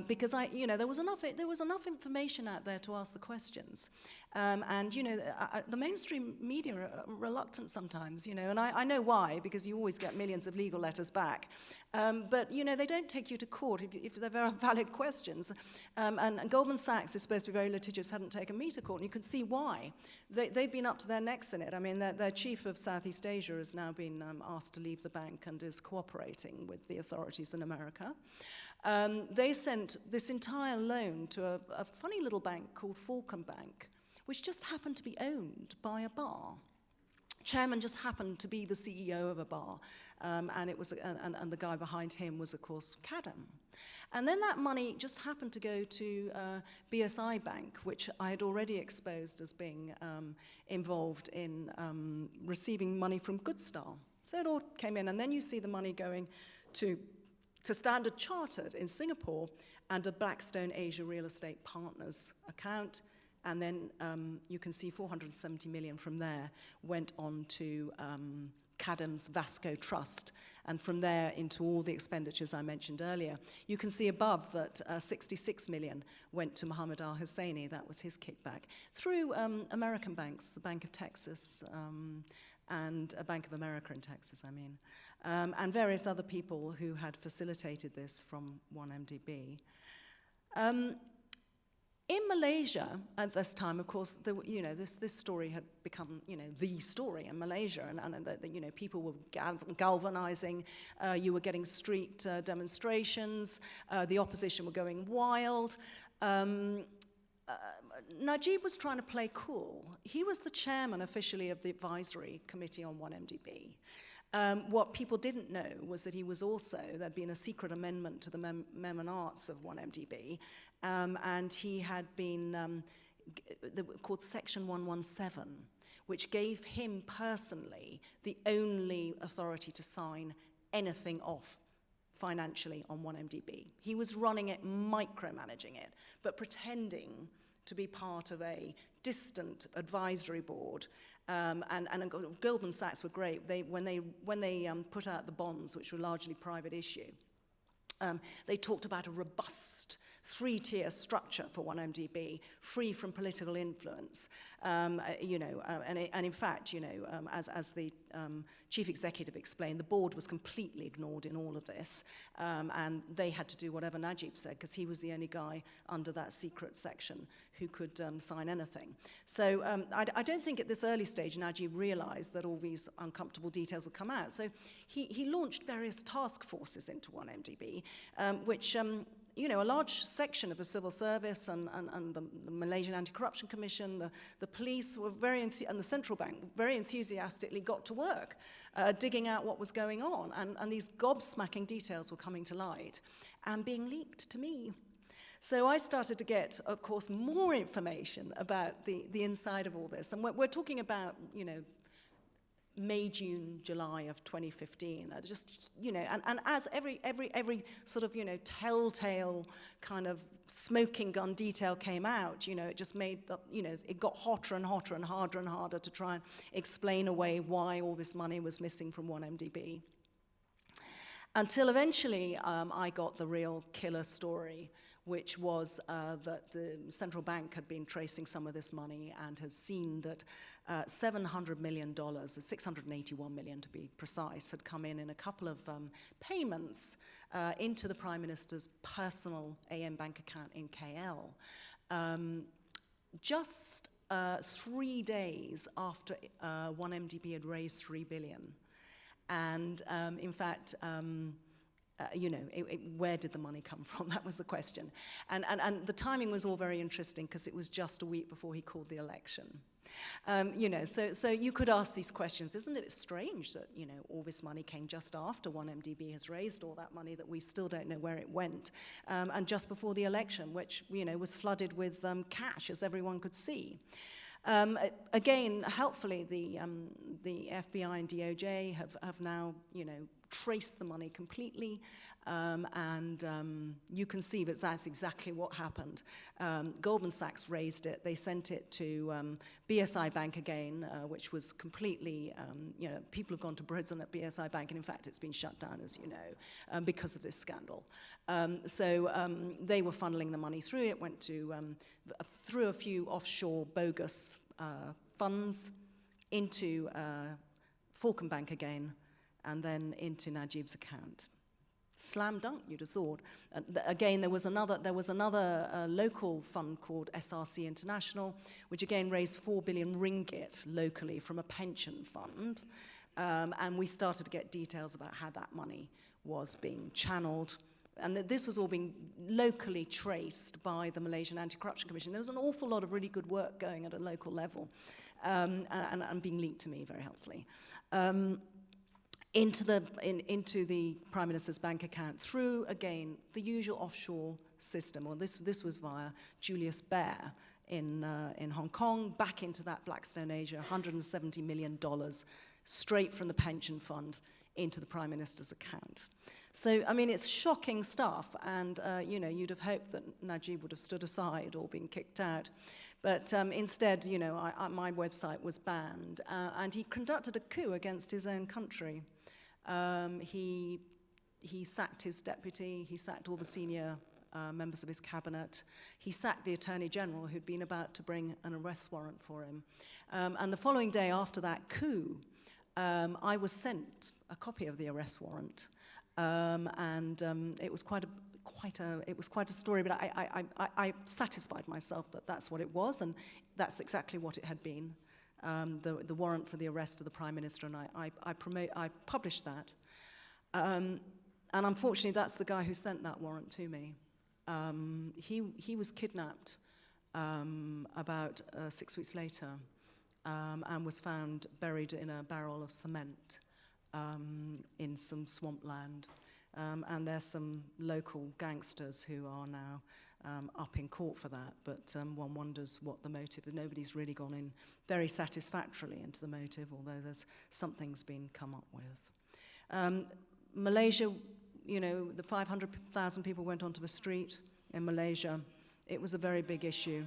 Because there was enough information out there to ask the questions, the mainstream media are reluctant sometimes, and I know why, because you always get millions of legal letters back, but they don't take you to court if they're very valid questions, and Goldman Sachs, who's supposed to be very litigious, hadn't taken me to court, and you can see why. They'd been up to their necks in it. I mean, their chief of Southeast Asia has now been asked to leave the bank and is cooperating with the authorities in America. They sent this entire loan to a funny little bank called Fulcrum Bank, which just happened to be owned by a bar. Chairman just happened to be the CEO of a bar, and the guy behind him was, of course, Kadam. And then that money just happened to go to BSI Bank, which I had already exposed as being involved in receiving money from Goodstar. So it all came in, and then you see the money going to Standard Chartered in Singapore and a Blackstone Asia Real Estate Partners account. And then you can see 470 million from there went on to Kadam's Vasco Trust, and from there into all the expenditures I mentioned earlier. You can see above that 66 million went to Mohammed Al-Husseini. That was his kickback. Through American banks, the Bank of Texas, and a Bank of America in Texas, I mean. And various other people who had facilitated this from 1MDB. In Malaysia at this time, of course, this story had become, the story in Malaysia, and people were galvanizing. You were getting street demonstrations. The opposition were going wild. Najib was trying to play cool. He was the chairman officially of the advisory committee on 1MDB. What people didn't know was that he was also, there'd been a secret amendment to the Mem and Arts of 1MDB, and he had been called Section 117, which gave him personally the only authority to sign anything off financially on 1MDB. He was running it, micromanaging it, but pretending to be part of a distant advisory board. And Goldman Sachs were great. When they put out the bonds, which were largely private issue, they talked about a robust 3-tier structure for 1MDB, free from political influence. And in fact, as the chief executive explained, the board was completely ignored in all of this, and they had to do whatever Najib said, because he was the only guy under that secret section who could sign anything. So I don't think at this early stage Najib realized that all these uncomfortable details would come out. So he launched various task forces into 1MDB, which a large section of the civil service and the Malaysian Anti-Corruption Commission, the police were and the central bank very enthusiastically got to work, digging out what was going on. And these gobsmacking details were coming to light and being leaked to me. So I started to get, of course, more information about the inside of all this. And we're talking about, May, June, July of 2015. And as every sort of, telltale kind of smoking gun detail came out, it just made, it got hotter and hotter and harder to try and explain away why all this money was missing from 1MDB. Until eventually I got the real killer story, which was that the central bank had been tracing some of this money and has seen that $700 million, $681 million to be precise, had come in a couple of payments into the Prime Minister's personal AM bank account in KL. Just 3 days after 1MDB had raised $3 billion. And in fact, where did the money come from? That was the question. And the timing was all very interesting because it was just a week before he called the election. So you could ask these questions. Isn't it strange that, all this money came just after 1MDB has raised all that money that we still don't know where it went, and just before the election, which, was flooded with cash, as everyone could see. Again, helpfully, the FBI and DOJ have now, traced the money completely, and you can see that that's exactly what happened. Goldman Sachs raised it. They sent it to BSI Bank again, which was completely, people have gone to prison at BSI Bank, and in fact, it's been shut down, as you know, because of this scandal. So they were funneling the money through. It went to through a few offshore bogus funds into Falcon Bank again, and then into Najib's account. Slam dunk, you'd have thought. Again, there was another local fund called SRC International, which again raised 4 billion ringgit locally from a pension fund, and we started to get details about how that money was being channeled. And this was all being locally traced by the Malaysian Anti-Corruption Commission. There was an awful lot of really good work going at a local level, and being leaked to me very helpfully. Into the Prime Minister's bank account through, again, the usual offshore system. Well, this was via Julius Baer in Hong Kong, back into that Blackstone Asia, $170 million straight from the pension fund into the Prime Minister's account. So, I mean, it's shocking stuff, and, you'd have hoped that Najib would have stood aside or been kicked out. But instead, my website was banned, and he conducted a coup against his own country. He sacked his deputy, he sacked all the senior members of his cabinet, he sacked the Attorney General who'd been about to bring an arrest warrant for him. And the following day after that coup, I was sent a copy of the arrest warrant. It was quite a story, but I satisfied myself that that's what it was, and that's exactly what it had been. The warrant for the arrest of the Prime Minister, and I published that. And unfortunately, that's the guy who sent that warrant to me. He was kidnapped about 6 weeks later, and was found buried in a barrel of cement in some swampland. And there's some local gangsters who are now up in court for that, but one wonders what the motive is. Nobody's really gone in very satisfactorily into the motive, although there's something's been come up with. Malaysia, the 500,000 people went onto the street in Malaysia. It was a very big issue.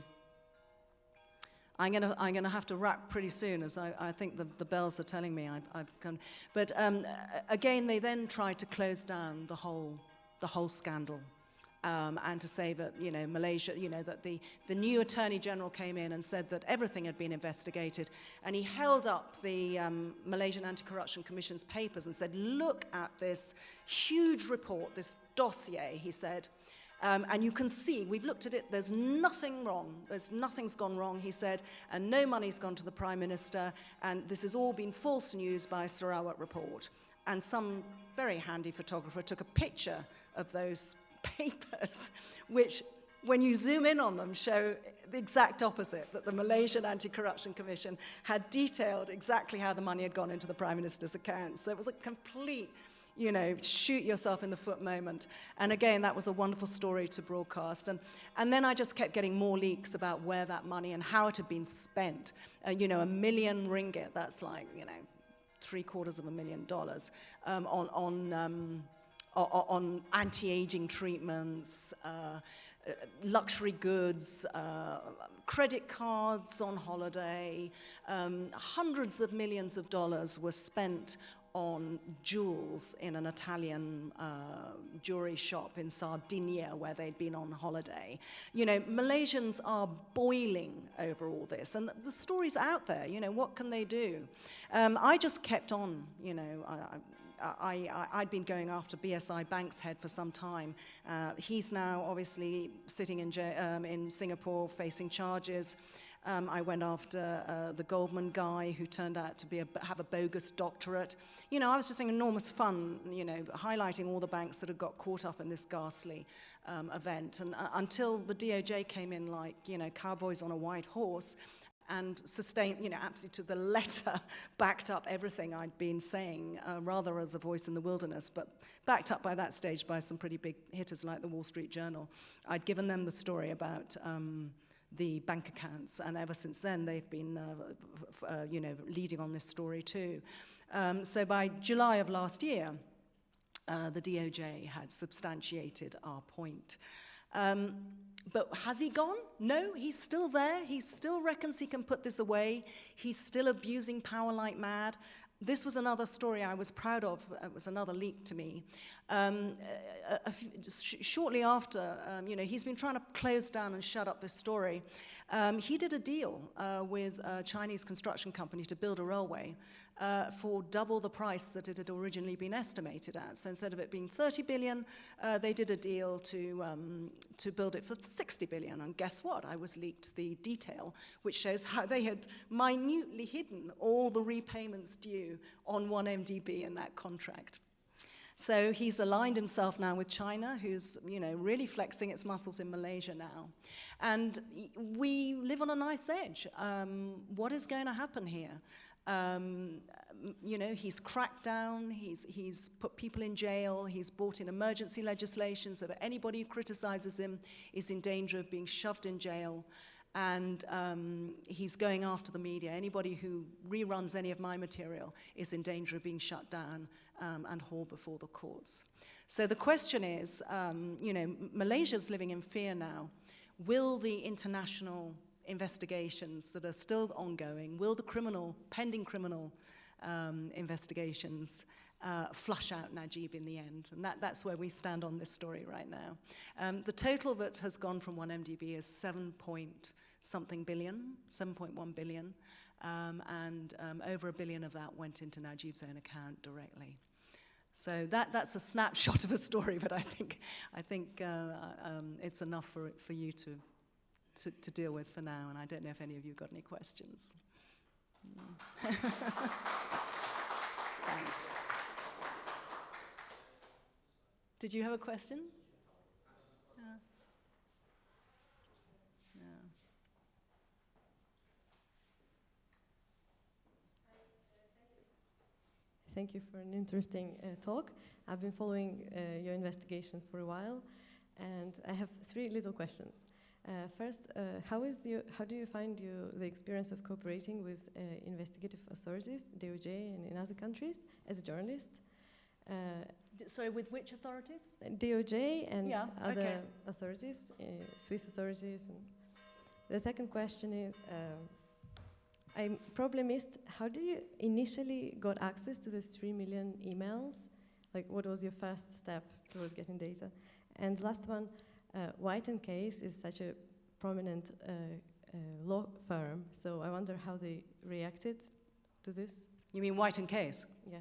I'm gonna have to wrap pretty soon, as I think the bells are telling me I've come. But again, they then tried to close down the whole scandal. And to say that, you know, Malaysia, you know, that the new Attorney General came in and said that everything had been investigated. And he held up the Malaysian Anti-Corruption Commission's papers and said, look at this huge report, this dossier, he said. And you can see, we've looked at it, there's nothing wrong. Nothing's gone wrong, he said, and no money's gone to the Prime Minister, and this has all been false news by a Sarawak report. And some very handy photographer took a picture of those papers, which, when you zoom in on them, show the exact opposite, that the Malaysian Anti-Corruption Commission had detailed exactly how the money had gone into the Prime Minister's account. So it was a complete, you know, shoot yourself in the foot moment. And again, that was a wonderful story to broadcast. And then I just kept getting more leaks about where that money and how it had been spent. You know, $1 million ringgit, that's like, you know, $750,000 on anti-aging treatments, luxury goods, credit cards on holiday. Hundreds of millions of dollars were spent on jewels in an Italian jewelry shop in Sardinia where they'd been on holiday. You know, Malaysians are boiling over all this, and the story's out there. You know, what can they do? I just kept on, you know, I'd been going after BSI Bank's head for some time. He's now obviously sitting in Singapore facing charges. I went after the Goldman guy who turned out to have a bogus doctorate. You know, I was just having enormous fun, you know, highlighting all the banks that had got caught up in this ghastly event. And until the DOJ came in like, you know, cowboys on a white horse, and sustained, you know, absolutely to the letter, backed up everything I'd been saying, rather as a voice in the wilderness, but backed up by that stage by some pretty big hitters like the Wall Street Journal. I'd given them the story about the bank accounts, and ever since then they've been, you know, leading on this story too. So by July of last year, the DOJ had substantiated our point. But has he gone? No, he's still there. He still reckons he can put this away. He's still abusing power like mad. This was another story I was proud of. It was another leak to me. Shortly after, you know, he's been trying to close down and shut up this story. He did a deal with a Chinese construction company to build a railway for double the price that it had originally been estimated at. So instead of it being 30 billion, they did a deal to build it for 60 billion. And guess what? I was leaked the detail, which shows how they had minutely hidden all the repayments due on 1MDB in that contract. So he's aligned himself now with China, who's, you know, really flexing its muscles in Malaysia now. And we live on a nice edge. What is going to happen here? You know, he's cracked down, he's put people in jail, he's brought in emergency legislation so that anybody who criticizes him is in danger of being shoved in jail. And he's going after the media. Anybody who reruns any of my material is in danger of being shut down and hauled before the courts. So the question is, you know, Malaysia's living in fear now. Will the international investigations that are still ongoing, will the pending criminal investigations flush out Najib in the end? And that's where we stand on this story right now. The total that has gone from 1MDB is 7.1 billion, and over $1 billion of that went into Najib's own account directly. So that's a snapshot of a story, but I think it's enough for you to deal with for now, and I don't know if any of you got any questions. Thanks. Did you have a question? Yeah. Yeah. Thank you for an interesting talk. I've been following your investigation for a while, and I have 3 little questions. First, how do you find the experience of cooperating with investigative authorities, DOJ, and in other countries as a journalist? Sorry, with which authorities? DOJ and other okay. authorities, Swiss authorities. And the second question is, I probably missed, how did you initially got access to these 3 million emails? Like, what was your first step towards getting data? And last one, White & Case is such a prominent law firm, so I wonder how they reacted to this. You mean White & Case? Yeah.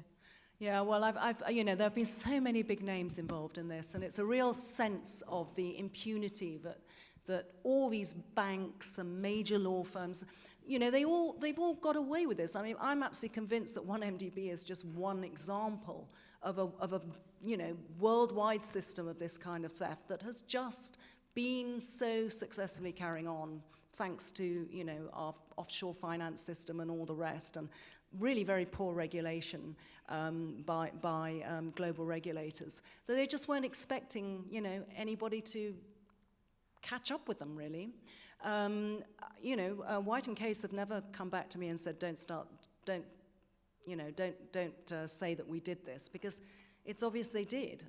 Yeah, well, you know, there have been so many big names involved in this, and it's a real sense of the impunity that all these banks and major law firms, you know, they've all got away with this. I mean, I'm absolutely convinced that 1MDB is just one example of a you know, worldwide system of this kind of theft that has just been so successfully carrying on thanks to, you know, our offshore finance system and all the rest, and really very poor regulation by global regulators. That they just weren't expecting, you know, anybody to catch up with them, really. You know, White & Case have never come back to me and said, don't say that we did this, because it's obvious they did.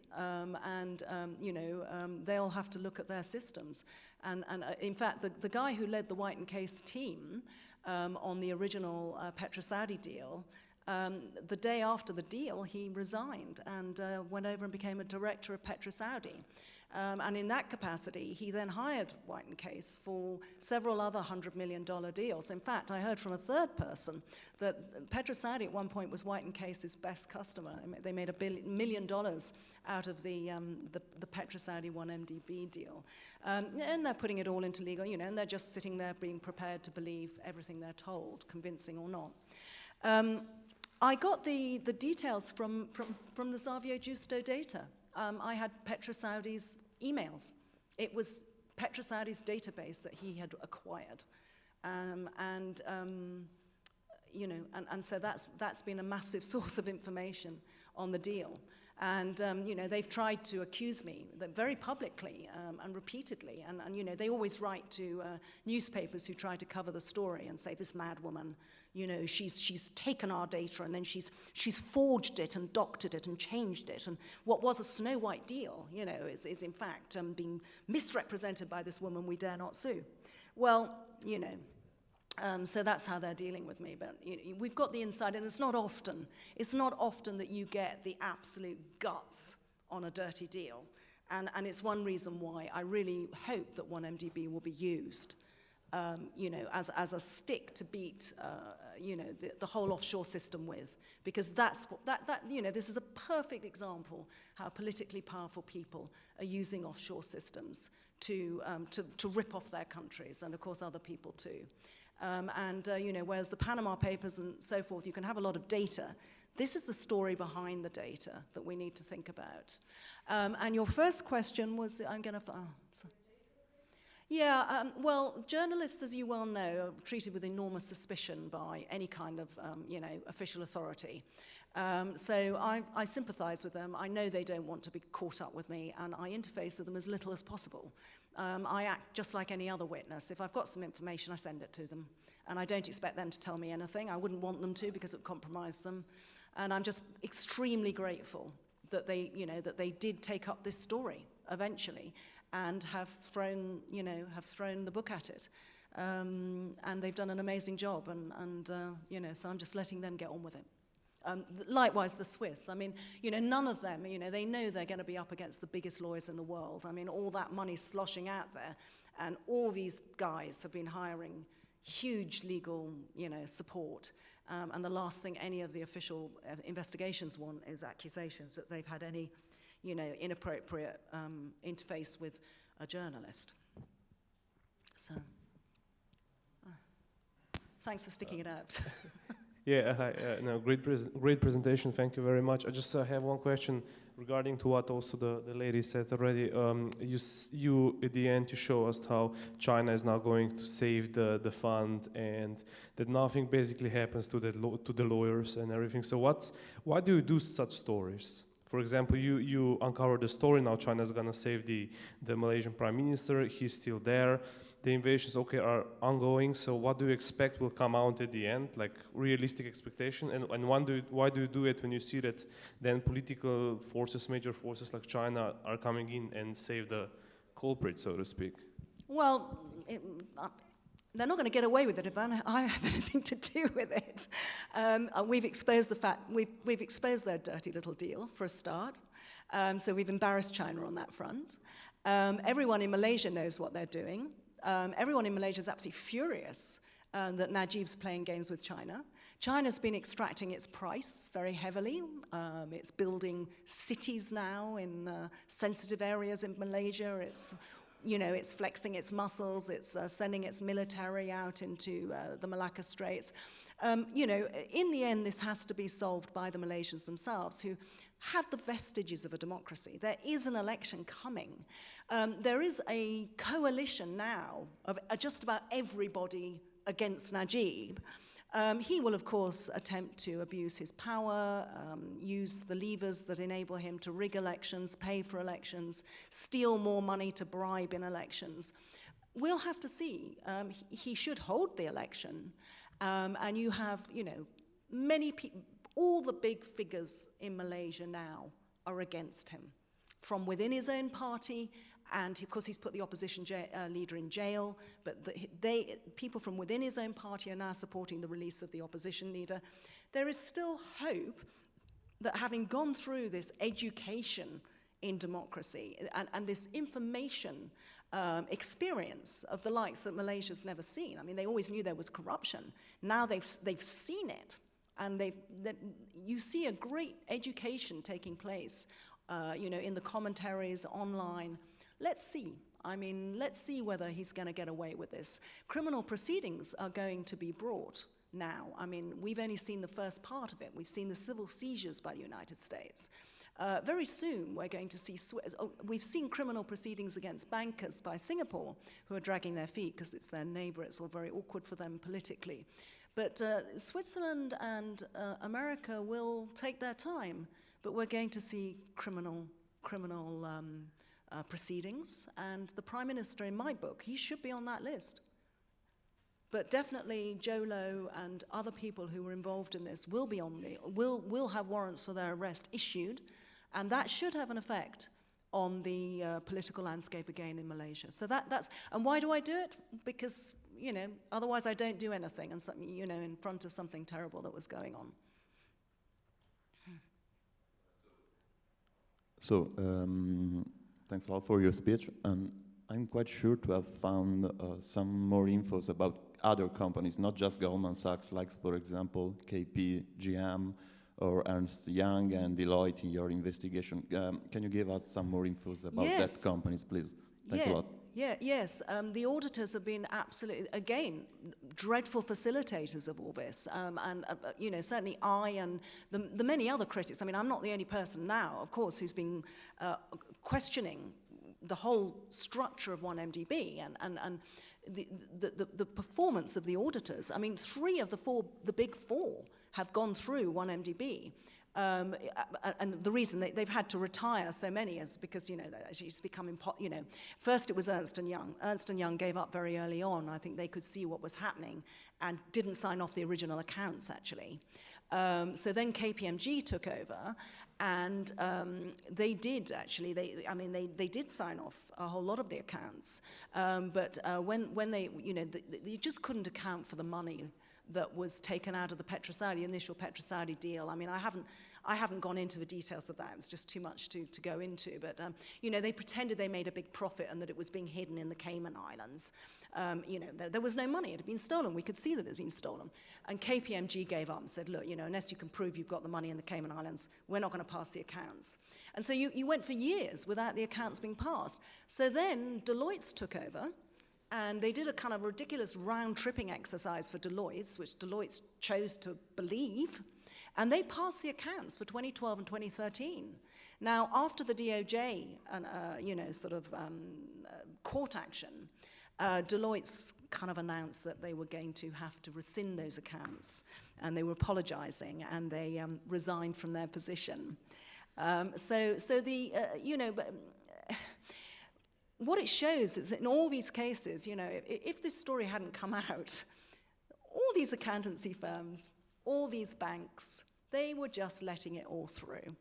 You know, they'll have to look at their systems. And in fact, the guy who led the White & Case team on the original Petrosaudi deal, the day after the deal, he resigned and went over and became a director of Petrosaudi. And in that capacity, he then hired White & Case for several other $100 million deals. In fact, I heard from a third person that Petrosaudi at one point was White & Case's best customer. They made $1 million out of the Petrosaudi 1MDB deal. And they're putting it all into legal, you know, and they're just sitting there being prepared to believe everything they're told, convincing or not. I got the details from the Savio Giusto data. I had Petrosaudi's emails. It was Petrosaudi's database that he had acquired. You know, and so that's been a massive source of information on the deal. And, you know, they've tried to accuse me very publicly and repeatedly. And, you know, they always write to newspapers who try to cover the story and say, this mad woman, you know, she's taken our data and then she's forged it and doctored it and changed it. And what was a Snow White deal, you know, is in fact being misrepresented by this woman we dare not sue. Well, you know, so that's how they're dealing with me. But you know, we've got the inside, and it's not often that you get the absolute guts on a dirty deal. And it's one reason why I really hope that 1MDB will be used, you know, as a stick to beat, you know, the whole offshore system with. Because that's what, you know, this is a perfect example how politically powerful people are using offshore systems to rip off their countries, and of course other people too. You know, whereas the Panama Papers and so forth, you can have a lot of data. This is the story behind the data that we need to think about. And your first question was, well, journalists, as you well know, are treated with enormous suspicion by any kind of, you know, official authority. So I sympathize with them. I know they don't want to be caught up with me, and I interface with them as little as possible. I act just like any other witness. If I've got some information, I send it to them. And I don't expect them to tell me anything. I wouldn't want them to, because it would compromise them. And I'm just extremely grateful that they, you know, that they did take up this story eventually and have thrown, you know, the book at it. And they've done an amazing job. And you know, so I'm just letting them get on with it. Likewise, the Swiss. I mean, you know, none of them, you know, they know they're going to be up against the biggest lawyers in the world. I mean, all that money's sloshing out there, and all these guys have been hiring huge legal, you know, support. And the last thing any of the official investigations want is accusations that they've had any, you know, inappropriate interface with a journalist. So, thanks for sticking it out. Yeah, hi, no, great presentation. Thank you very much. I just have one question regarding to what also the lady said already. You at the end, you show us how China is now going to save the fund, and that nothing basically happens to the lawyers and everything. So why do you do such stories? For example, you uncover the story, now China is going to save the Malaysian Prime Minister, he's still there. The invasions, okay, are ongoing, so what do you expect will come out at the end, like realistic expectation? And why do you do it when you see that then political forces, major forces like China are coming in and save the culprit, so to speak? Well, they're not going to get away with it if I have anything to do with it. We've exposed the fact, we've exposed their dirty little deal for a start. So we've embarrassed China on that front. Everyone in Malaysia knows what they're doing. Everyone in Malaysia is absolutely furious that Najib's playing games with China. China's been extracting its price very heavily. It's building cities now in sensitive areas in Malaysia. It's, you know, it's flexing its muscles. It's sending its military out into the Malacca Straits. You know, in the end, this has to be solved by the Malaysians themselves, who have the vestiges of a democracy. There is an election coming. There is a coalition now of just about everybody against Najib. He will, of course, attempt to abuse his power, use the levers that enable him to rig elections, pay for elections, steal more money to bribe in elections. We'll have to see. He should hold the election. And you have, you know, many people, all the big figures in Malaysia now are against him, from within his own party, and of course he's put the opposition leader in jail, but people from within his own party are now supporting the release of the opposition leader. There is still hope that, having gone through this education in democracy and this information experience of the likes that Malaysia's never seen. I mean, they always knew there was corruption. Now they've seen it, and you see a great education taking place, you know, in the commentaries online. Let's see. I mean, let's see whether he's going to get away with this. Criminal proceedings are going to be brought now. I mean, we've only seen the first part of it. We've seen the civil seizures by the United States. Very soon, we're going to see, we've seen criminal proceedings against bankers by Singapore, who are dragging their feet because it's their neighbor. It's all very awkward for them politically. But Switzerland and America will take their time, but we're going to see criminal proceedings. And the Prime Minister, in my book, he should be on that list. But definitely Jolo and other people who were involved in this will be on will have warrants for their arrest issued, and that should have an effect on the political landscape again in Malaysia. So that's, and why do I do it? Because, you know, otherwise I don't do anything, and something, you know, in front of something terrible that was going on. So, thanks a lot for your speech. I'm quite sure to have found some more infos about other companies, not just Goldman Sachs, like, for example, KPMG or Ernst Young and Deloitte in your investigation. Can you give us some more infos about that companies, please? Thanks a lot. Yes. The auditors have been absolutely, again, dreadful facilitators of all this. And, you know, certainly I and the many other critics, I mean, I'm not the only person now, of course, who's been questioning the whole structure of 1MDB and the performance of the auditors. I mean, 3 of the big 4 have gone through 1MDB. And the reason they've had to retire so many is because, you know, it's become, you know, first it was Ernst & Young. Ernst & Young gave up very early on. I think they could see what was happening and didn't sign off the original accounts, actually. So then KPMG took over, and they did actually. They did sign off a whole lot of the accounts, but when they, you know, they just couldn't account for the money that was taken out of the initial Petrosaudi deal. I mean, I haven't gone into the details of that. It was just too much to go into. But you know, they pretended they made a big profit and that it was being hidden in the Cayman Islands. You know, there was no money. It had been stolen. We could see that it had been stolen. And KPMG gave up and said, look, you know, unless you can prove you've got the money in the Cayman Islands, we're not going to pass the accounts. And so you went for years without the accounts being passed. So then Deloitte took over, and they did a kind of ridiculous round-tripping exercise for Deloitte, which Deloitte chose to believe, and they passed the accounts for 2012 and 2013. Now, after the DOJ, you know, sort of court action, Deloitte kind of announced that they were going to have to rescind those accounts, and they were apologizing, and they resigned from their position. So the, you know, what it shows is that in all these cases, you know, if this story hadn't come out, all these accountancy firms, all these banks, they were just letting it all through.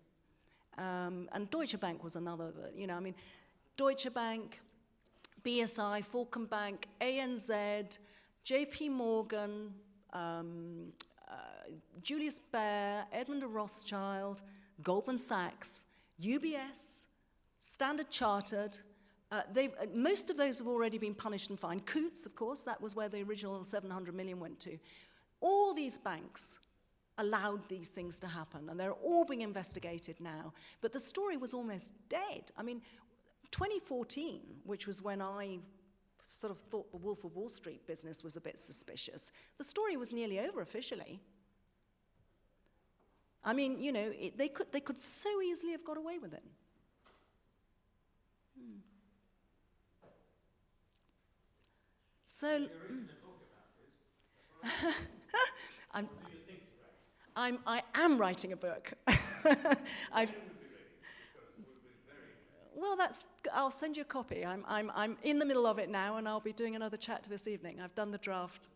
And Deutsche Bank was another, you know, I mean, Deutsche Bank, BSI, Falcon Bank, ANZ, JP Morgan, Julius Baer, Edmund of Rothschild, Goldman Sachs, UBS, Standard Chartered. Most of those have already been punished and fined. Coutts, of course, that was where the original 700 million went to. All these banks allowed these things to happen, and they're all being investigated now. But the story was almost dead. I mean, 2014, which was when I sort of thought the Wolf of Wall Street business was a bit suspicious, the story was nearly over officially. I mean, you know, they could so easily have got away with it. So, I am writing a book. Well, I'll send you a copy. I'm in the middle of it now, and I'll be doing another chat this evening. I've done the draft.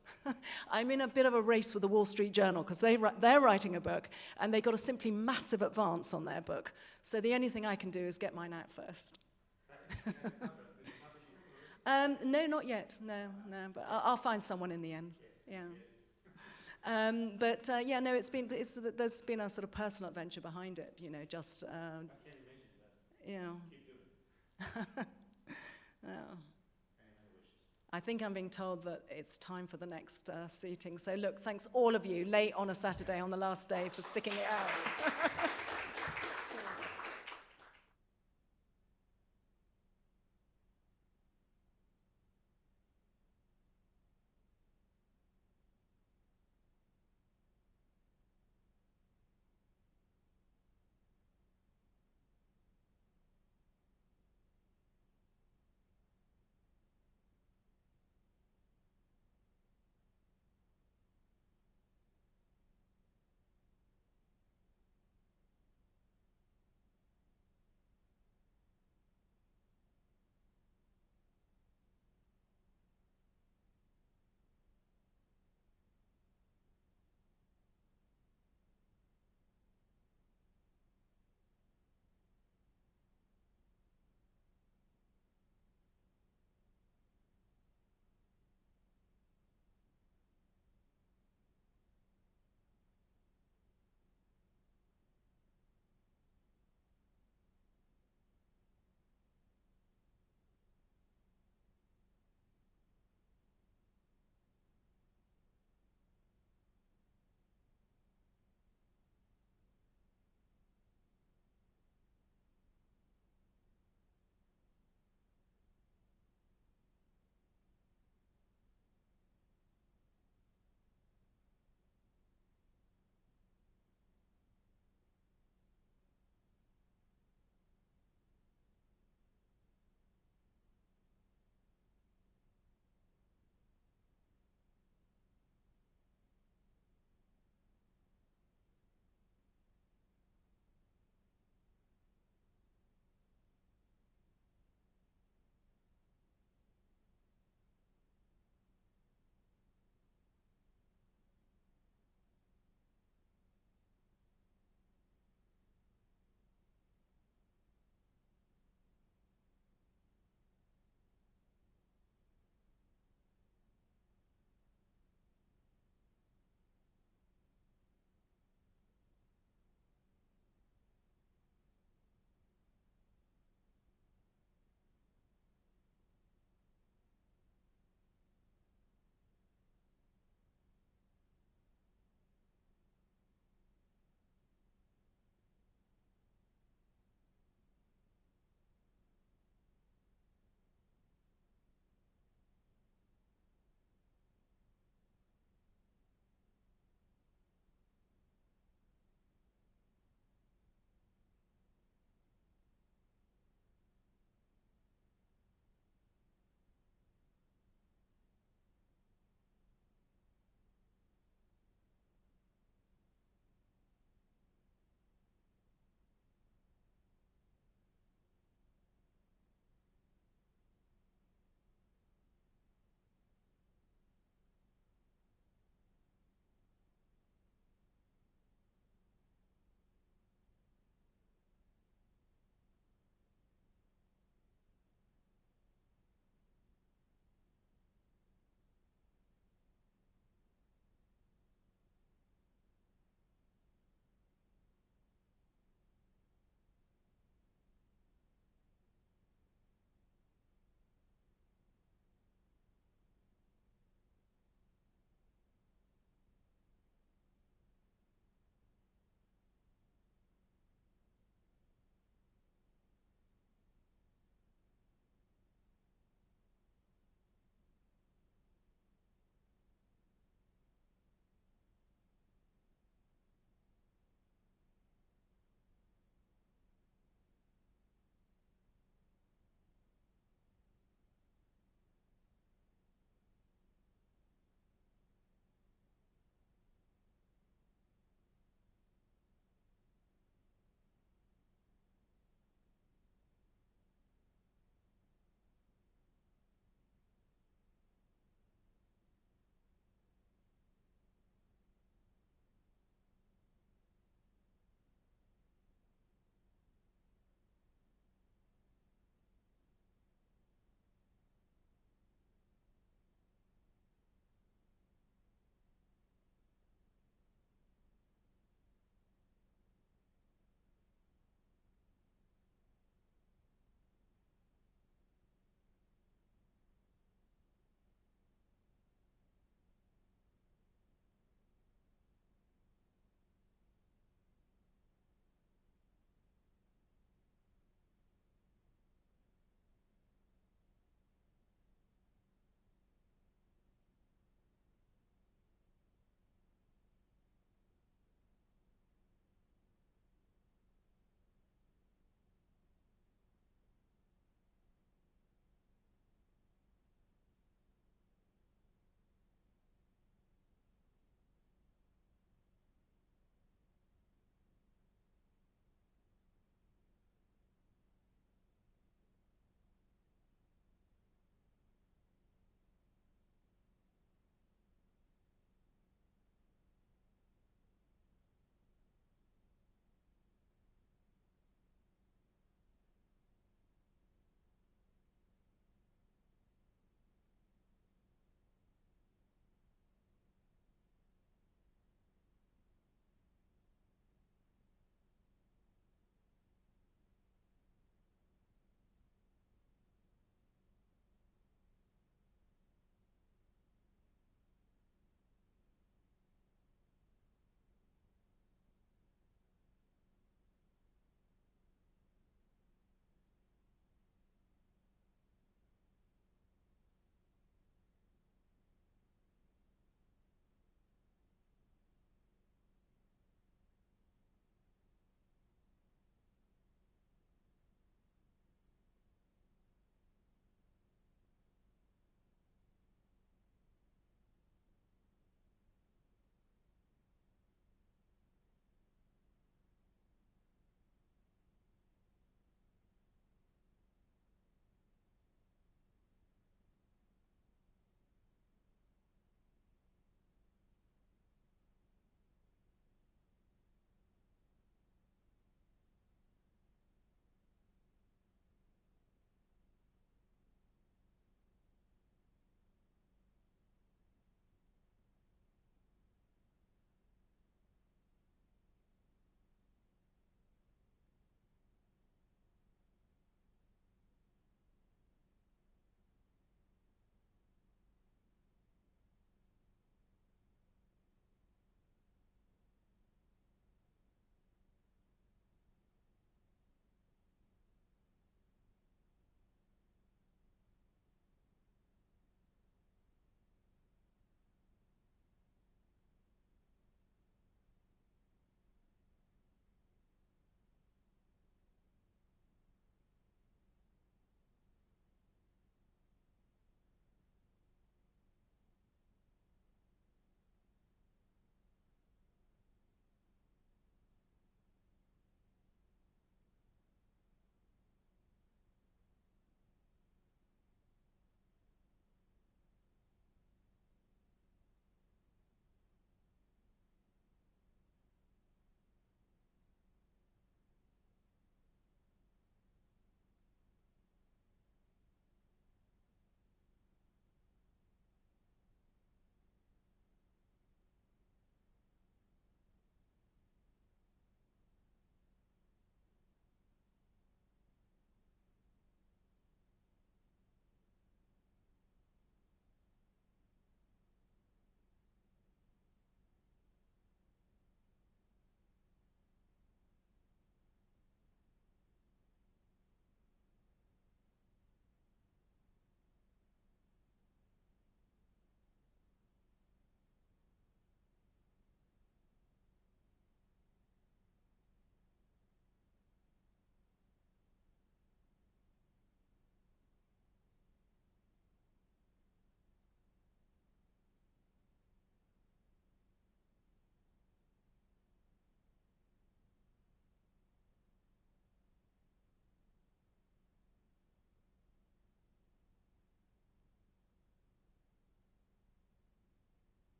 I'm in a bit of a race with the Wall Street Journal because they're writing a book, and they got a simply massive advance on their book. So the only thing I can do is get mine out first. No, not yet. No. But I'll find someone in the end. Yeah. Yeah, no, there's been a sort of personal adventure behind it. You know, just. I can't imagine that. You know. Keep doing it. I think I'm being told that it's time for the next seating. So look, thanks all of you, late on a Saturday on the last day, for sticking it out.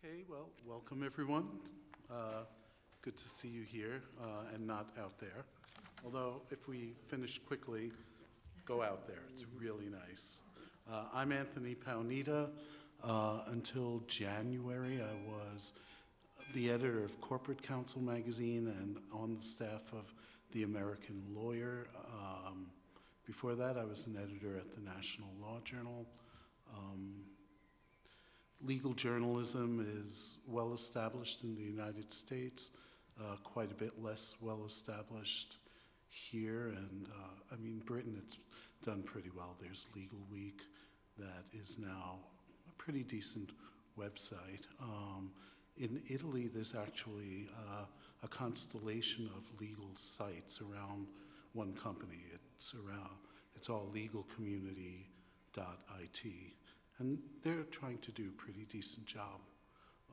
Okay, well, welcome everyone. Good to see you here and not out there. Although, if we finish quickly, go out there. It's really nice. I'm Anthony Paonita. Until January, I was the editor of Corporate Counsel magazine and on the staff of The American Lawyer. Before that, I was an editor at the National Law Journal. Legal journalism is well established in the United States, quite a bit less well established here, and I mean, Britain, it's done pretty well. There's Legal Week that is now a pretty decent website. In Italy, there's actually a constellation of legal sites around one company. It's all legalcommunity.it. And they're trying to do a pretty decent job.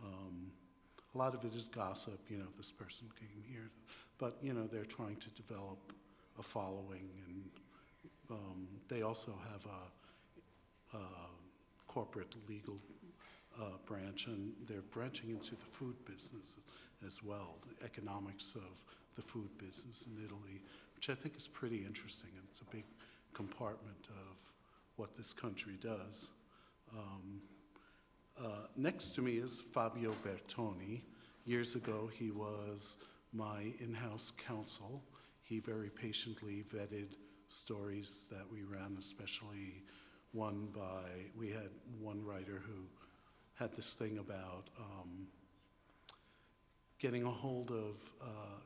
A lot of it is gossip, you know, this person came here. But, you know, they're trying to develop a following, and they also have a corporate legal branch, and they're branching into the food business as well, the economics of the food business in Italy, which I think is pretty interesting, and it's a big compartment of what this country does. Next to me is Fabio Bertoni. Years ago, he was my in-house counsel. He very patiently vetted stories that we ran, especially one we had one writer who had this thing about getting a hold of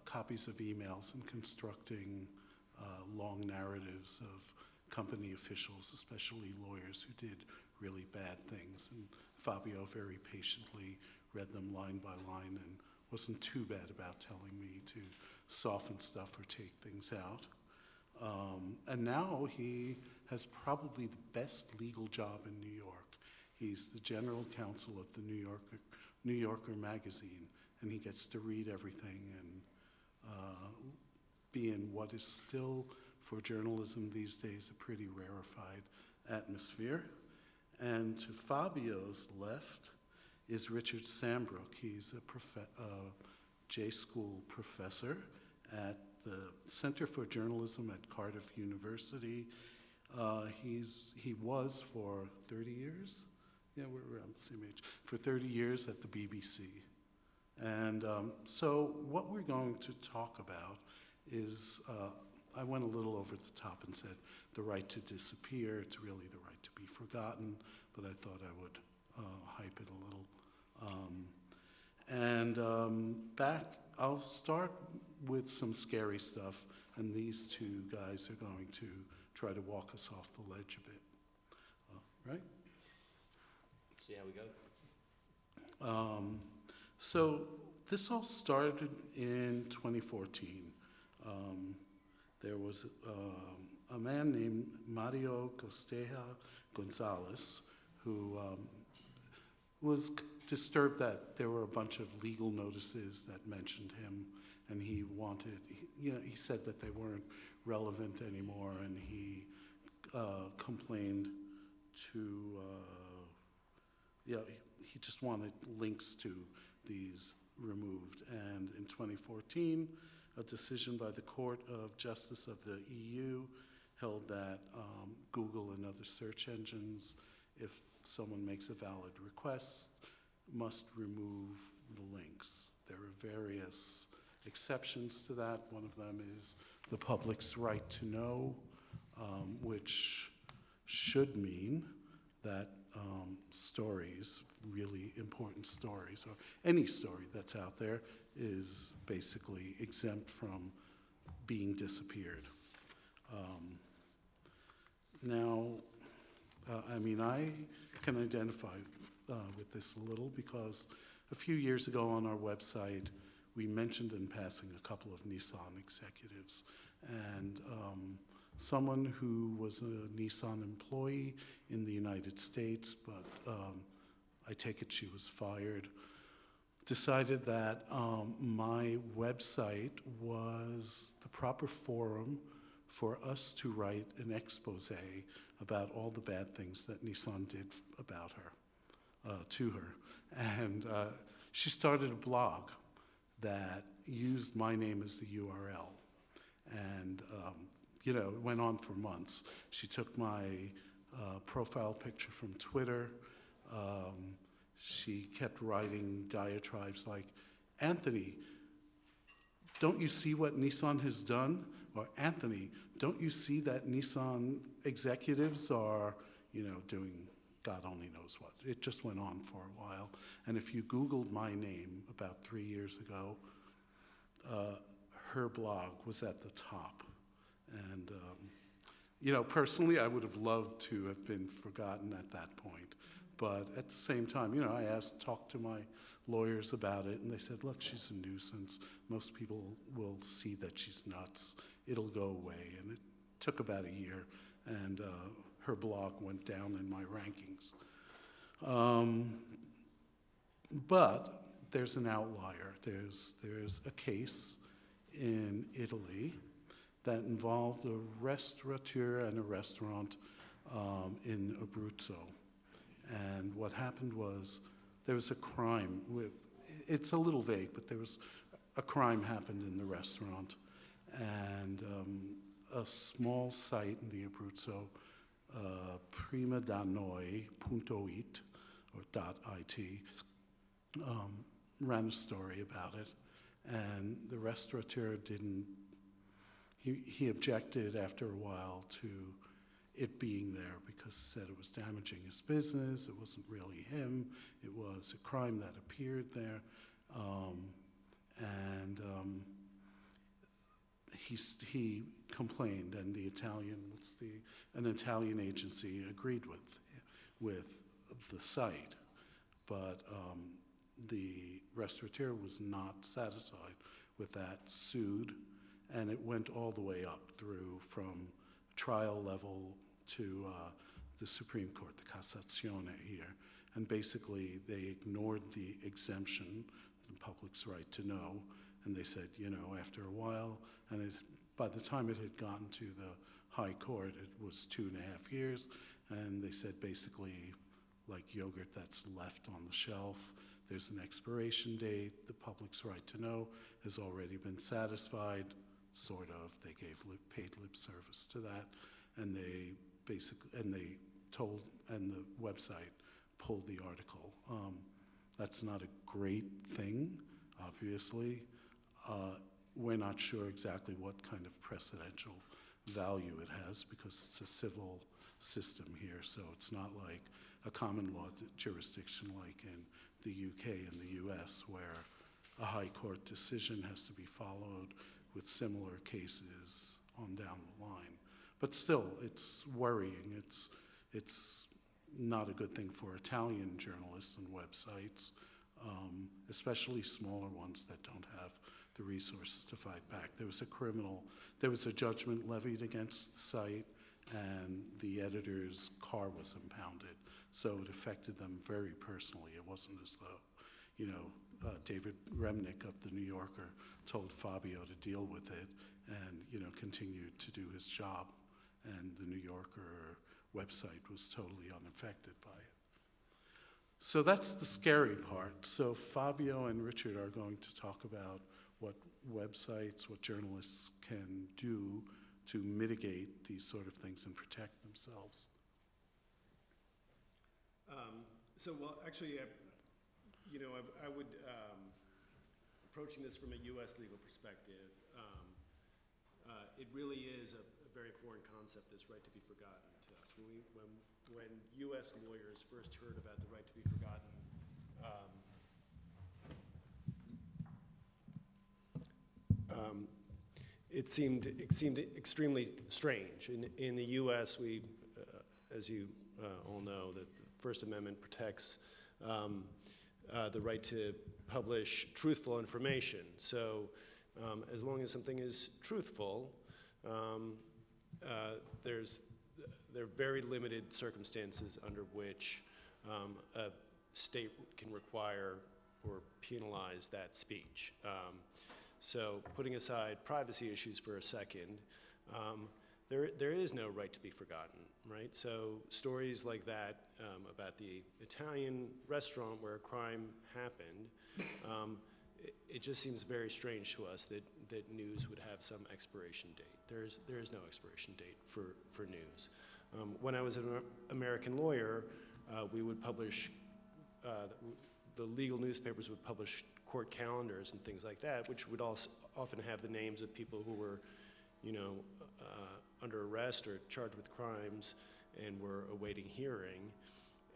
copies of emails and constructing long narratives of company officials, especially lawyers who did really bad things. And Fabio very patiently read them line by line and wasn't too bad about telling me to soften stuff or take things out. And now he has probably the best legal job in New York. He's the general counsel of the New Yorker magazine, and he gets to read everything and be in what is still, for journalism these days, a pretty rarefied atmosphere. And to Fabio's left is Richard Sambrook. He's a J-School professor at the Center for Journalism at Cardiff University. He was for 30 years? Yeah, we're around the same age. For 30 years at the BBC. And so what we're going to talk about is, I went a little over the top and said the right to disappear. It's really the right to be forgotten, but I thought I would hype it a little. I'll start with some scary stuff, and these two guys are going to try to walk us off the ledge a bit. Right? See how we go. So this all started in 2014. There was a man named Mario Costeja Gonzalez who was disturbed that there were a bunch of legal notices that mentioned him, and he said that they weren't relevant anymore, and he complained to, he just wanted links to these removed. And in 2014, a decision by the Court of Justice of the EU held that Google and other search engines, if someone makes a valid request, must remove the links. There are various exceptions to that. One of them is the public's right to know, which should mean that stories, really important stories, or any story that's out there, is basically exempt from being disappeared. I can identify with this a little because a few years ago on our website, we mentioned in passing a couple of Nissan executives, and someone who was a Nissan employee in the United States, but I take it she was fired, decided that my website was the proper forum for us to write an expose about all the bad things that Nissan did about her. to her. And she started a blog that used my name as the URL. And, you know, it went on for months. She took my profile picture from Twitter. She kept writing diatribes like, Anthony, don't you see what Nissan has done? Or Anthony, don't you see that Nissan executives are, you know, doing God only knows what. It just went on for a while. And if you Googled my name about 3 years ago, her blog was at the top. And, you know, personally, I would have loved to have been forgotten at that point. But at the same time, you know, I talked to my lawyers about it, and they said, look, she's a nuisance. Most people will see that she's nuts. It'll go away. And it took about a year, and her blog went down in my rankings. But there's an outlier. There's a case in Italy that involved a restaurateur and a restaurant in Abruzzo. And what happened was there was a crime. It's a little vague, but there was a crime happened in the restaurant. And a small site in the Abruzzo, primadanoi.it, or .it, ran a story about it. And the restaurateur didn't, he objected after a while to it being there because he said it was damaging his business, it wasn't really him, it was a crime that appeared there. He complained, and the Italian, an Italian agency agreed with the site, but the restaurateur was not satisfied with that, sued, and it went all the way up through from trial level to the Supreme Court, the Cassazione here. And basically, they ignored the exemption, the public's right to know, and they said, you know, after a while, and by the time it had gotten to the High Court, it was 2.5 years, and they said basically, like yogurt that's left on the shelf, there's an expiration date, the public's right to know has already been satisfied, sort of. They paid lip service to that, and they basically, and the website pulled the article. That's not a great thing, obviously. We're not sure exactly what kind of precedential value it has because it's a civil system here, so it's not like a common law jurisdiction like in the UK and the US where a high court decision has to be followed with similar cases on down the line. But still, it's worrying. It's not a good thing for Italian journalists and websites, especially smaller ones that don't have the resources to fight back. There was a judgment levied against the site, and the editor's car was impounded. So it affected them very personally. It wasn't as though, you know, David Remnick of the New Yorker told Fabio to deal with it and, you know, continued to do his job. And the New Yorker website was totally unaffected by it. So that's the scary part. So Fabio and Richard are going to talk about what websites, what journalists can do to mitigate these sort of things and protect themselves. Well, actually, you know, I would, approaching this from a U.S. legal perspective, it really is a very foreign concept, this right to be forgotten to us. When U.S. lawyers first heard about the right to be forgotten, it seemed extremely strange. In the U.S., we, as you all know, that the First Amendment protects the right to publish truthful information. So as long as something is truthful, there are very limited circumstances under which a state can require or penalize that speech. So putting aside privacy issues for a second, there is no right to be forgotten, right? So stories like that about the Italian restaurant where a crime happened, it just seems very strange to us that news would have some expiration date. There is no expiration date for news. When I was an American lawyer, we would publish, the legal newspapers would publish court calendars and things like that, which would also often have the names of people who were, under arrest or charged with crimes and were awaiting hearing.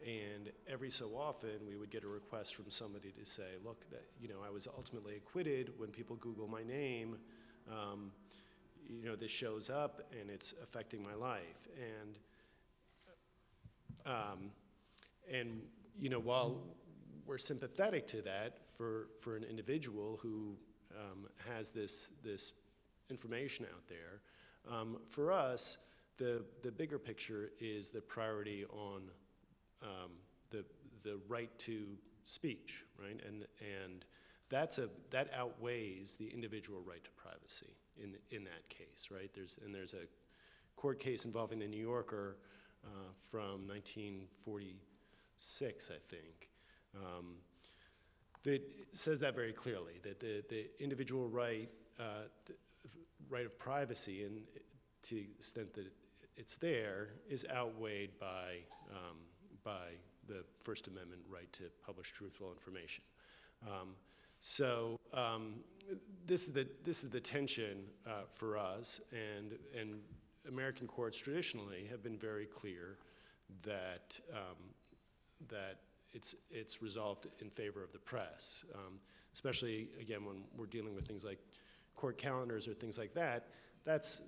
And every so often, we would get a request from somebody to say, look, that, I was ultimately acquitted. When people Google my name, this shows up and it's affecting my life. And while we're sympathetic to that for an individual who has this information out there, for us, the bigger picture is the priority on the right to speech, right? And that outweighs the individual right to privacy in that case, right? There's a court case involving the New Yorker from 1946, I think, that says that very clearly, that the individual right of privacy, and to the extent that it's there, is outweighed by the First Amendment right to publish truthful information. This is the tension for us, and American courts traditionally have been very clear that it's resolved in favor of the press, especially again when we're dealing with things like court calendars or things like that. That's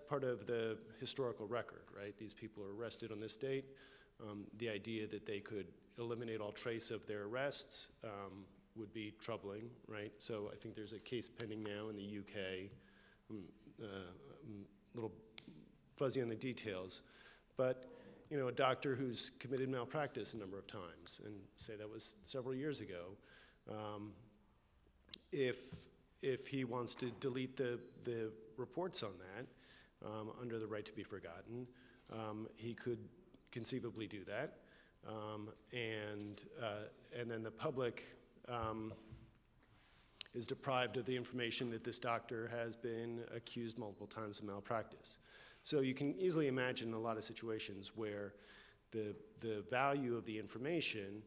part of the historical record, right? These people are arrested on this date. The idea that they could eliminate all trace of their arrests would be troubling, right? So I think there's a case pending now in the UK. A little fuzzy on the details, but a doctor who's committed malpractice a number of times, and say that was several years ago, if he wants to delete the reports on that under the right to be forgotten, he could conceivably do that, and then the public is deprived of the information that this doctor has been accused multiple times of malpractice. So you can easily imagine a lot of situations where the value of the information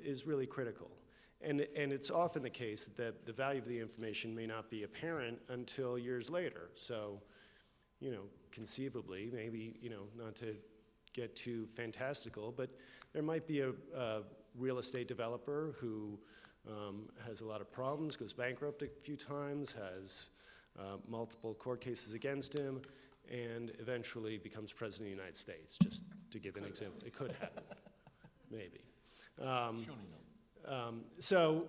is really critical. And it's often the case that the value of the information may not be apparent until years later. So, conceivably, maybe, not to get too fantastical, but there might be a real estate developer who has a lot of problems, goes bankrupt a few times, has multiple court cases against him, and eventually becomes president of the United States, just to give an example. It could happen, maybe. So,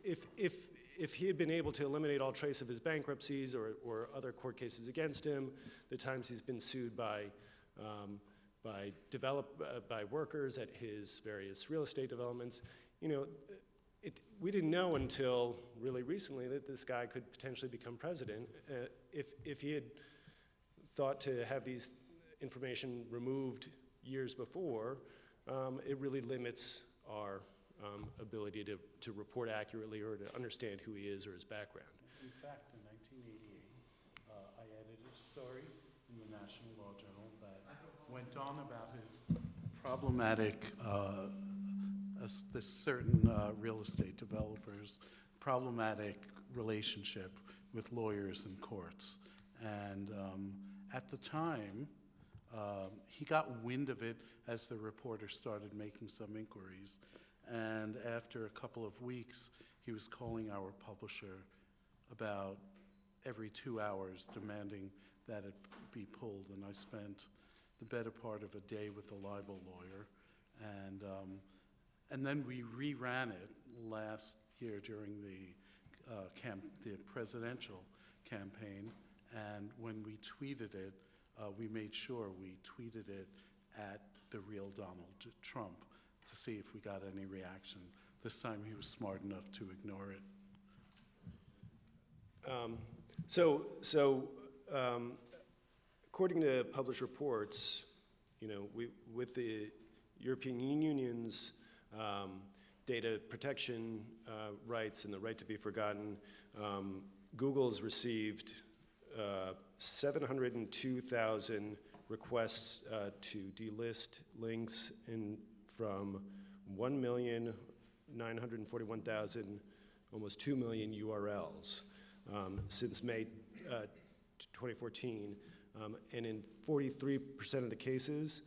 if he had been able to eliminate all trace of his bankruptcies or other court cases against him, the times he's been sued by workers at his various real estate developments, we didn't know until really recently that this guy could potentially become president. If he had thought to have these information removed years before, it really limits our ability to report accurately or to understand who he is or his background. In fact, in 1988, I edited a story in the National Law Journal that went on about his problematic, this certain real estate developers' problematic relationship with lawyers and courts. And at the time, he got wind of it as the reporter started making some inquiries. And after a couple of weeks, he was calling our publisher about every 2 hours demanding that it be pulled. And I spent the better part of a day with a libel lawyer. And then we reran it last year during the presidential campaign. And when we tweeted it, we made sure we tweeted it at the real Donald Trump to see if we got any reaction. This time he was smart enough to ignore it. according to published reports, with the European Union's data protection rights and the right to be forgotten, Google's received 702,000 requests to delist links from 1,941,000, almost 2 million URLs since May 2014. And in 43% of the cases,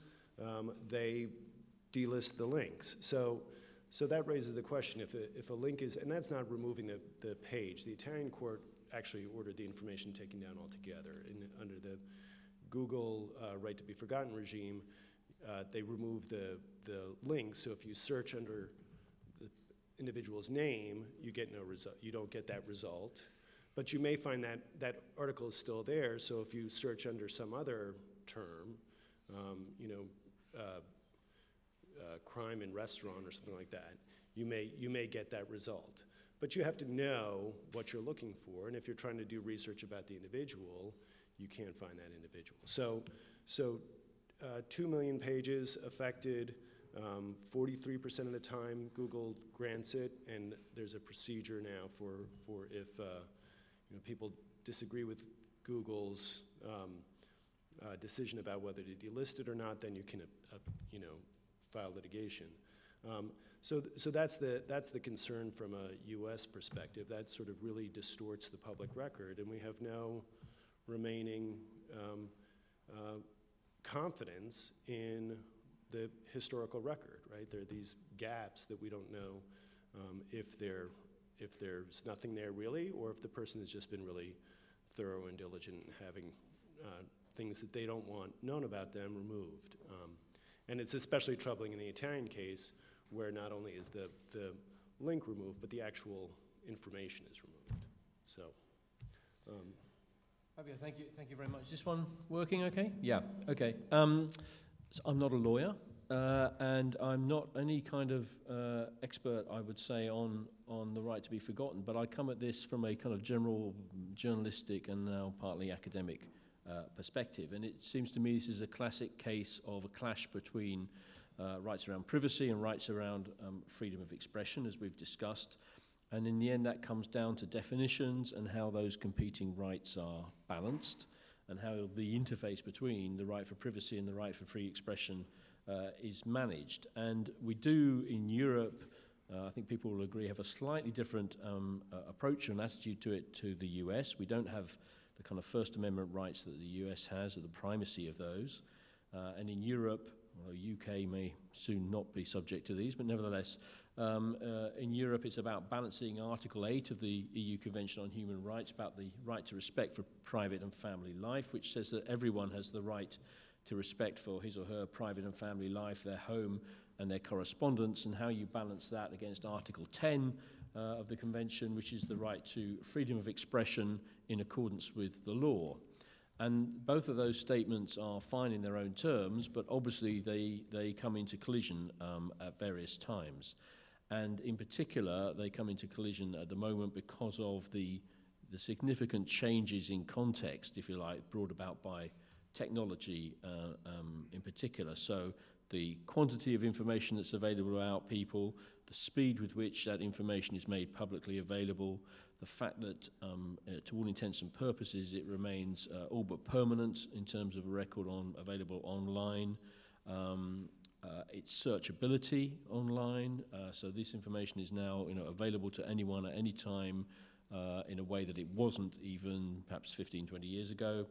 they delist the links. So that raises the question, if a link is, and that's not removing the page. The Italian court actually ordered the information taken down altogether. Under the Google right to be forgotten regime, they remove the link. So if you search under the individual's name, you get no result. You don't get that result. But you may find that article is still there. So if you search under some other term, crime in restaurant or something like that, you may get that result. But you have to know what you're looking for, and if you're trying to do research about the individual, you can't find that individual. So 2 million pages affected, 43% of the time Google grants it, and there's a procedure now for if people disagree with Google's decision about whether to delist it or not, then you can file litigation. So that's the concern from a U.S. perspective. That sort of really distorts the public record, and we have no remaining confidence in the historical record, right? There are these gaps that we don't know if there's nothing there really, or if the person has just been really thorough and diligent in having things that they don't want known about them removed. And it's especially troubling in the Italian case, where not only is the link removed, but the actual information is removed. So, Fabio, thank you very much. Is this one working okay? Yeah, okay. So I'm not a lawyer, and I'm not any kind of expert, I would say, on the right to be forgotten, but I come at this from a kind of general journalistic and now partly academic perspective. And it seems to me this is a classic case of a clash between rights around privacy and rights around freedom of expression, as we've discussed. And in the end, that comes down to definitions and how those competing rights are balanced, and how the interface between the right for privacy and the right for free expression is managed. And we do in Europe, I think people will agree, have a slightly different approach and attitude to it to the US. We don't have the kind of First Amendment rights that the US has, or the primacy of those. And in Europe, although UK may soon not be subject to these, but nevertheless, in Europe it's about balancing Article 8 of the EU Convention on Human Rights, about the right to respect for private and family life, which says that everyone has the right to respect for his or her private and family life, their home and their correspondence, and how you balance that against Article 10 of the Convention, which is the right to freedom of expression in accordance with the law. And both of those statements are fine in their own terms, but obviously they come into collision at various times. And in particular, they come into collision at the moment because of the significant changes in context, if you like, brought about by technology in particular. So the quantity of information that's available about people, the speed with which that information is made publicly available, the fact that to all intents and purposes it remains all but permanent in terms of a record available online, its searchability online, so this information is now available to anyone at any time in a way that it wasn't even perhaps 15, 20 years ago.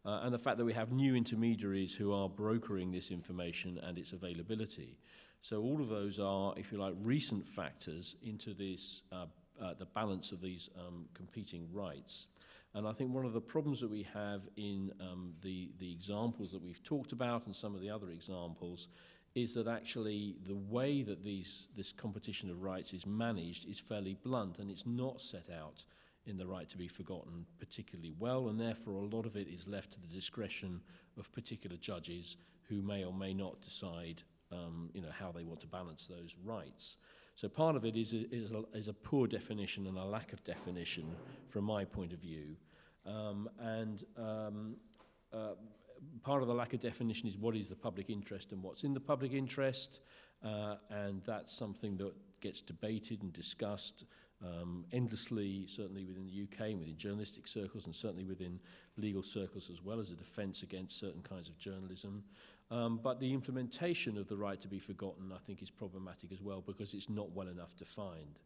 And the fact that we have new intermediaries who are brokering this information and its availability. So all of those are, if you like, recent factors into this, the balance of these competing rights. And I think one of the problems that we have in the examples that we've talked about and some of the other examples is that actually the way that this competition of rights is managed is fairly blunt, and it's not set out in the right to be forgotten particularly well, and therefore a lot of it is left to the discretion of particular judges who may or may not decide how they want to balance those rights. So part of it is a poor definition and a lack of definition from my point of view. part of the lack of definition is what is the public interest and what's in the public interest, and that's something that gets debated and discussed endlessly, certainly within the UK and within journalistic circles, and certainly within legal circles as well, as a defence against certain kinds of journalism. But the implementation of the right to be forgotten, I think, is problematic as well, because it's not well enough defined.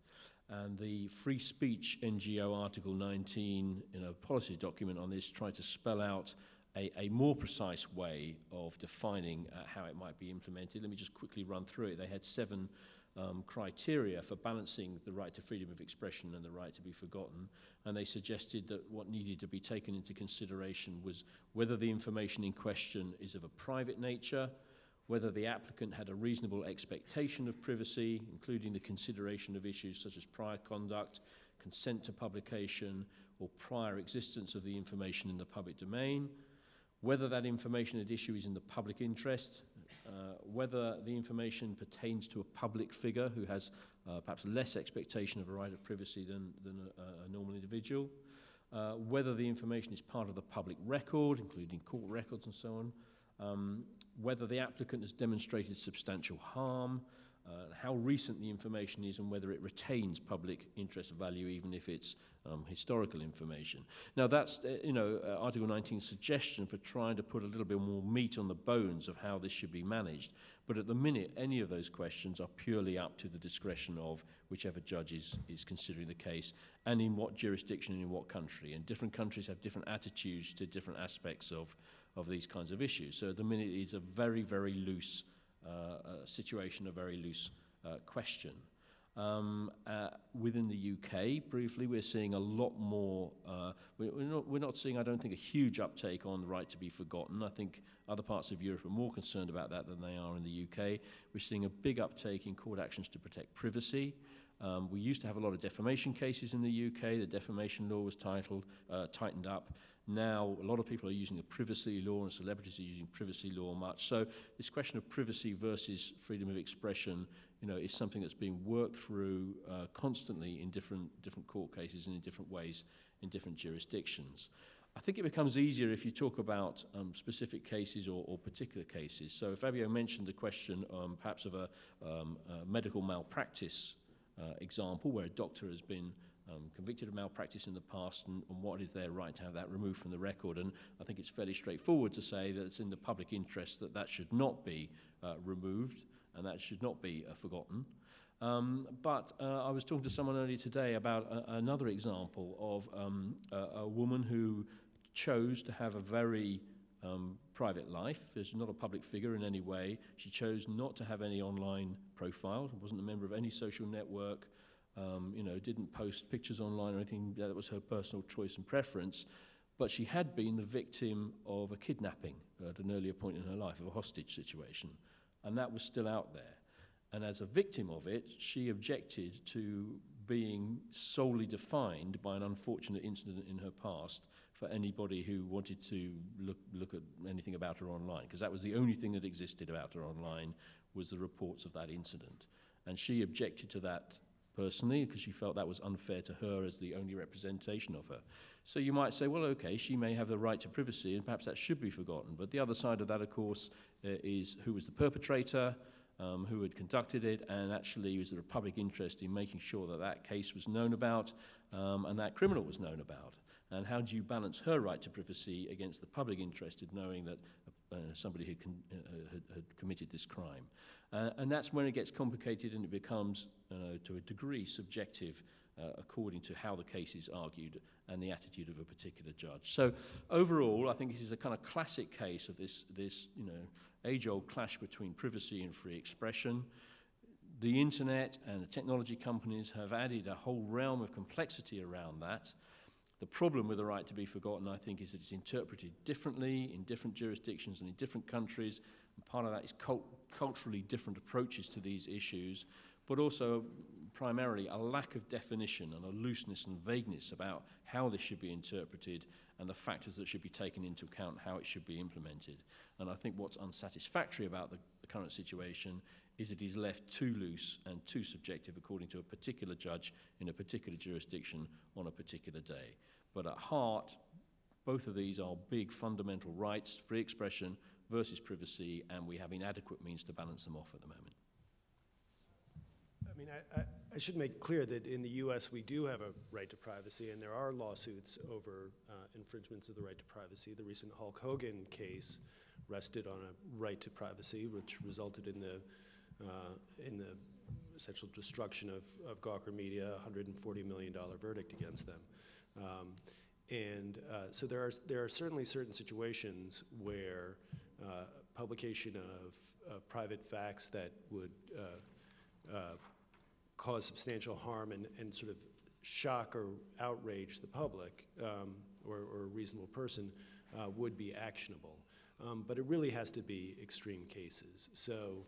And the Free Speech NGO Article 19 in a policy document on this tried to spell out a more precise way of defining how it might be implemented. Let me just quickly run through it. They had 7 criteria for balancing the right to freedom of expression and the right to be forgotten, and they suggested that what needed to be taken into consideration was whether the information in question is of a private nature, whether the applicant had a reasonable expectation of privacy, including the consideration of issues such as prior conduct, consent to publication, or prior existence of the information in the public domain, whether that information at issue is in the public interest, whether the information pertains to a public figure who has perhaps less expectation of a right of privacy than a normal individual, whether the information is part of the public record, including court records and so on, whether the applicant has demonstrated substantial harm, how recent the information is, and whether it retains public interest value even if it's historical information. Now that's, Article 19's suggestion for trying to put a little bit more meat on the bones of how this should be managed. But at the minute, any of those questions are purely up to the discretion of whichever judge is considering the case, and in what jurisdiction and in what country. And different countries have different attitudes to different aspects of these kinds of issues. So at the minute, it's a very, very loose situation, a very loose question. Within the UK, briefly, we're seeing a lot more, we're not seeing, I don't think, a huge uptake on the right to be forgotten. I think other parts of Europe are more concerned about that than they are in the UK. We're seeing a big uptake in court actions to protect privacy. We used to have a lot of defamation cases in the UK. The defamation law was tightened up. Now, a lot of people are using the privacy law, and celebrities are using privacy law much. So this question of privacy versus freedom of expression, is something that's being worked through constantly in different court cases and in different ways in different jurisdictions. I think it becomes easier if you talk about specific cases or particular cases. So Fabio mentioned the question perhaps of a medical malpractice example where a doctor has been convicted of malpractice in the past, and what is their right to have that removed from the record. And I think it's fairly straightforward to say that it's in the public interest that that should not be removed and that should not be forgotten. But I was talking to someone earlier today about another example of a woman who chose to have a very private life. She's not a public figure in any way. She chose not to have any online profile, wasn't a member of any social network, didn't post pictures online or anything. That was her personal choice and preference. But she had been the victim of a kidnapping at an earlier point in her life, of a hostage situation. And that was still out there. And as a victim of it, she objected to being solely defined by an unfortunate incident in her past for anybody who wanted to look at anything about her online, because that was the only thing that existed about her online, was the reports of that incident. And she objected to that personally because she felt that was unfair to her as the only representation of her. So you might say, well, okay, she may have the right to privacy and perhaps that should be forgotten. But the other side of that, of course, is who was the perpetrator, who had conducted it, and actually was there a public interest in making sure that that case was known about and that criminal was known about. And how do you balance her right to privacy against the public interest in knowing that somebody had committed this crime? And that's when it gets complicated and it becomes, to a degree, subjective according to how the case is argued and the attitude of a particular judge. So overall, I think this is a kind of classic case of this age-old clash between privacy and free expression. The internet and the technology companies have added a whole realm of complexity around that. The problem with the right to be forgotten, I think, is that it's interpreted differently in different jurisdictions and in different countries. And part of that is culturally different approaches to these issues, but also primarily a lack of definition and a looseness and vagueness about how this should be interpreted and the factors that should be taken into account, how it should be implemented. And I think what's unsatisfactory about the current situation is it is left too loose and too subjective according to a particular judge in a particular jurisdiction on a particular day. But at heart, Both of these are big fundamental rights, free expression versus privacy, and we have inadequate means to balance them off at the moment. I mean, I should make clear that in the U.S. we do have a right to privacy, and there are lawsuits over infringements of the right to privacy. The recent Hulk Hogan case rested on a right to privacy, which resulted in the essential destruction of Gawker Media, $140 million verdict against them. So there are certainly certain situations where publication of private facts that would cause substantial harm and sort of shock or outrage the public or a reasonable person would be actionable. But it really has to be extreme cases. So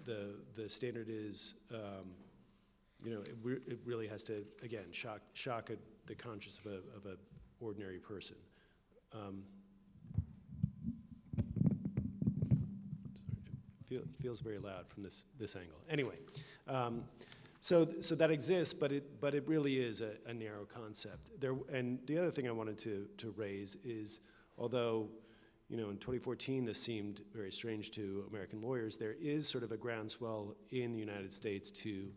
the standard is, it really has to, again, shock the conscience of an ordinary person. It feels very loud from this angle. Anyway, so that exists, but it really is a narrow concept. And the other thing I wanted to raise is, although in 2014 this seemed very strange to American lawyers, there is sort of a groundswell in the United States to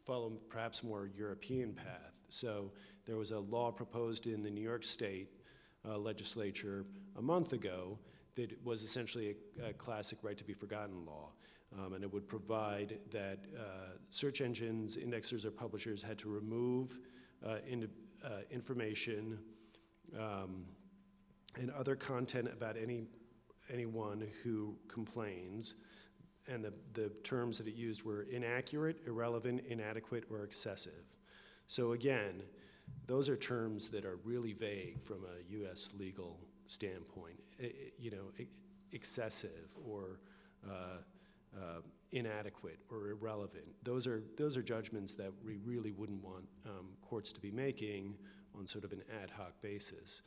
follow perhaps more European path. So there was a law proposed in the New York State legislature a month ago that was essentially a classic right to be forgotten law. And it would provide that search engines, indexers, or publishers had to remove information and other content about anyone who complains. And the terms that it used were inaccurate, irrelevant, inadequate, or excessive. So again, those are terms that are really vague from a U.S. legal standpoint. Excessive or inadequate or irrelevant. Those are judgments that we really wouldn't want courts to be making on sort of an ad hoc basis.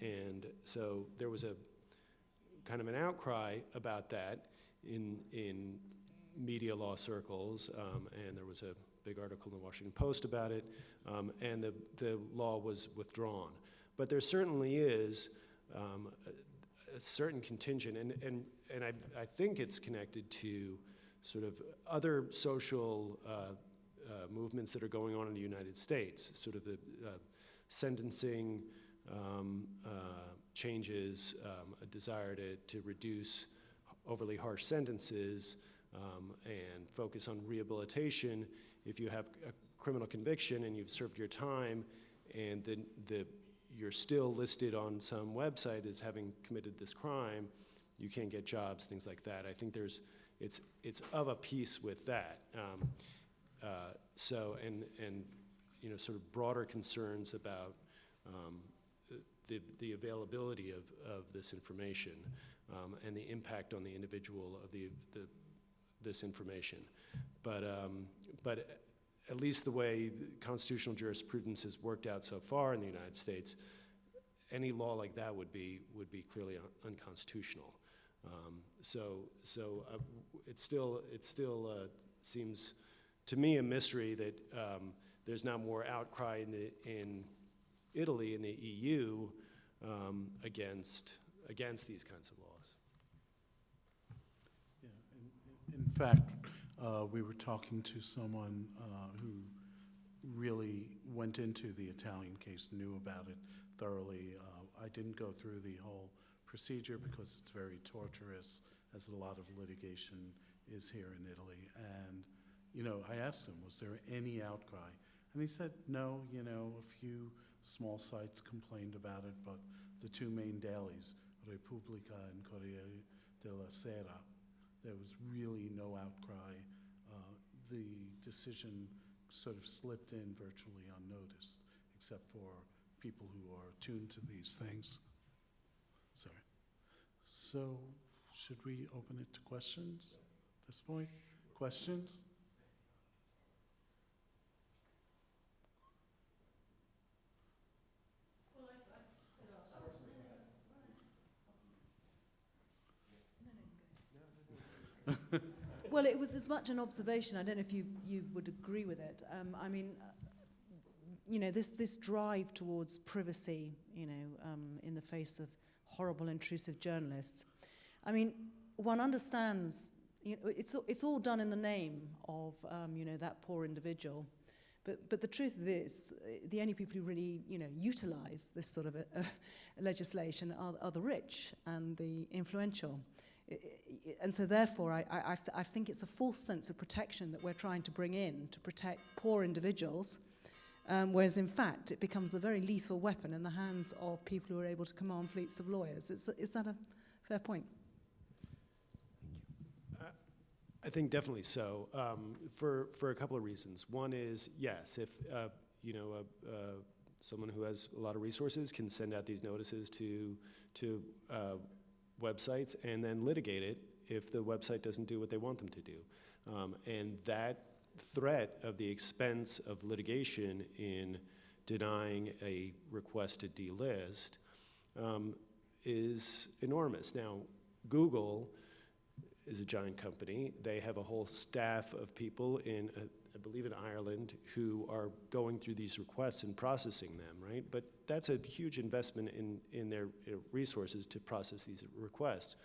And so there was a kind of an outcry about that in media law circles, and there was a big article in the Washington Post about it, and the law was withdrawn. But there certainly is a certain contingent, and I think it's connected to sort of other social movements that are going on in the United States, sort of the sentencing changes, a desire to reduce overly harsh sentences and focus on rehabilitation. If you have a criminal conviction and you've served your time and you're still listed on some website as having committed this crime, you can't get jobs, things like that. I think it's of a piece with that. So sort of broader concerns about the availability of this information and the impact on the individual of this information. But at least the way constitutional jurisprudence has worked out so far in the United States, any law like that would be clearly unconstitutional. It still seems to me a mystery that there's not more outcry in Italy, in the EU, against these kinds of laws. Yeah, in fact, we were talking to someone who really went into the Italian case, knew about it thoroughly. I didn't go through the whole procedure because it's very torturous, as a lot of litigation is here in Italy. And I asked him, was there any outcry? And he said, no, a few small sites complained about it, but the two main dailies, Repubblica and Corriere della Sera, there was really no outcry. The decision sort of slipped in virtually unnoticed, except for people who are attuned to these things. Sorry. So, should we open it to questions at this point? Questions? Well, it was as much an observation. I don't know if you would agree with it. I mean, you know, this drive towards privacy, you know, in the face of horrible intrusive journalists. I mean, one understands, you know, it's all done in the name of, you know, that poor individual. But the truth is, the only people who really, you know, utilize this sort of legislation are the rich and the influential. And so therefore, I think it's a false sense of protection that we're trying to bring in to protect poor individuals, whereas in fact it becomes a very lethal weapon in the hands of people who are able to command fleets of lawyers. Is that a fair point? I think definitely so, for a couple of reasons. One is, yes, if you know, someone who has a lot of resources can send out these notices to websites and then litigate it if the website doesn't do what they want them to do. And that threat of the expense of litigation in denying a request to delist is enormous. Now, Google is a giant company. They have a whole staff of people in, I believe in Ireland, who are going through these requests and processing them, right? But that's a huge investment in their resources to process these requests.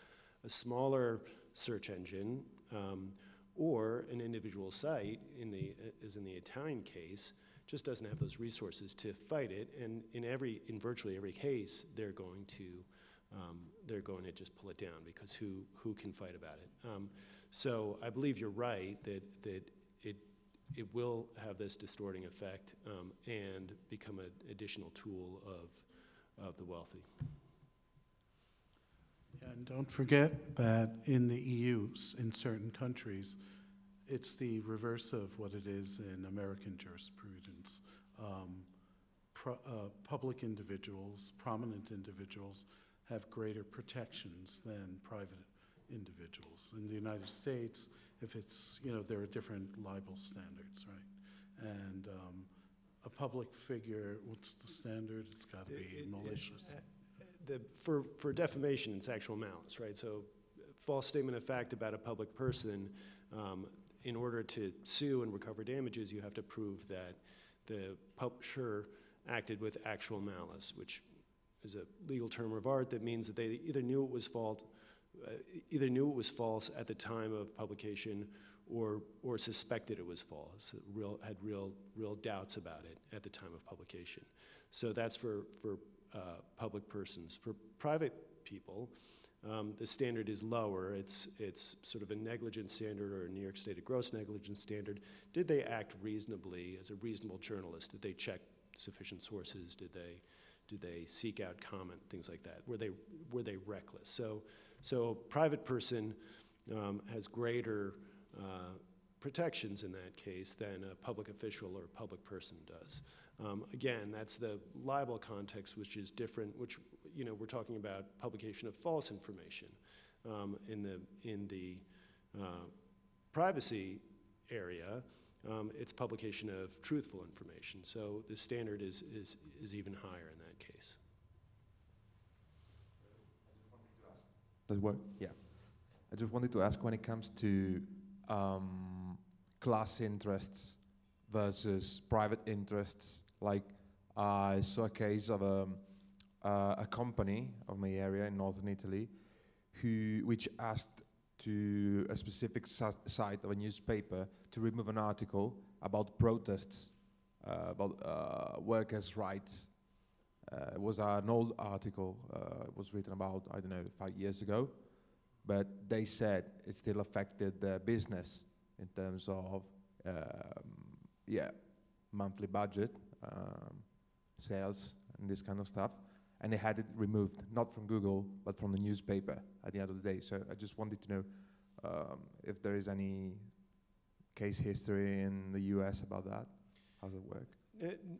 A smaller search engine or an individual site, as in the Italian case, just doesn't have those resources to fight it. And in virtually every case, they're going to just pull it down because who can fight about it? So I believe you're right that it will have this distorting effect and become an additional tool of the wealthy. And don't forget that in the EU, in certain countries, it's the reverse of what it is in American jurisprudence. Public individuals, prominent individuals, have greater protections than private individuals. In the United States, if it's, you know, there are different libel standards, right? And a public figure, what's the standard? It's got to be malicious. For defamation, it's actual malice, right? So false statement of fact about a public person, in order to sue and recover damages, you have to prove that the publisher acted with actual malice, which is a legal term of art that means that they either knew it was false at the time of publication, or suspected it was false, had real doubts about it at the time of publication. So that's for public persons. For private people, the standard is lower. It's sort of a negligence standard, or a New York State a gross negligence standard. Did they act reasonably as a reasonable journalist? Did they check sufficient sources? Did they seek out comment, things like that? Were they reckless? So a private person has greater protections in that case than a public official or a public person does. Again, that's the libel context, which is different, which, you know, we're talking about publication of false information. In the privacy area, it's publication of truthful information. So the standard is even higher in that case. Does it work? Yeah. I just wanted to ask, when it comes to class interests versus private interests, like I saw a case of a company of my area in northern Italy which asked to a specific site of a newspaper to remove an article about protests, about workers' rights. It was an old article. It was written about, I don't know, 5 years ago. But they said it still affected their business in terms of, monthly budget, sales, and this kind of stuff. And they had it removed, not from Google, but from the newspaper at the end of the day. So I just wanted to know if there is any case history in the US about that. How does it work?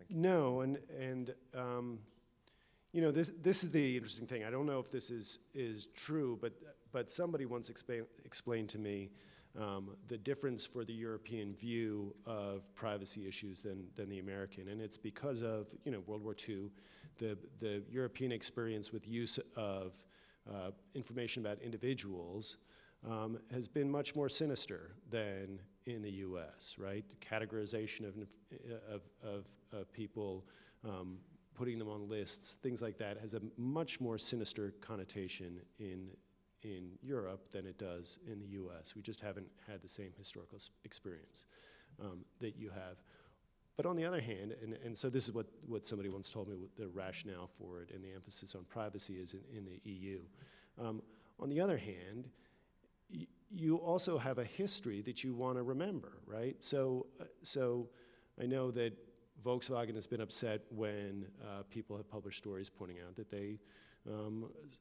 No, and you know, this is the interesting thing. I don't know if this is true, but somebody once explained to me the difference for the European view of privacy issues than the American, and it's because of, you know, World War II, the European experience with use of information about individuals has been much more sinister than in the U.S., right? Categorization of people, putting them on lists, things like that, has a much more sinister connotation in Europe than it does in the U.S. We just haven't had the same historical experience that you have. But on the other hand, and so this is what somebody once told me the rationale for it and the emphasis on privacy is in the EU. On the other hand, you also have a history that you want to remember, right? So I know that Volkswagen has been upset when people have published stories pointing out that they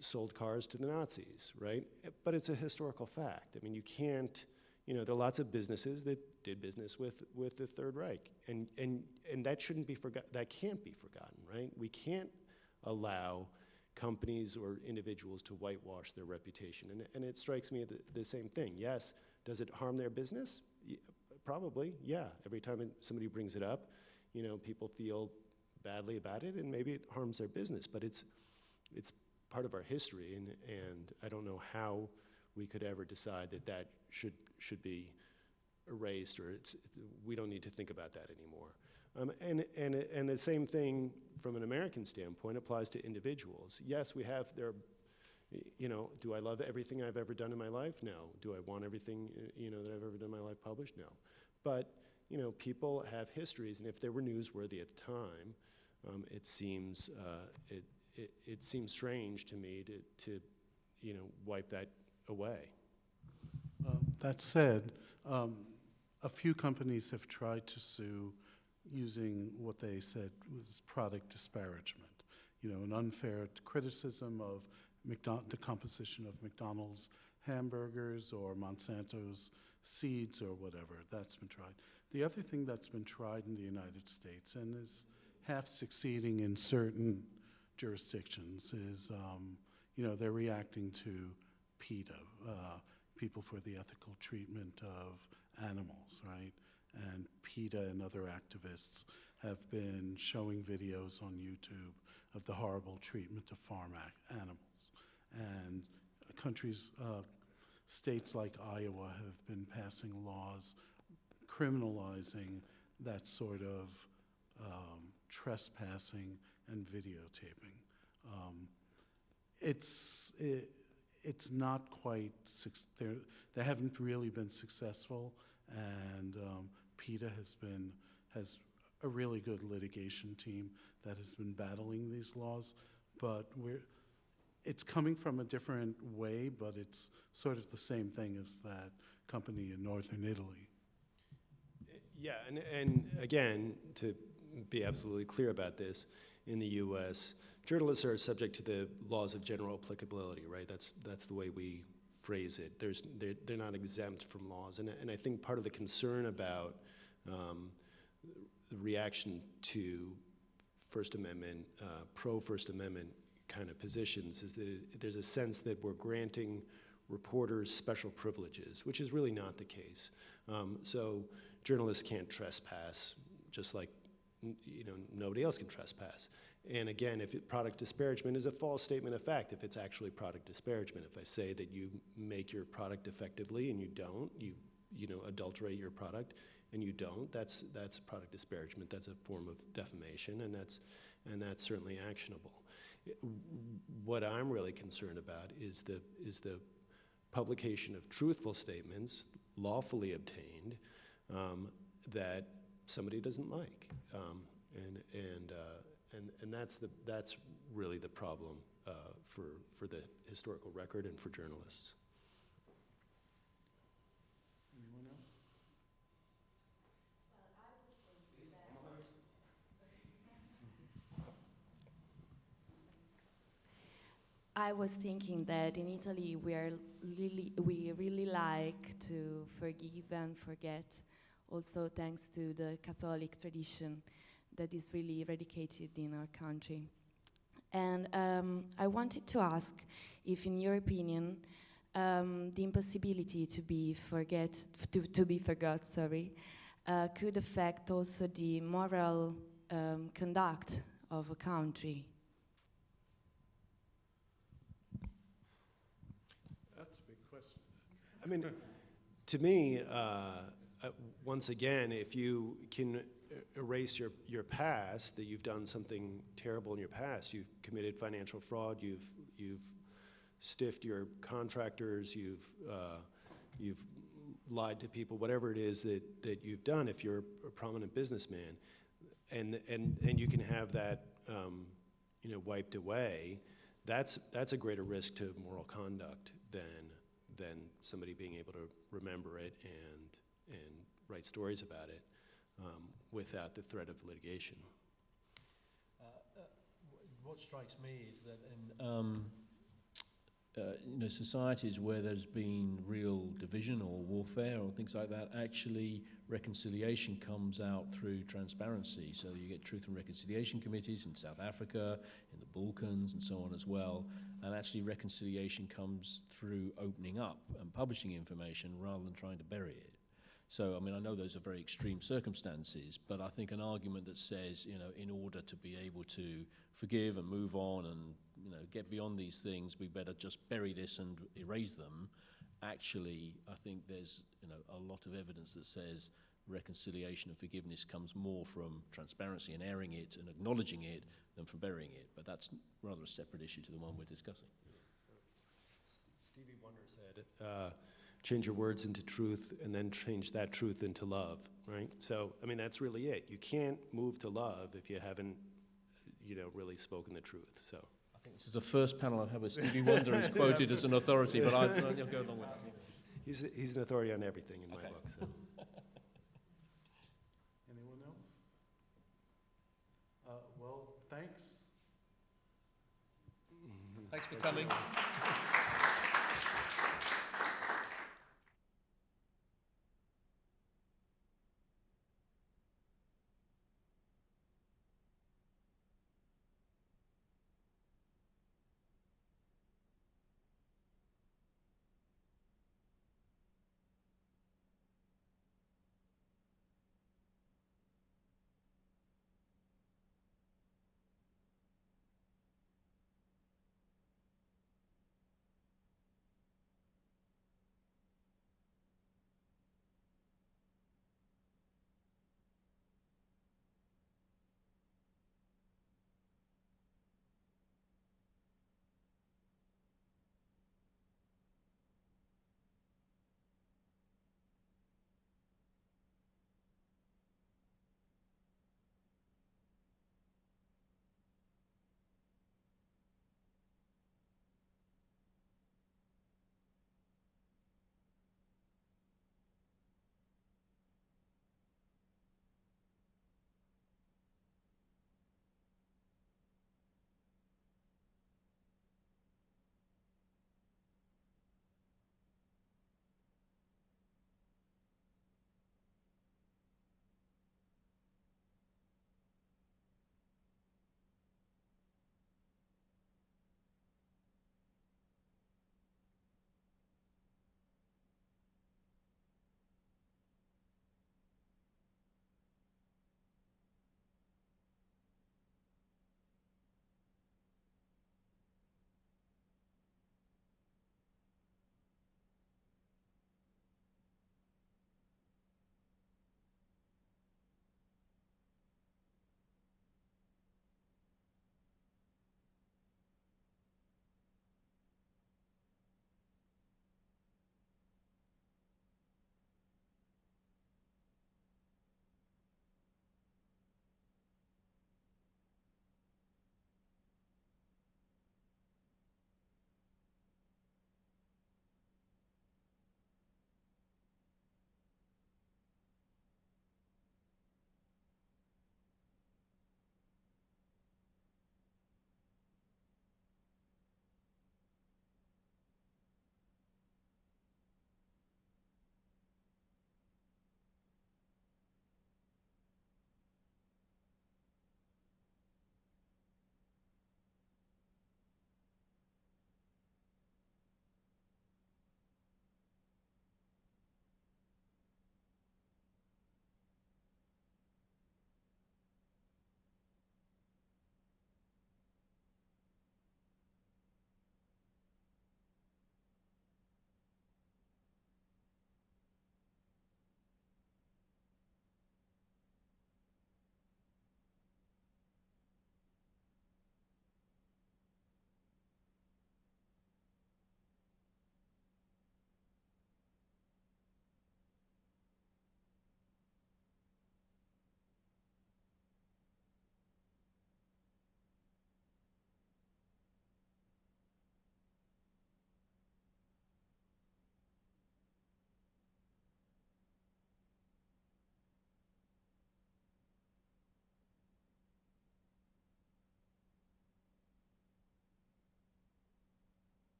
sold cars to the Nazis, right? But it's a historical fact. I mean, you can't, there are lots of businesses that did business with the Third Reich, and that shouldn't be forgotten. That can't be forgotten, right? We can't allow companies or individuals to whitewash their reputation, and it strikes me the same thing. Yes, does it harm their business? Probably, yeah. Every time somebody brings it up, people feel badly about it, and maybe it harms their business, but it's part of our history, and I don't know how we could ever decide that should be erased, or we don't need to think about that anymore. And the same thing from an American standpoint applies to individuals. Yes, do I love everything I've ever done in my life? No. Do I want everything that I've ever done in my life published? No. But people have histories, and if they were newsworthy at the time, it seems strange to me to wipe that away. That said, a few companies have tried to sue using what they said was product disparagement. An unfair criticism of the composition of McDonald's hamburgers or Monsanto's seeds or whatever. That's been tried. The other thing that's been tried in the United States and is half succeeding in certain jurisdictions is, they're reacting to PETA, People for the Ethical Treatment of Animals, right? And PETA and other activists have been showing videos on YouTube of the horrible treatment of farm animals. And states like Iowa have been passing laws criminalizing that sort of trespassing and videotaping. It's not quite, they haven't really been successful, and PETA has a really good litigation team that has been battling these laws, but it's coming from a different way, but it's sort of the same thing as that company in northern Italy. Yeah, and again, to be absolutely clear about this, in the U.S., journalists are subject to the laws of general applicability, right? That's the way we phrase it. They're not exempt from laws, and I think part of the concern about the reaction to First Amendment, pro-First Amendment kind of positions is that there's a sense that we're granting reporters special privileges, which is really not the case. So journalists can't trespass, just like nobody else can trespass. And again, if product disparagement is a false statement of fact, if it's actually product disparagement, if I say that you make your product effectively and you don't, you adulterate your product and you don't, that's product disparagement. That's a form of defamation, and that's certainly actionable. What I'm really concerned about is the publication of truthful statements, lawfully obtained, that somebody doesn't like, and that's really the problem for the historical record and for journalists. Anyone else? I was thinking that in Italy we really like to forgive and forget, also thanks to the Catholic tradition that is really eradicated in our country. And I wanted to ask if, in your opinion, the impossibility to be forgot, could affect also the moral conduct of a country. That's a big question. mean, to me, once again, if you can erase your past, that you've done something terrible in your past, you've committed financial fraud, you've stiffed your contractors, you've lied to people, whatever it is that you've done, if you're a prominent businessman, and you can have that wiped away, that's a greater risk to moral conduct than somebody being able to remember it and write stories about it without the threat of litigation. What strikes me is that in societies where there's been real division or warfare or things like that, actually reconciliation comes out through transparency. So you get truth and reconciliation committees in South Africa, in the Balkans, and so on as well. And actually reconciliation comes through opening up and publishing information rather than trying to bury it. So, I mean, I know those are very extreme circumstances, but I think an argument that says, in order to be able to forgive and move on and, get beyond these things, we better just bury this and erase them. Actually, I think there's, a lot of evidence that says reconciliation and forgiveness comes more from transparency and airing it and acknowledging it than from burying it. But that's rather a separate issue to the one we're discussing. Stevie Wonder said, change your words into truth and then change that truth into love, right? So, I mean, that's really it. You can't move to love if you haven't, really spoken the truth, so. I think this is the first panel I've had where Stevie Wonder is quoted as an authority, but I'll go along with it. He's an authority on everything in my book, so. Anyone else? Well, thanks. Thanks for coming.